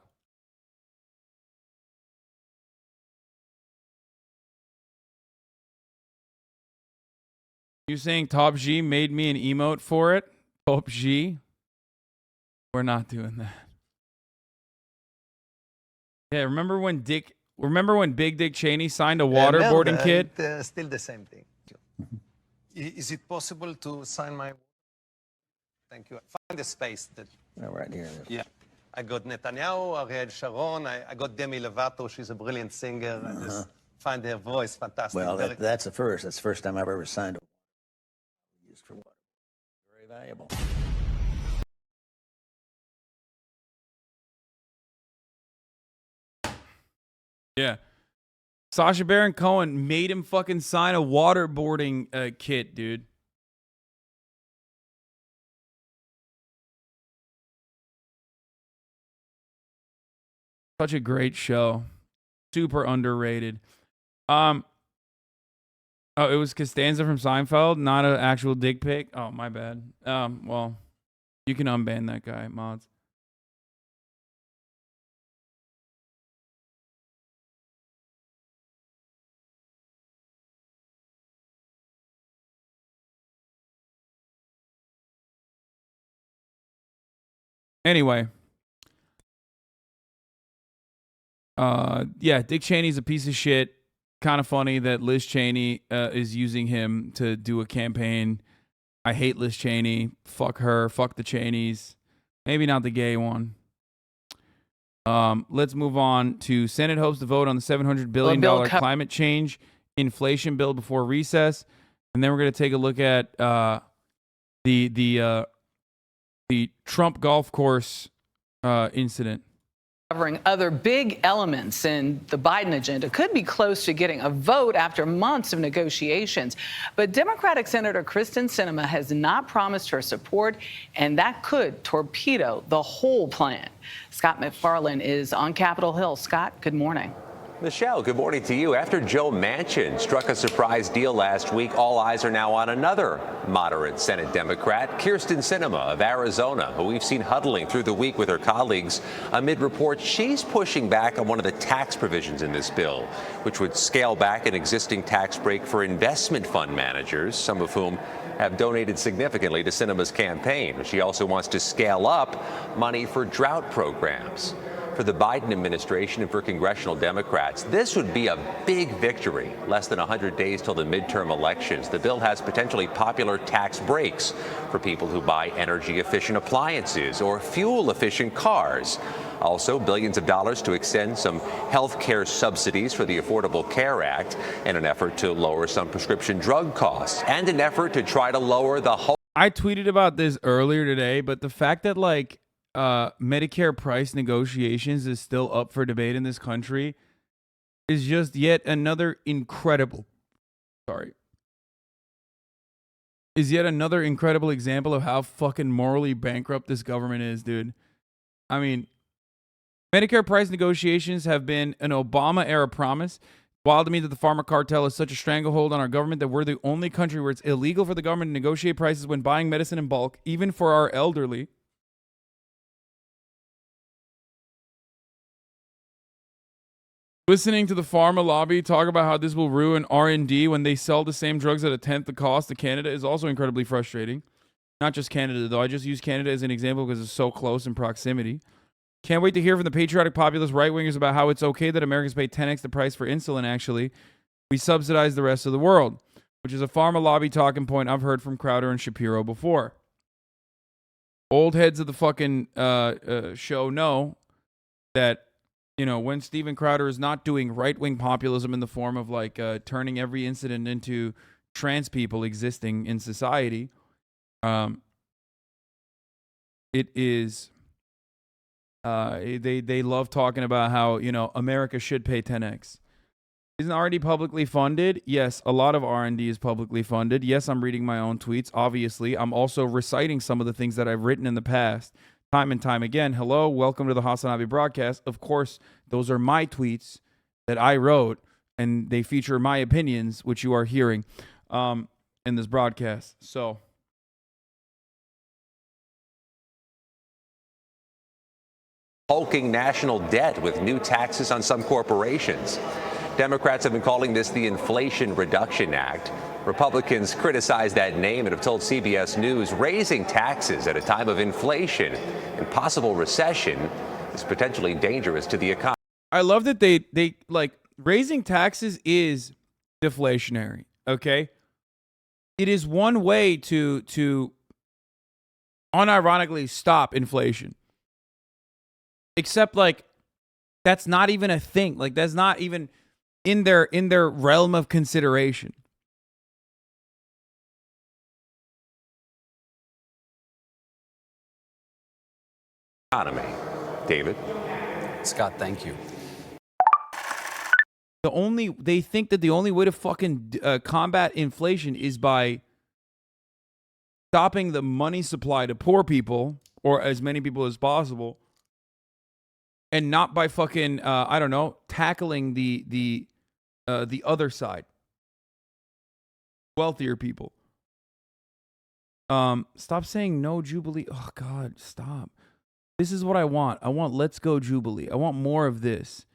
You saying Top G made me an emote for it? Top G? We're not doing that. Yeah, remember when Big Dick Cheney signed a waterboarding kit? Still the same thing. Is it possible to sign my... Thank you. Find the space. Right here. Yeah. I got Netanyahu, Ariel Sharon, I got Demi Lovato. She's a brilliant singer. I just find her voice fantastic. Well, that's the first. That's the first time I've ever signed a used for water. Very valuable. Yeah. Sacha Baron Cohen made him fucking sign a waterboarding kit, dude. Such a great show. Super underrated. Oh, it was Costanza from Seinfeld, not an actual dick pic. Oh, my bad. Well, you can unban that guy, mods. Anyway. Yeah, Dick Cheney's a piece of shit. Kind of funny that Liz Cheney is using him to do a campaign. I hate Liz Cheney. Fuck her. Fuck the Cheneys. Maybe not the gay one. Let's move on to Senate hopes to vote on the $700 billion climate change inflation bill before recess. And then we're going to take a look at the Trump golf course incident. Covering other big elements in the Biden agenda could be close to getting a vote after months of negotiations. But Democratic Senator Kristen Sinema has not promised her support, and that could torpedo the whole plan. Scott McFarland is on Capitol Hill. Scott, good morning. Michelle, good morning to you. After Joe Manchin struck a surprise deal last week, all eyes are now on another moderate Senate Democrat, Kyrsten Sinema of Arizona, who we've seen huddling through the week with her colleagues amid reports she's pushing back on one of the tax provisions in this bill, which would scale back an existing tax break for investment fund managers, some of whom have donated significantly to Sinema's campaign. She also wants to scale up money for drought programs. For the Biden administration and for congressional Democrats, this would be a big victory. Less than 100 days till the midterm elections. The bill has potentially popular tax breaks for people who buy energy-efficient appliances or fuel-efficient cars. Also, billions of dollars to extend some health care subsidies for the Affordable Care Act, and an effort to lower some prescription drug costs, and an effort to try to lower the whole. I tweeted about this earlier today, but the fact that like Medicare price negotiations is still up for debate in this country is just yet another incredible example of how fucking morally bankrupt this government is, dude. I mean, Medicare price negotiations have been an Obama-era promise. Wild to me that the pharma cartel is such a stranglehold on our government that we're the only country where it's illegal for the government to negotiate prices when buying medicine in bulk, even for our elderly. Listening to the pharma lobby talk about how this will ruin R&D when they sell the same drugs at a tenth the cost to Canada is also incredibly frustrating. Not just Canada, though. I just use Canada as an example because it's so close in proximity. Can't wait to hear from the patriotic populist right-wingers about how it's okay that Americans pay 10x the price for insulin, actually. We subsidize the rest of the world, which is a pharma lobby talking point I've heard from Crowder and Shapiro before. Old heads of the fucking show know that, you know, when Steven Crowder is not doing right-wing populism in the form of like turning every incident into trans people existing in society, it is they love talking about how, you know, America should pay 10x. Isn't R&D publicly funded? Yes, a lot of R&D is publicly funded. Yes, I'm reading my own tweets. Obviously, I'm also reciting some of the things that I've written in the past. Time and time again. Hello, welcome to the HasanAbi broadcast. Of course, those are my tweets that I wrote, and they feature my opinions, which you are hearing in this broadcast. So, Hulking national debt with new taxes on some corporations. Democrats have been calling this the Inflation Reduction Act. Republicans criticize that name and have told CBS News raising taxes at a time of inflation and possible recession is potentially dangerous to the economy. I love that they like raising taxes is deflationary, okay? It is one way to unironically stop inflation. Except like that's not even a thing. Like that's not even in their realm of consideration. Economy. David. Scott, thank you. They think that the only way to fucking combat inflation is by stopping the money supply to poor people or as many people as possible, and not by fucking I don't know, tackling the other side, wealthier people. Stop saying no Jubilee. Oh God, stop. This is what I want. I want let's go Jubilee. I want more of this.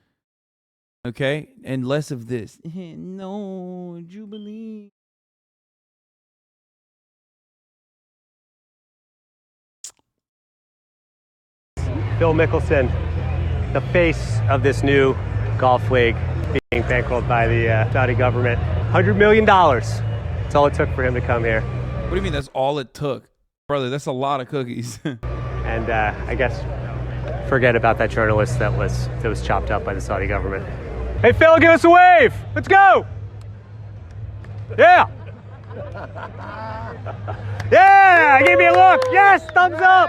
Okay? And less of this. No, Jubilee. Phil Mickelson, the face of this new golf league being bankrolled by the Saudi government. $100 million. That's all it took for him to come here. What do you mean that's all it took? Brother, that's a lot of cookies. And I guess forget about that journalist that was chopped up by the Saudi government. Hey, Phil, give us a wave. Let's go. Yeah. Yeah, give me a look. Yes, thumbs up.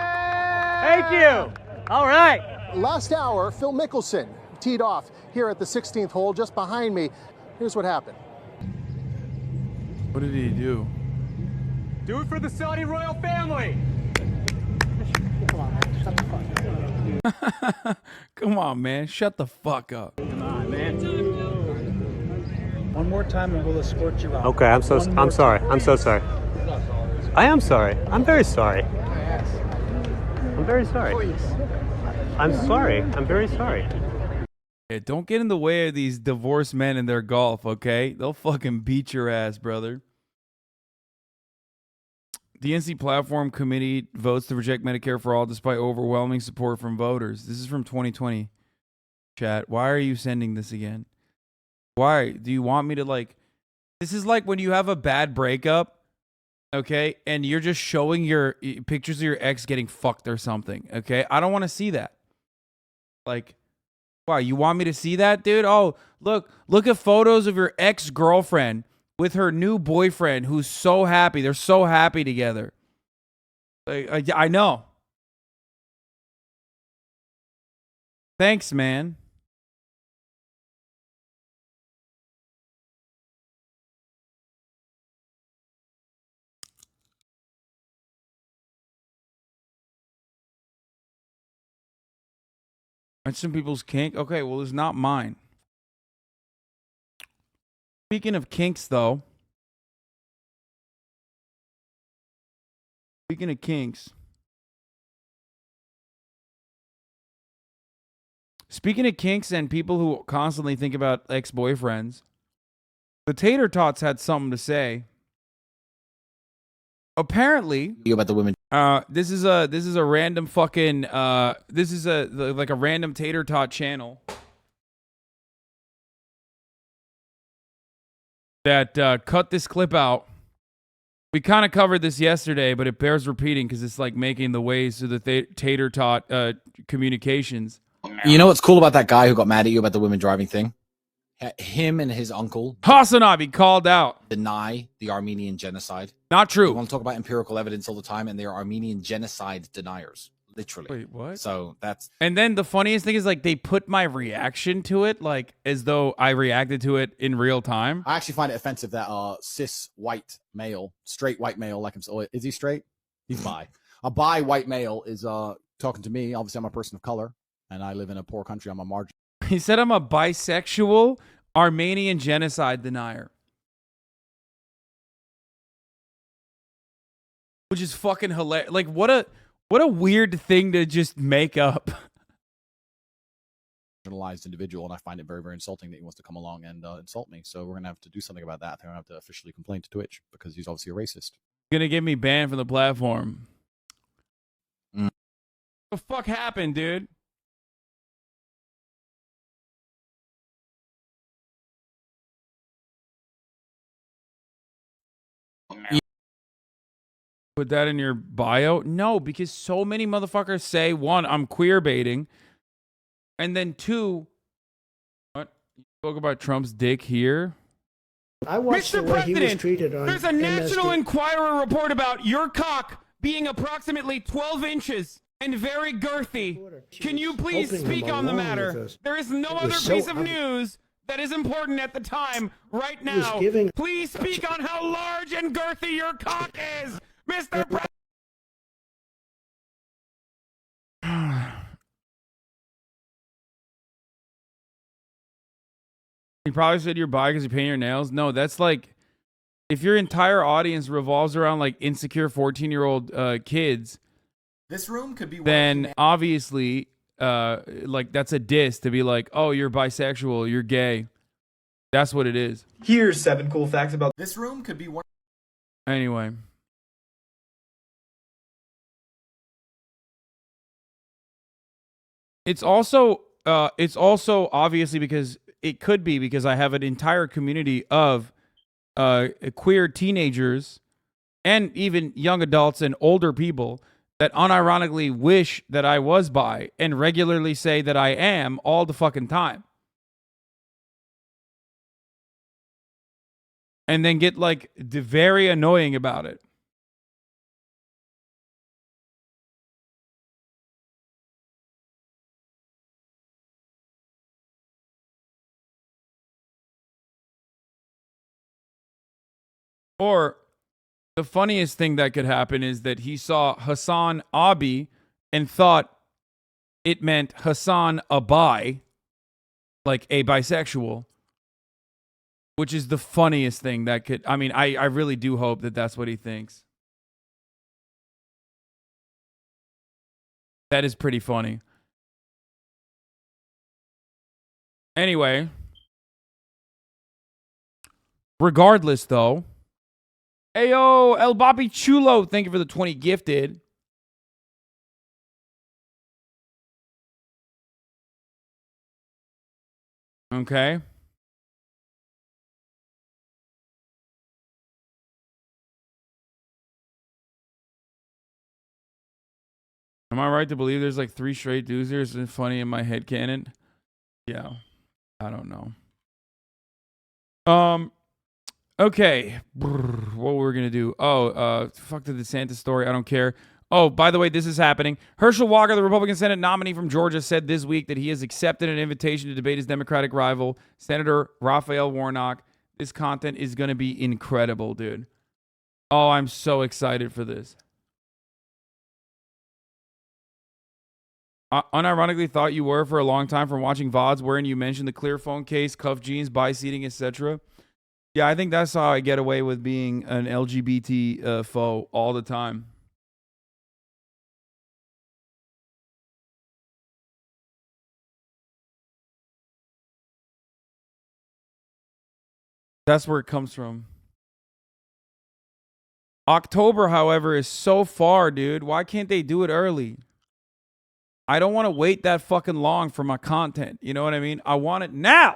Thank you. All right. Last hour, Phil Mickelson teed off here at the 16th hole just behind me. Here's what happened. What did he do? Do it for the Saudi royal family. Come on, man. Shut the fuck up. Come on, man. Shut the fuck up. Come on, man. One more time and we'll escort you out. Okay, I'm so sorry. I'm so sorry. I am sorry. I'm very sorry. I'm very sorry. I'm sorry. I'm very sorry. Yeah, don't get in the way of these divorced men in their golf, okay? They'll fucking beat your ass, brother. The NC Platform Committee votes to reject Medicare for All despite overwhelming support from voters. This is from 2020. Chat, why are you sending this again? Why? Do you want me to, like... This is like when you have a bad breakup, okay? And you're just showing your pictures of your ex getting fucked or something, okay? I don't want to see that. Like... Wow, you want me to see that, dude? Oh, look at photos of your ex-girlfriend with her new boyfriend who's so happy. They're so happy together. I know. Thanks, man. That's some people's kink. Okay, well, it's not mine. Speaking of kinks, though. Speaking of kinks. Speaking of kinks and people who constantly think about ex-boyfriends, the Tater Tots had something to say. Apparently, about the women. This is a random fucking this is like a random Tater Tot channel that cut this clip out. We kind of covered this yesterday, but it bears repeating because it's like making the waves to the Tater Tot communications. You know what's cool about that guy who got mad at you about the women driving thing? Him and his uncle HasanAbi called out. Deny the Armenian genocide. Not true. We want to talk about empirical evidence all the time, and they are Armenian genocide deniers. Literally. Wait, what? So that's... And then the funniest thing is, like, they put my reaction to it, like, as though I reacted to it in real time. I actually find it offensive that cis white male, straight white male, like him. Is he straight? He's bi. A bi white male is talking to me. Obviously, I'm a person of color, and I live in a poor country. I'm a margin. He said I'm a bisexual Armenian genocide denier. Which is fucking hilarious. Like, what a weird thing to just make up. Marginalized individual, and I find it very, very insulting that he wants to come along and insult me. So we're going to have to do something about that. I think I'm going to have to officially complain to Twitch because he's obviously a racist. Gonna get me banned from the platform. What the fuck happened, dude? Put that in your bio? No, because so many motherfuckers say, one, I'm queer baiting. And then two, what? You spoke about Trump's dick here? I watched the way he was treated on there's a National Enquirer report about your cock being approximately 12 inches and very girthy. Can you please speak on the matter? There is no other piece of news that is important at the time right now. Please speak on how large and girthy your cock is, Mr. President. You probably said you're bi because you paint your nails. No, that's like, if your entire audience revolves around like insecure 14-year-old kids, This room could be then obviously, like, that's a diss to be like, oh, you're bisexual, you're gay. That's what it is. Here's 7 cool facts about this room could be one. Anyway. It's also obviously because it could be because I have an entire community of queer teenagers and even young adults and older people that unironically wish that I was bi and regularly say that I am all the fucking time. And then get like very annoying about it. Or the funniest thing that could happen is that he saw HasanAbi and thought it meant HasanAbi, like a bisexual. Which is the funniest thing that could, I mean, I really do hope that that's what he thinks. That is pretty funny. Anyway. Regardless, though. Ayo, El Bobby Chulo, thank you for the 20 gifted. Okay. Am I right to believe there's like 3 straight dudes here? Is it funny in my head canon? Yeah. I don't know. Okay. What we're gonna do? Oh, fuck the DeSantis story. I don't care. Oh, by the way, this is happening. Herschel Walker, the Republican Senate nominee from Georgia, said this week that he has accepted an invitation to debate his Democratic rival, Senator Raphael Warnock. This content is gonna be incredible, dude. Oh, I'm so excited for this. Unironically thought you were for a long time from watching VODs wherein you mentioned the clear phone case, cuff jeans, bi-seating, etc. Yeah, I think that's how I get away with being an LGBT foe all the time. That's where it comes from. October, however, is so far, dude. Why can't they do it early? I don't want to wait that fucking long for my content. You know what I mean? I want it now.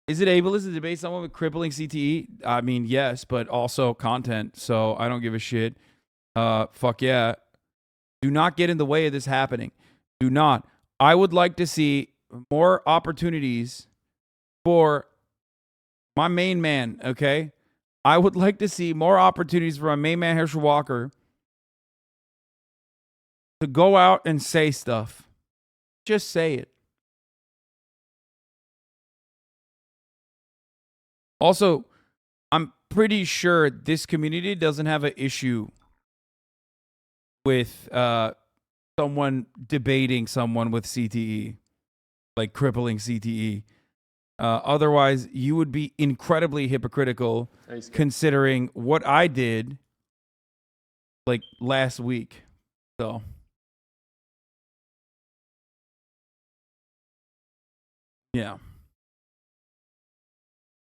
Is it ableist to debate someone with crippling CTE? I mean, yes, but also content. So I don't give a shit. Fuck yeah. Do not get in the way of this happening. Do not. I would like to see more opportunities for my main man, okay? I would like to see more opportunities for my main man, Herschel Walker, to go out and say stuff. Just say it. Also, I'm pretty sure this community doesn't have an issue with someone debating someone with CTE, like crippling CTE. Otherwise, you would be incredibly hypocritical considering what I did like last week. So... yeah.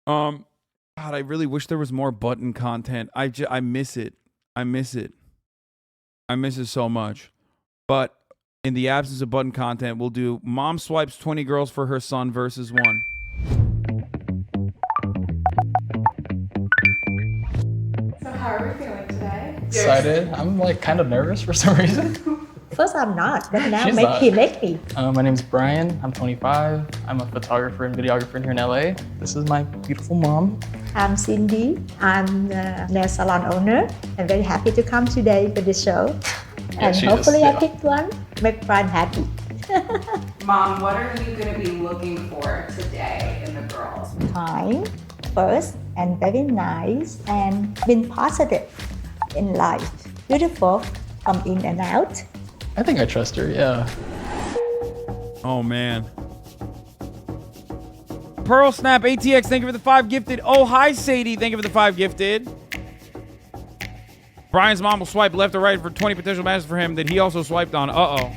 God, I really wish there was more button content. I miss it. I miss it. I miss it so much. But in the absence of button content, we'll do mom swipes 20 girls for her son versus 1. So how are we feeling today? Excited. I'm like kind of nervous for some reason. First I'm not, but now She's he make me. My name's Brian. I'm 25. I'm a photographer and videographer here in LA. This is my beautiful mom. I'm Cindy. I'm a nail salon owner. I'm very happy to come today for the show. Yeah, and she hopefully is, I yeah. picked one, make Brian happy. Mom, what are you going to be looking for today in the girls? Kind, first, and very nice, and being positive in life. Beautiful, come in and out. I think I trust her, yeah. Oh, man. Pearl Snap ATX, thank you for the 5 gifted. Oh, hi, Sadie. Thank you for the 5 gifted. Brian's mom will swipe left or right for 20 potential matches for him that he also swiped on. Uh-oh.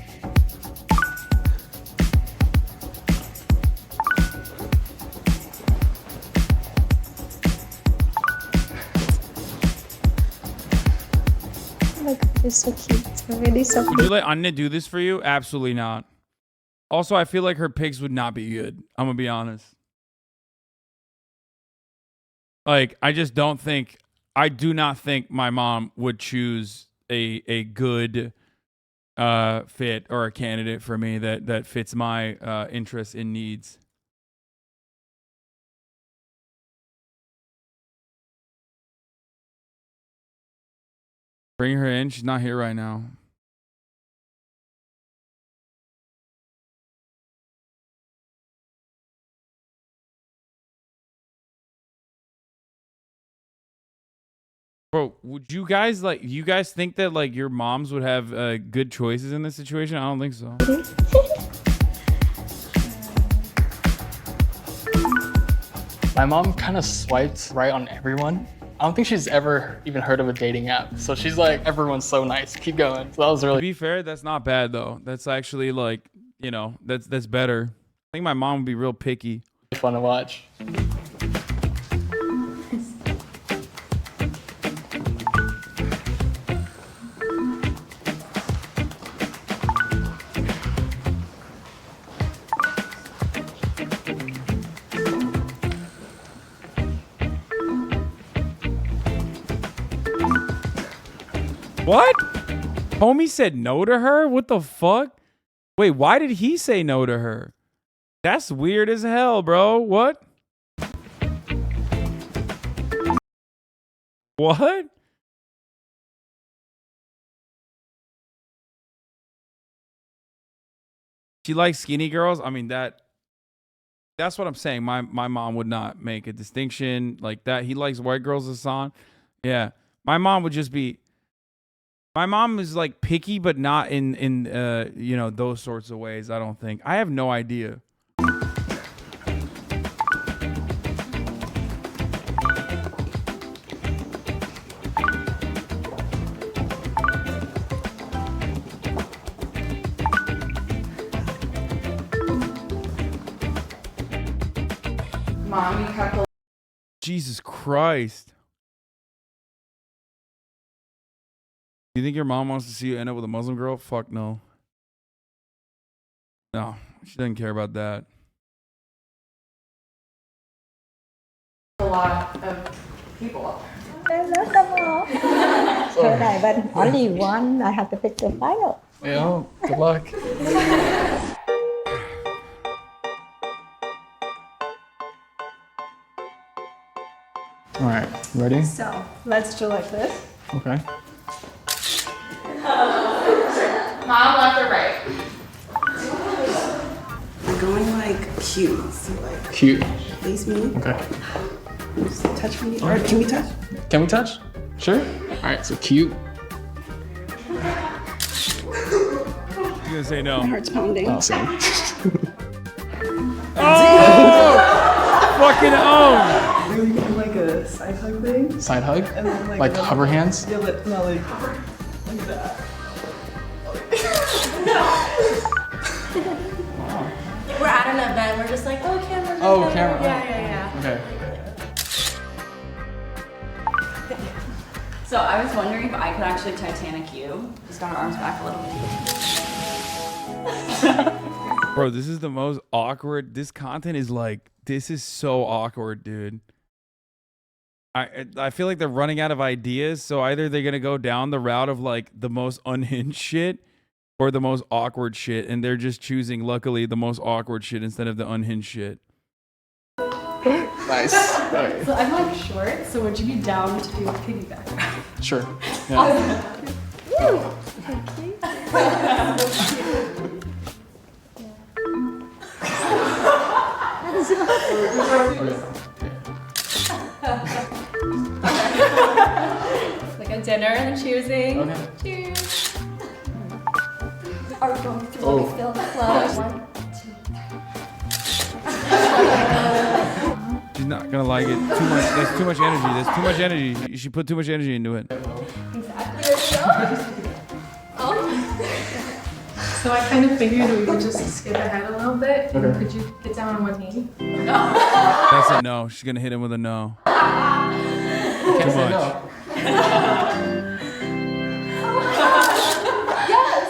Oh my God, it's so cute. It's really so Would cute. you let Anya do this for you? Absolutely not. Also, I feel like her pics would not be good. I'm going to be honest. Like, I just don't think... I do not think my mom would choose a good fit or a candidate for me that fits my interests and needs. Bring her in. She's not here right now. Bro, would you guys think that like your moms would have good choices in this situation? I don't think so. My mom kind of swiped right on everyone. I don't think she's ever even heard of a dating app. So she's like, everyone's so nice. Keep going. So that was really. To be fair, that's not bad though. That's actually like, you know, that's better. I think my mom would be real picky. Fun to watch. What? Homie said no to her? What the fuck? Wait, why did he say no to her? That's weird as hell, bro. What? What? She likes skinny girls? I mean, that's what I'm saying. My mom would not make a distinction like that. He likes white girls, Hasan. Yeah. My mom would just be... My mom is like picky, but not in you know, those sorts of ways, I don't think. I have no idea. Mom, you couple. Jesus Christ. You think your mom wants to see you end up with a Muslim girl? Fuck no. No, she doesn't care about that. A lot of people up there. Hello, come on. Here I went only one. I have to pick the final. Yeah, good luck. All right, ready? So let's do like this. Okay. Mom, left or right? We're going like cute. So like Cute. face me. Okay. Just touch me. Or can we touch? Can we touch? Sure. All right, so cute. You're gonna say no. My heart's pounding. Oh, sorry. Oh! Fucking own! Really do like a side hug thing. Side hug? And then Like hover hands? Yeah, but no, like that. We're at an event. We're just like, oh, camera. Oh, camera. Yeah. Okay. So I was wondering if I could actually Titanic you. Just got our arms back a little bit. Bro, this is the most awkward. This content is like, this is so awkward, dude. I feel like they're running out of ideas, so either they're gonna go down the route of like the most unhinged shit or the most awkward shit, and they're just choosing, luckily, the most awkward shit instead of the unhinged shit. Nice. Okay. So I'm like short, so would you be down to do a piggyback? Sure. Yeah. Woo! Thank you. Like a dinner and choosing. Okay. Cheers. Are we going through like a film flow? 1, 2. She's not gonna like it. Too much. That's too much energy. That's too much energy. She put too much energy into it. Exactly. So I kind of figured we would just skip ahead a little bit. Okay. Could you get down on one knee? That's a no. She's gonna hit him with a no. Can't Too say much. no.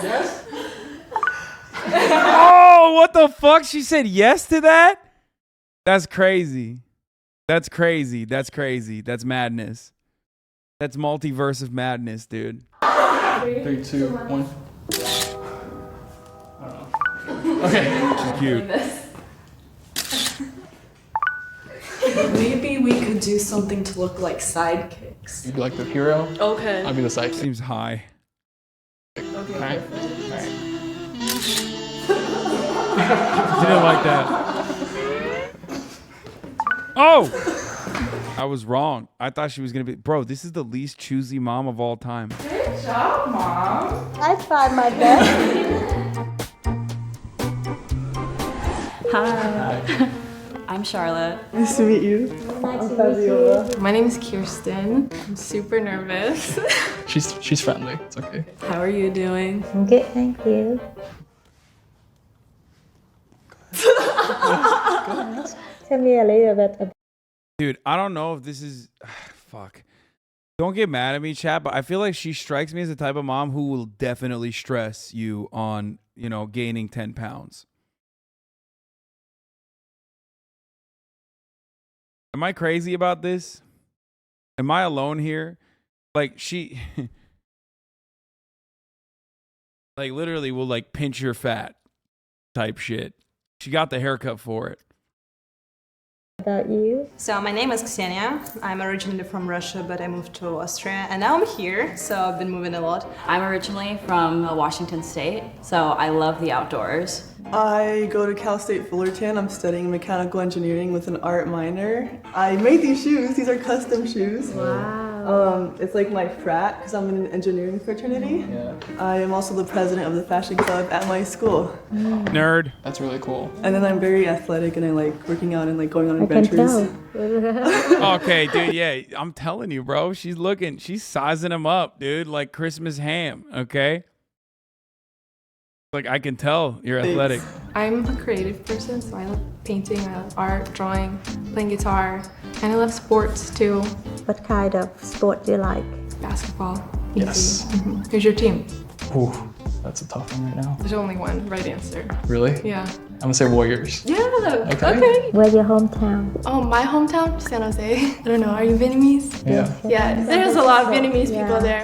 Yes. Oh, what the fuck? She said yes to that? That's crazy. That's crazy. That's crazy. That's madness. That's multiverse of madness, dude. 3, 2, 1. I don't know. Okay. She's cute. Maybe we could do something to look like sidekicks. You'd be like the hero. Okay. I'd be the sidekick. Seems high. Okay. All right. Didn't like that. Oh! I was wrong. I thought she was gonna be. Bro, this is the least choosy mom of all time. Good job, Mom. I tried my best. Hi. I I'm Charlotte. Nice to meet you. Nice to meet you. My name is Kirsten. I'm super nervous. She's friendly. It's okay. How are you doing? I'm good, thank you. Tell me a little bit about. Dude, I don't know if this is fuck. Don't get mad at me, chat, but I feel like she strikes me as the type of mom who will definitely stress you on, you know, gaining 10 pounds. Am I crazy about this? Am I alone here? Like she like literally will like pinch your fat type shit. She got the haircut for it. About you? So my name is Ksenia. I'm originally from Russia, but I moved to Austria, and now I'm here, so I've been moving a lot. I'm originally from Washington State, so I love the outdoors. I go to Cal State Fullerton. I'm studying mechanical engineering with an art minor. I made these shoes. These are custom shoes. Wow. It's like my frat because I'm in an engineering fraternity. Yeah. I am also the president of the fashion club at my school. Nerd. That's really cool. And then I'm very athletic and I like working out and like going on I can adventures. tell. Okay, dude, yeah. I'm telling you, bro. She's sizing him up, dude, like Christmas ham, okay? Like, I can tell you're athletic. I'm a creative person, so I love painting, I love art, drawing, playing guitar, and I love sports too. What kind of sport do you like? Basketball. Yes. Mhm. Who's your team? Ooh, that's a tough one right now. There's only one right answer. Really? Yeah. I'm gonna say Warriors. Yeah. Okay. Where's your hometown? Oh, my hometown, San Jose. I don't know. Are you Vietnamese? Yeah. Yeah. There's a lot of Vietnamese people there.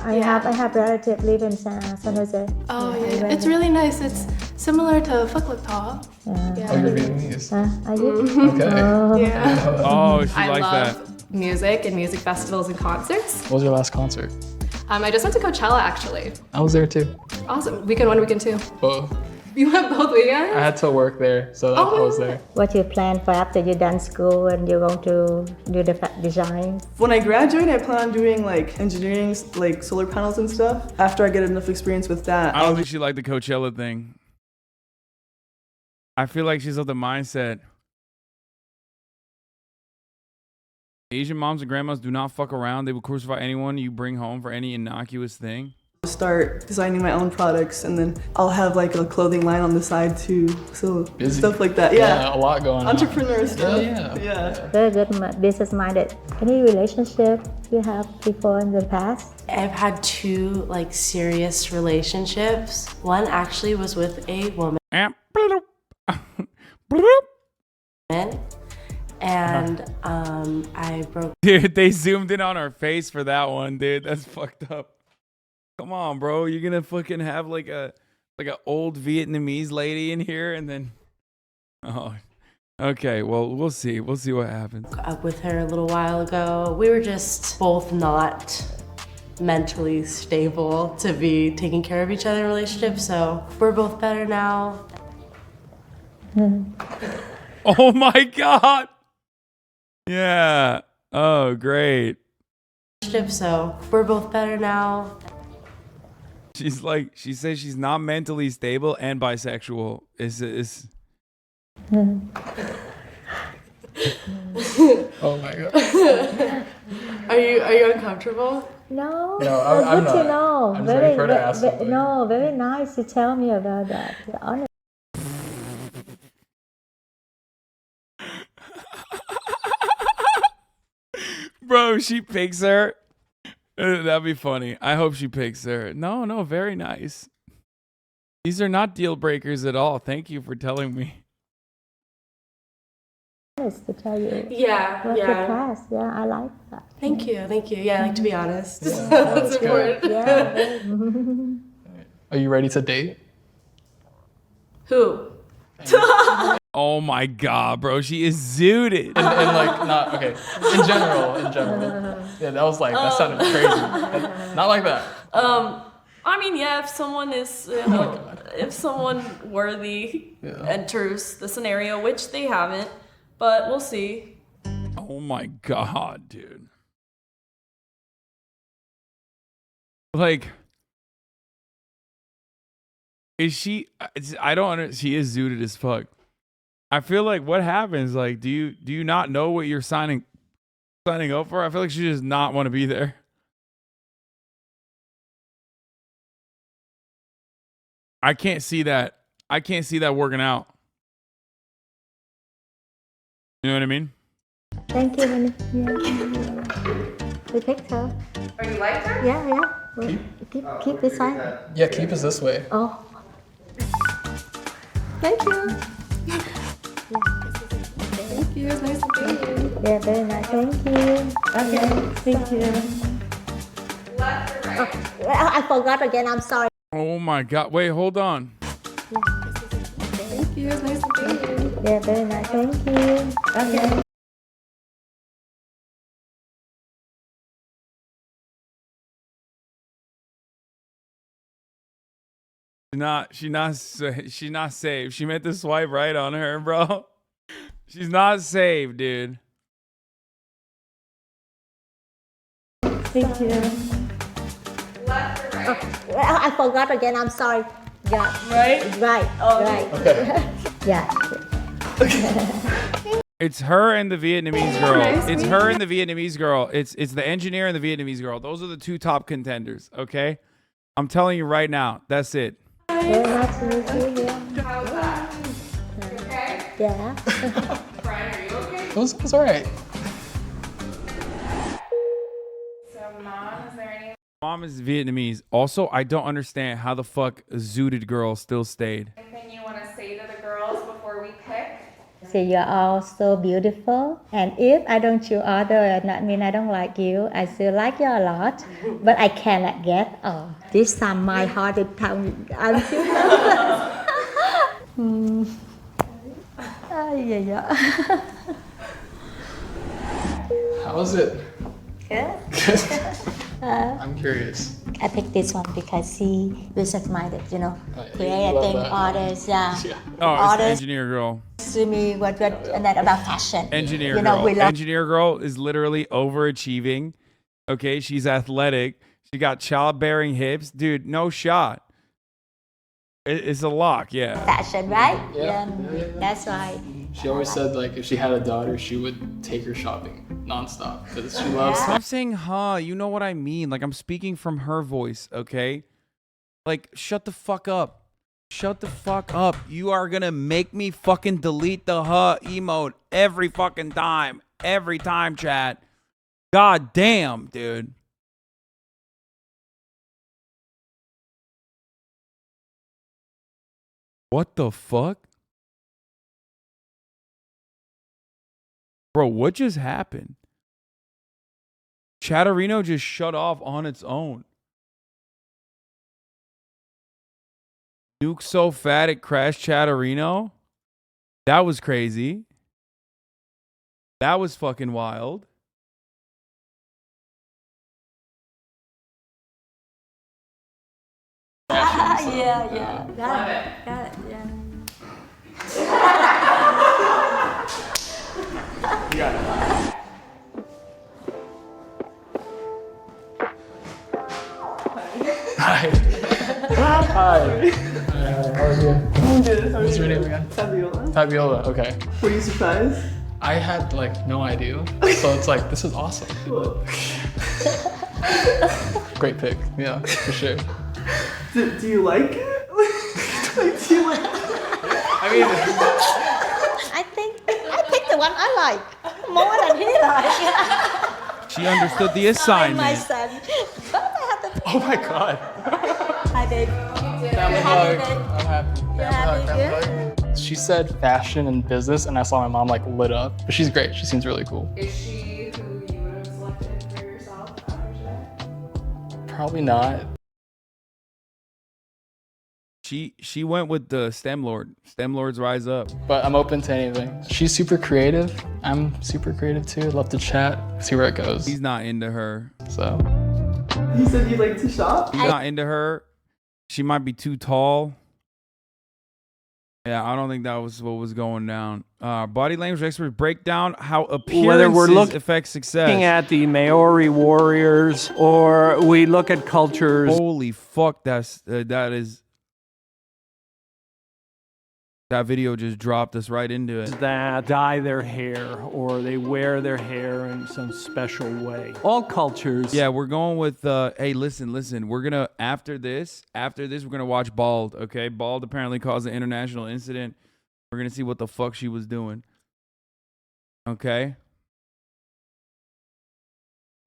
I have relatives live in San Jose. Oh yeah. It's really nice. It's similar to Phúc Lộc Thọ. Oh, you're Vietnamese. Are you? Okay. Yeah. Oh, she I likes love that. music and music festivals and concerts. What was your last concert? I just went to Coachella actually. I was there too. Awesome. Weekend 1, weekend 2. Both. You went both weekends? I had to work there, so I was there. What you plan for after you're done school and you're going to do the design? When I graduate, I plan on doing like engineering, like solar panels and stuff. After I get enough experience with that. I don't think she liked the Coachella thing. I feel like she's of the mindset. Asian moms and grandmas do not fuck around. They will crucify anyone you bring home for any innocuous thing. Start designing my own products, and then I'll have like a clothing line on the side too. So stuff like that. Yeah, a lot going on. Entrepreneur stuff. Yeah. Very good, business-minded. Any relationship you have before in the past? I've had 2 like serious relationships. One actually was with a woman. And I broke. Dude, they zoomed in on her face for that one, dude. That's fucked up. Come on, bro. You're gonna fucking have like an old Vietnamese lady in here, and then oh, okay. Well, we'll see. We'll see what happens. Up with her a little while ago. We were just both not mentally stable to be taking care of each other in a relationship. So we're both better now. Oh my God. Yeah. Oh, great. So we're both better now. She's like, she says she's not mentally stable and bisexual. Oh my God. Are you uncomfortable? No. No, I'm good not. to know. I'm just waiting for her to ask something. No, very nice to tell me about that. Honest. Bro, she picks her. That'd be funny. I hope she picks her. No, very nice. These are not deal breakers at all. Thank you for telling me. Honest to tell you. Yeah, What's your past? Yeah, I like that. Thank you. Yeah, I like to be honest. Yeah, That's good. important. Yeah. Are you ready to date? Who? Oh my God, bro. She is zooted. And like, not, okay. In general. Yeah, that was like, that sounded crazy. Not like that. I mean, yeah, if someone is, if someone worthy enters the scenario, which they haven't, but we'll see. Oh my God, dude. Like, is she, I don't understand. She is zooted as fuck. I feel like what happens? Like, do you not know what you're signing up for? I feel like she does not want to be there. I can't see that. I can't see that working out. You know what I mean? Thank you, honey. Yeah. We picked her. Oh, you liked her? Yeah, yeah. Well, keep this side. Yeah, keep us this way. Oh. Thank you. Thank you. It's nice to meet you. Yeah, very nice. Thank you. Okay, thank you. Left or right? Oh, I forgot again. I'm sorry. Oh my God. Wait, hold on. Thank you. It's nice to meet you. Yeah, very nice. Thank you. Okay. She's not saved. She meant to swipe right on her, bro. She's not saved, dude. Thank you. Left or right? Oh, I forgot again. I'm sorry. Yeah. Right? Right. Oh, right. Okay. Yeah. It's her and the Vietnamese girl. Nice It's meeting her you. and the Vietnamese girl. It's the engineer and the Vietnamese girl. Those are the two top contenders, okay? I'm telling you right now. That's it. Very nice to meet you. Yeah. How's that? You okay? Yeah. Brian, are you okay? It was all right. So, Mom, is there any Mom is Vietnamese. Also, I don't understand how the fuck a zooted girl still stayed. anything you want to say to the girls before we pick? See, you're all so beautiful. And if I don't choose other, that means I don't like you. I still like you a lot, but I cannot get. Oh, this time my heart is pounding. I'm too nervous. Yeah. How was it? Good. I'm curious. I picked this one because he business-minded, you know, you love creating that. artists, yeah. Oh, it's the Artists engineer girl. to me and then about fashion. Engineer you know, girl. we love Engineer girl is literally overachieving. Okay, she's athletic. She got childbearing hips. Dude, no shot. It's a lock, yeah. fashion, right? Yeah. That's right. She always said like if she had a daughter, she would take her shopping nonstop because she loves. Stop saying huh. You know what I mean. Like, I'm speaking from her voice, okay? Like, shut the fuck up. Shut the fuck up. You are gonna make me fucking delete the huh emote every fucking time. Every time, chat. God damn, dude. What the fuck? Bro, what just happened? Chatterino just shut off on its own. Nuke so fat it crashed Chatterino? That was crazy. That was fucking wild. Yeah. Got it, yeah. You got it. Hi. Hi. How are you? I'm good. What's your name again? Fabiola. Fabiola. Okay. Were you surprised? I had like no idea, so it's like this is awesome. Great pick. Yeah, for sure. Do you like it? Like, do you like I mean, I think I picked the one I like more than he likes. She understood the Sorry, my assignment. son. But I have to. oh my god. Hi, babe. Family hug. I'm happy. You happy? Family hug. She said fashion and business, and I saw my mom like lit up. But she's great. She seems really cool. Is she who you would have selected for yourself after today? Probably not. She went with the STEM Lord. STEM Lords rise up. But I'm open to anything. She's super creative. I'm super creative too. Love to chat. See where it goes. He's not into her. So. You said you like to shop? He's not into her. She might be too tall. Yeah, I don't think that was what was going down. Body language experts break down how appearances affect success. Looking at the Maori warriors, or we look at cultures. Holy fuck, that is That video just dropped us right into it. That dye their hair or they wear their hair in some special way. All cultures. Yeah, we're going with, hey, listen. We're going to, after this, we're going to watch Bald, okay? Bald apparently caused an international incident. We're going to see what the fuck she was doing. Okay?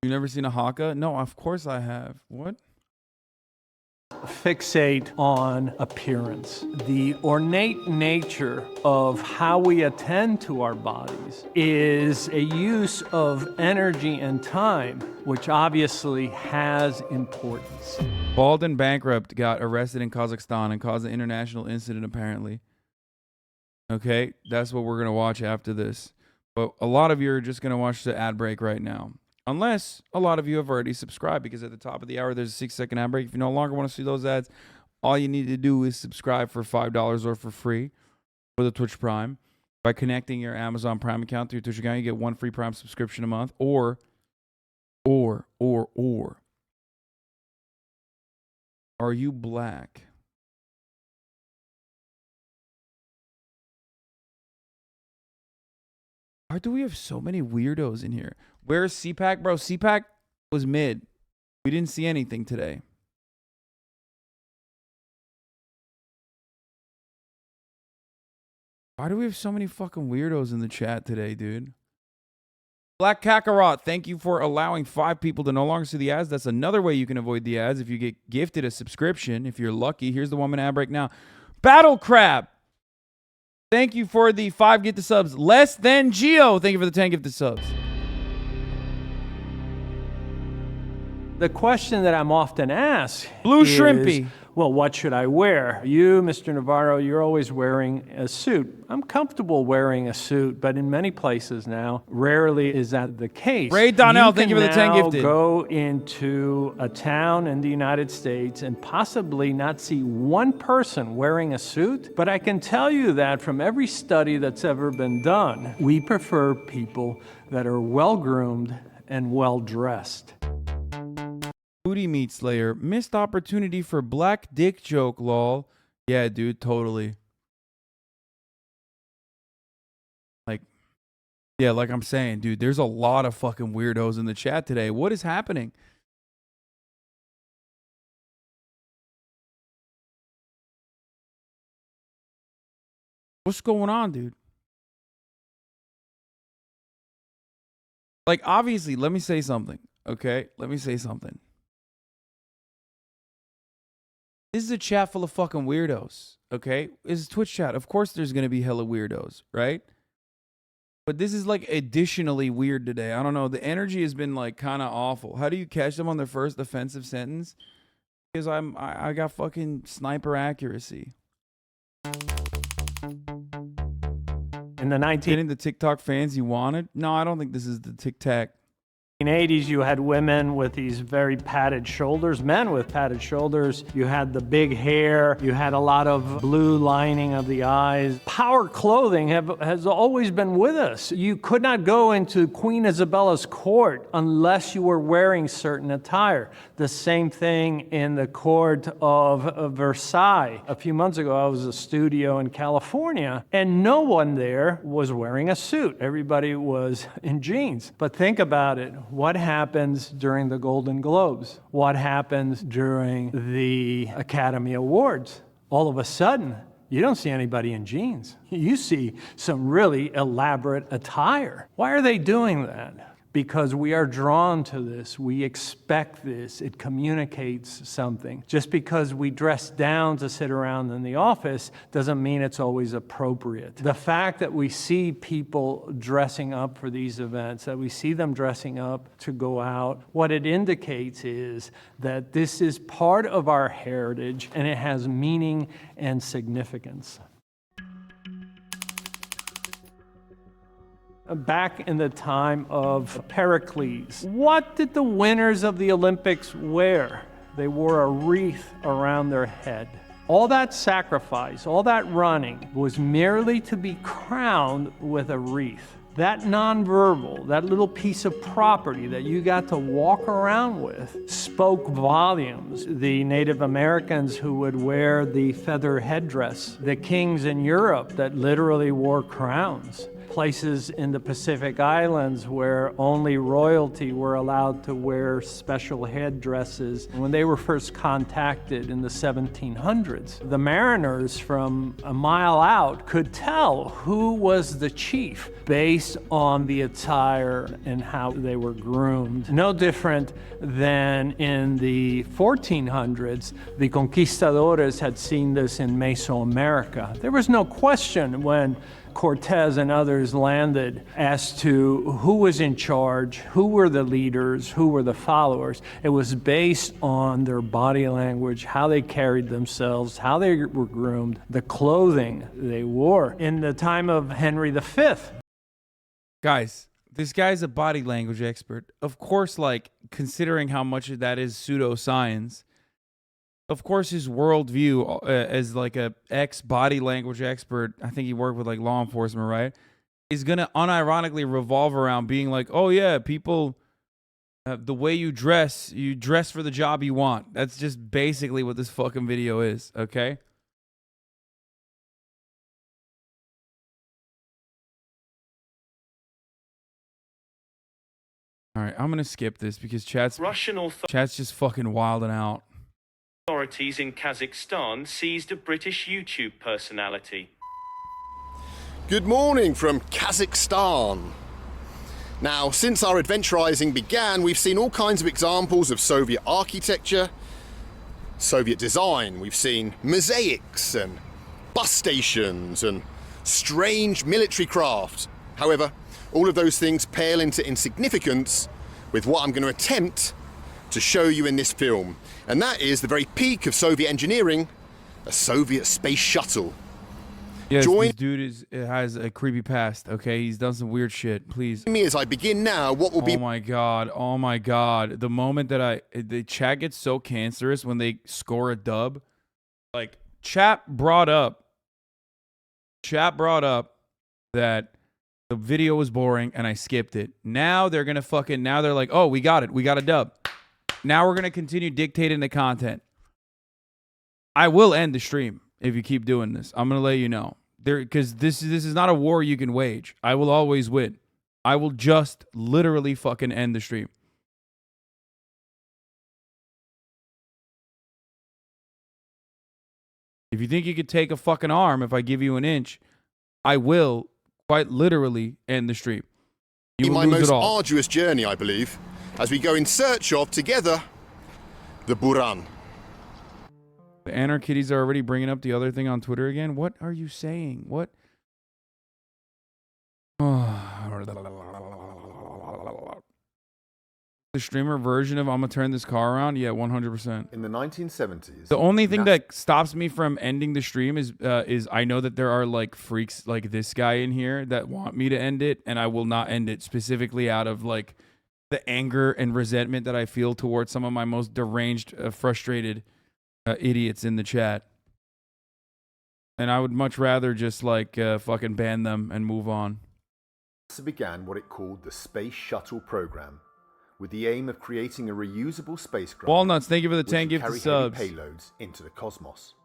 You never seen a haka? No, of course I have. What? Fixate on appearance. The ornate nature of how we attend to our bodies is a use of energy and time, which obviously has importance. Bald and Bankrupt got arrested in Kazakhstan and caused an international incident, apparently. Okay, that's what we're going to watch after this. But a lot of you are just going to watch the ad break right now. Unless a lot of you have already subscribed, because at the top of the hour, there's a 6-second ad break. If you no longer want to see those ads, all you need to do is subscribe for $5 or for free for the Twitch Prime. By connecting your Amazon Prime account to your Twitch account, you get 1 free Prime subscription a month. Or. Are you black? Why do we have so many weirdos in here? Where's CPAC, bro? CPAC was mid. We didn't see anything today. Why do we have so many fucking weirdos in the chat today, dude? Black Kakarot, thank you for allowing 5 people to no longer see the ads. That's another way you can avoid the ads if you get gifted a subscription. If you're lucky, here's the 1 minute ad break now. Battle Crab, thank you for the 5 gifted subs. Less than Geo, thank you for the 10 gifted subs. The question that I'm often asked Blue is, Shrimpy. Well, what should I wear? You, Mr. Navarro, you're always wearing a suit. I'm comfortable wearing a suit, but in many places now, rarely is that the case. Ray Donnell, thank you for the 10 gifted. You can now go into a town in the United States and possibly not see one person wearing a suit, but I can tell you that from every study that's ever been done, we prefer people that are well-groomed and well-dressed. Booty Meat Slayer, missed opportunity for black dick joke, lol. Yeah, dude, totally. Like I'm saying, dude, there's a lot of fucking weirdos in the chat today. What is happening? What's going on, dude? Like, obviously, let me say something, okay? Let me say something. This is a chat full of fucking weirdos, okay? This is Twitch chat. Of course there's going to be hella weirdos, right? But this is like additionally weird today. I don't know. The energy has been like kind of awful. How do you catch them on their first offensive sentence? Because I got fucking sniper accuracy. In the Getting the TikTok fans you wanted? No, I don't think this is the TikTok. 1980s, you had women with these very padded shoulders, men with padded shoulders. You had the big hair. You had a lot of blue lining of the eyes. Power clothing has always been with us. You could not go into Queen Isabella's court unless you were wearing certain attire. The same thing in the court of Versailles. A few months ago, I was at a studio in California, and no one there was wearing a suit. Everybody was in jeans. But think about it. What happens during the Golden Globes? What happens during the Academy Awards? All of a sudden, you don't see anybody in jeans. You see some really elaborate attire. Why are they doing that? Because we are drawn to this. We expect this. It communicates something. Just because we dress down to sit around in the office doesn't mean it's always appropriate. The fact that we see people dressing up for these events, that we see them dressing up to go out, what it indicates is that this is part of our heritage and it has meaning and significance. Back in the time of Pericles, what did the winners of the Olympics wear? They wore a wreath around their head. All that sacrifice, all that running was merely to be crowned with a wreath. That nonverbal, that little piece of property that you got to walk around with, spoke volumes. The Native Americans who would wear the feather headdress, the kings in Europe that literally wore crowns, places in the Pacific Islands where only royalty were allowed to wear special headdresses. When they were first contacted in the 1700s, the mariners from a mile out could tell who was the chief based on the attire and how they were groomed. No different than in the 1400s, the conquistadores had seen this in Mesoamerica. There was no question when Cortez and others landed as to who was in charge, who were the leaders, who were the followers. It was based on their body language, how they carried themselves, how they were groomed, the clothing they wore. In the time of Henry V. Guys, this guy's a body language expert. Of course, like, considering how much of that is pseudoscience, of course, his worldview as like a ex-body language expert, I think he worked with like law enforcement, right, is going to unironically revolve around being like, oh yeah, people, the way you dress for the job you want. That's just basically what this fucking video is, okay? All right, I'm going to skip this because chat's just fucking wilding out. Authorities in Kazakhstan seized a British YouTube personality. Good morning from Kazakhstan. Now, since our adventurizing began, we've seen all kinds of examples of Soviet architecture, Soviet design. We've seen mosaics and bus stations and strange military craft. However, all of those things pale into insignificance with what I'm going to attempt to show you in this film. And that is the very peak of Soviet engineering, a Soviet space shuttle. Yes, this dude has a creepy past, okay? He's done some weird shit, please. Me as I begin now, what will be... Oh my God. The moment that the chat gets so cancerous when they score a dub. Like, chat brought up that the video was boring and I skipped it. Now they're gonna now they're like, oh, we got it. We got a dub. Now we're going to continue dictating the content. I will end the stream if you keep doing this. I'm going to let you know. Because this is not a war you can wage. I will always win. I will just literally fucking end the stream. If you think you could take a fucking arm if I give you an inch, I will quite literally end the stream. You will my lose most it all. arduous journey, I believe, as we go in search of, together, the Buran. The Anarchitties are already bringing up the other thing on Twitter again. What are you saying? What? The streamer version of I'm gonna turn this car around? Yeah, 100%. In the 1970s, the only thing that stops me from ending the stream is I know that there are like freaks like this guy in here that want me to end it, and I will not end it specifically out of like the anger and resentment that I feel towards some of my most deranged, frustrated idiots in the chat. And I would much rather just like fucking ban them and move on. NASA began what it called the Space Shuttle Program, with the aim of creating a reusable spacecraft. Walnuts, thank you for the 10 gifted subs. Heavy payloads into the cosmos.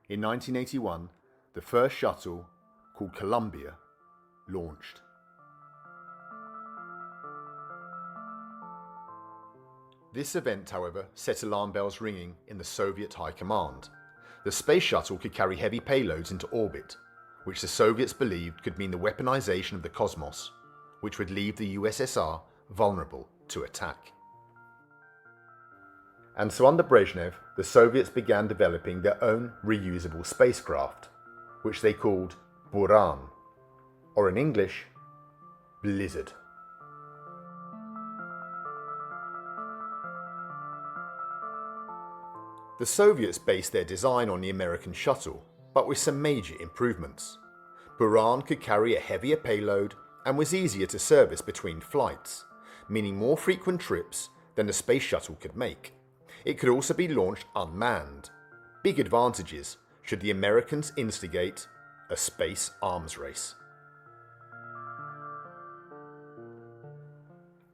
In 1981, the first shuttle, called Columbia, launched. This event, however, set alarm bells ringing in the Soviet High Command. The space shuttle could carry heavy payloads into orbit, which the Soviets believed could mean the weaponization of the cosmos, which would leave the USSR vulnerable to attack. And so under Brezhnev, the Soviets began developing their own reusable spacecraft, which they called Buran, or in English, Blizzard. The Soviets based their design on the American shuttle, but with some major improvements. Buran could carry a heavier payload and was easier to service between flights, meaning more frequent trips than the space shuttle could make. It could also be launched unmanned. Big advantages should the Americans instigate a space arms race.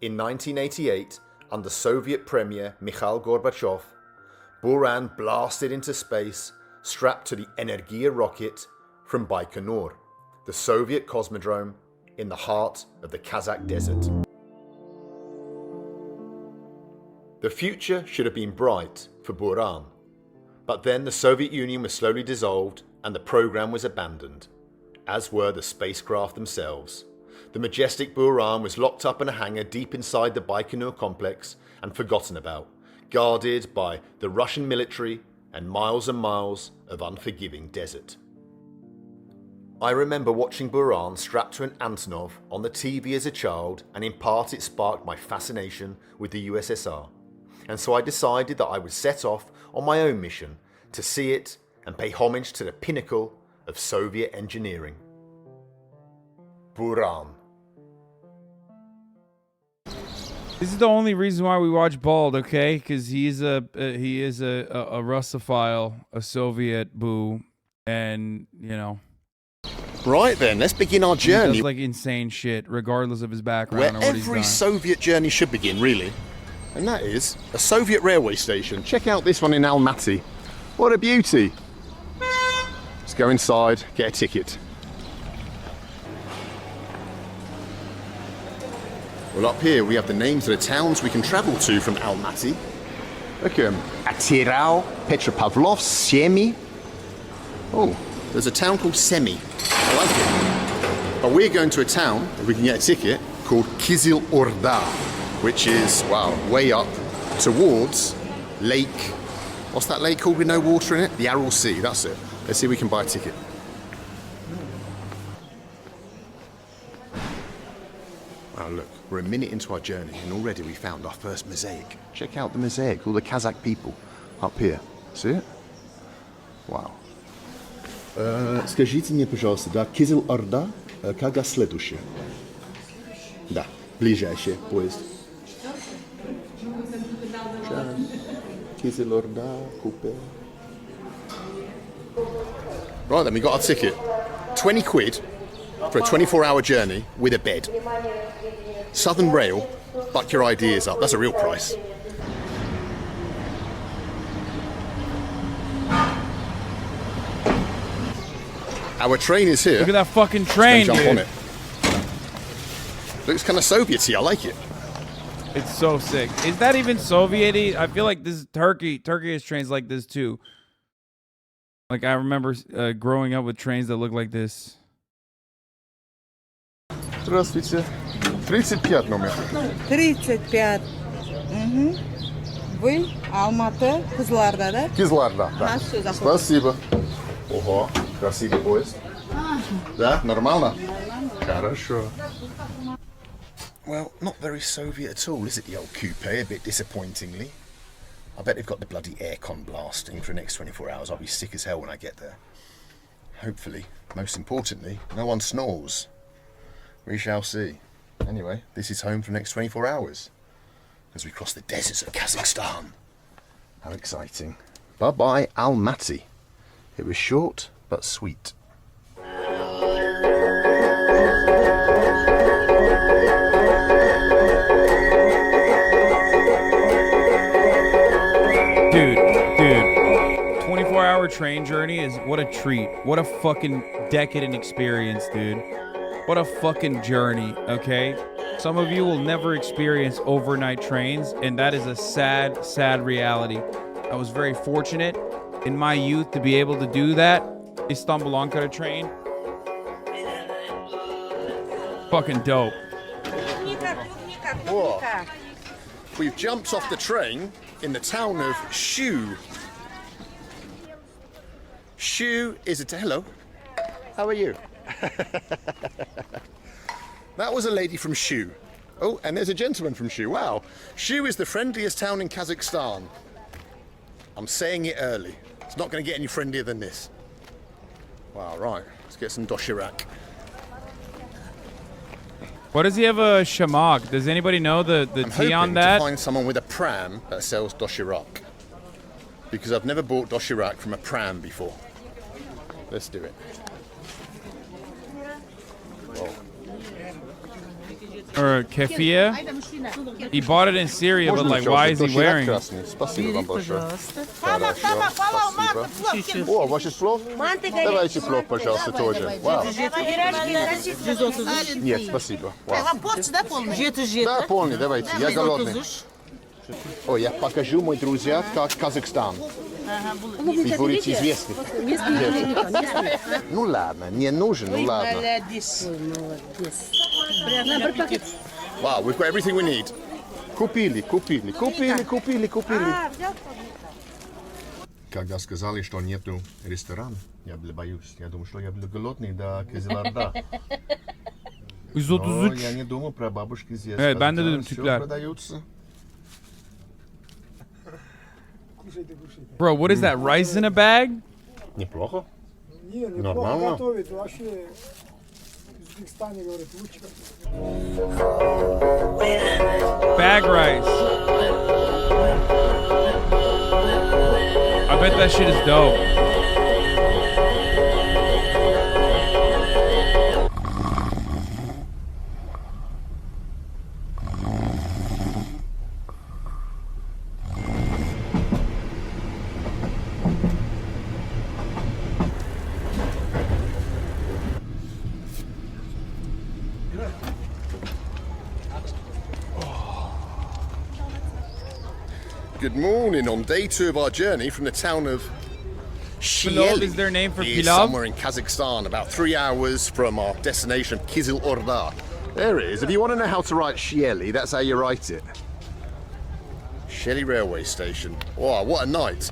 In 1988, under Soviet Premier Mikhail Gorbachev, Buran blasted into space strapped to the Energia rocket from Baikonur, the Soviet cosmodrome in the heart of the Kazakh desert. The future should have been bright for Buran, but then the Soviet Union was slowly dissolved and the program was abandoned, as were the spacecraft themselves. The majestic Buran was locked up in a hangar deep inside the Baikonur complex and forgotten about, guarded by the Russian military and miles of unforgiving desert. I remember watching Buran strapped to an Antonov on the TV as a child, and in part it sparked my fascination with the USSR. And so I decided that I would set off on my own mission to see it and pay homage to the pinnacle of Soviet engineering. Buran. This is the only reason why we watch Bald, okay? Because he is a Russophile, a Soviet boo, and you know. Right then, let's begin our journey. He does like insane shit, regardless of his background where or what he's every done. Soviet journey should begin, really. And that is a Soviet railway station. Check out this one in Almaty. What a beauty. Let's go inside, get a ticket. Well, up here we have the names of the towns we can travel to from Almaty. Look at them. Atirau, Petropavlovsk, Semi. Oh, there's a town called Semi. I like it. But we're going to a town, if we can get a ticket, called Kizil Orda, which is, wow, way up towards Lake. What's that lake called with no water in it? The Aral Sea, that's it. Let's see if we can buy a ticket. Wow, look, we're a minute into our journey and already we found our first mosaic. Check out the mosaic, all the Kazakh people up here. See it? Wow. Скажите мне, пожалуйста, да, Кизил Орда, когда следующее? Да, ближайший поезд. Kizil Orda, coupe. Right then, we got our ticket. 20 quid for a 24-hour journey with a bed. Southern Rail, buck your ideas up. That's a real price. Our train is here. Look at that fucking train, Let's go jump dude. on it. Looks kind of Soviet-y. I like it. It's so sick. Is that even Soviet-y? I feel like this is Turkey. Turkey has trains like this too. Like I remember growing up with trains that look like this. Здравствуйте. 35 номер. 35. Угу. Вы Алматы, Кызылорда, да? Кизларда, да. А, всё, заходим. Спасибо. Ого, красивый поезд. Да, нормально? Хорошо. Well, not very Soviet at all, is it, the old coupe? A bit disappointingly. I bet they've got the bloody aircon blasting for the next 24 hours. I'll be sick as hell when I get there. Hopefully, most importantly, no one snores. We shall see. Anyway, this is home for the next 24 hours as we cross the deserts of Kazakhstan. How exciting. Bye-bye, Almaty. It was short, but sweet. Dude, 24-hour train journey is what a treat. What a fucking decadent experience, dude. What a fucking journey, okay? Some of you will never experience overnight trains, and that is a sad, sad reality. I was very fortunate in my youth to be able to do that. Istanbul Ankara train. Fucking dope. Whoa. We've jumped off the train in the town of Shu. Shu is a... Hello. How are you? That was a lady from Shu. Oh, and there's a gentleman from Shu. Wow. Shu is the friendliest town in Kazakhstan. I'm saying it early. It's not going to get any friendlier than this. Wow, right. Let's get some doshirak. What does he have a shamak? Does anybody know the I'm tea on hoping that? to find someone with a pram that sells doshirak. Because I've never bought doshirak from a pram before. Let's do it. Whoa. or kefir. He bought it in Syria, but like, why is he wearing it? Спасибо вам большое. Хорошо, спасибо. О, ваши плов? Давайте плов, пожалуйста, тоже. Вау. Нет, спасибо. Вау. Да, полный, давайте. Я голодный. О, я покажу, мои друзья, как Казахстан. Вы будете известны. Ну ладно, не нужен, ну ладно. Wow, we've got everything we need. Купили. Когда сказали, что нету ресторана, я боюсь. Я думал, что я буду голодный до Кызылорда. Но я не думал про бабушки здесь. Ben de dedim Все Türkler. продаются. Bro, what is that? Rice in a bag? Неплохо. Неплохо готовит, вообще в Узбекистане, говорит, лучше. Bag rice. I bet that shit is dope. Good morning. On day 2 of our journey from the town of Pilav is their name for It's pilav? somewhere in Kazakhstan, about 3 hours from our destination, Kızılorda. There it is. If you want to know how to write Shieli, that's how you write it. Shieli railway station. Wow, what a night.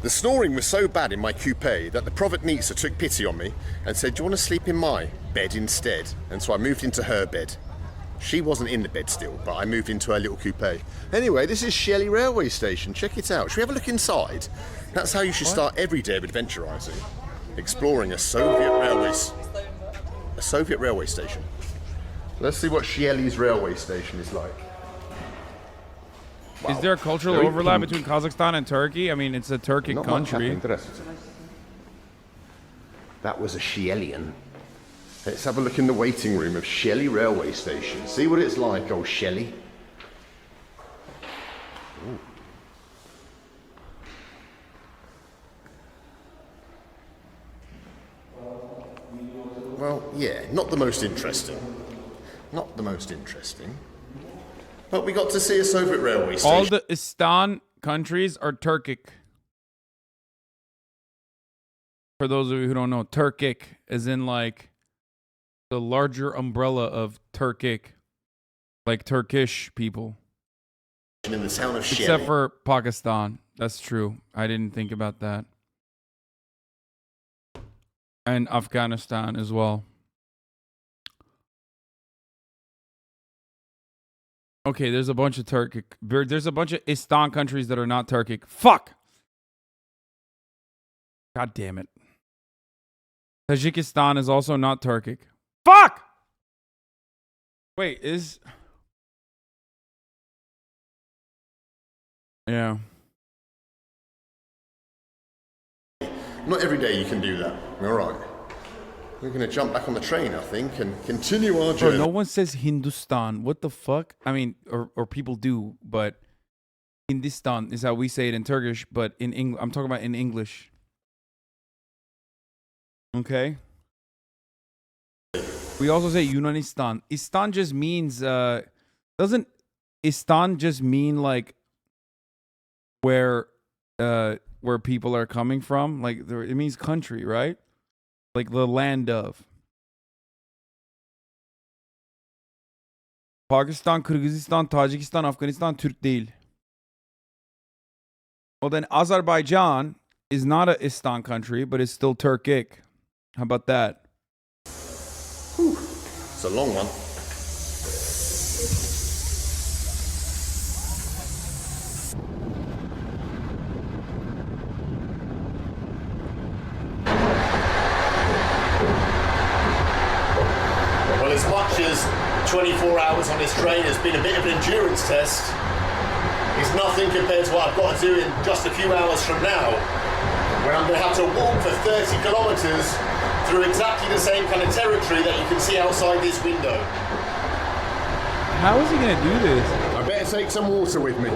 The snoring was so bad in my coupe that the Prophet Nisa took pity on me and said, do you want to sleep in my bed instead? And so I moved into her bed. She wasn't in the bed still, but I moved into her little coupe. Anyway, this is Shieli railway station. Check it out. Should we have a look inside? That's how you should start every day of adventurizing. Exploring a Soviet railway station. Let's see what Shieli's railway station is like. Wow. Is there a cultural Very overlap pink. between Kazakhstan and Turkey? I mean, it's a Turkic Not much country. happening. That was a Shielian. Let's have a look in the waiting room of Shieli railway station. See what it's like, old Shieli. Ooh. Well, yeah, not the most interesting. Not the most interesting. But we got to see a Soviet railway station. All the Istan countries are Turkic. For those of you who don't know, Turkic is in like the larger umbrella of Turkic, like Turkish people. In the town of Except Shieli. for Pakistan. That's true. I didn't think about that. And Afghanistan as well. Okay, there's a bunch of there's a bunch of Istan countries that are not Turkic. Fuck! God damn it. Tajikistan is also not Turkic. Fuck! Wait, is... Yeah. Not every day you can do that. All right. We're going to jump back on the train, I think, and continue our Bro, journey. no one says Hindustan. What the fuck? I mean, or people do, but Hindustan is how we say it in Turkish, but in English, I'm talking about in English. Okay? We also say Yunanistan. Istan just means, doesn't Istan just mean like where people are coming from? Like, it means country, right? Like the land of. Pakistan, Kyrgyzstan, Tajikistan, Afghanistan, Türk değil. Well, then Azerbaijan is not a Istan country, but it's still Turkic. How about that? Whew. It's a long one. Well, as much as 24 hours on this train has been a bit of an endurance test, it's nothing compared to what I've got to do in just a few hours from now, where I'm going to have to walk for 30 kilometers through exactly the same kind of territory that you can see outside this window. How is he gonna do this? I better take some water with me.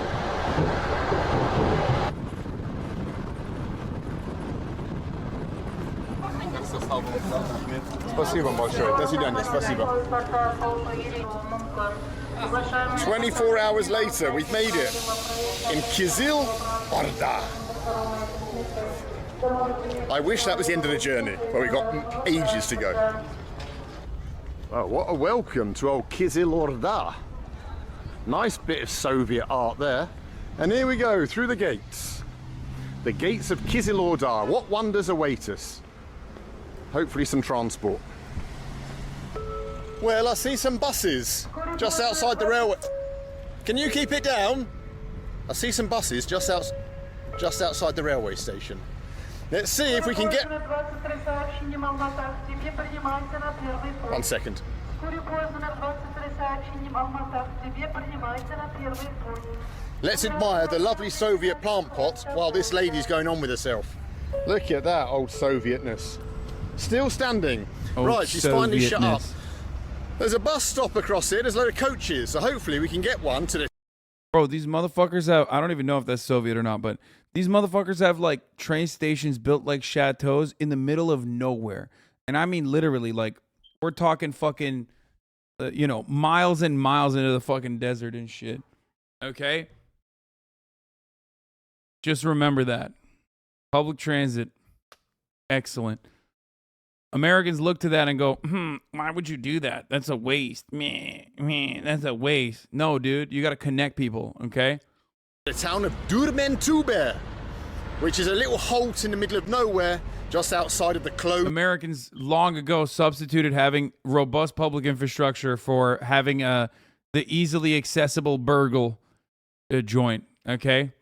Спасибо большое. До свидания. Спасибо. 24 hours later, we've made it in Kizil Orda. I wish that was the end of the journey, but we've got ages to go. Oh, what a welcome to old Kizil Orda. Nice bit of Soviet art there. And here we go, through the gates. The gates of Kizil Orda. What wonders await us? Hopefully some transport. Well, I see some buses just outside the railway. Can you keep it down? I see some buses just outside the railway station. Let's see if we can get... 1 second. Let's admire the lovely Soviet plant pot while this lady's going on with herself. Look at that old Sovietness. Still standing. Old right, she's finally shut up. Sovietness. There's a bus stop across here. There's a load of coaches, so hopefully we can get one to the... Bro, these motherfuckers have, I don't even know if that's Soviet or not, but these motherfuckers have like train stations built like chateaus in the middle of nowhere. And I mean literally, like, we're talking fucking, you know, miles and miles into the fucking desert and shit. Okay? Just remember that. Public transit, excellent. Americans look to that and go, why would you do that? That's a waste. Meh, that's a waste. No, dude, you got to connect people, okay? The town of Durmentube, which is a little halt in the middle of nowhere, just outside of the closed... Americans long ago substituted having robust public infrastructure for having the easily accessible burgle joint, okay?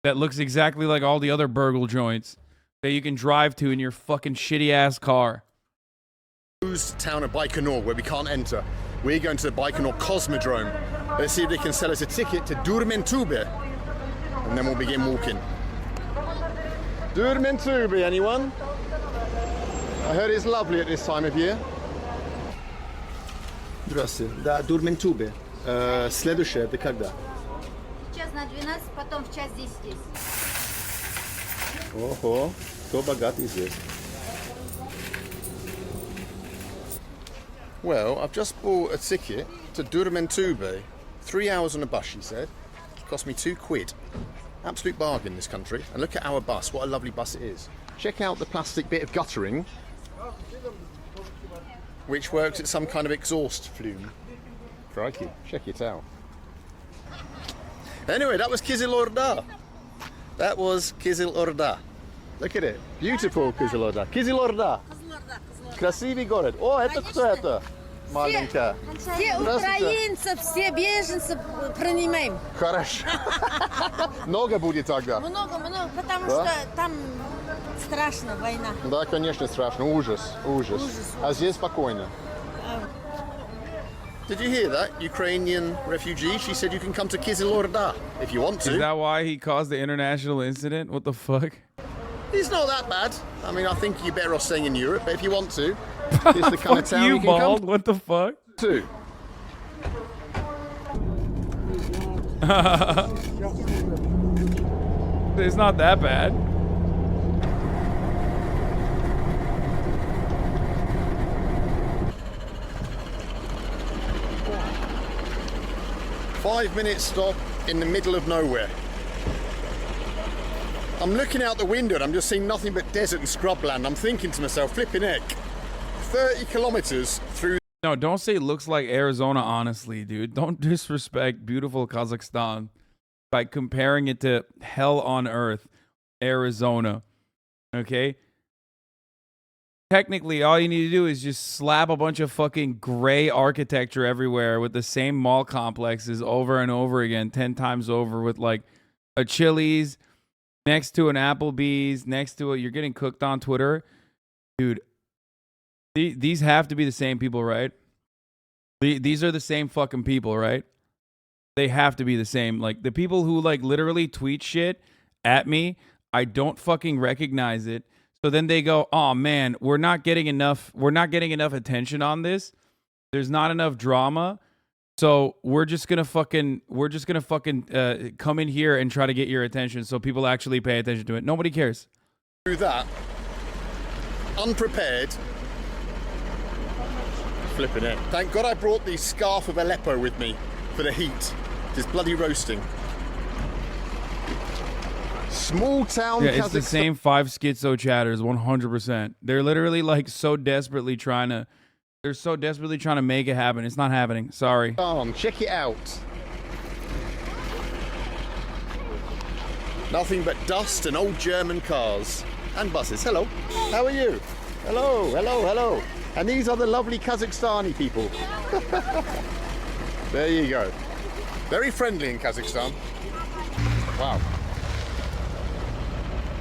That looks exactly like all the other burgle joints that you can drive to in your fucking shitty-ass car. Town of Baikonur, where we can't enter. We're going to the Baikonur Cosmodrome. Let's see if they can sell us a ticket to Durmentube, and then we'll begin walking. Durmentube, anyone? I heard it's lovely at this time of year. Здравствуйте. Да, Durmentube. Следующее, это когда? Час на 12, потом в час 10 здесь. Ого, кто богатый здесь? Well, I've just bought a ticket to Durmentube. 3 hours on a bus, she said. It cost me £2. Absolute bargain, this country. And look at our bus. What a lovely bus it is. Check out the plastic bit of guttering, which works at some kind of exhaust flume. Crikey, check it out. Anyway, that was Kizil Orda. That was Kizil Orda. Look at it. Beautiful Kizil Orda. Kizil Orda. Красивый город. О, это кто это? Маленькая. Все украинцев, все беженцев принимаем. Хорошо. Много будет тогда? Много, потому Да? что там страшно война. Да, конечно, страшно. Ужас. А здесь спокойно. Did you hear that? Ukrainian refugee. She said you can come to Kizil Orda if you want to. Is that why he caused the international incident? What the fuck? It's not that bad. I mean, I think you're better off staying in Europe, but if you want to, it's the kind of town you can bald. come What the fuck? to. It's not that bad. Five-minute stop in the middle of nowhere. I'm looking out the window and I'm just seeing nothing but desert and scrubland. I'm thinking to myself, flipping heck, 30 kilometers through... No, don't say it looks like Arizona, honestly, dude. Don't disrespect beautiful Kazakhstan by comparing it to hell on earth, Arizona. Okay? Technically, all you need to do is just slap a bunch of fucking gray architecture everywhere with the same mall complexes over and over again, 10 times over, with like a Chili's next to an Applebee's, next to it. You're getting cooked on Twitter. Dude, these have to be the same people, right? These are the same fucking people, right? They have to be the same. Like, the people who like literally tweet shit at me, I don't fucking recognize it. So then they go, "Oh man, we're not getting enough attention on this. There's not enough drama. So we're just gonna fucking come in here and try to get your attention so people actually pay attention to it. Nobody cares. Do that. Unprepared. Flipping it. Thank God I brought the scarf of Aleppo with me for the heat. It's bloody roasting. Small town. Yeah, it's the same 5 schizo chatters, 100%. They're literally like so desperately trying to. They're so desperately trying to make it happen. It's not happening. Sorry. Check it out. Nothing but dust and old German cars and buses. Hello. How are you? Hello, hello, hello. And these are the lovely Kazakhstani people. There you go. Very friendly in Kazakhstan. Wow.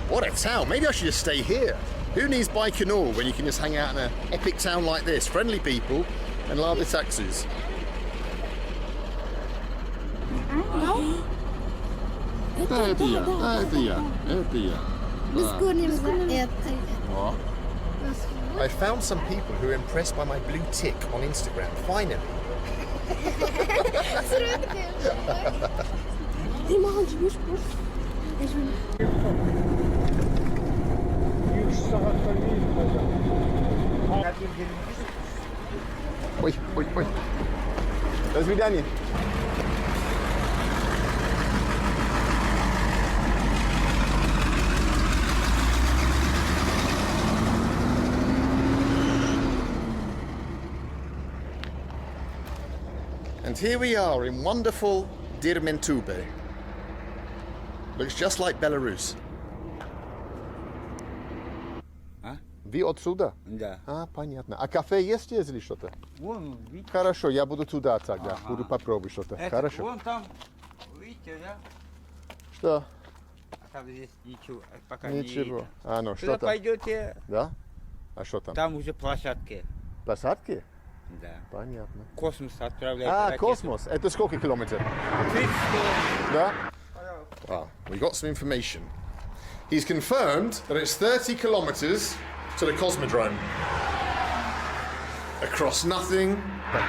What a town. Maybe I should just stay here. Who needs Baikonur when you can just hang out in an epic town like this? Friendly people and lovely taxis. I found some people who are impressed by my blue tick on Instagram, finally. Ой, ой, ой. До свидания. And here we are in wonderful Dirmentube. Looks just like Belarus. Вы отсюда? Да. Понятно. А кафе есть здесь или что-то? Вон, видите? Хорошо, я буду туда тогда. Буду попробовать что-то. Хорошо. Вон там, видите, да? Что? А там здесь ничего, пока Ничего. не Ну, что Туда там? пойдете, Да? А что там? там уже площадки. Площадки? Да. Понятно. Космос отправляет. Космос. Это сколько километров? 300. Да? Well, we got some information. He's confirmed that it's 30 kilometers to the Cosmodrome. Across nothing but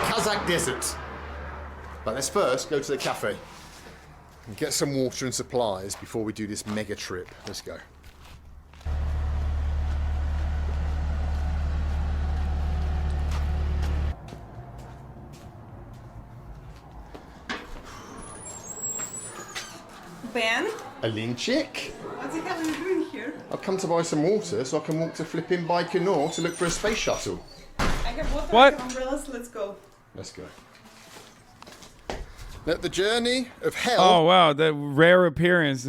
Kazakh desert. But let's first go to the cafe and get some water and supplies before we do this mega trip. Let's go. Ben? Alinchik? What the hell are you doing here? I've come to buy some water so I can walk to flipping Baikonur to look for a space shuttle. I have water, What? I have umbrellas, let's go. Let's go. Let the journey of hell. Oh wow, that rare appearance.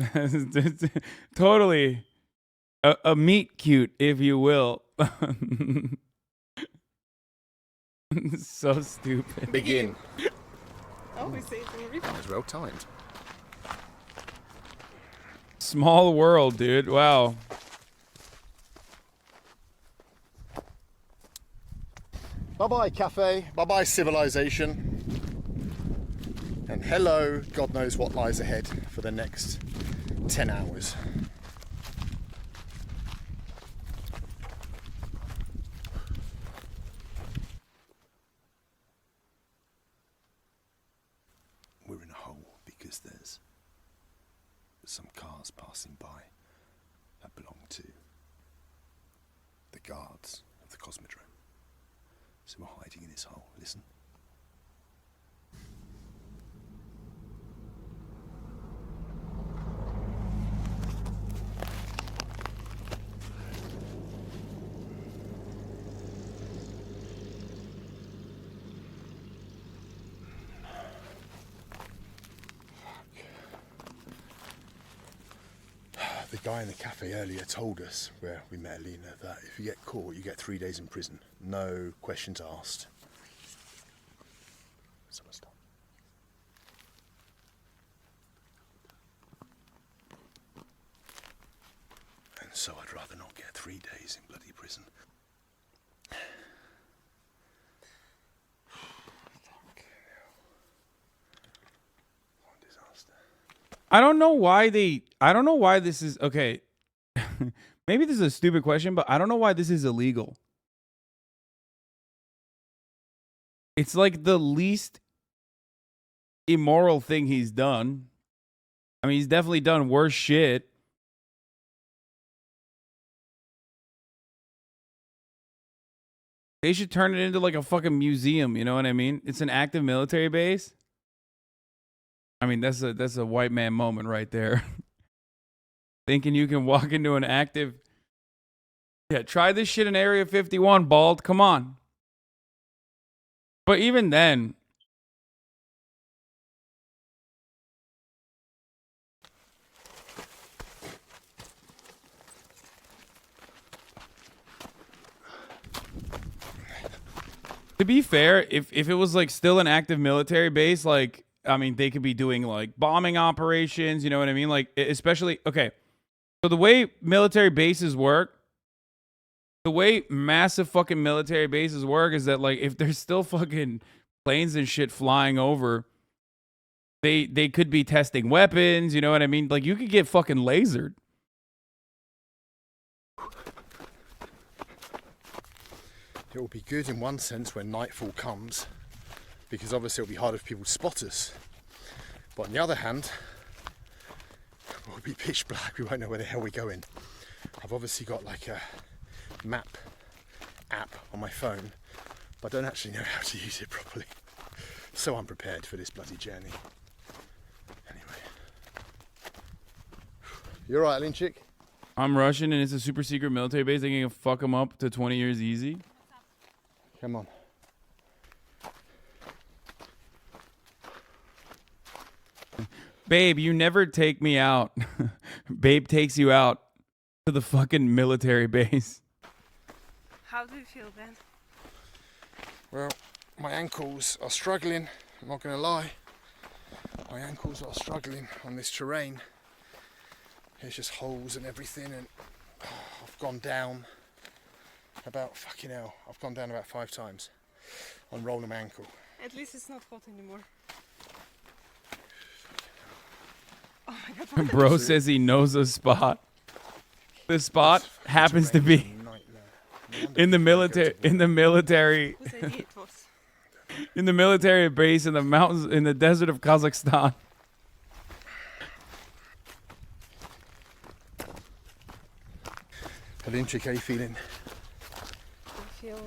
Totally a meet cute, if you will. So stupid. Begin. Oh, we say it in a replay. That was well timed. Small world, dude. Wow. Bye-bye, cafe. Bye-bye, civilization. And hello, God knows what lies ahead for the next 10 hours. We're in a hole because there's some cars passing by that belong to the guards of the Cosmodrome. So we're hiding in this hole. Listen. The guy in the cafe earlier told us, where we met Alina, that if you get caught, you get 3 days in prison. No questions asked. Someone stop. And so I'd rather not get 3 days in bloody prison. I don't know why this is okay. Maybe this is a stupid question, but I don't know why this is illegal. It's like the least immoral thing he's done. I mean, he's definitely done worse shit. They should turn it into like a fucking museum, you know what I mean? It's an active military base. I mean, that's a white man moment right there. Thinking you can walk into an active... Yeah, try this shit in Area 51, bald. Come on. But even then... To be fair, if it was like still an active military base, like, I mean, they could be doing like bombing operations, you know what I mean? Like, especially, okay. So the way military bases work, the way massive fucking military bases work is that like, if there's still fucking planes and shit flying over, they could be testing weapons, you know what I mean? Like, you could get fucking lasered. It will be good in one sense when nightfall comes, because obviously it'll be harder for people to spot us. But on the other hand, it will be pitch black, we won't know where the hell we're going. I've obviously got like a map app on my phone, but I don't actually know how to use it properly. So unprepared for this bloody journey. Anyway. You alright, Linchik? I'm Russian and it's a super secret military base. They can fuck them up to 20 years easy. Come on. Babe, you never take me out. Babe takes you out to the fucking military base. How do you feel, Ben? Well, my ankles are struggling, I'm not going to lie. My ankles are struggling on this terrain. There's just holes and everything, and I've gone down about, fucking hell, I've gone down about 5 times on rolling my ankle. At least it's not hot anymore. Oh my God, Bro says he knows a spot. The spot happens to be in the military base in the mountains in the desert of Kazakhstan. Linchik, how you feeling? I feel...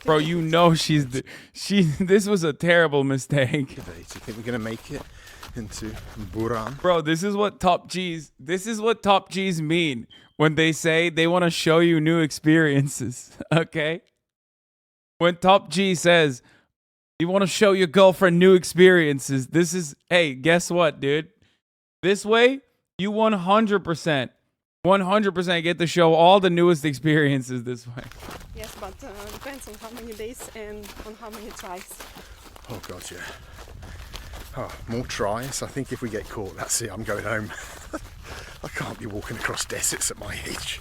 Bro, you know this was a terrible mistake. Do you think we're gonna make it into Buran? Bro, this is what top G's mean when they say they want to show you new experiences, okay? When top G says you want to show your girlfriend new experiences, this is, hey, guess what, dude? This way, you 100% get to show all the newest experiences this way. Yes, but depends on how many days and on how many tries. Oh God, yeah. Oh, more tries. I think if we get caught, that's it, I'm going home. I can't be walking across deserts at my age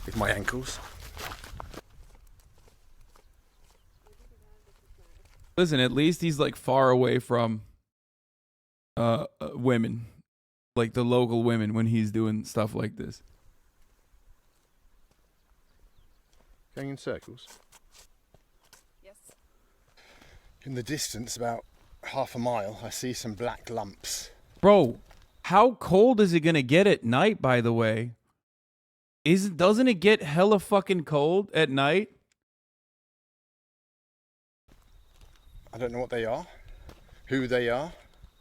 with my ankles. Listen, at least he's like far away from women, like the local women, when he's doing stuff like this. Going in circles? Yes. In the distance, about half a mile, I see some black lumps. Bro, how cold is it gonna get at night, by the way? Doesn't it get hella fucking cold at night? I don't know what they are, who they are.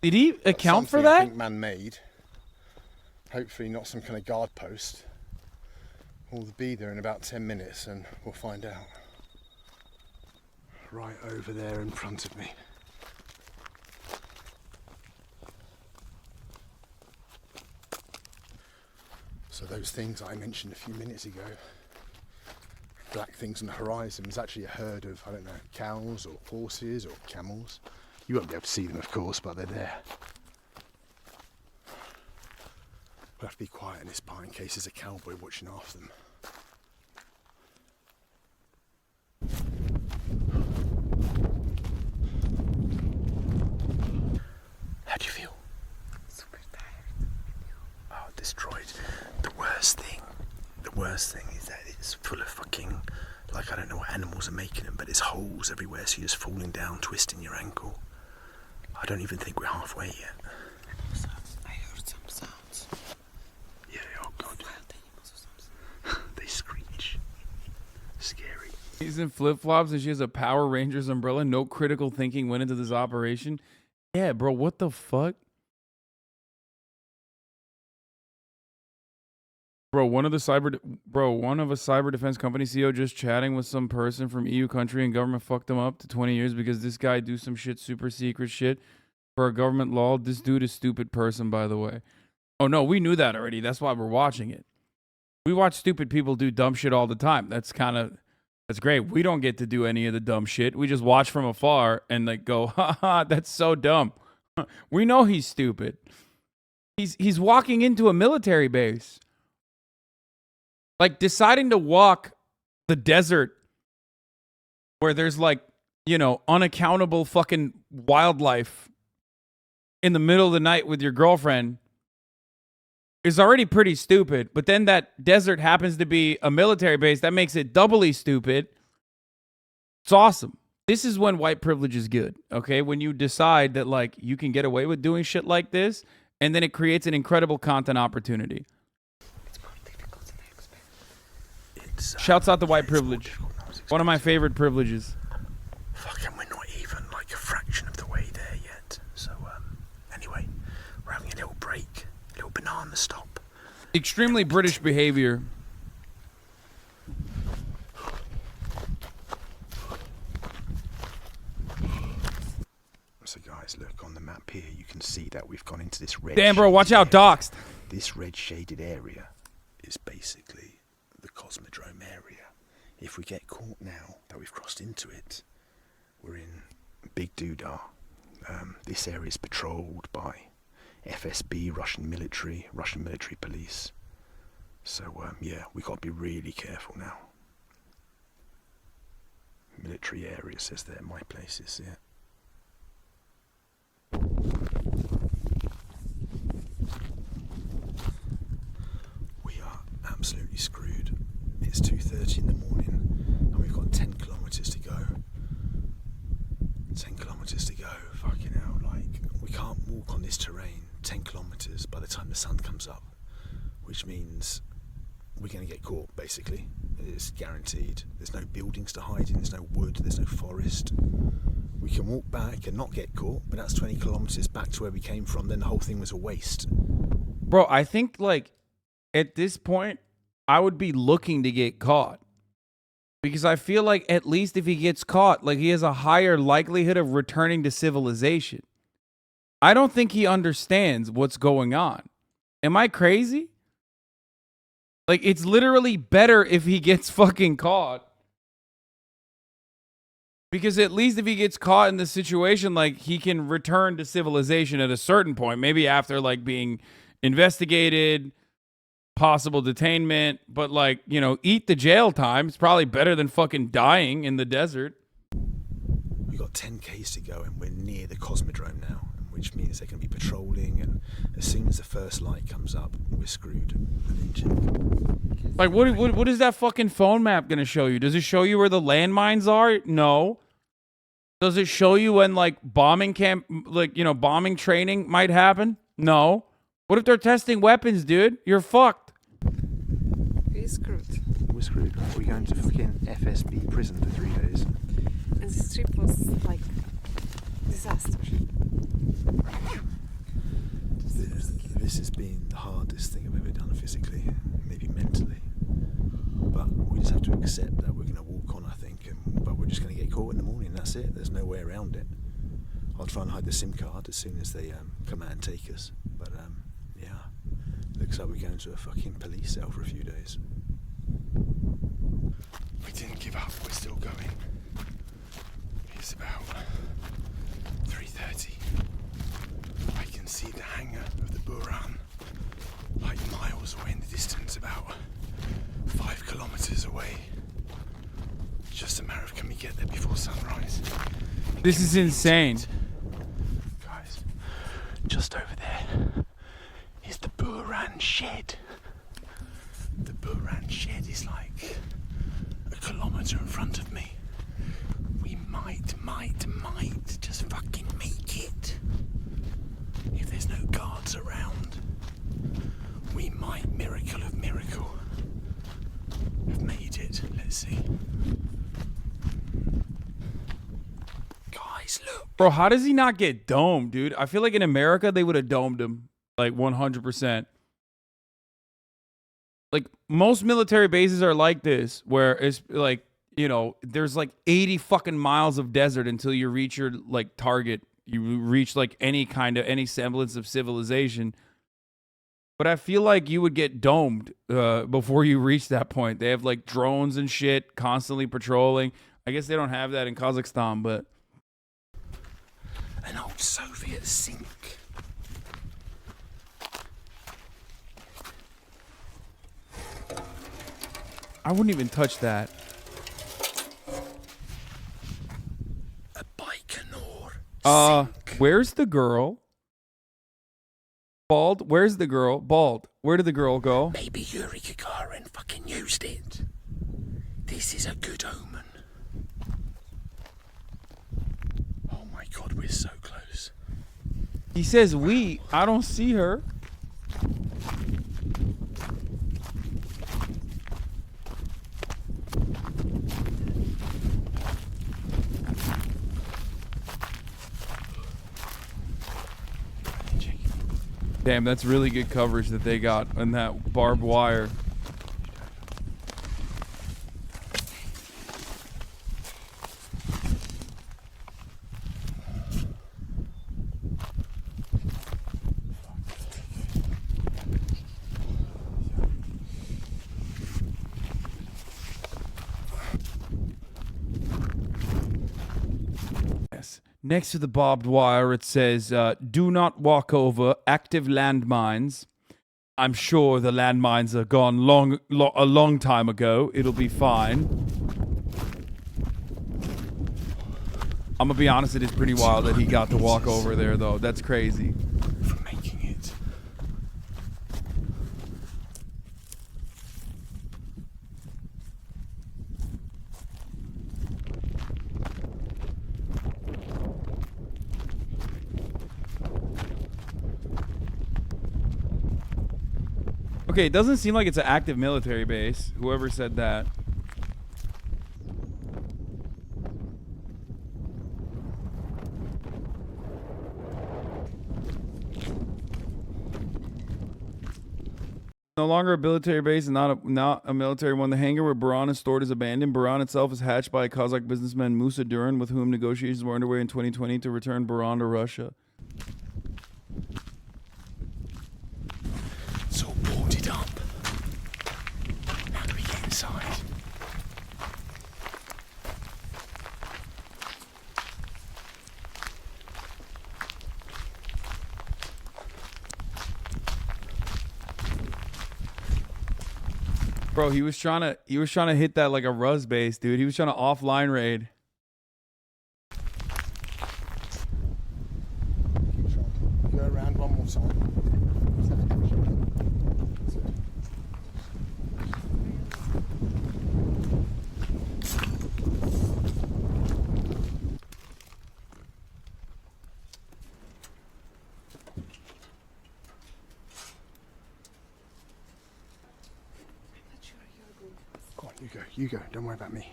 Did he account for that? I think man-made. Hopefully not some kind of guard post. We'll be there in about 10 minutes and we'll find out. Right over there in front of me. So those things I mentioned a few minutes ago, black things on the horizon, was actually a herd of, I don't know, cows or horses or camels. You won't be able to see them, of course, but they're there. We'll have to be quiet in this part in case there's a cowboy watching after them. How do you feel? Super tired. Oh, destroyed. The worst thing is that it's full of fucking, like Like, I don't know what animals are making them, but there's holes everywhere, so you're just falling down, twisting your ankle. I don't even think we're halfway yet. I heard some sounds. Yeah, oh god. They screech. Scary. He's in flip-flops and she has a Power Rangers umbrella. No critical thinking went into this operation. Yeah, bro, what the fuck? Bro, one of a cyber defense company CEO just chatting with some person from EU country and government fucked him up to 20 years because this guy do some shit, super secret shit for a government law. This dude is stupid person, by the way. Oh no, we knew that already. That's why we're watching it. We watch stupid people do dumb shit all the time. That's great. We don't get to do any of the dumb shit. We just watch from afar and like go, haha, that's so dumb. We know he's stupid. He's walking into a military base. Like, deciding to walk the desert where there's, like, you know, unaccountable fucking wildlife in the middle of the night with your girlfriend is already pretty stupid. But then that desert happens to be a military base. That makes it doubly stupid. It's awesome. This is when white privilege is good, okay? When you decide that, like, you can get away with doing shit like this, and then it creates an incredible content opportunity. Shouts out to white privilege. One of my favorite privileges. Fucking, we're not even like a fraction of the way there yet. So, anyway, we're having a little break, a little banana stop. Extremely British behavior. So, guys, look on the map here. You can see that we've gone into this red. Damn, bro, watch out, doxed. This red shaded area is basically the Cosmodrome area. If we get caught now that we've crossed into it, we're in big doodah. This area is patrolled by FSB, Russian military police. So yeah, we got to be really careful now. Military area says there, my place is here. We are absolutely screwed. It's 2:30 in the morning and we've got 10 kilometers to go. 10 kilometers to go, fucking hell, like, we can't walk on this terrain 10 kilometers by the time the sun comes up, which means we're going to get caught, basically. It's guaranteed. There's no buildings to hide in, there's no wood, there's no forest. We can walk back and not get caught, but that's 20 kilometers back to where we came from, then the whole thing was a waste. Bro, I think, like, at this point, I would be looking to get caught. Because I feel like at least if he gets caught, like, he has a higher likelihood of returning to civilization. I don't think he understands what's going on. Am I crazy? Like, it's literally better if he gets fucking caught. Because at least if he gets caught in the situation, like, he can return to civilization at a certain point. Maybe after, like, being investigated, possible detainment, but, like, you know, eat the jail time. It's probably better than fucking dying in the desert. We've got 10 Ks to go and we're near the Cosmodrome now, which means they're going to be patrolling, and as soon as the first light comes up, we're screwed. Like, what is that fucking phone map going to show you? Does it show you where the landmines are? No. Does it show you when, like, bombing camp, like, you know, bombing training might happen? No. What if they're testing weapons, dude? You're fucked. We're screwed. We're screwed. We're going to fucking FSB prison for 3 days. And this trip was like disaster. This has been the hardest thing I've ever done physically, maybe mentally. But we just have to accept that we're going to walk on, I think, but we're just going to get caught in the morning. That's it. There's no way around it. I'll try and hide the SIM card as soon as they come out and take us. But yeah, looks like we're going to a fucking police cell for a few days. We didn't give up. We're still going. It's about 3:30. I can see the hangar of the Buran, like miles away in the distance, about 5 kilometers away. Just a matter of, can we get there before sunrise? This is insane. Guys, just over there is the Buran shed. The Buran shed is like 1 kilometer guards are in front of me. We might just fucking make it. If there's no guards around, we might, miracle of miracle, have made it. Let's see. Guys, look. Bro, how does he not get domed, dude? I feel like in America, they would have domed him. Like 100%. Like most military bases are like this, where it's like, you know, there's like 80 fucking miles of desert until you reach your like target. You reach like any semblance of civilization. But I feel like you would get domed before you reach that point. They have like drones and shit constantly patrolling. I guess they don't have that in Kazakhstan, but An old Soviet sink. I wouldn't even touch that. A Baikonur. Where's the girl? Bald, where's the girl? Bald, where did the girl go? Maybe Yuri Gagarin fucking used it. This is a good omen. Oh my god, we're so close. He says we. I don't see her. Damn, that's really good coverage that they got on that barbed wire. Yes. Next to the barbed wire, it says, do not walk over active landmines. I'm sure the landmines are gone a long time ago. It'll be fine. I'm gonna be honest, it is pretty wild that he got to walk over there, though. That's crazy. For making it. Okay, it doesn't seem like it's an active military base. Whoever said that. No longer a military base and not a military one. The hangar where Buran is stored is abandoned. Buran itself is hatched by Kazakh businessman Musa Duran, with whom negotiations were underway in 2020 to return Buran to Russia. It's all boarded up. How do we get inside? Bro, he was trying to hit that like a Ruz base, dude. He was trying to offline raid. Go around one more time. Go on, you go. Don't worry about me.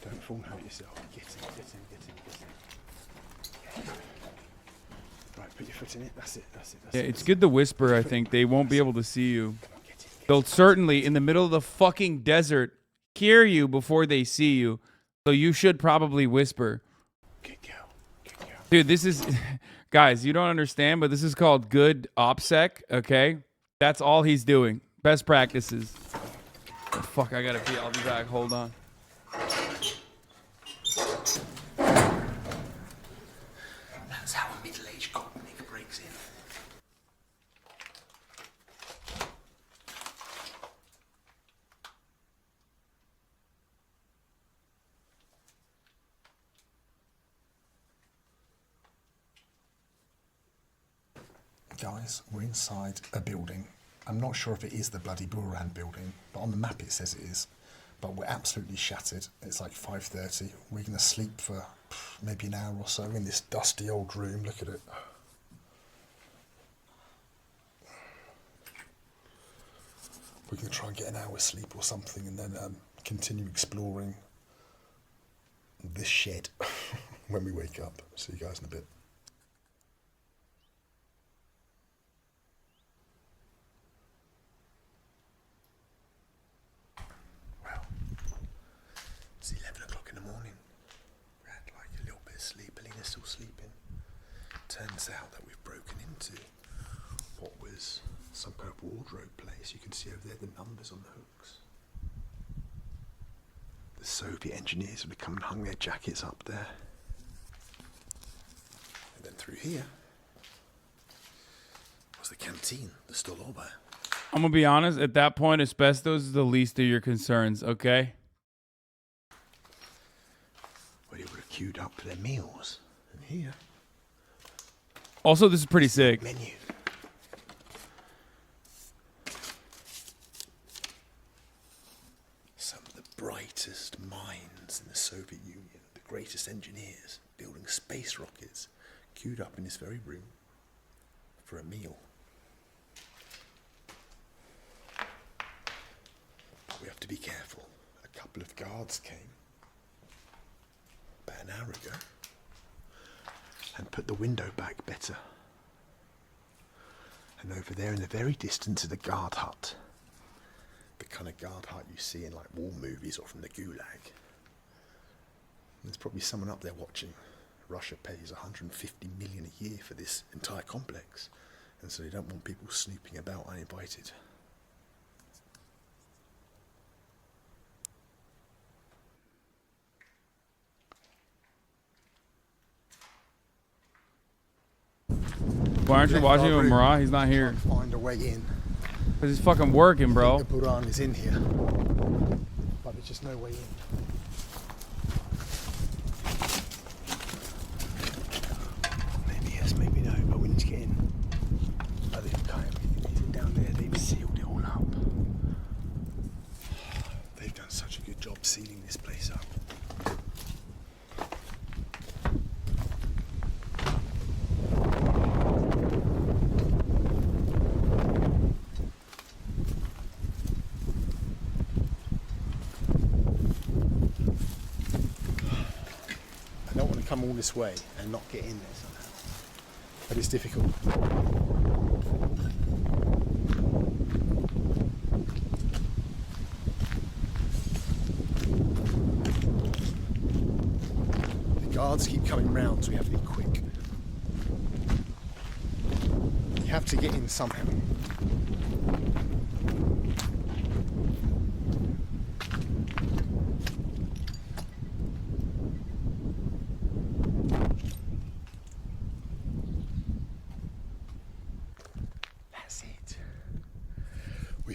Don't fall and hurt yourself. Get in. Right, put your foot in it. That's it. Yeah, it's good to whisper, I think. They won't be able to see you. They'll certainly, in the middle of the fucking desert, hear you before they see you. So you should probably whisper. Good girl. Dude, this is... Guys, you don't understand, but this is called good OPSEC, okay? That's all he's doing. Best practices. Oh, fuck, I gotta pee. I'll be back. Hold on. That's how a middle-aged cop nigga breaks in. Guys, we're inside a building. I'm not sure if it is the bloody Buran building, but on the map it says it is. but we're absolutely shattered. It's like 5:30. We're going to sleep for maybe an hour or so in this dusty old room. Look at it. We're going to try and get an hour's sleep or something, and then continue exploring this shed when we wake up. See you guys in a bit. Well, it's 11 o'clock in the morning. We had like a little bit of sleep. Alina's still sleeping. Turns out that we've broken into what was some kind of wardrobe place. You can see over there the numbers on the hooks. The Soviet engineers would have come and hung their jackets up there. And then through here was the canteen, the stolova. I'm gonna be honest, at that point, asbestos is the least of your concerns, okay? Where they would have queued up for their meals. And here. Also, this is pretty sick. Menu. Some of the brightest minds in the Soviet Union, the greatest engineers building space rockets, queued up in this very room for a meal. But we have to be careful. A couple of guards came about an hour ago and put the window back better. And over there in the very distance is the guard hut. The kind of guard hut you see in like war movies or from the Gulag. There's probably someone up there watching. Russia pays 150 million a year for this entire complex, and so they don't want people snooping about uninvited. Why aren't you watching with Murat? He's not here. Find a way in. Because he's fucking working, bro. The Buran is in here, but there's just no way in. Maybe yes, maybe no, but we need to get in. Oh, they've got everything down there. They've sealed it all up. They've done such a good job sealing this place up. Come all this way and not get in there somehow. But it's difficult. The guards keep coming round, so we have to be quick. We have to get in somehow.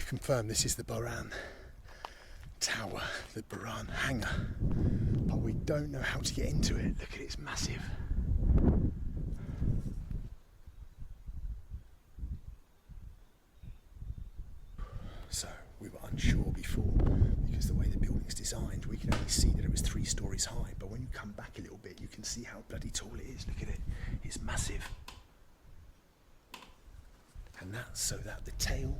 Confirmed this is the Buran tower, the Buran hangar, but we don't know how to get into it. Look at it, it's massive. So we were unsure before because the way the building's designed, we can only see that it was 3 stories high, but when you come back a little bit, you can see how bloody tall it is. Look at it, it's massive. And that's so that the tail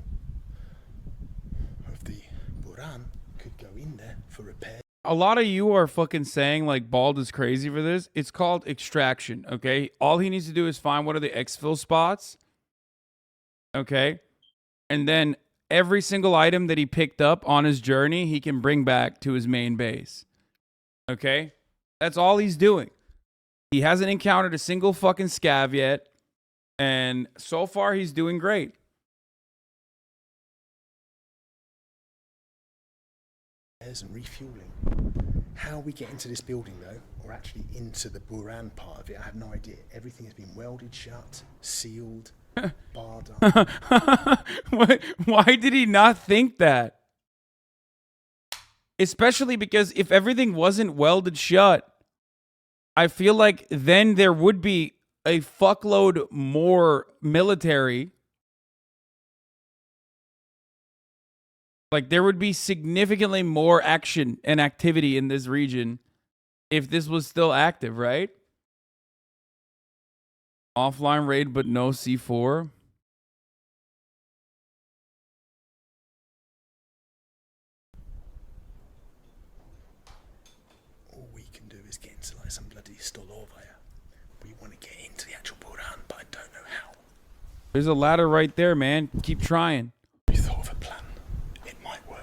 of the Buran could go in there for repair. A lot of you are fucking saying like Bald is crazy for this. It's called extraction, okay? All he needs to do is find what are the exfil spots, okay? And then every single item that he picked up on his journey, he can bring back to his main base, okay? That's all he's doing. He hasn't encountered a single fucking scav yet, and so far he's doing great. And refueling. How we get into this building though, or actually into the Buran part of it, I have no idea. Everything has been welded shut, sealed, barred up. Why did he not think that? Especially because if everything wasn't welded shut, I feel like then there would be a fuckload more military Like, there would be significantly more action and activity in this region if this was still active, right? Offline raid, but no C4. All we can do is get into like some bloody Stolovaya. We want to get into the actual Buran, but I don't know how. There's a ladder right there, man. Keep trying. We thought of a plan. It might work.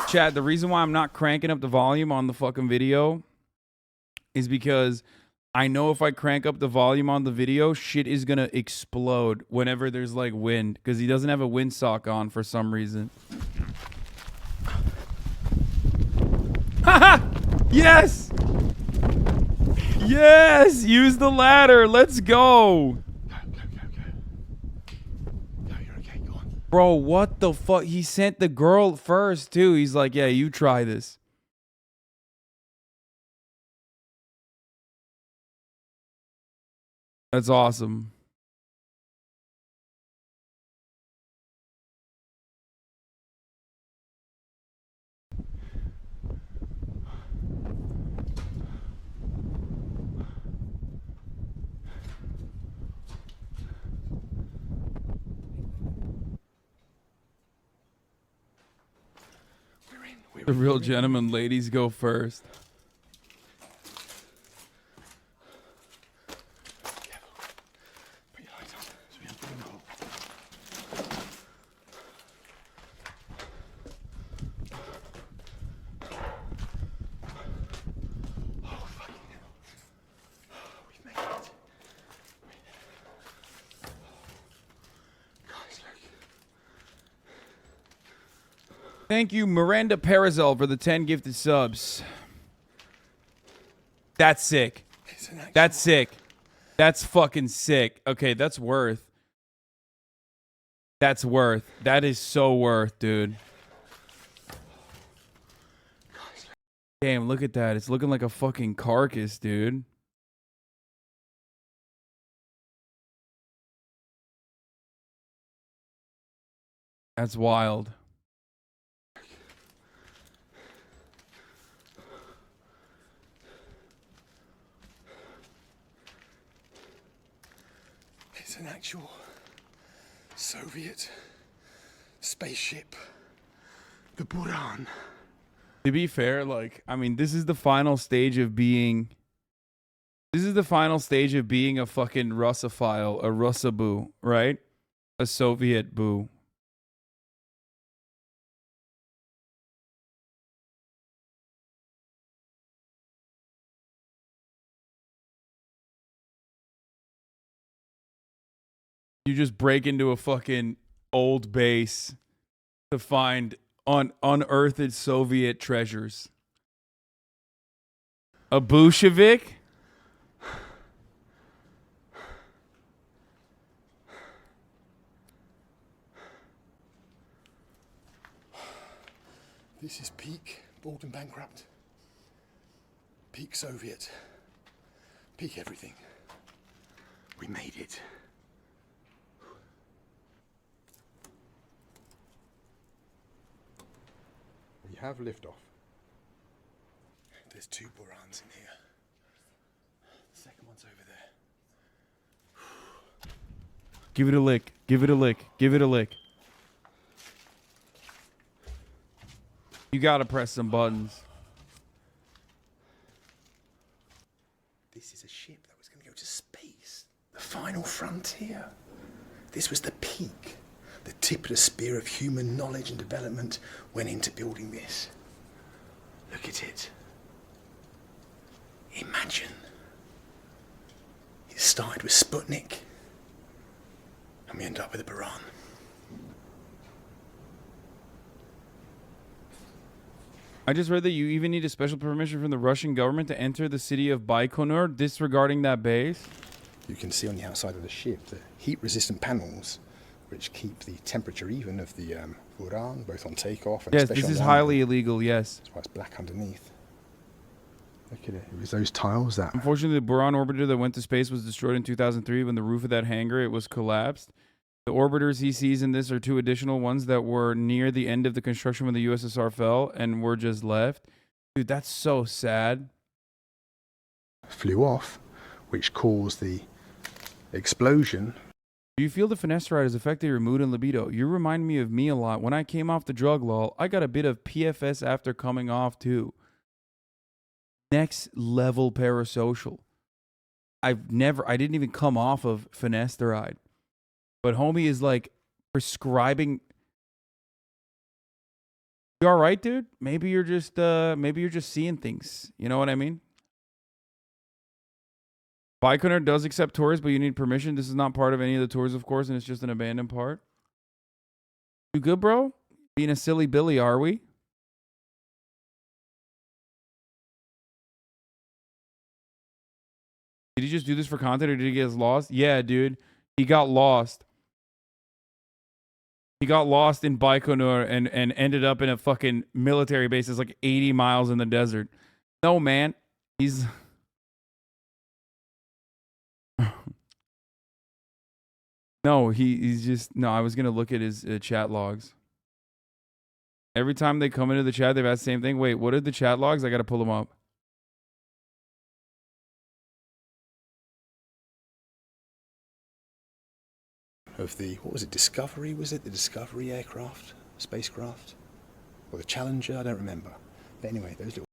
Chad, the reason why I'm not cranking up the volume on the fucking video is because I know if I crank up the volume on the video, shit is gonna explode whenever there's like wind, because he doesn't have a windsock on for some reason. Haha! Yes! Yes! Use the ladder. Let's go. Bro, what the fuck? He sent the girl first, too. He's like, yeah, you try this. That's awesome. The real gentleman ladies go first. Thank you, Miranda Parazel, for the 10 gifted subs. That's sick. That's sick. That's fucking sick. Okay, that's worth. That's worth. That is so worth, dude. Damn, look at that. It's looking like a fucking carcass, dude. That's wild. It's an actual Soviet spaceship. The Buran. To be fair, like, I mean, this is the final stage of being... This is the final stage of being a fucking Russophile, a Russaboo, right? A Soviet boo. You just break into a fucking old base to find unearthed Soviet treasures. A Bolshevik? This is peak bald and bankrupt. Peak Soviet. Peak everything. We made it. We have liftoff. There's 2 Burans in here. The second one's over there. Give it a lick. Give it a lick. Give it a lick. You gotta press some buttons. This is a ship that was going to go to space. The final frontier. This was the peak. The tip of the spear of human knowledge and development went into building this. Look at it. Imagine. It started with Sputnik, and we end up with a Buran. I just read that you even need a special permission from the Russian government to enter the city of Baikonur, disregarding that base. You can see on the outside of the ship the heat-resistant panels, which keep the temperature even of the Buran, both on takeoff and yes, especially this is on highly landing. illegal, yes. That's why it's black underneath. Look at it. It was those tiles that... Unfortunately, the Buran orbiter that went to space was destroyed in 2003 when the roof of that hangar, it was collapsed. The orbiters he sees in this are 2 additional ones that were near the end of the construction when the USSR fell and were just left. Dude, that's so sad. Flew off, which caused the explosion. Do you feel the finasteride has affected your mood and libido? You remind me of me a lot. When I came off the drug, lol, I got a bit of PFS after coming off too. Next level parasocial. I didn't even come off of finasteride. But homie is like prescribing. You all right, dude? Maybe you're just seeing things. You know what I mean? Baikonur does accept tours, but you need permission. This is not part of any of the tours, of course, and it's just an abandoned part. You good, bro? Being a silly Billy, are we? Did he just do this for content, or did he get lost? Yeah, dude. He got lost. He got lost in Baikonur and ended up in a fucking military base that's like 80 miles in the desert. No, man. He's... No, he's just... No, I was going to look at his chat logs. Every time they come into the chat, they've asked the same thing. Wait, what are the chat logs? I got to pull them up. Of the, what was it, Discovery? Was it the Discovery aircraft? Spacecraft? Or the Challenger? I don't remember. But anyway, those little...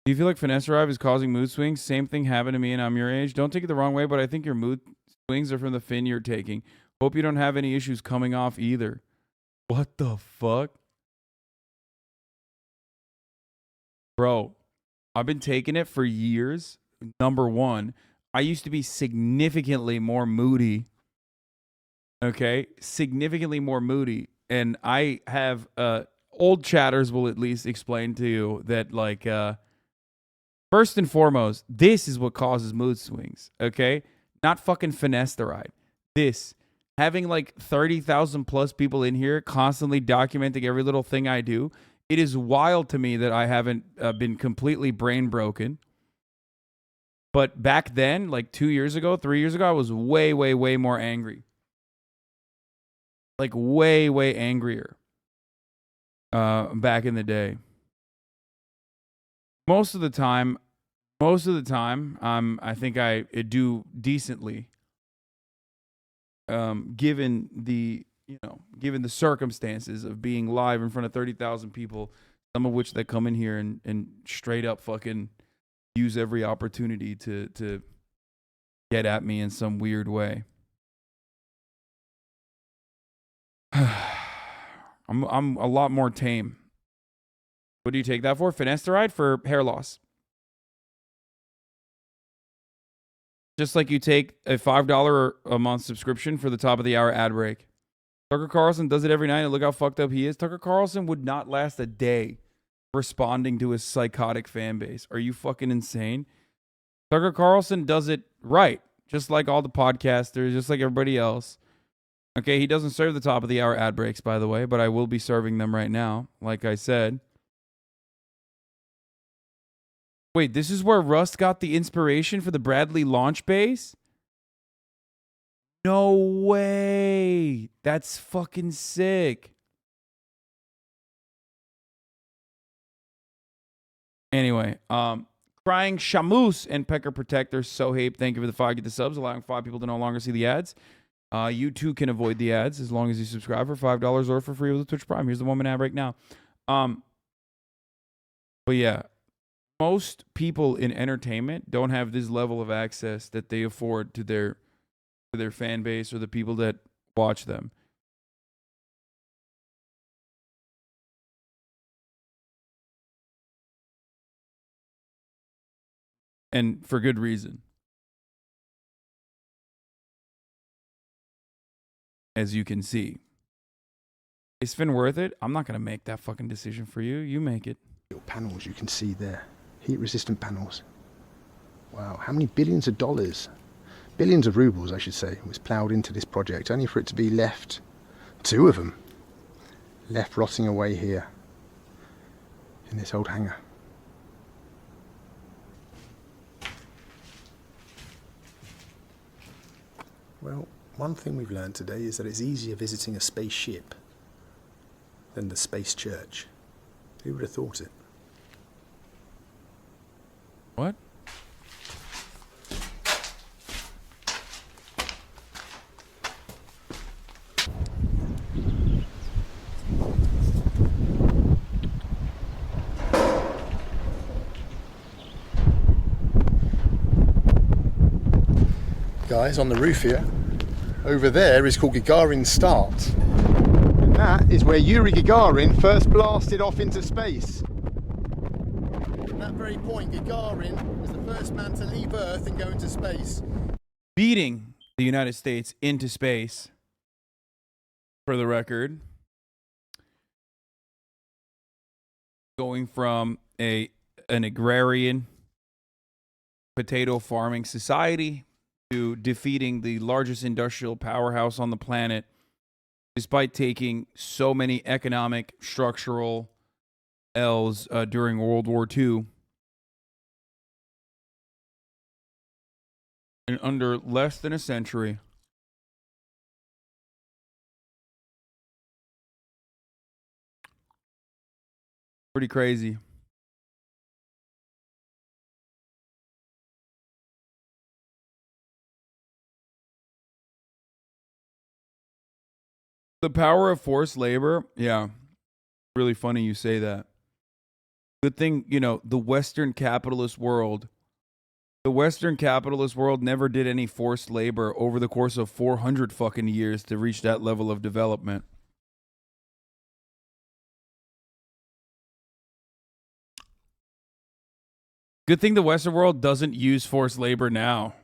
Do you feel like finasteride is causing mood swings? Same thing happened to me and I'm your age. Don't take it the wrong way, but I think your mood swings are from the fin you're taking. Hope you don't have any issues coming off either. What the fuck? Bro, I've been taking it for years. Number one, I used to be significantly more moody. Okay, significantly more moody. And I have, old chatters will at least explain to you that, like, first and foremost, this is what causes mood swings, okay? Not fucking finasteride. This. Having like 30,000 plus people in here constantly documenting every little thing I do. It is wild to me that I haven't been completely brain broken. But back then, like 2 years ago, 3 years ago, I was way, way, way more angry. Like way, way angrier. Back in the day. Most of the time, I think I do decently. Given the, given the circumstances of being live in front of 30,000 people, some of which that come in here and straight up fucking use every opportunity to get at me in some weird way. I'm a lot more tame. What do you take that for? Finasteride for hair loss. Just like you take a $5 a month subscription for the top of the hour ad break. Tucker Carlson does it every night, and look how fucked up he is. Tucker Carlson would not last a day responding to his psychotic fan base. Are you fucking insane? Tucker Carlson does it right, just like all the podcasters, just like everybody else. Okay, he doesn't serve the top of the hour ad breaks, by the way, but I will be serving them right now, like I said. Wait, this is where Rust got the inspiration for the Bradley launch base? No way. That's fucking sick. Anyway, Crying Shamus and Pecker Protector, Sohape, thank you for the 5 get the subs, allowing 5 people to no longer see the ads. You too can avoid the ads as long as you subscribe for $5 or for free with the Twitch Prime. Here's the 1 minute ad break now. But yeah, most people in entertainment don't have this level of access that they afford to their fan base or the people that watch them. And for good reason. As you can see. Is Finn worth it? I'm not going to make that fucking decision for you. You make it. Little panels you can see there. Heat resistant panels. Wow, how many billions of dollars? Billions of rubles, I should say, was ploughed into this project, only for it to be left, 2 of them, left rotting away here in this old hangar. Well, one thing we've learned today is that it's easier visiting a spaceship than the space church. Who would have thought it? What? Guys, on the roof here, over there is called Gagarin's Start. And that is where Yuri Gagarin first blasted off into space. At that very point, Gagarin was the first man to leave Earth and go into space. Beating the United States into space, for the record. Going from an agrarian potato farming society to defeating the largest industrial powerhouse on the planet, despite taking so many economic structural L's during World War II. In under less than a century. Pretty crazy. The power of forced labor. Yeah. Really funny you say that. Good thing, you know, the Western capitalist world never did any forced labor over the course of 400 fucking years to reach that level of development. Good thing the Western world doesn't use forced labor now.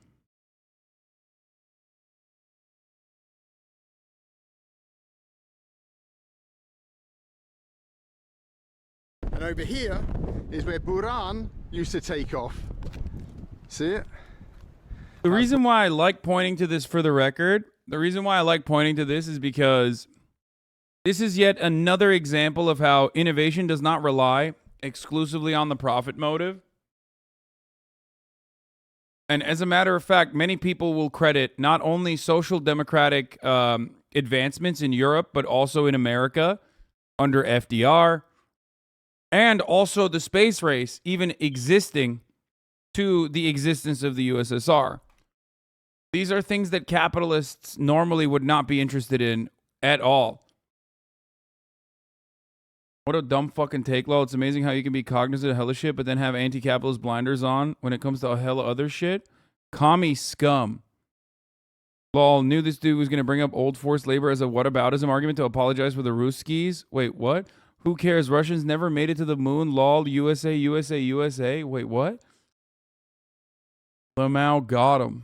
And over here is where Buran used to take off. See it? The reason why I like pointing to this for the record, is because this is yet another example of how innovation does not rely exclusively on the profit motive. And as a matter of fact, many people will credit not only social democratic advancements in Europe, but also in America under FDR, and also the space race even existing to the existence of the USSR. These are things that capitalists normally would not be interested in at all. What a dumb fucking take, lol. It's amazing how you can be cognizant of hella shit, but then have anti-capitalist blinders on when it comes to hella other shit. Commie scum. Lol, knew this dude was going to bring up old forced labor as a whataboutism argument to apologize for the Ruskies. Wait, what? Who cares? Russians never made it to the moon. Lol, USA, USA, USA. Wait, what? Lamau got him.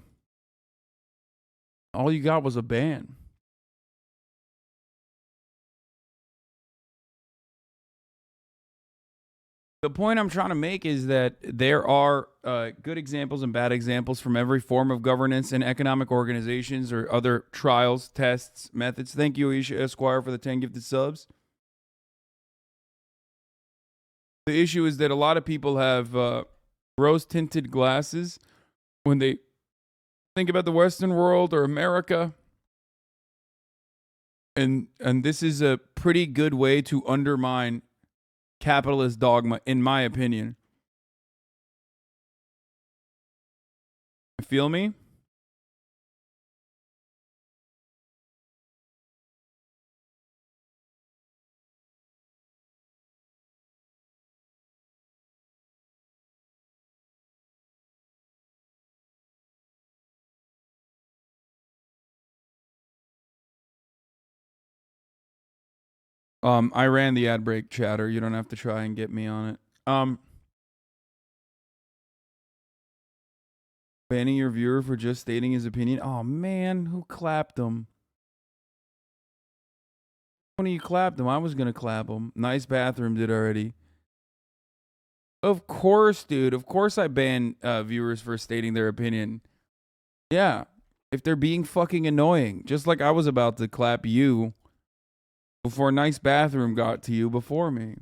All you got was a ban. The point I'm trying to make is that there are good examples and bad examples from every form of governance and economic organizations or other trials, tests, methods. Thank you, Aisha Esquire, for the 10 gifted subs. The issue is that a lot of people have rose-tinted glasses when they think about the Western world or America. And this is a pretty good way to undermine capitalist dogma, in my opinion. Feel me? I ran the ad break, chatter. You don't have to try and get me on it. Banning your viewer for just stating his opinion. Oh man, who clapped him? One of you clapped him. I was gonna clap him. Nice bathroom did already. Of course, dude. Of course I ban viewers for stating their opinion. Yeah. If they're being fucking annoying. Just like I was about to clap you before Nice Bathroom got to you before me.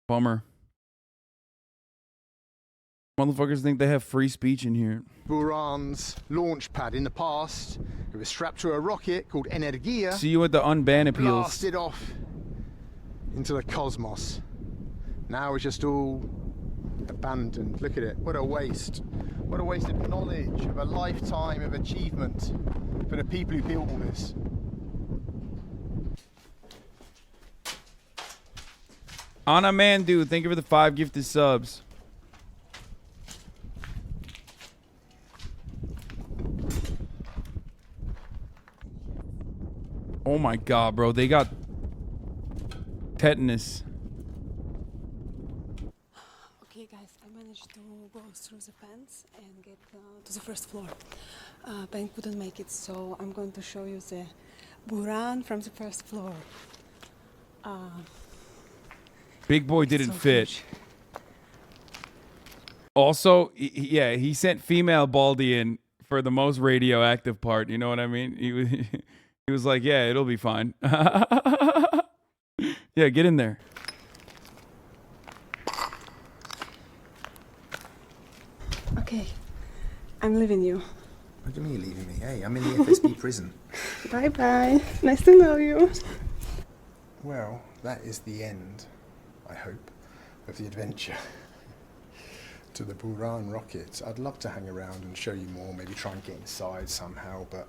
Bummer. Motherfuckers think they have free speech in here. Buran's launch pad in the past, it was strapped to a rocket called Energia. See you at the unban appeals. Blasted off into the cosmos. Now it's just all abandoned. Look at it. What a waste. What a waste of knowledge, of a lifetime of achievement for the people who built all this. Anna Mandu, thank you for the 5 gifted subs. Oh my god, bro. They got tetanus. Okay, guys, I managed to go through the fence and get to the first floor. Ben couldn't make it, so I'm going to show you the Buran from the first floor. Big boy didn't so fit. huge. Also, yeah, he sent female Baldy in for the most radioactive part. You know what I mean? He was like, yeah, it'll be fine. Yeah, get in there. Okay, I'm leaving you. What do you mean you're leaving me? Hey, I'm in the FSB prison. Bye-bye. Nice to know you. Well, that is the end, I hope, of the adventure to the Buran rocket. I'd love to hang around and show you more, maybe try and get inside somehow, but,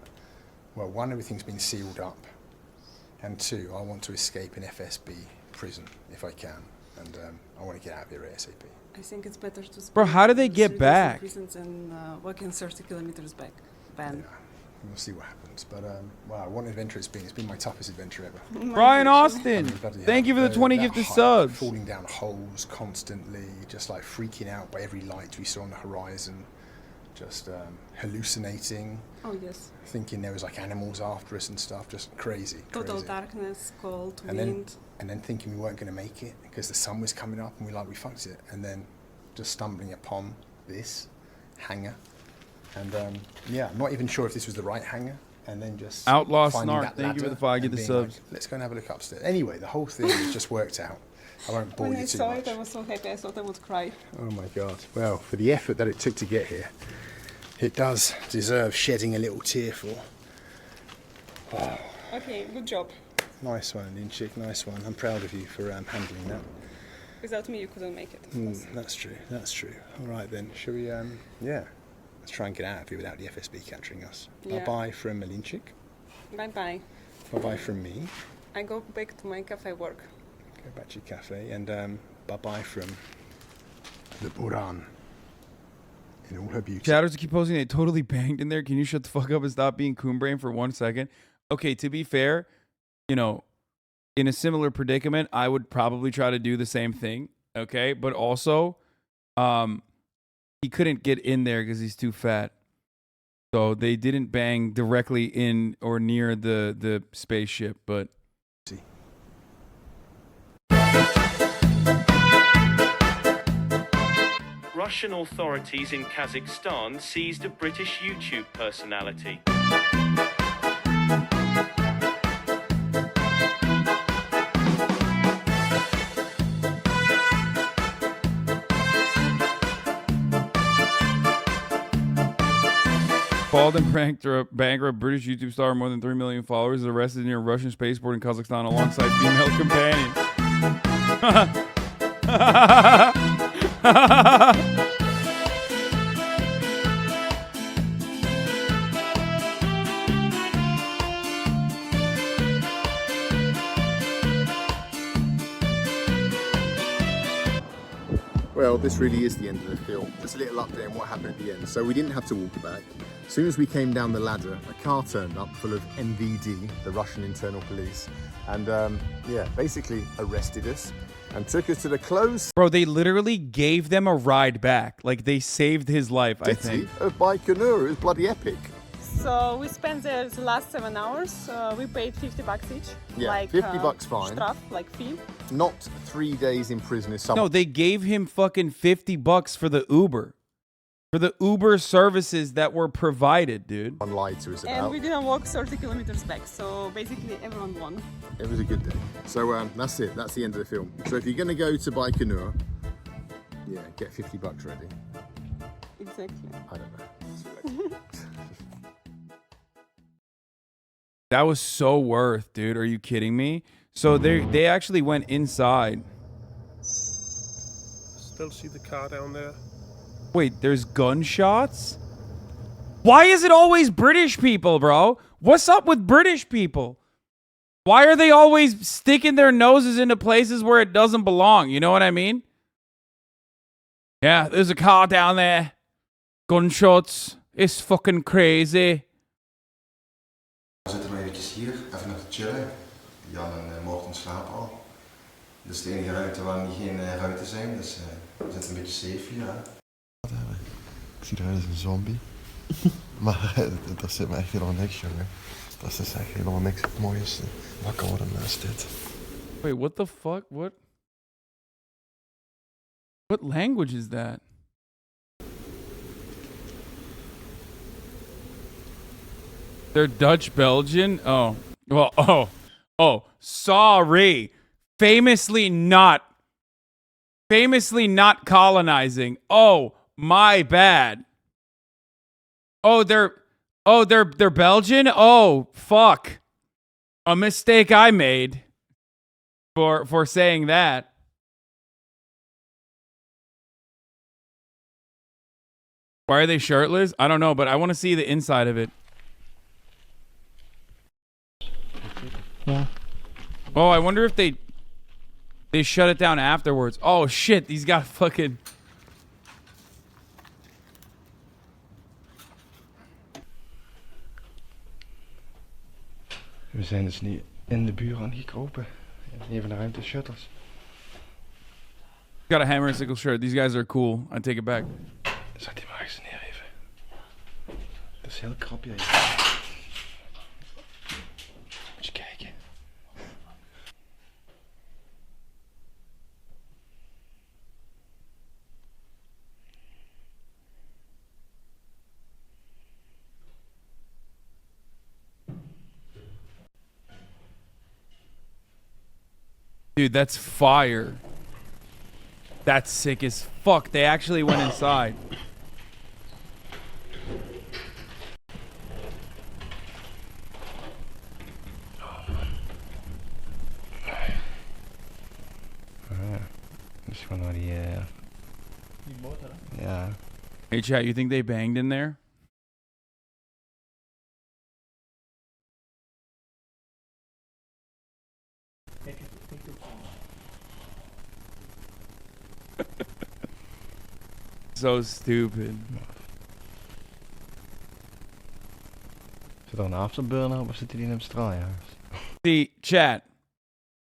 well, one, everything's been sealed up, and two, I want to escape an FSB prison if I can, and I want to get out of here ASAP. I think it's better to Bro, how do they get 3 days in back? prisons and walking 30 kilometers back. Ben. Yeah, we'll see what happens, but wow, what an adventure it's been. It's been my toughest adventure ever. Brian Austin, bloody thank you for the hell, 20 that gifted height, subs. Falling down holes constantly, just like freaking out by every light we saw on the horizon, just hallucinating. Oh, yes. Thinking there was like animals after us and stuff, just crazy. Total crazy. darkness, cold, And wind. then thinking we weren't going to make it because the sun was coming up and we fucked it. And then just stumbling upon this hangar. And yeah, I'm not even sure if this was the right hangar. And then just Outlaw finding Snark, that thank you for ladder the 5 and gifted being subs. like, let's go and have a look upstairs. Anyway, the whole thing has just worked out. I won't bore When you I too saw much. it, I was so happy. I thought I would cry. Oh my god. Well, for the effort that it took to get here, it does deserve shedding a little tear for. Wow. Okay, good job. Nice one, Linchik, nice one. I'm proud of you for handling that. Without me, you couldn't make it. That's true, that's true. All right then, shall we, yeah, let's try and get out of here without the FSB capturing us. Yeah. Bye-bye from Malinchik. Bye-bye. Bye-bye from me. I go back to my cafe work. Go back to your cafe, and bye-bye from the Buran in all her beauty. Chatters keep posting they totally banged in there. Can you shut the fuck up and stop being coon brain for 1 second? Okay, to be fair, you know, in a similar predicament, I would probably try to do the same thing. Okay, but also, he couldn't get in there because he's too fat. So they didn't bang directly in or near the spaceship, but. Russian authorities in Kazakhstan seized a British YouTube personality. Bald and bankrupt British YouTube star, more than 3 million followers, is arrested near a Russian spaceport in Kazakhstan alongside female companion. Well, this really is the end of the film. Just a little update on what happened at the end. So we didn't have to walk back. As soon as we came down the ladder, a car turned up full of NVD, the Russian internal police, and yeah, basically arrested us and took us to the closed Bro, they literally gave them a ride back. Like, they saved his life, I city think. of Baikonur. It was bloody epic. So we spent there the last 7 hours. We paid $50 each. Yeah, like, $50 fine. Straf, like fee. Not 3 days in prison is something. No, they gave him fucking $50 for the Uber. for the Uber services that were provided, dude. One lied to us And about. we didn't walk 30 kilometers back, so basically everyone won. It was a good day. So that's it. That's the end of the film. So if you're going to go to Baikonur, yeah, get $50 ready. Exactly. I don't know. That was so worth, dude. Are you kidding me? So they actually went inside. Still see the car down there. Wait, there's gunshots? Why is it always British people, bro? What's up with British people? Why are they always sticking their noses into places where it doesn't belong? You know what I mean? Yeah, there's a car down there. Gunshots. It's fucking crazy. We zitten nog eventjes hier, even nog te chillen. Jan en Morten slapen al. Dit is de enige ruimte waar niet geen ruiten zijn, dus we zitten een beetje safe hier. Hè? Ik zie eruit als een zombie. Maar dat zit me echt helemaal niks, jongen. Dat is echt helemaal niks. Het mooiste wakker worden naast dit. Wait, what the fuck? What language is that? They're Dutch Belgian? Oh. Well, oh, sorry. Famously not colonizing. Oh, my bad. Oh, they're Belgian? Oh, fuck. A mistake I made for saying that. Why are they shirtless? I don't know, but I want to see the inside of it. Yeah. Oh, I wonder if they shut it down afterwards. Oh shit, these got fucking. We zijn dus nu in de buurt aangekropen. Een van de ruimte shutters. Got a hammer and sickle shirt. These guys are cool. I take it back. Zet die maar eens neer even. Dat is heel krap hier. Moet je kijken. Dude, that's fire. That's sick as fuck. They actually went inside. Dus gewoon naar die motor, hè? Ja. Hey chat, you think they banged in there? So stupid. Is er een afterburner of zit hij in een straaljaars? See, chat,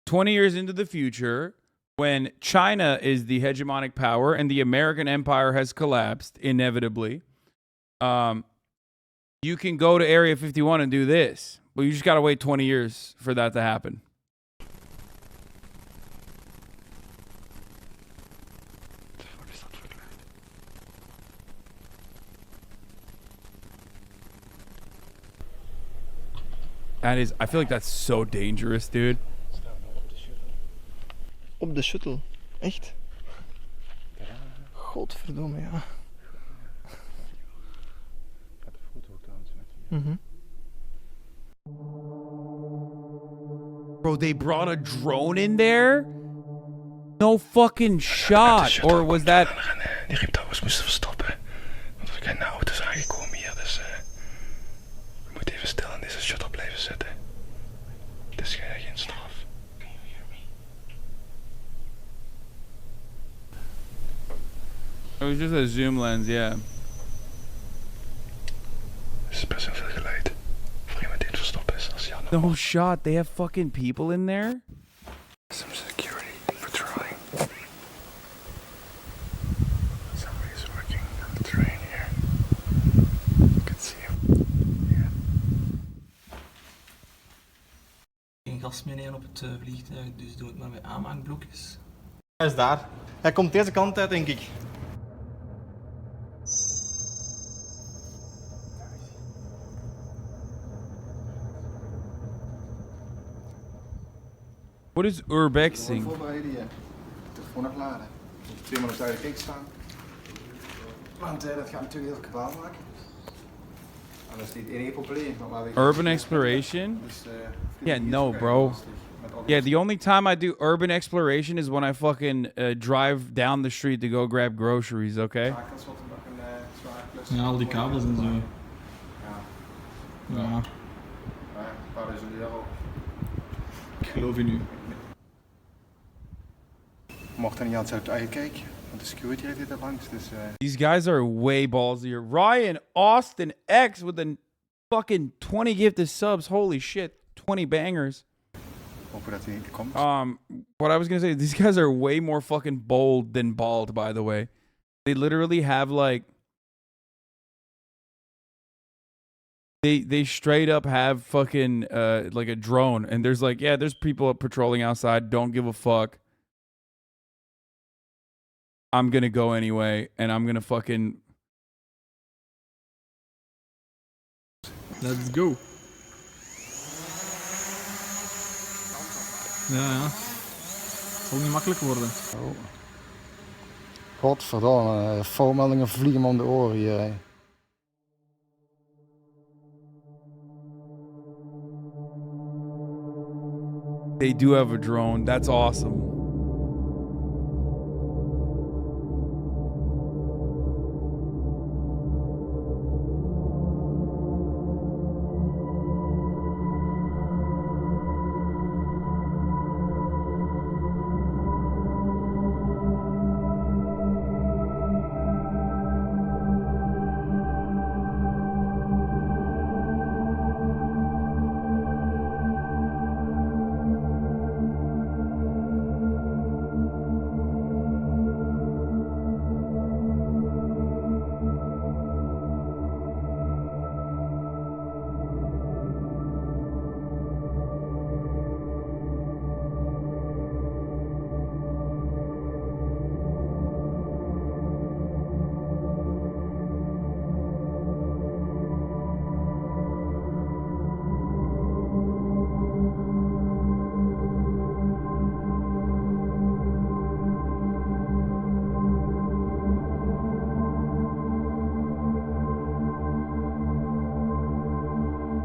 20 years into the future, when China is the hegemonic power and the American empire has collapsed, inevitably, you can go to Area 51 and do this. But you just gotta wait 20 years for that to happen. That is, I feel like that's so dangerous, dude. Op de shuttle? Echt? Godverdomme, ja. Bro, they brought a drone in there? No fucking shot. Or was that... Die riep dat we moesten verstoppen. Want we zijn auto's aangekomen hier, dus we moeten even stil aan deze shuttle blijven zitten. Het is geen straf. It was just a zoom lens, yeah. Het is best wel veel geluid. Voor iemand die het verstoppen is als Jan. No shot. They have fucking people in there? Some security patrolling. Somebody's working on the train here. You can see him. Yeah. Geen gas meenemen op het vliegtuig, dus doe het maar met aanmaakblokjes. Hij is daar. Hij komt deze kant uit, denk ik. What is urbexing? Voorbereiden je telefoon opladen. 2 minuten uit de kijk staan. Want dat gaat natuurlijk heel kabaal maken. En dat is niet het enige probleem. Urban exploration? Yeah, no, bro. Yeah, the only time I do urban exploration is when I fucking drive down the street to go grab groceries, okay? Ja, al die kabels en zo. Ja. Een paar duizend euro. Ik geloof je nu. Mocht er niet aan het uitkijken, want de security ligt er langs. Dus, These guys are way ballsier. Ryan Austin X with a fucking 20 gifted subs. Holy shit, 20 bangers. hopen dat hij niet komt. What I was gonna say, these guys are way more fucking bold than bald, by the way. They literally have like they straight up have fucking like a drone, and there's like, yeah, there's people patrolling outside, don't give a fuck. I'm gonna go anyway, and I'm gonna fucking let's go. Ja. Het zal niet makkelijk worden. Oh. Godverdomme, foutmeldingen vliegen me om de oren hier. Hè. They do have a drone. That's awesome.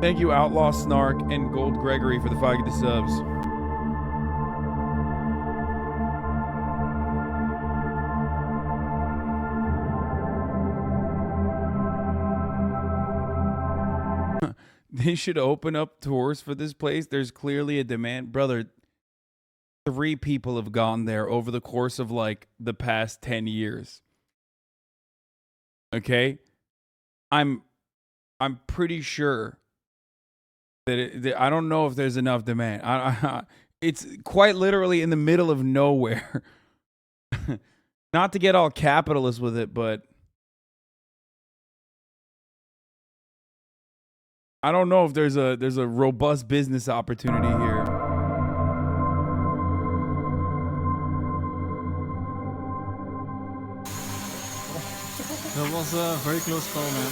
Thank you, Outlaw Snark and Gold Gregory, for the 5 of the subs. They should open up tours for this place. There's clearly a demand. Brother, 3 people have gone there over the course of like the past 10 years. Okay? I'm pretty sure that I don't know if there's enough demand. It's quite literally in the middle of nowhere. Not to get all capitalist with it, but I don't know if there's a robust business opportunity here. That was a very close call, man.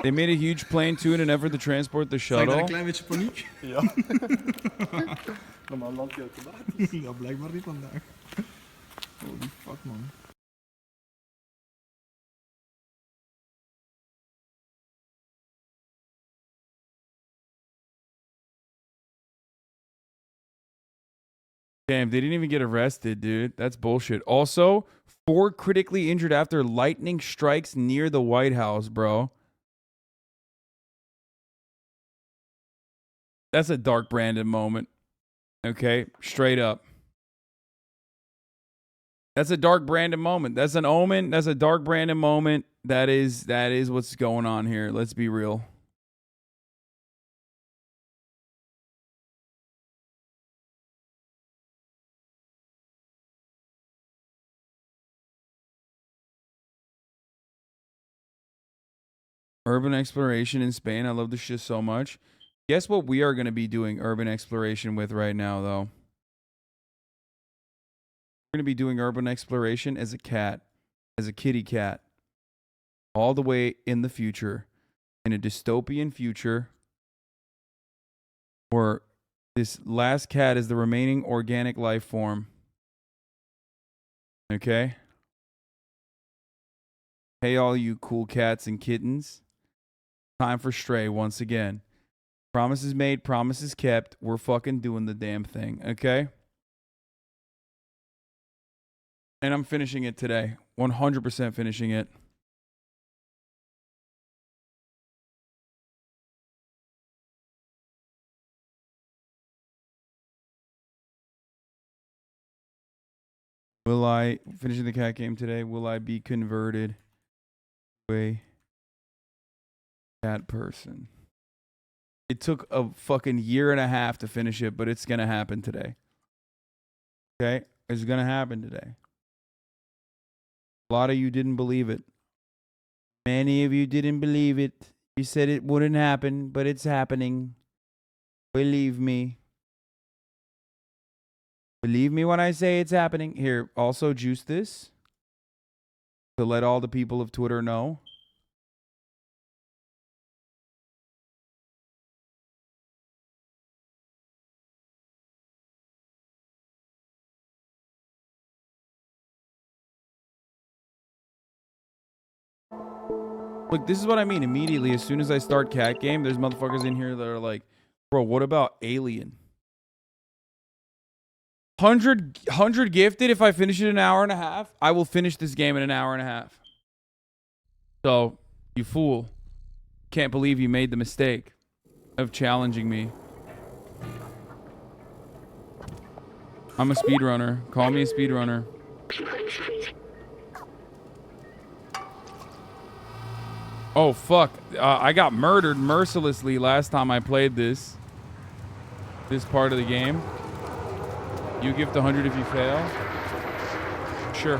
They made a huge plane too in an effort to transport the shuttle. Een klein beetje paniek? Ja. Normaal land je automatisch. Ja, blijkbaar niet vandaag. Holy fuck, man. Damn, they didn't even get arrested, dude. That's bullshit. Also, 4 critically injured after lightning strikes near the White House, bro. That's a dark Brandon moment. Okay, straight up. That's a dark Brandon moment. That's an omen. That's a dark Brandon moment. That is what's going on here. Let's be real. Urban exploration in Spain. I love this shit so much. Guess what we are going to be doing urban exploration with right now, though? We're going to be doing urban exploration as a cat, as a kitty cat, all the way in the future. in a dystopian future where this last cat is the remaining organic life form. Okay? Hey, all you cool cats and kittens. Time for Stray once again. Promises made, promises kept. We're fucking doing the damn thing, okay? And I'm finishing it today. 100% finishing it. Will I, finishing the cat game today, will I be converted to a cat person? It took a fucking year and a half to finish it, but it's going to happen today. Okay? It's going to happen today. A lot of you didn't believe it. Many of you didn't believe it. You said it wouldn't happen, but it's happening. Believe me. Believe me when I say it's happening. Here, also juice this to let all the people of Twitter know. Look, this is what I mean. Immediately, as soon as I start cat game, there's motherfuckers in here that are like, bro, what about Alien? 100 gifted. If I finish it in an hour and a half, I will finish this game in an hour and a half. So, you fool. Can't believe you made the mistake of challenging me. I'm a speedrunner. Call me a speedrunner. Oh, fuck. I got murdered mercilessly last time I played this part of the game. You gift 100 if you fail? Sure.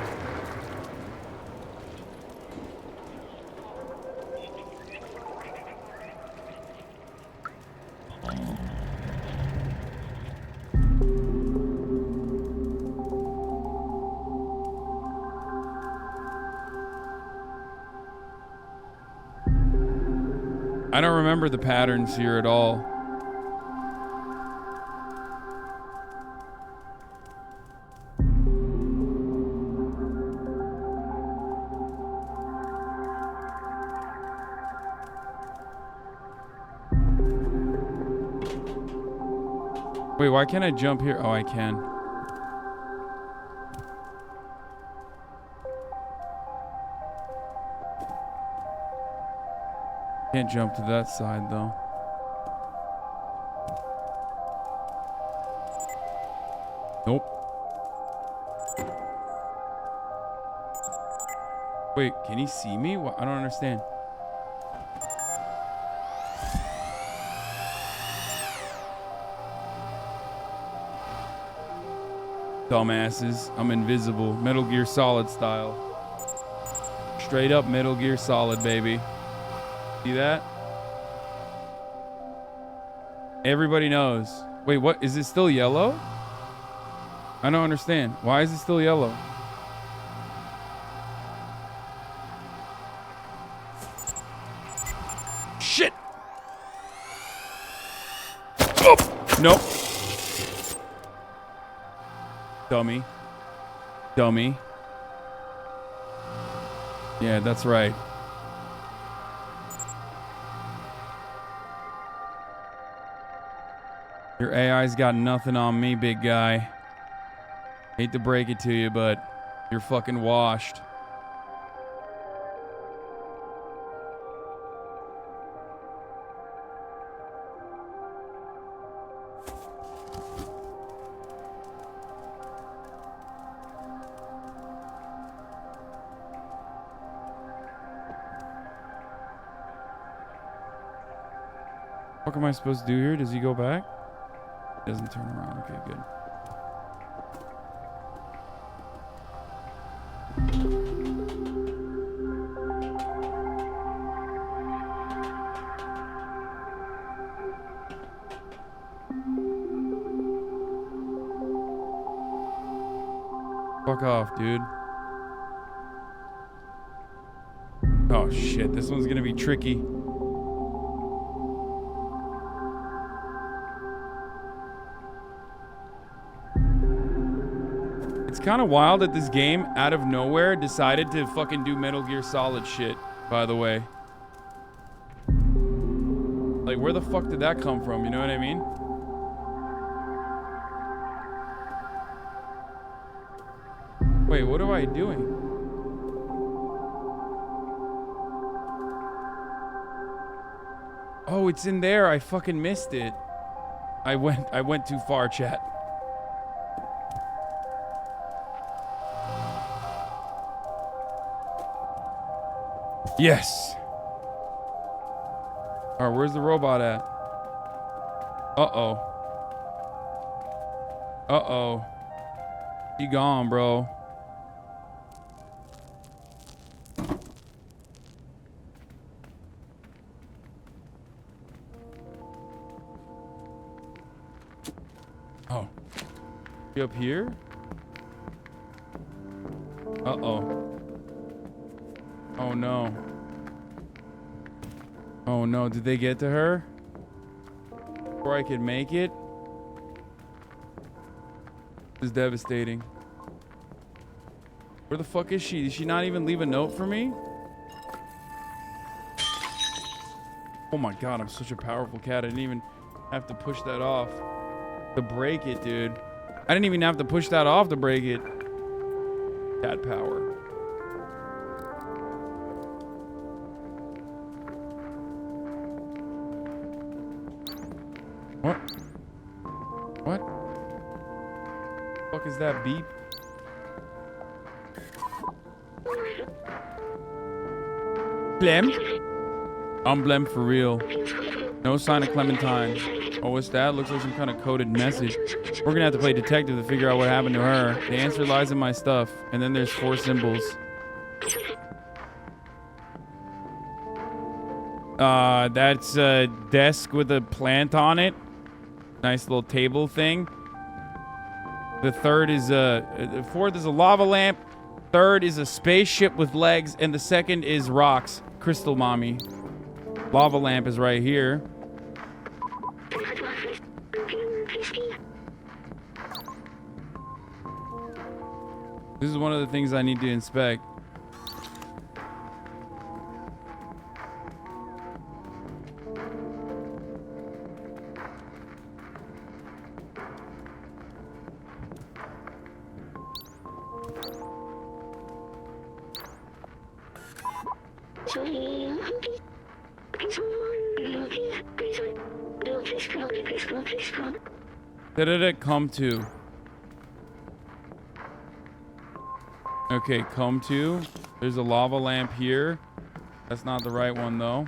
I don't remember the patterns here at all. Wait, why can't I jump here? Oh, I can. Can't jump to that side, though. Nope. Wait, can he see me? What? I don't understand. Dumbasses. I'm invisible. Metal Gear Solid style. Straight up Metal Gear Solid, baby. See that? Everybody knows. Wait, what? Is it still yellow? I don't understand. Why is it still yellow? Shit! Oh! Nope. Dummy. Dummy. Yeah, that's right. Your AI's got nothing on me, big guy. Hate to break it to you, but you're fucking washed. What am I supposed to do here? Does he go back? Doesn't turn around. Okay, good. Fuck off, dude. Oh shit, this one's gonna be tricky. It's kind of wild that this game, out of nowhere, decided to fucking do Metal Gear Solid shit, by the way. Like, where the fuck did that come from? You know what I mean? Wait, what am I doing? Oh, it's in there. I fucking missed it. I went too far, chat. Yes. All right, where's the robot at? Uh-oh. Uh-oh. He gone, bro. Oh. You up here? Uh-oh. Oh, no. Oh, no. Did they get to her? Before I could make it? This is devastating. Where the fuck is she? Did she not even leave a note for me? Oh my god, I'm such a powerful cat. I didn't even have to push that off to break it, dude. I didn't even have to push that off to break it. Cat power. What? What? The fuck is that beep? Blem? I'm Blem for real. No sign of Clementine. Oh, what's that? Looks like some kind of coded message. We're gonna have to play detective to figure out what happened to her. The answer lies in my stuff. And then there's 4 symbols. That's a desk with a plant on it. Nice little table thing. The third is the fourth is a lava lamp. Third is a spaceship with legs, and the second is rocks. Crystal mommy. Lava lamp is right here. This is one of the things I need to inspect. What did it come to? Okay, come to. There's a lava lamp here. That's not the right one though.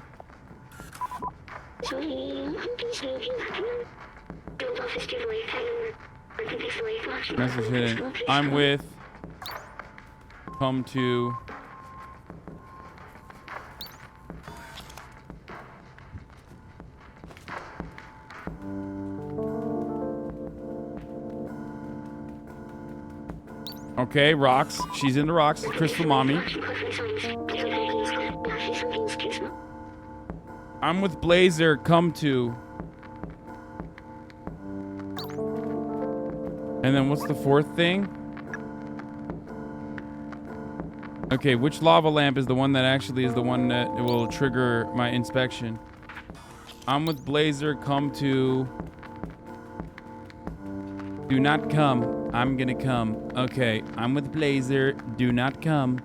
Message hidden. I'm with. Come to. Okay, rocks. She's in the rocks. Crystal mommy. I'm with Blazer. Come to. And then what's the fourth thing? Okay, which lava lamp is the one that actually is the one that will trigger my inspection? I'm with Blazer. Come to. Do not come. I'm gonna come. Okay, I'm with Blazer. Do not come.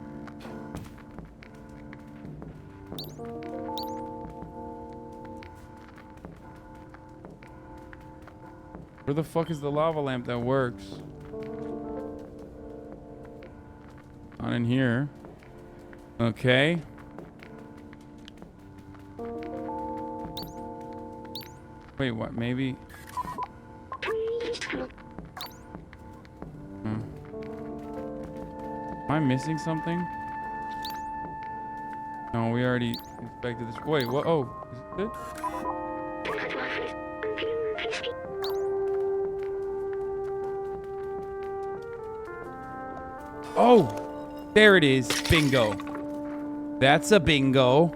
Where the fuck is the lava lamp that works? Not in here. Okay. Wait, what? Maybe... Am I missing something? No, we already inspected this. Wait, what? Oh, is it? Oh, there it is. Bingo. That's a bingo.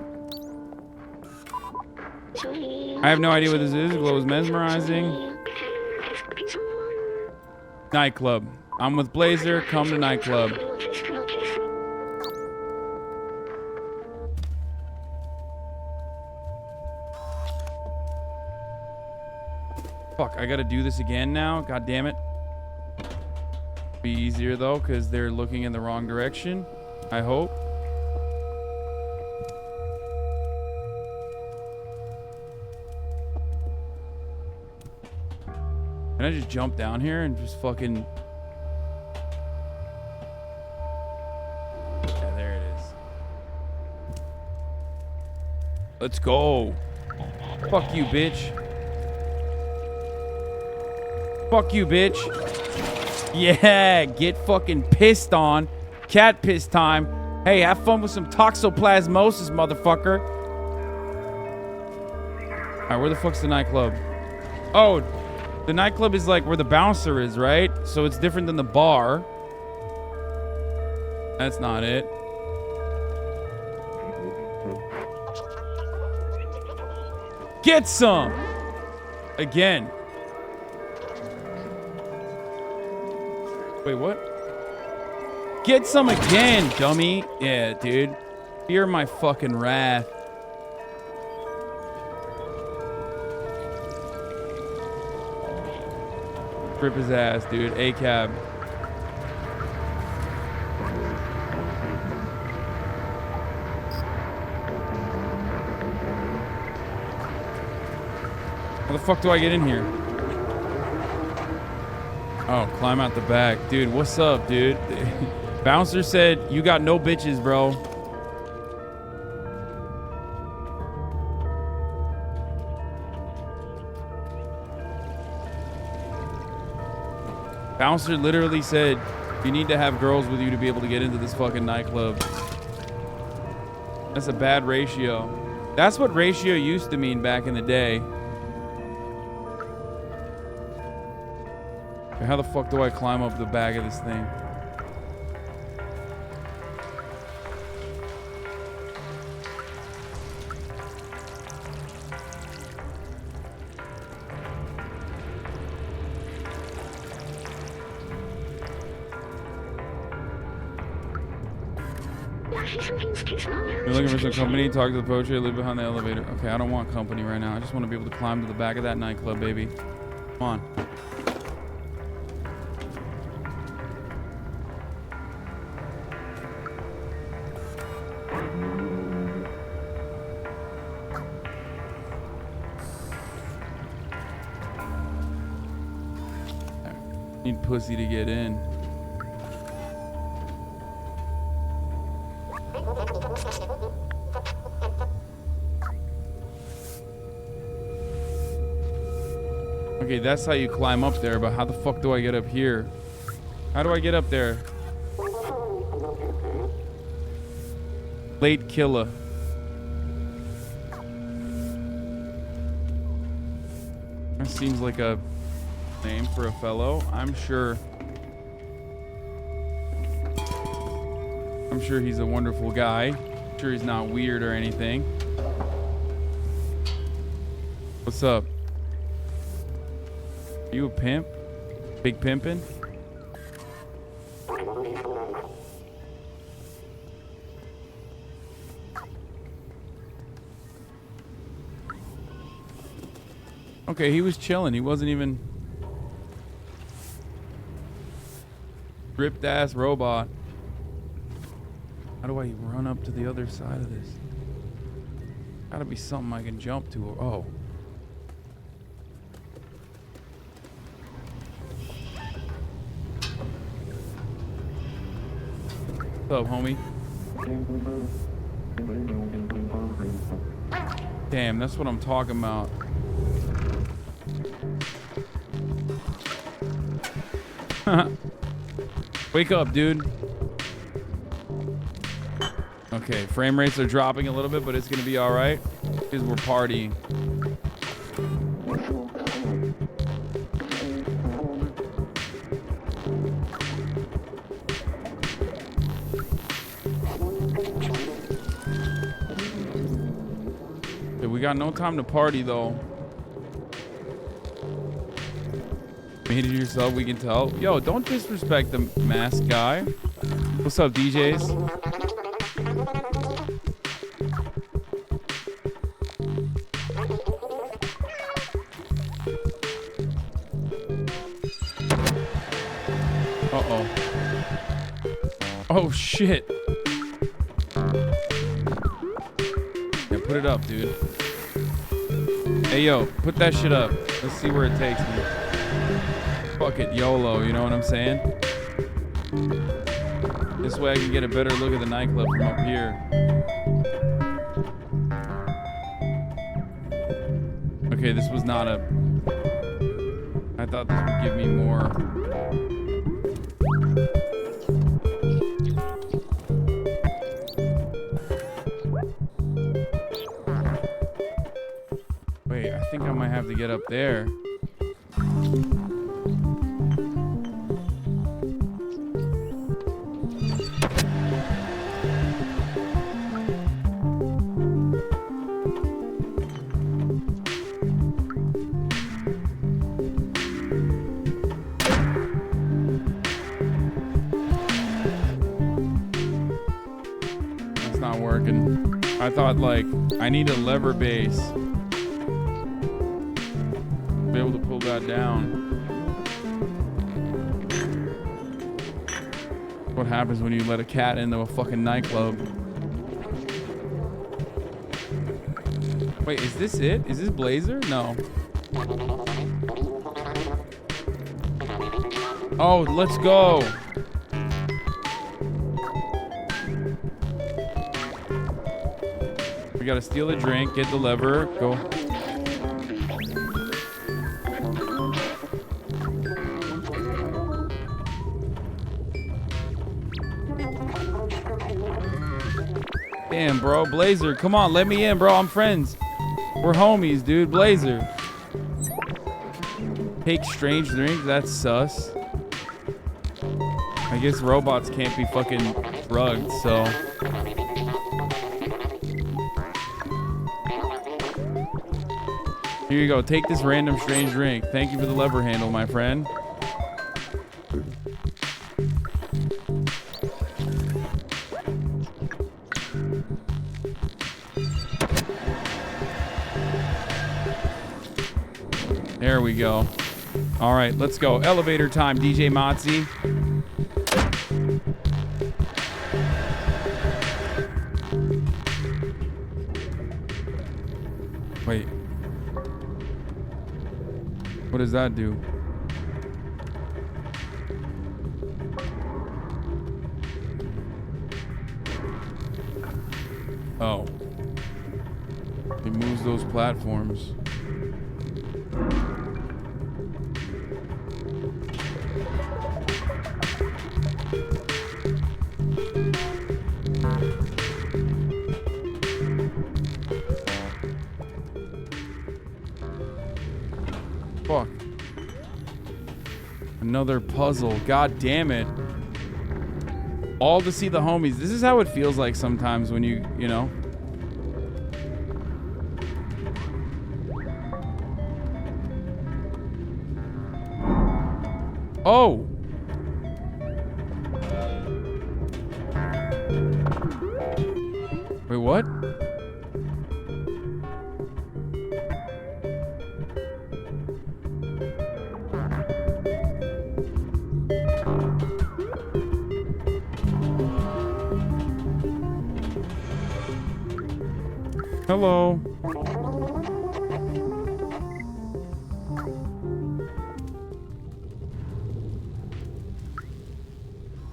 I have no idea what this is. Glow is mesmerizing. Nightclub. I'm with Blazer. Come to nightclub. Fuck, I gotta do this again now. God damn it. Be easier though, because they're looking in the wrong direction. I hope. Can I just jump down here and just fucking... Yeah, there it is. Let's go. Fuck you, bitch. Fuck you, bitch. Yeah, get fucking pissed on. Cat piss time. Hey, have fun with some toxoplasmosis, motherfucker. Alright, where the fuck's the nightclub? Oh, the nightclub is like where the bouncer is, right? So it's different than the bar. That's not it. Get some! Again. Wait, what? Get some again, dummy. Yeah, dude. Fear my fucking wrath. Rip his ass, dude. A-cab. How the fuck do I get in here? Oh, climb out the back. Dude, what's up, dude? Bouncer said, you got no bitches, bro. Bouncer literally said, you need to have girls with you to be able to get into this fucking nightclub. That's a bad ratio. That's what ratio used to mean back in the day. Okay, how the fuck do I climb up the back of this thing? You're looking for some company, talk to the poacher, live behind the elevator. Okay, I don't want company right now. I just want to be able to climb to the back of that nightclub, baby. Come on. Need pussy to get in. Okay, that's how you climb up there, but how the fuck do I get up here? How do I get up there? Late killer. That seems like a name for a fellow. I'm sure he's a wonderful guy. I'm sure he's not weird or anything. What's up? Are you a pimp? Big pimpin'? Okay, he was chilling. He wasn't even ripped ass robot. How do I run up to the other side of this? Gotta be something I can jump to. Oh. What's up, homie? Damn, that's what I'm talking about. Wake up, dude. Okay, frame rates are dropping a little bit, but it's gonna be all right because we're partying. Okay, we got no time to party though. Made it yourself, we can tell. Yo, don't disrespect the mask guy. What's up, DJs? Uh-oh. Oh, shit. Yeah, put it up, dude. Hey, yo, put that shit up. Let's see where it takes me. Fuck it, YOLO, you know what I'm saying? This way I can get a better look at the nightclub from up here. Okay, this was not a... I thought this would give me more... Wait, I think I might have to get up there. I thought, like, I need a lever base to be able to pull that down. What happens when you let a cat into a fucking nightclub? Wait, is this it? Is this Blazer? No. Oh, let's go. We gotta steal a drink, get the lever, go. Damn, bro, Blazer, come on, let me in, bro. I'm friends. We're homies, dude. Blazer. Take strange drink. That's sus. I guess robots can't be fucking drugged, so. Here you go. Take this random strange drink. Thank you for the lever handle, my friend. There we go. All right, let's go. Elevator time, DJ Motzi. Wait. What does that do? Oh. It moves those platforms. Fuck. Another puzzle. God damn it. All to see the homies. This is how it feels like sometimes when you know. Oh. Wait, what? Hello.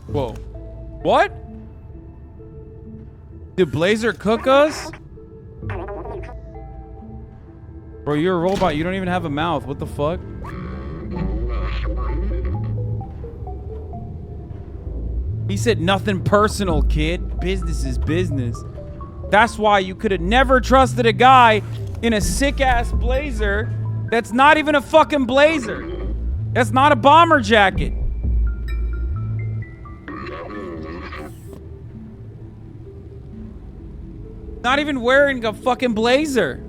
Whoa. What? Did Blazer cook us? Bro, you're a robot. You don't even have a mouth. What the fuck? He said nothing personal, kid. Business is business. That's why you could have never trusted a guy in a sick-ass blazer that's not even a fucking blazer. That's not a bomber jacket. Not even wearing a fucking blazer.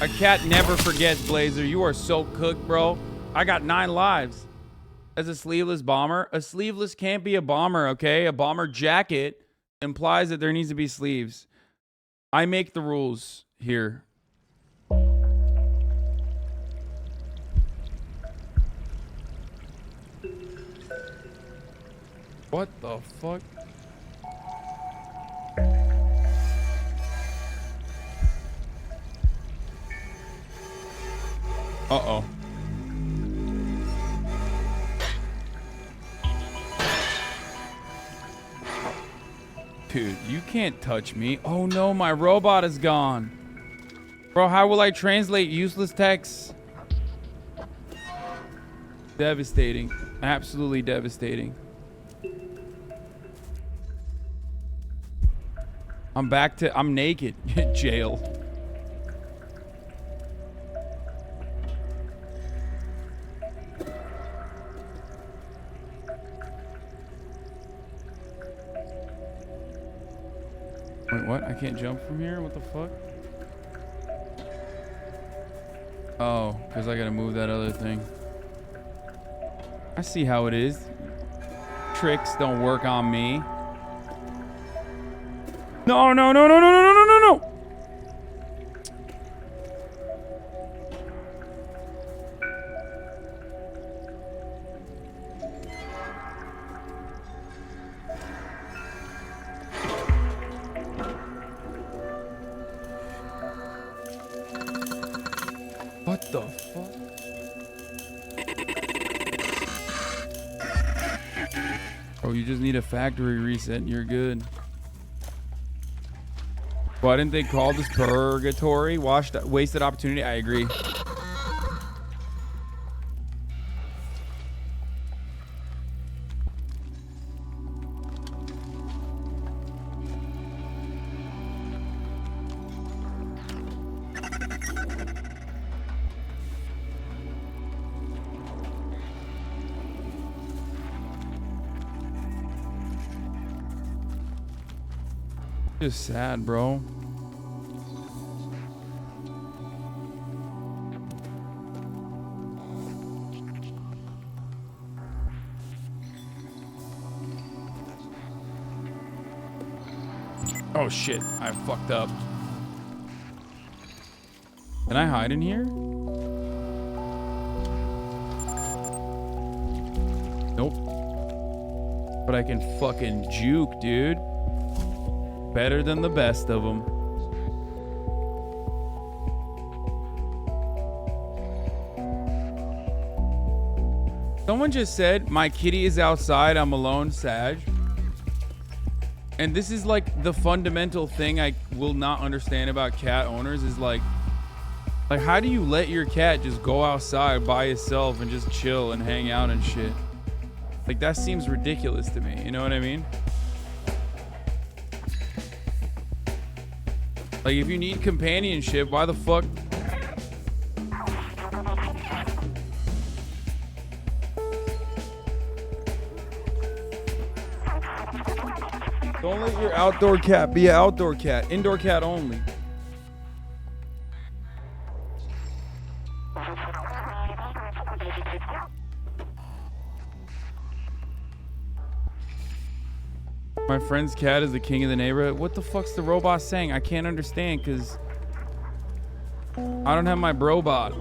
A cat never forgets, Blazer. You are so cooked, bro. I got 9 lives. As a sleeveless bomber, a sleeveless can't be a bomber, okay? A bomber jacket implies that there needs to be sleeves. I make the rules here. What the fuck? Uh-oh. Dude, you can't touch me. Oh no, my robot is gone. Bro, how will I translate useless text? Devastating. Absolutely devastating. I'm naked. Jail. Wait, what? I can't jump from here? What the fuck? Oh, because I gotta move that other thing. I see how it is. Tricks don't work on me. No, no, no, no, no, no, no, no, no, no! What the fuck? Oh, you just need a factory reset and you're good. Why didn't they call this purgatory? Wasted opportunity? I agree. Just sad, bro. Oh shit, I fucked up. Can I hide in here? Nope. But I can fucking juke, dude. Better than the best of them. Someone just said, my kitty is outside, I'm alone, Sag. And this is like the fundamental thing I will not understand about cat owners is like how do you let your cat just go outside by itself and just chill and hang out and shit? Like that seems ridiculous to me, you know what I mean? Like, if you need companionship, why the fuck? Don't let your outdoor cat be an outdoor cat. Indoor cat only. My friend's cat is the king of the neighborhood. What the fuck's the robot saying? I can't understand because I don't have my brobot.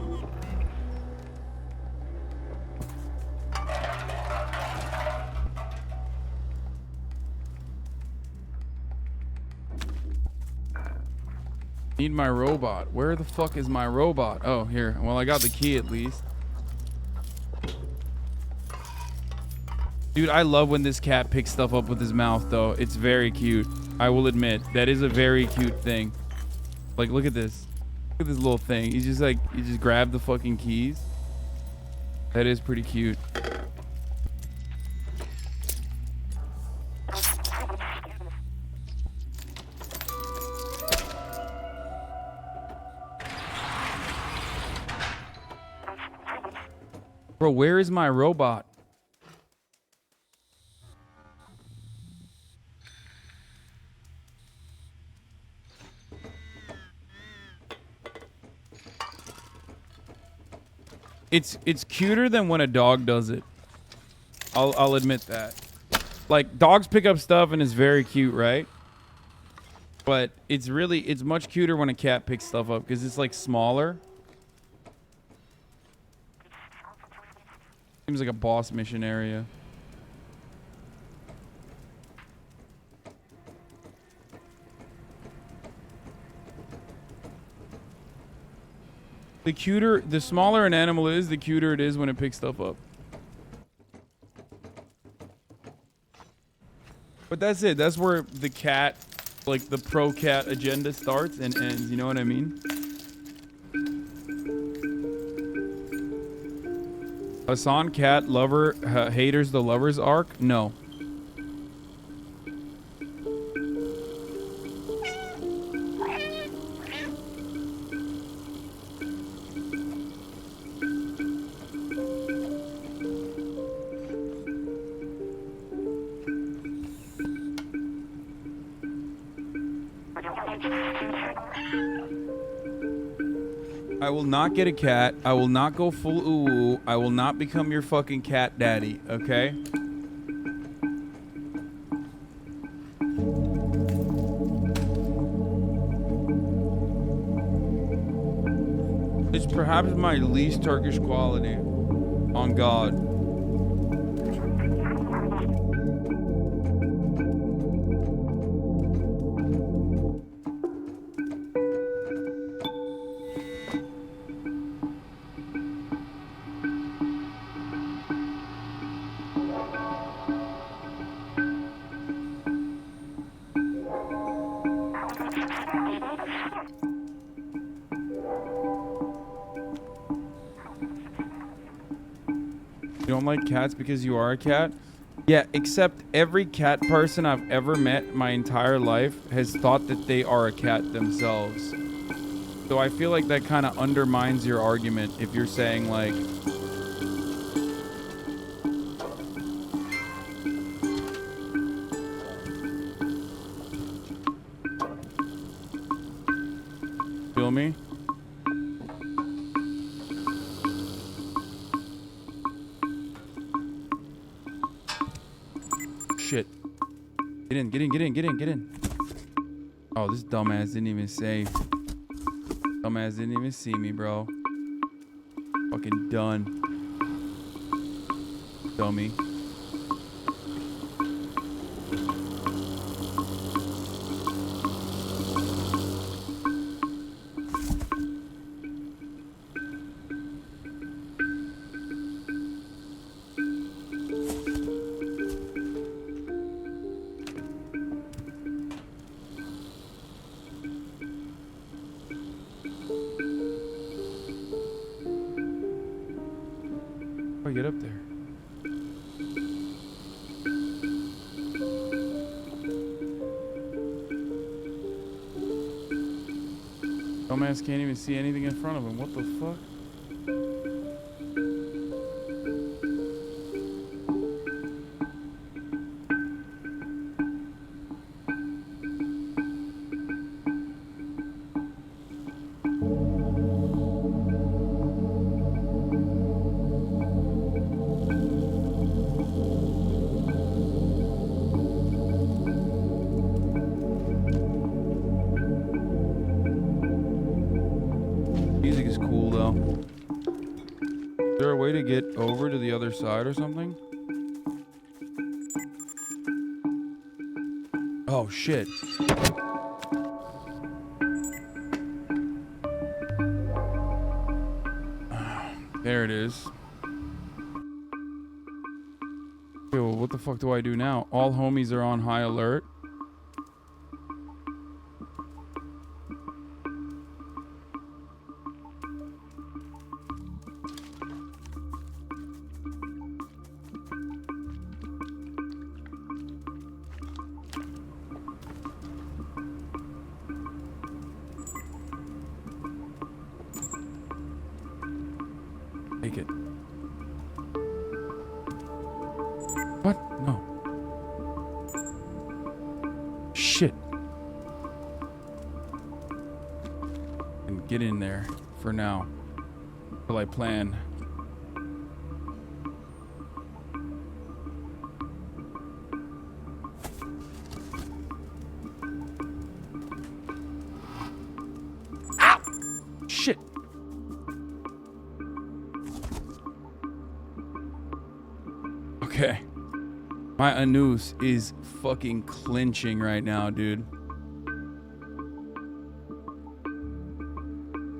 Need my robot. Where the fuck is my robot? Oh, here. Well, I got the key at least. Dude, I love when this cat picks stuff up with his mouth, though. It's very cute. I will admit. That is a very cute thing. Like, look at this. Look at this little thing. He's just like, he just grabbed the fucking keys. That is pretty cute. Bro, where is my robot? it's cuter than when a dog does it. I'll admit that. Like, dogs pick up stuff and it's very cute, right? But it's much cuter when a cat picks stuff up because it's like smaller. Seems like a boss mission area. The smaller an animal is, the cuter it is when it picks stuff up. But that's it. That's where the cat, like the pro cat agenda starts and ends. You know what I mean? Hasan cat lover haters the lovers arc? No. I will not get a cat. I will not go full ooh. I will not become your fucking cat daddy, okay? It's perhaps my least Turkish quality. On God. You don't like cats because you are a cat? Yeah, except every cat person I've ever met my entire life has thought that they are a cat themselves. So I feel like that kind of undermines your argument if you're saying like... Feel me? Shit. Get in, get in, get in, get in, get in. Oh, this dumbass didn't even save. Dumbass didn't even see me, bro. Fucking done. Dummy. Get up there. Dumbass can't even see anything in front of him. What the fuck? Music is cool though. Is there a way to get over to the other side or something? Oh shit. There it is. Okay, well, what the fuck do I do now? All homies are on high alert. Take it. What? No. Shit. And get in there for now. Till I plan Okay. My anus is fucking clenching right now, dude.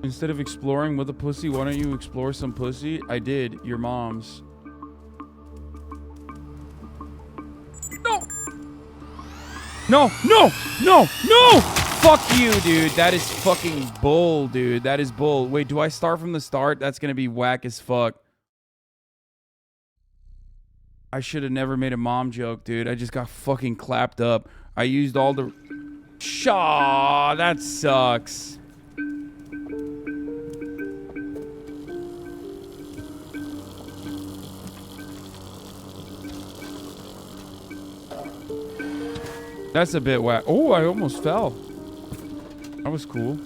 Instead of exploring with a pussy, why don't you explore some pussy? I did. Your mom's. No! No! No! No! No! Fuck you, dude. That is fucking bull, dude. That is bull. Wait, do I start from the start? That's gonna be whack as fuck. I should have never made a mom joke, dude. I just got fucking clapped up. I used all the... Shaw, that sucks. That's a bit whack. Oh, I almost fell. That was cool.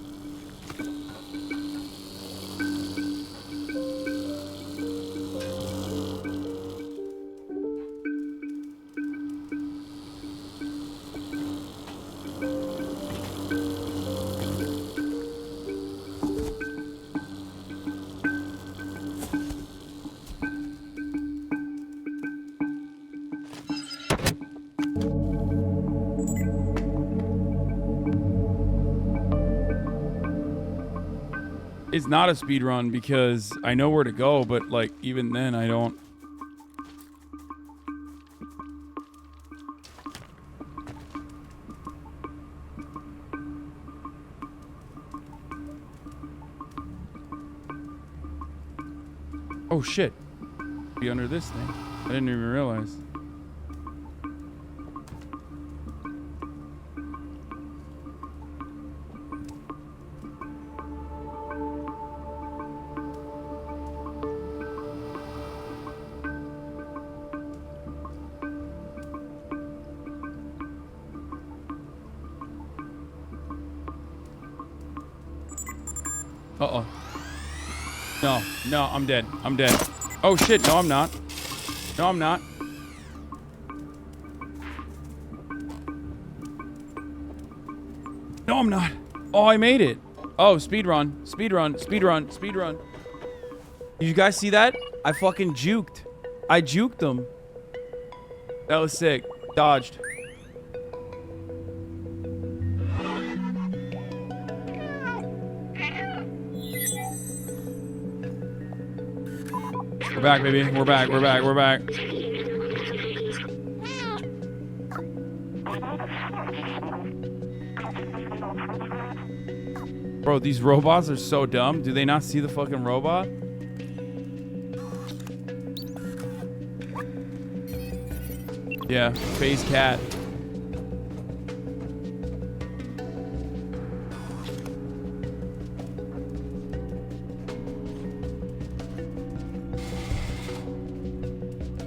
It's not a speed run because I know where to go, but like even then I don't. Oh shit. Be under this thing. I didn't even realize. Uh-oh. No, no, I'm dead. I'm dead. Oh, shit. No, I'm not. No, I'm not. No, I'm not. Oh, I made it. Oh, speed run. Speed run. Speed run. Speed run. You guys see that? I fucking juked. I juked them. That was sick. Dodged. We're back, baby. We're back. We're back. We're back. Bro, these robots are so dumb. Do they not see the fucking robot? Yeah, phase cat.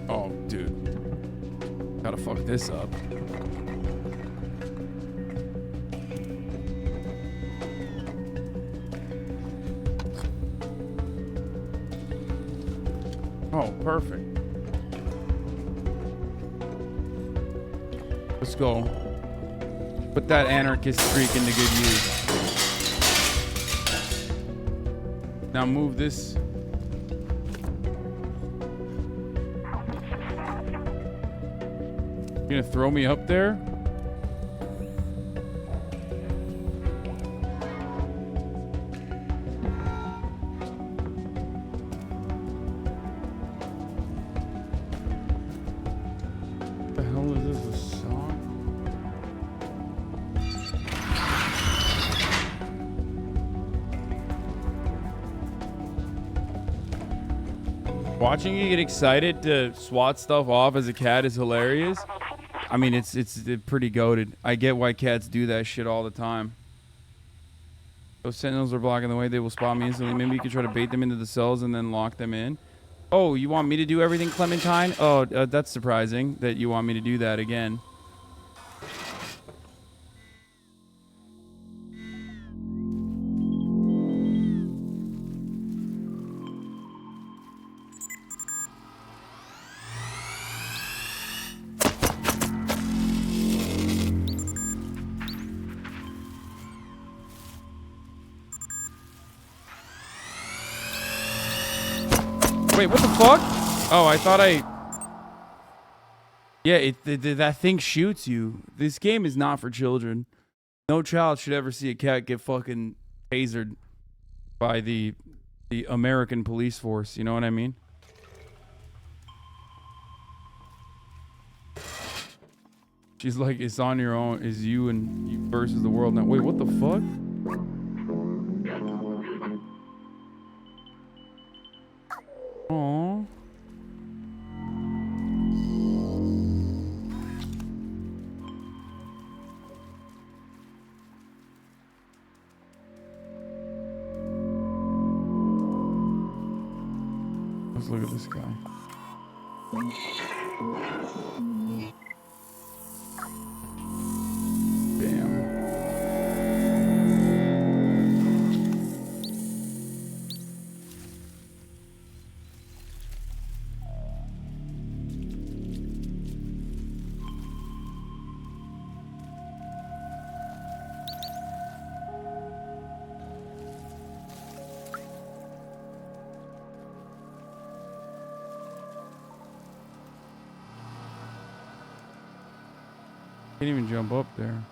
Oh, dude. Gotta fuck this up. Oh, perfect. Let's go. Put that anarchist streak into good use. Now move this. You gonna throw me up there? The hell is this, a song? Watching you get excited to swat stuff off as a cat is hilarious. I mean, it's pretty goated. I get why cats do that shit all the time. Those sentinels are blocking the way. They will spot me instantly. Maybe you could try to bait them into the cells and then lock them in. Oh, you want me to do everything, Clementine? Oh, that's surprising that you want me to do that again. Wait, what the fuck? Oh, I thought I... Yeah, that thing shoots you. This game is not for children. No child should ever see a cat get fucking tasered by the American police force. You know what I mean? She's like, it's on your own. It's you and you versus the world now. Wait, what the fuck? Aww. Let's look at this guy. Damn. Can't even jump up there.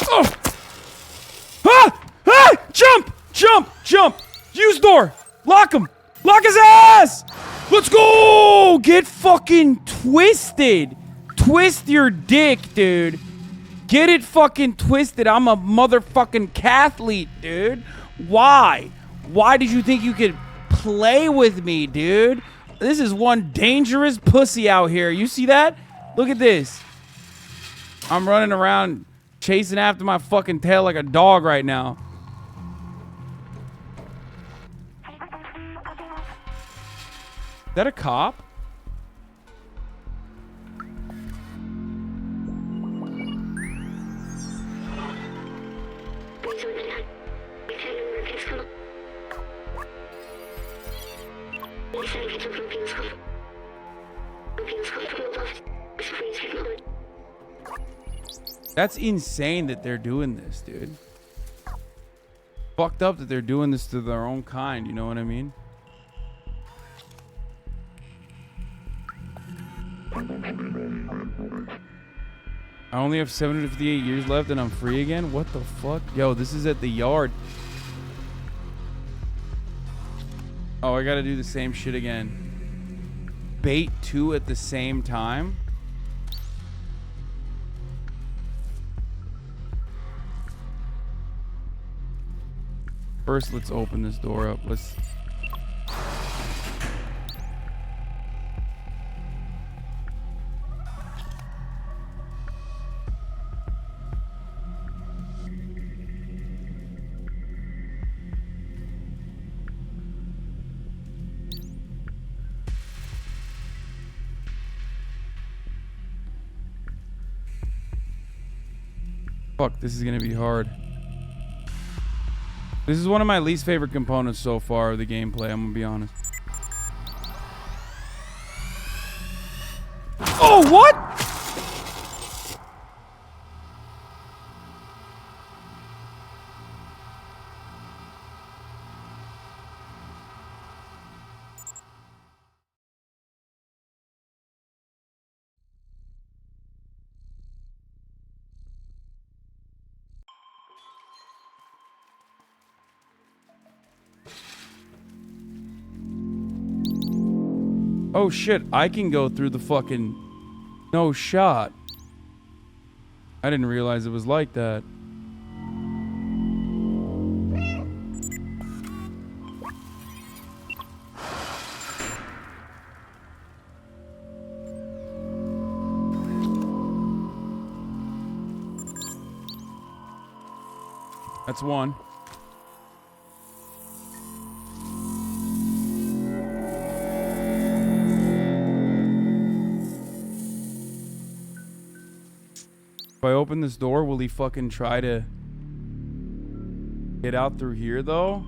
Oh! Ah! Ah! Jump! Jump! Jump! Use door! Lock him! Lock his ass! Let's go! Get fucking twisted! Twist your dick, dude. Get it fucking twisted. I'm a motherfucking cathlete, dude. Why? Why did you think you could play with me, dude? This is one dangerous pussy out here. You see that? Look at this. I'm running around chasing after my fucking tail like a dog right now. Is that a cop? That's insane that they're doing this, dude. Fucked up that they're doing this to their own kind, you know what I mean? I only have 758 years left and I'm free again? What the fuck? Yo, this is at the yard. Oh, I gotta do the same shit again. Bait 2 at the same time? First, let's open this door up. Let's... Fuck, this is gonna be hard. This is one of my least favorite components so far of the gameplay, I'm gonna be honest. Oh, what? Oh shit, I can go through the fucking... No shot. I didn't realize it was like that. That's one. If I open this door, will he fucking try to get out through here, though?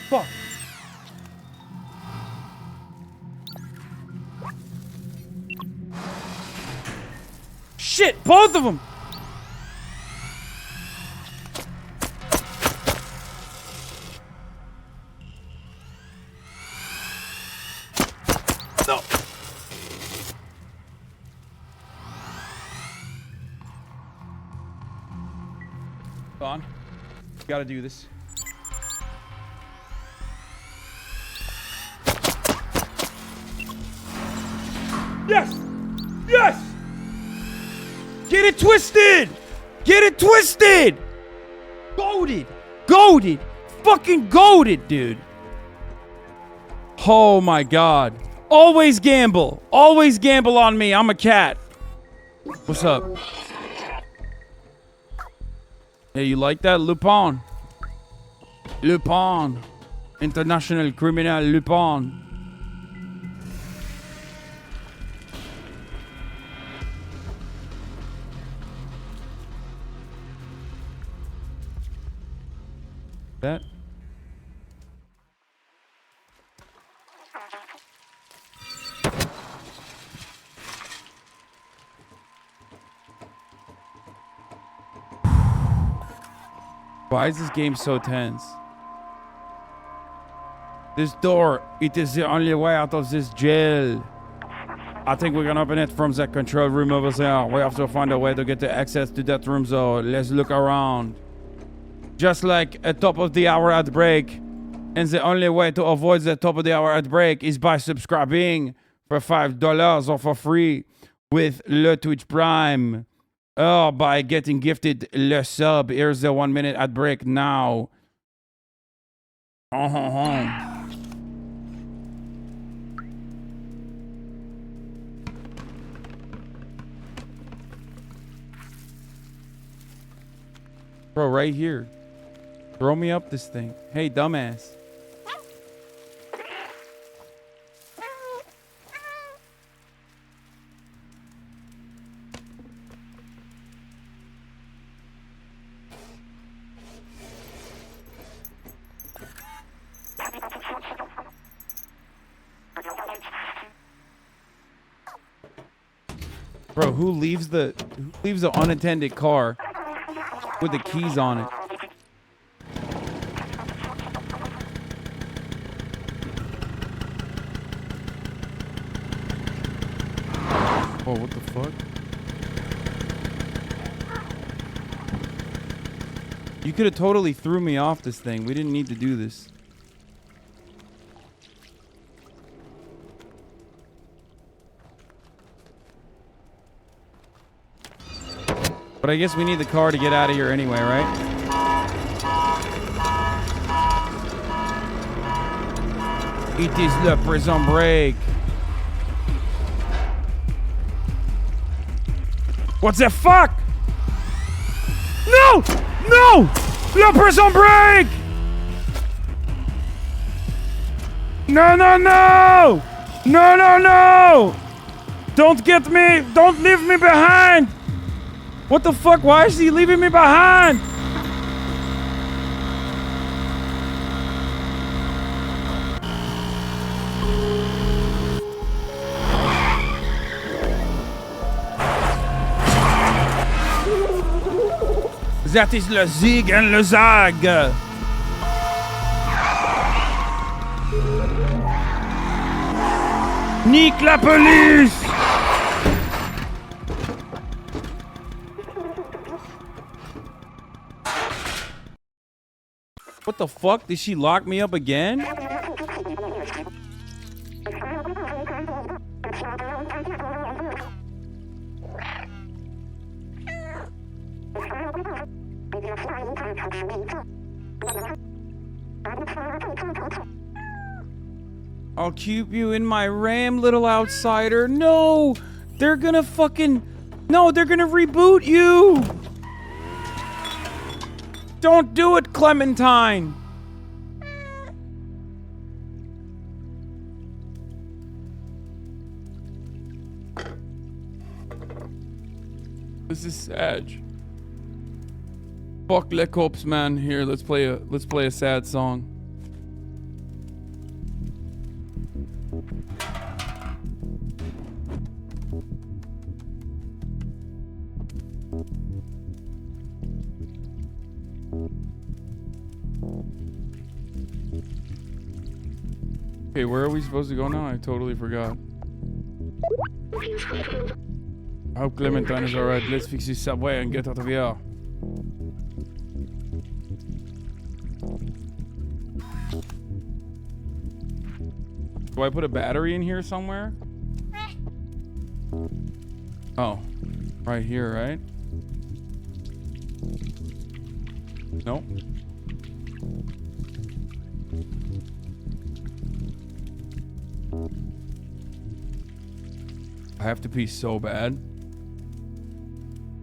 Fuck. Shit, both of them. No. Hold on. Gotta do this. Yes! Yes! Get it twisted! Get it twisted! Goated! Goated! Fucking goated, dude! Oh my god. Always gamble! Always gamble on me. I'm a cat. What's up? Hey, you like that? Lupin. Lupin. International criminal Lupin. That. Why is this game so tense? This door, it is the only way out of this jail. I think we can open it from the control room over there. We have to find a way to get the access to that room, so let's look around. Just like a top of the hour ad break. And the only way to avoid the top of the hour ad break is by subscribing for $5 or for free with Le Twitch Prime. Or by getting gifted Le Sub. Here's the 1 minute ad break now. Bro, right here. Throw me up this thing. Hey, dumbass. Bro, who leaves the unattended car with the keys on it? Oh, what the fuck? You could have totally threw me off this thing. We didn't need to do this. But I guess we need the car to get out of here anyway, right? It is the prison break. What the fuck? No! No! Le prison break! No, no, no! No, no, no! Don't get me! Don't leave me behind! What the fuck? Why is he leaving me behind? That is le zig and le zag. Nique la police! What the fuck? Did she lock me up again? I'll keep you in my RAM, little outsider. No! They're gonna fucking... No, they're gonna reboot you! Don't do it, Clementine! This is sad. Fuck les cops, man. Here, let's play a sad song. Okay, where are we supposed to go now? I totally forgot. I hope Clementine is alright. Let's fix this subway and get out of here. Do I put a battery in here somewhere? Oh, right here, right? Nope. I have to pee so bad.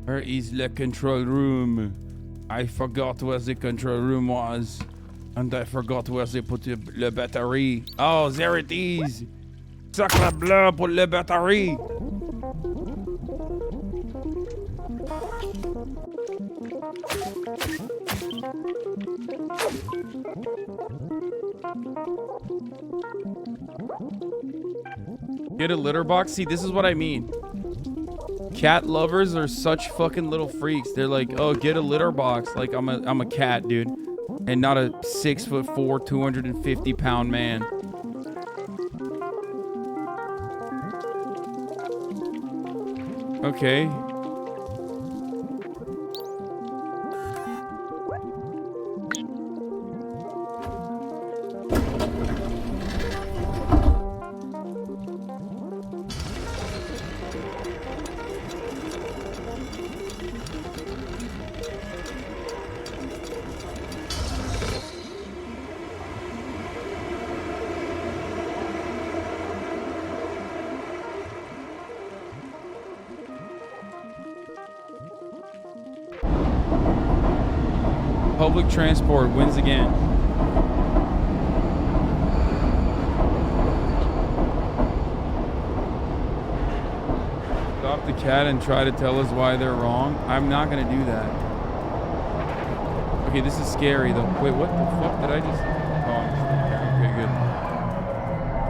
Where is the control room? I forgot where the control room was. And I forgot where they put the battery. Oh, there it is. Sacre bleu pour le batterie. Get a litter box. See, this is what I mean. Cat lovers are such fucking little freaks. They're like, oh, get a litter box. Like I'm a cat, dude, and not a 6'4", 250-pound man. Okay. Public transport wins again. Stop the cat and try to tell us why they're wrong. I'm not gonna do that. Okay, this is scary though. Wait, what the fuck did I just... Oh, I'm just okay, good.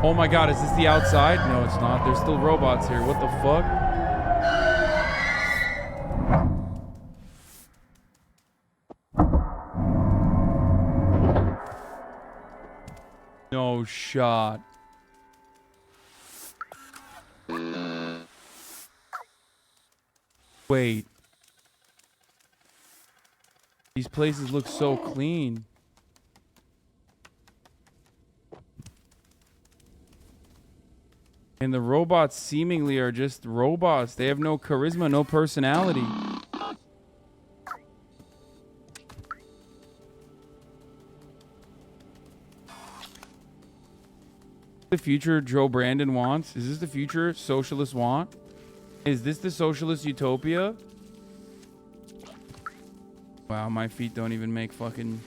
Oh my god, is this the outside? No, it's not. There's still robots here. What the fuck? No shot. Wait. These places look so clean. And the robots seemingly are just robots. They have no charisma, no personality. The future Joe Brandon wants? Is this the future socialists want? Is this the socialist utopia? Wow, my feet don't even make fucking...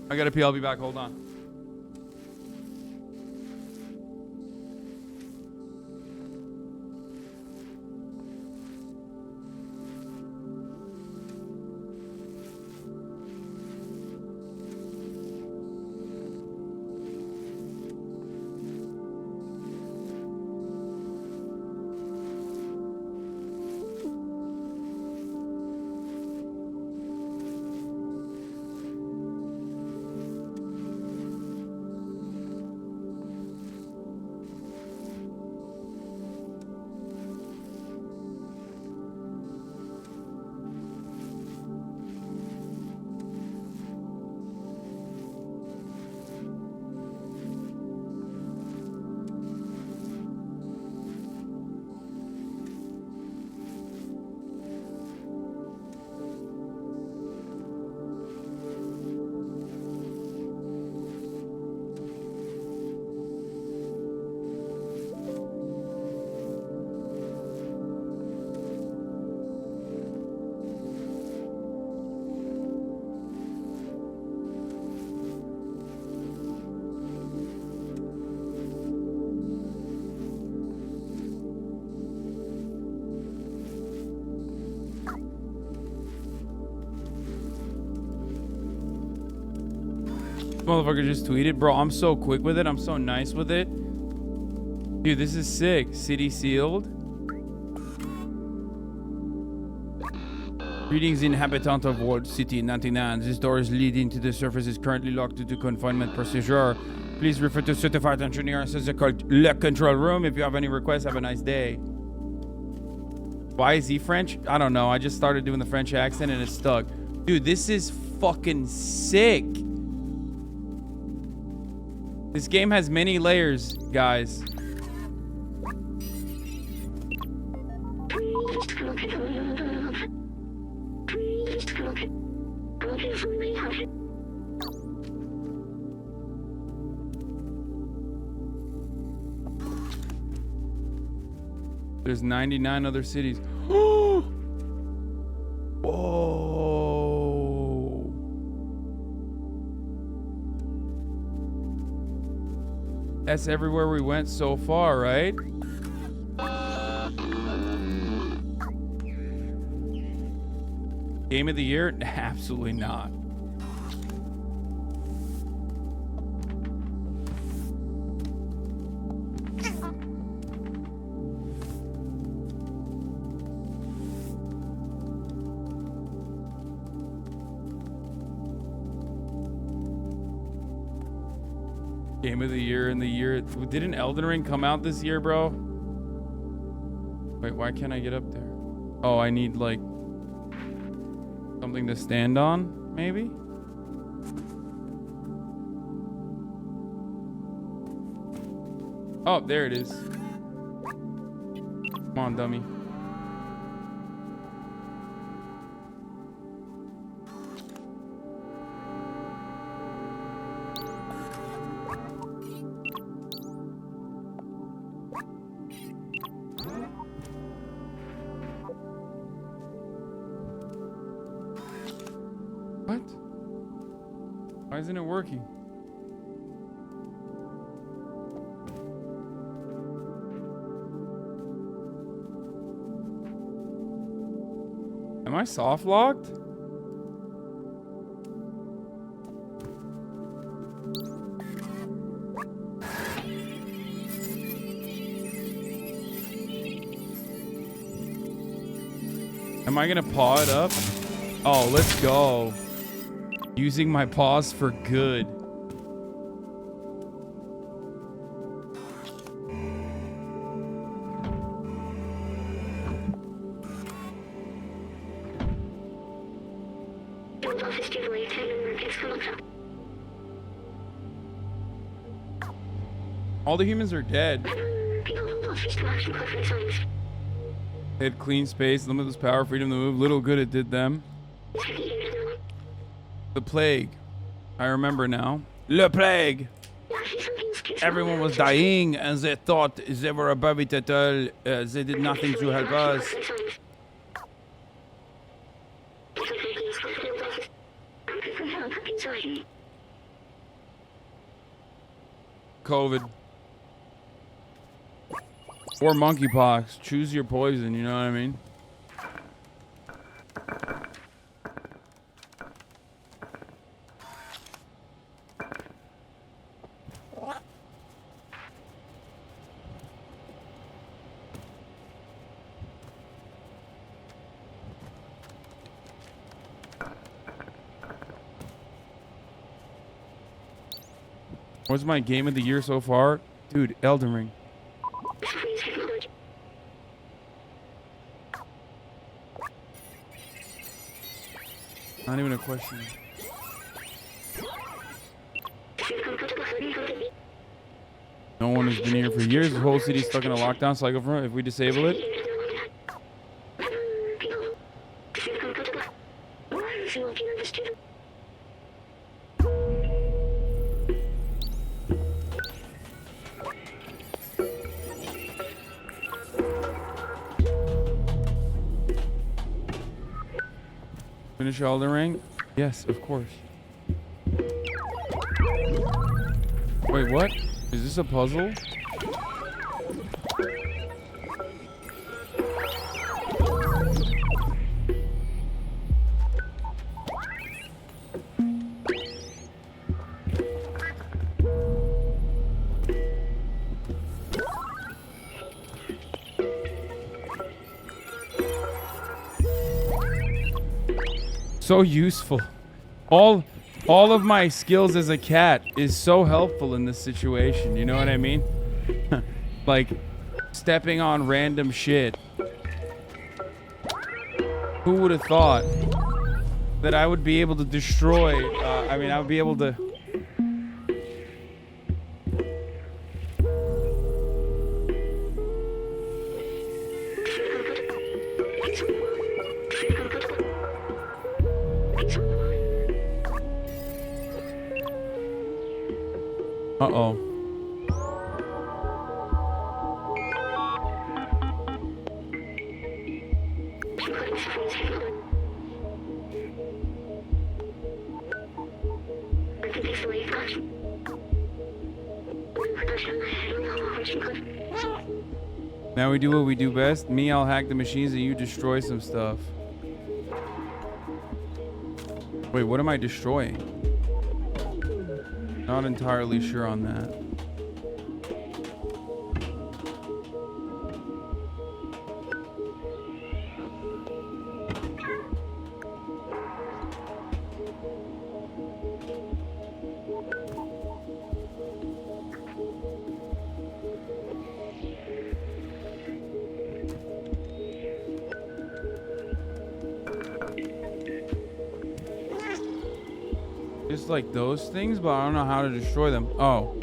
I gotta pee, I'll be back, hold on. Motherfucker just tweeted, bro, I'm so quick with it. I'm so nice with it. Dude, this is sick. City sealed. Greetings, inhabitant of World City 99. This door is leading to the surface is currently locked due to confinement procedure. Please refer to certified engineer and says called Le Control Room. If you have any requests, have a nice day. Why is he French? I don't know. I just started doing the French accent and it stuck. Dude, this is fucking sick. This game has many layers, guys. There's 99 other cities. Whoa. That's everywhere we went so far, right? Game of the year? Absolutely not. Game of the year in the year. Didn't Elden Ring come out this year, bro? Wait, why can't I get up there? Oh, I need like something to stand on, maybe? Oh, there it is. Come on, dummy. What? Why isn't it working? Am I soft locked? Am I gonna paw it up? Oh, let's go. Using my paws for good. All the humans are dead. They had clean space, limitless power, freedom to move. Little good it did them. The plague. I remember now. Le plague. Everyone was dying and they thought they were above it at all. They did nothing to help us. COVID. Or monkeypox. Choose your poison, you know what I mean? What's my game of the year so far? Dude, Elden Ring. Not even a question. No one has been here for years. The whole city's stuck in a lockdown cycle if we disable it. Finish Elden Ring? Yes, of course. Wait, what? Is this a puzzle? So useful. All of my skills as a cat is so helpful in this situation. You know what I mean? Like stepping on random shit. Who would have thought that I would be able to destroy? I mean, I would be able to. Uh-oh. Now we do what we do best. Me, I'll hack the machines and you destroy some stuff. Wait, what am I destroying? Not entirely sure on that. Just like those things, but I don't know how to destroy them. Oh.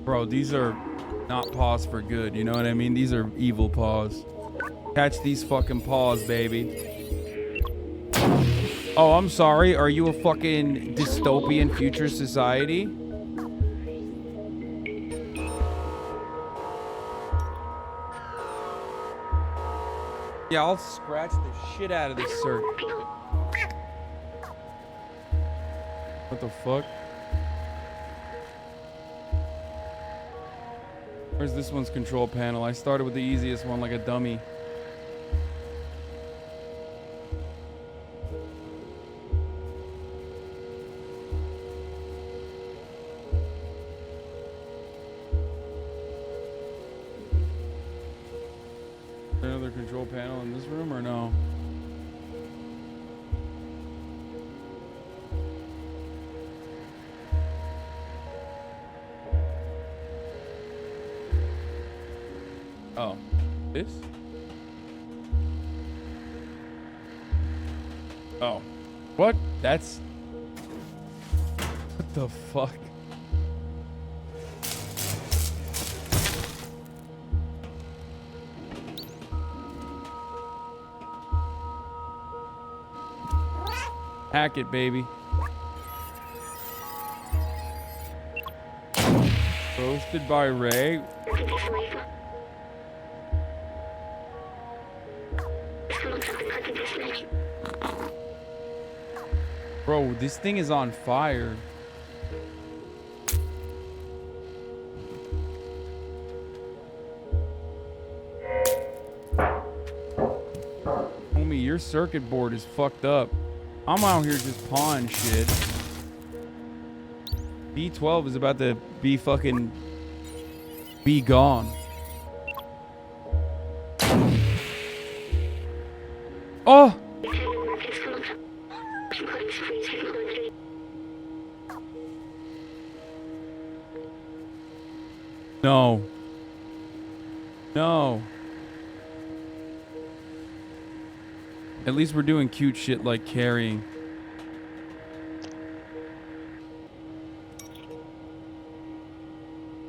Bro, these are not paws for good, you know what I mean? These are evil paws. Catch these fucking paws, baby. Oh, I'm sorry. Are you a fucking dystopian future society? Yeah, I'll scratch the shit out of this circuit. What the fuck? Where's this one's control panel? I started with the easiest one like a dummy. Another control panel in this room or no? Oh, this? Oh, what? That's... What the fuck? Hack it, baby. Roasted by Ray. Bro, this thing is on fire. Homie, your circuit board is fucked up. I'm out here just pawing shit. B12 is about to be fucking... be gone. Oh! No. No. At least we're doing cute shit like carrying.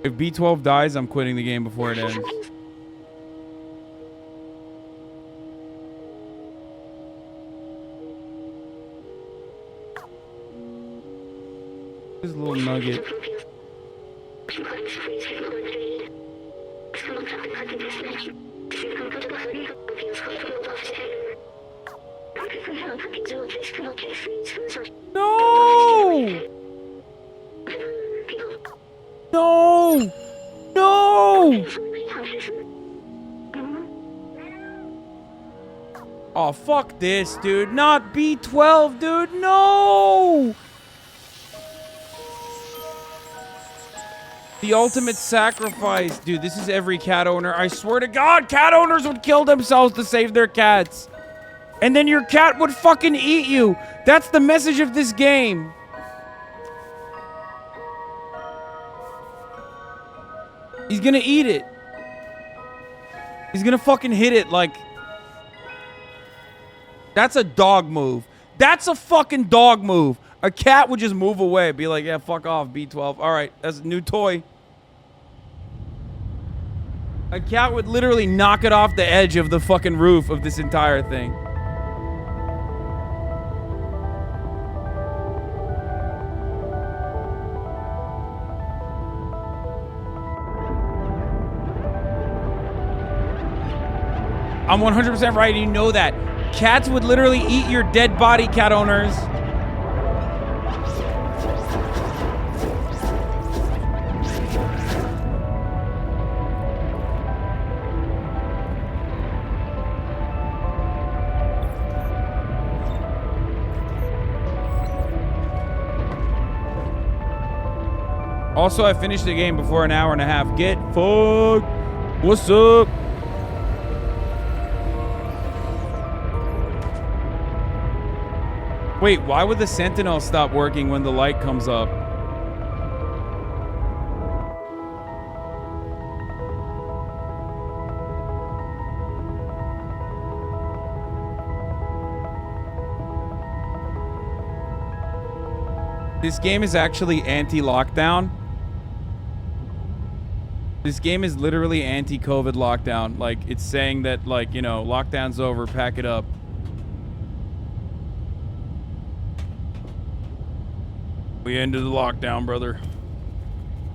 If B12 dies, I'm quitting the game before it ends. This little nugget. No! No! No! Oh, fuck this, dude. Not B12, dude. No! The ultimate sacrifice. Dude, this is every cat owner. I swear to God, cat owners would kill themselves to save their cats. And then your cat would fucking eat you. That's the message of this game. He's gonna eat it. He's gonna fucking hit it like... That's a dog move. That's a fucking dog move. A cat would just move away. Be like, yeah, fuck off, B12. All right, that's a new toy. A cat would literally knock it off the edge of the fucking roof of this entire thing. I'm 100% right, you know that. Cats would literally eat your dead body, cat owners. Also, I finished the game before an hour and a half. Get fucked. What's up? Wait, why would the Sentinel stop working when the light comes up? This game is actually anti-lockdown. This game is literally anti-COVID lockdown. Like, it's saying that, like, you know, lockdown's over, pack it up. We ended the lockdown, brother.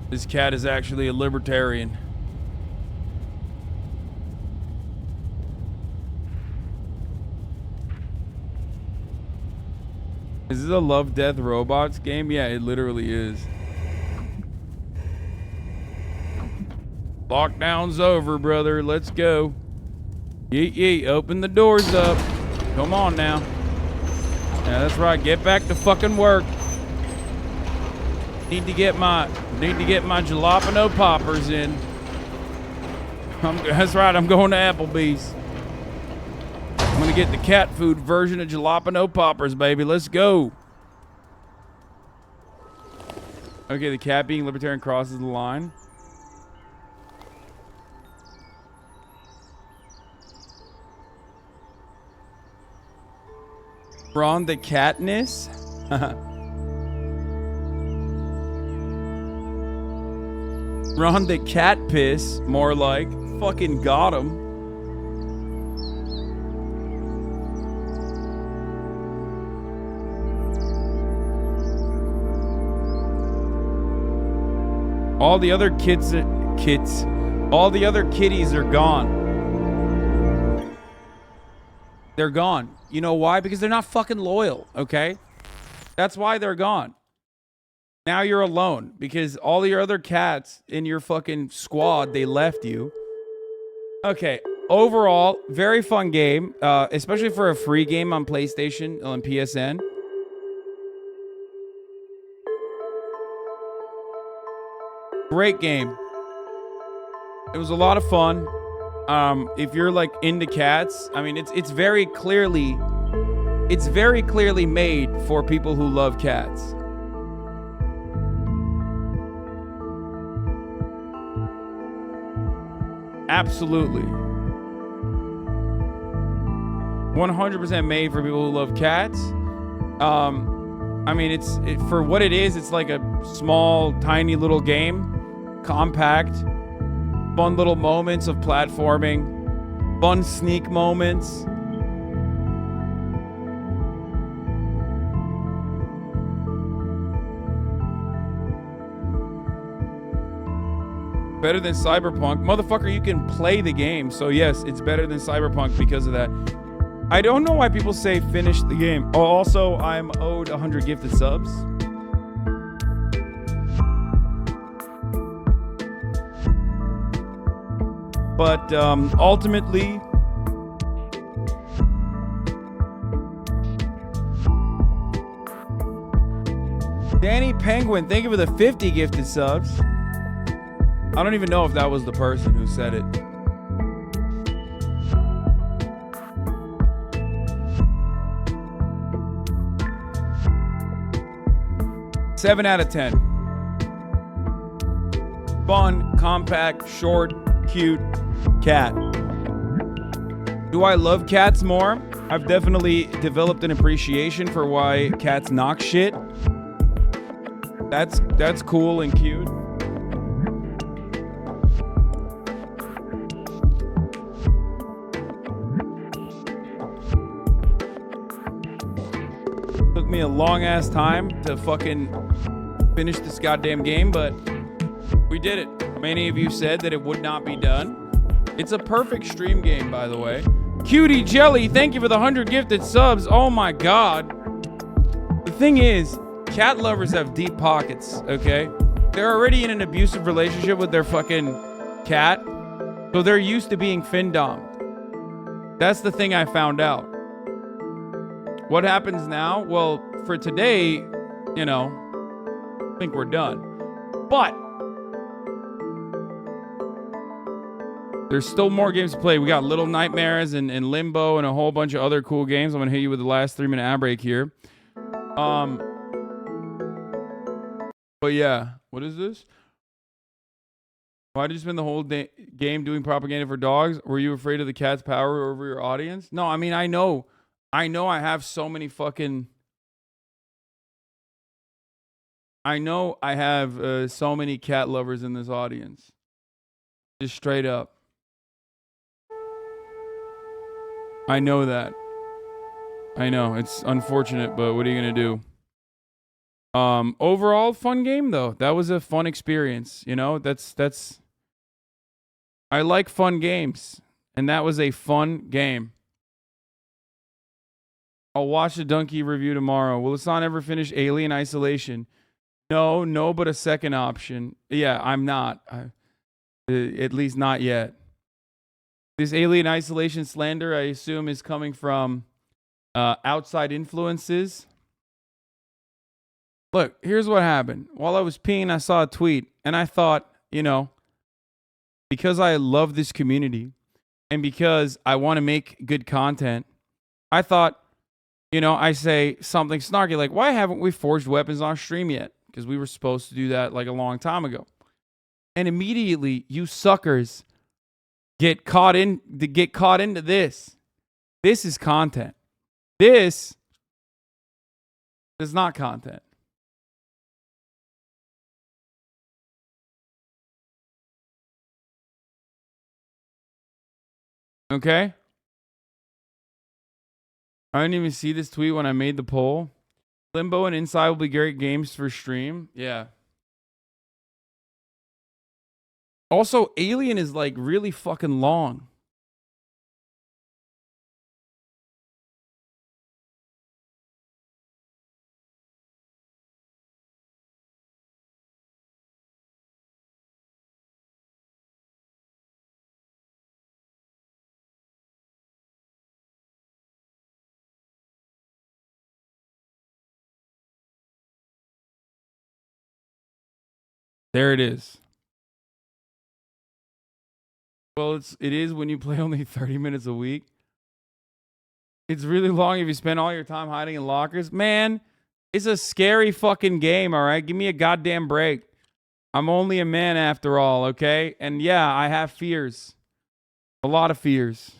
This cat is actually a libertarian. Is this a Love, Death, Robots game? Yeah, it literally is. Lockdown's over, brother. Let's go. Yeet, yeet. Open the doors up. Come on now. Yeah, that's right. Get back to fucking work. Need to get my jalapeno poppers in. That's right. I'm going to Applebee's. I'm gonna get the cat food version of jalapeno poppers, baby. Let's go. Okay, the cat being libertarian crosses the line. Ron the Katniss. Ron the Cat Piss, more like. Fucking got him. All the other all the other kitties are gone. They're gone. You know why? Because they're not fucking loyal, okay? That's why they're gone. Now you're alone because all your other cats in your fucking squad, they left you. Okay, overall, very fun game, especially for a free game on PlayStation, on PSN. Great game. It was a lot of fun. If you're like into cats, I mean, it's very clearly made for people who love cats. Absolutely. 100% made for people who love cats. I mean, for what it is, it's like a small, tiny little game. Compact. Fun little moments of platforming. Fun sneak moments. Better than Cyberpunk. Motherfucker, you can play the game. So yes, it's better than Cyberpunk because of that. I don't know why people say finish the game. Oh, also, I'm owed 100 gifted subs. But ultimately, Danny Penguin, thank you for the 50 gifted subs. I don't even know if that was the person who said it. Seven out of 10. Fun, compact, short, cute cat. Do I love cats more? I've definitely developed an appreciation for why cats knock shit. That's cool and cute. Took me a long ass time to fucking finish this goddamn game, but we did it. Many of you said that it would not be done. It's a perfect stream game, by the way. Cutie Jelly, thank you for the 100 gifted subs. Oh my god. The thing is, cat lovers have deep pockets, okay? They're already in an abusive relationship with their fucking cat, so they're used to being fin-dommed. That's the thing I found out. What happens now? Well, for today, you know, I think we're done. But there's still more games to play. We got Little Nightmares and Limbo and a whole bunch of other cool games. I'm going to hit you with the last 3-minute ad break here. But yeah, what is this? Why did you spend the whole game doing propaganda for dogs? Were you afraid of the cat's power over your audience? No, I mean, I know I have so many fucking... I know I have so many cat lovers in this audience. Just straight up. I know that. I know. It's unfortunate, but what are you going to do? Overall, fun game, though. That was a fun experience. You know, that's... I like fun games. And that was a fun game. I'll watch the Donkey review tomorrow. Will Hasan ever finish Alien Isolation? No, but a second option. Yeah, I'm not. At least not yet. This Alien Isolation slander, I assume, is coming from outside influences. Look, here's what happened. While I was peeing, I saw a tweet, and I thought, you know, because I love this community and because I want to make good content, I thought, you know, I say something snarky like, why haven't we forged weapons on stream yet? Because we were supposed to do that like a long time ago. And immediately, you suckers get caught into this. This is content. This is not content. Okay? I didn't even see this tweet when I made the poll. Limbo and Inside will be great games for stream. Yeah. Also, Alien is like really fucking long. There it is. Well, it is when you play only 30 minutes a week. It's really long if you spend all your time hiding in lockers. Man, it's a scary fucking game, all right? Give me a goddamn break. I'm only a man after all, okay? And yeah, I have fears. A lot of fears.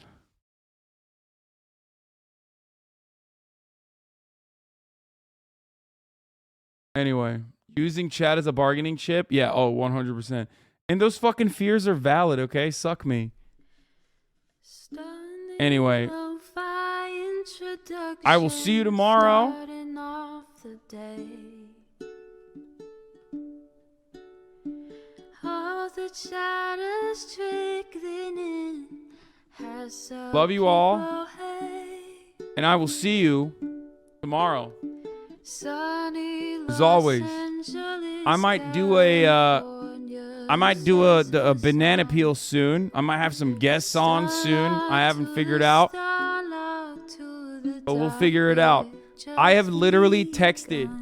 Anyway, using chat as a bargaining chip? Yeah, oh, 100%. And those fucking fears are valid, okay? Suck me. Anyway, I will see you tomorrow. Love you all. And I will see you tomorrow. As always, I might do a banana peel soon. I might have some guest songs soon. I haven't figured out, but we'll figure it out. I have literally texted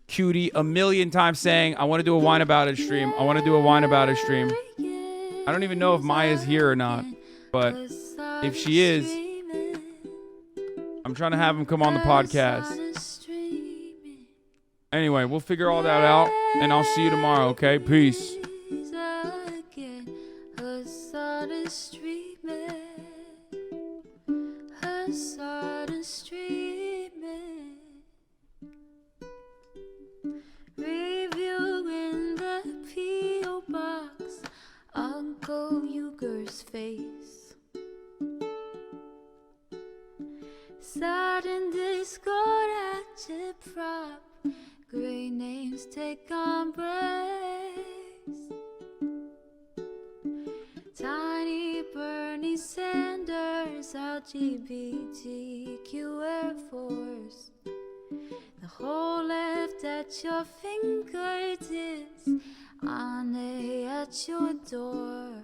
Cutie a million times saying, I want to do a wine about it stream. I want to do a wine about it stream. I don't even know if Maya's here or not, but if she is, I'm trying to have him come on the podcast. Anyway, we'll figure all that out, and I'll see you tomorrow, okay? Peace. Reviewing the P.O. box, Uncle Uger's face. Sudden discord at your prop, great names take embrace. Tiny Bernie Sanders, LGBTQ Air Force. The whole left at your fingertips, on at your door.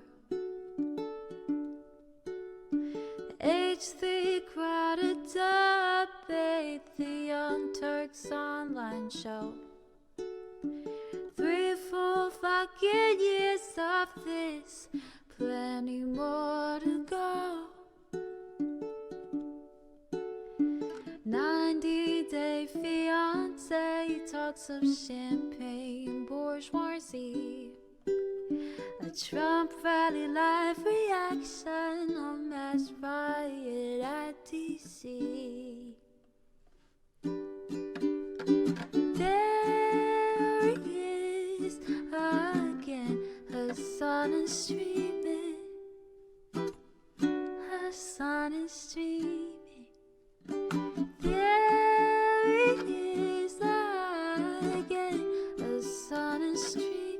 H3 crowded debate, the Young Turks online show. 3 full fucking years of this, plenty more to go. 90-day fiance talks of champagne bourgeoisie. A Trump rally live reaction, a mass riot at DC. There he is again, Hasan is streaming. Hasan is streaming. There he is again, Hasan is streaming.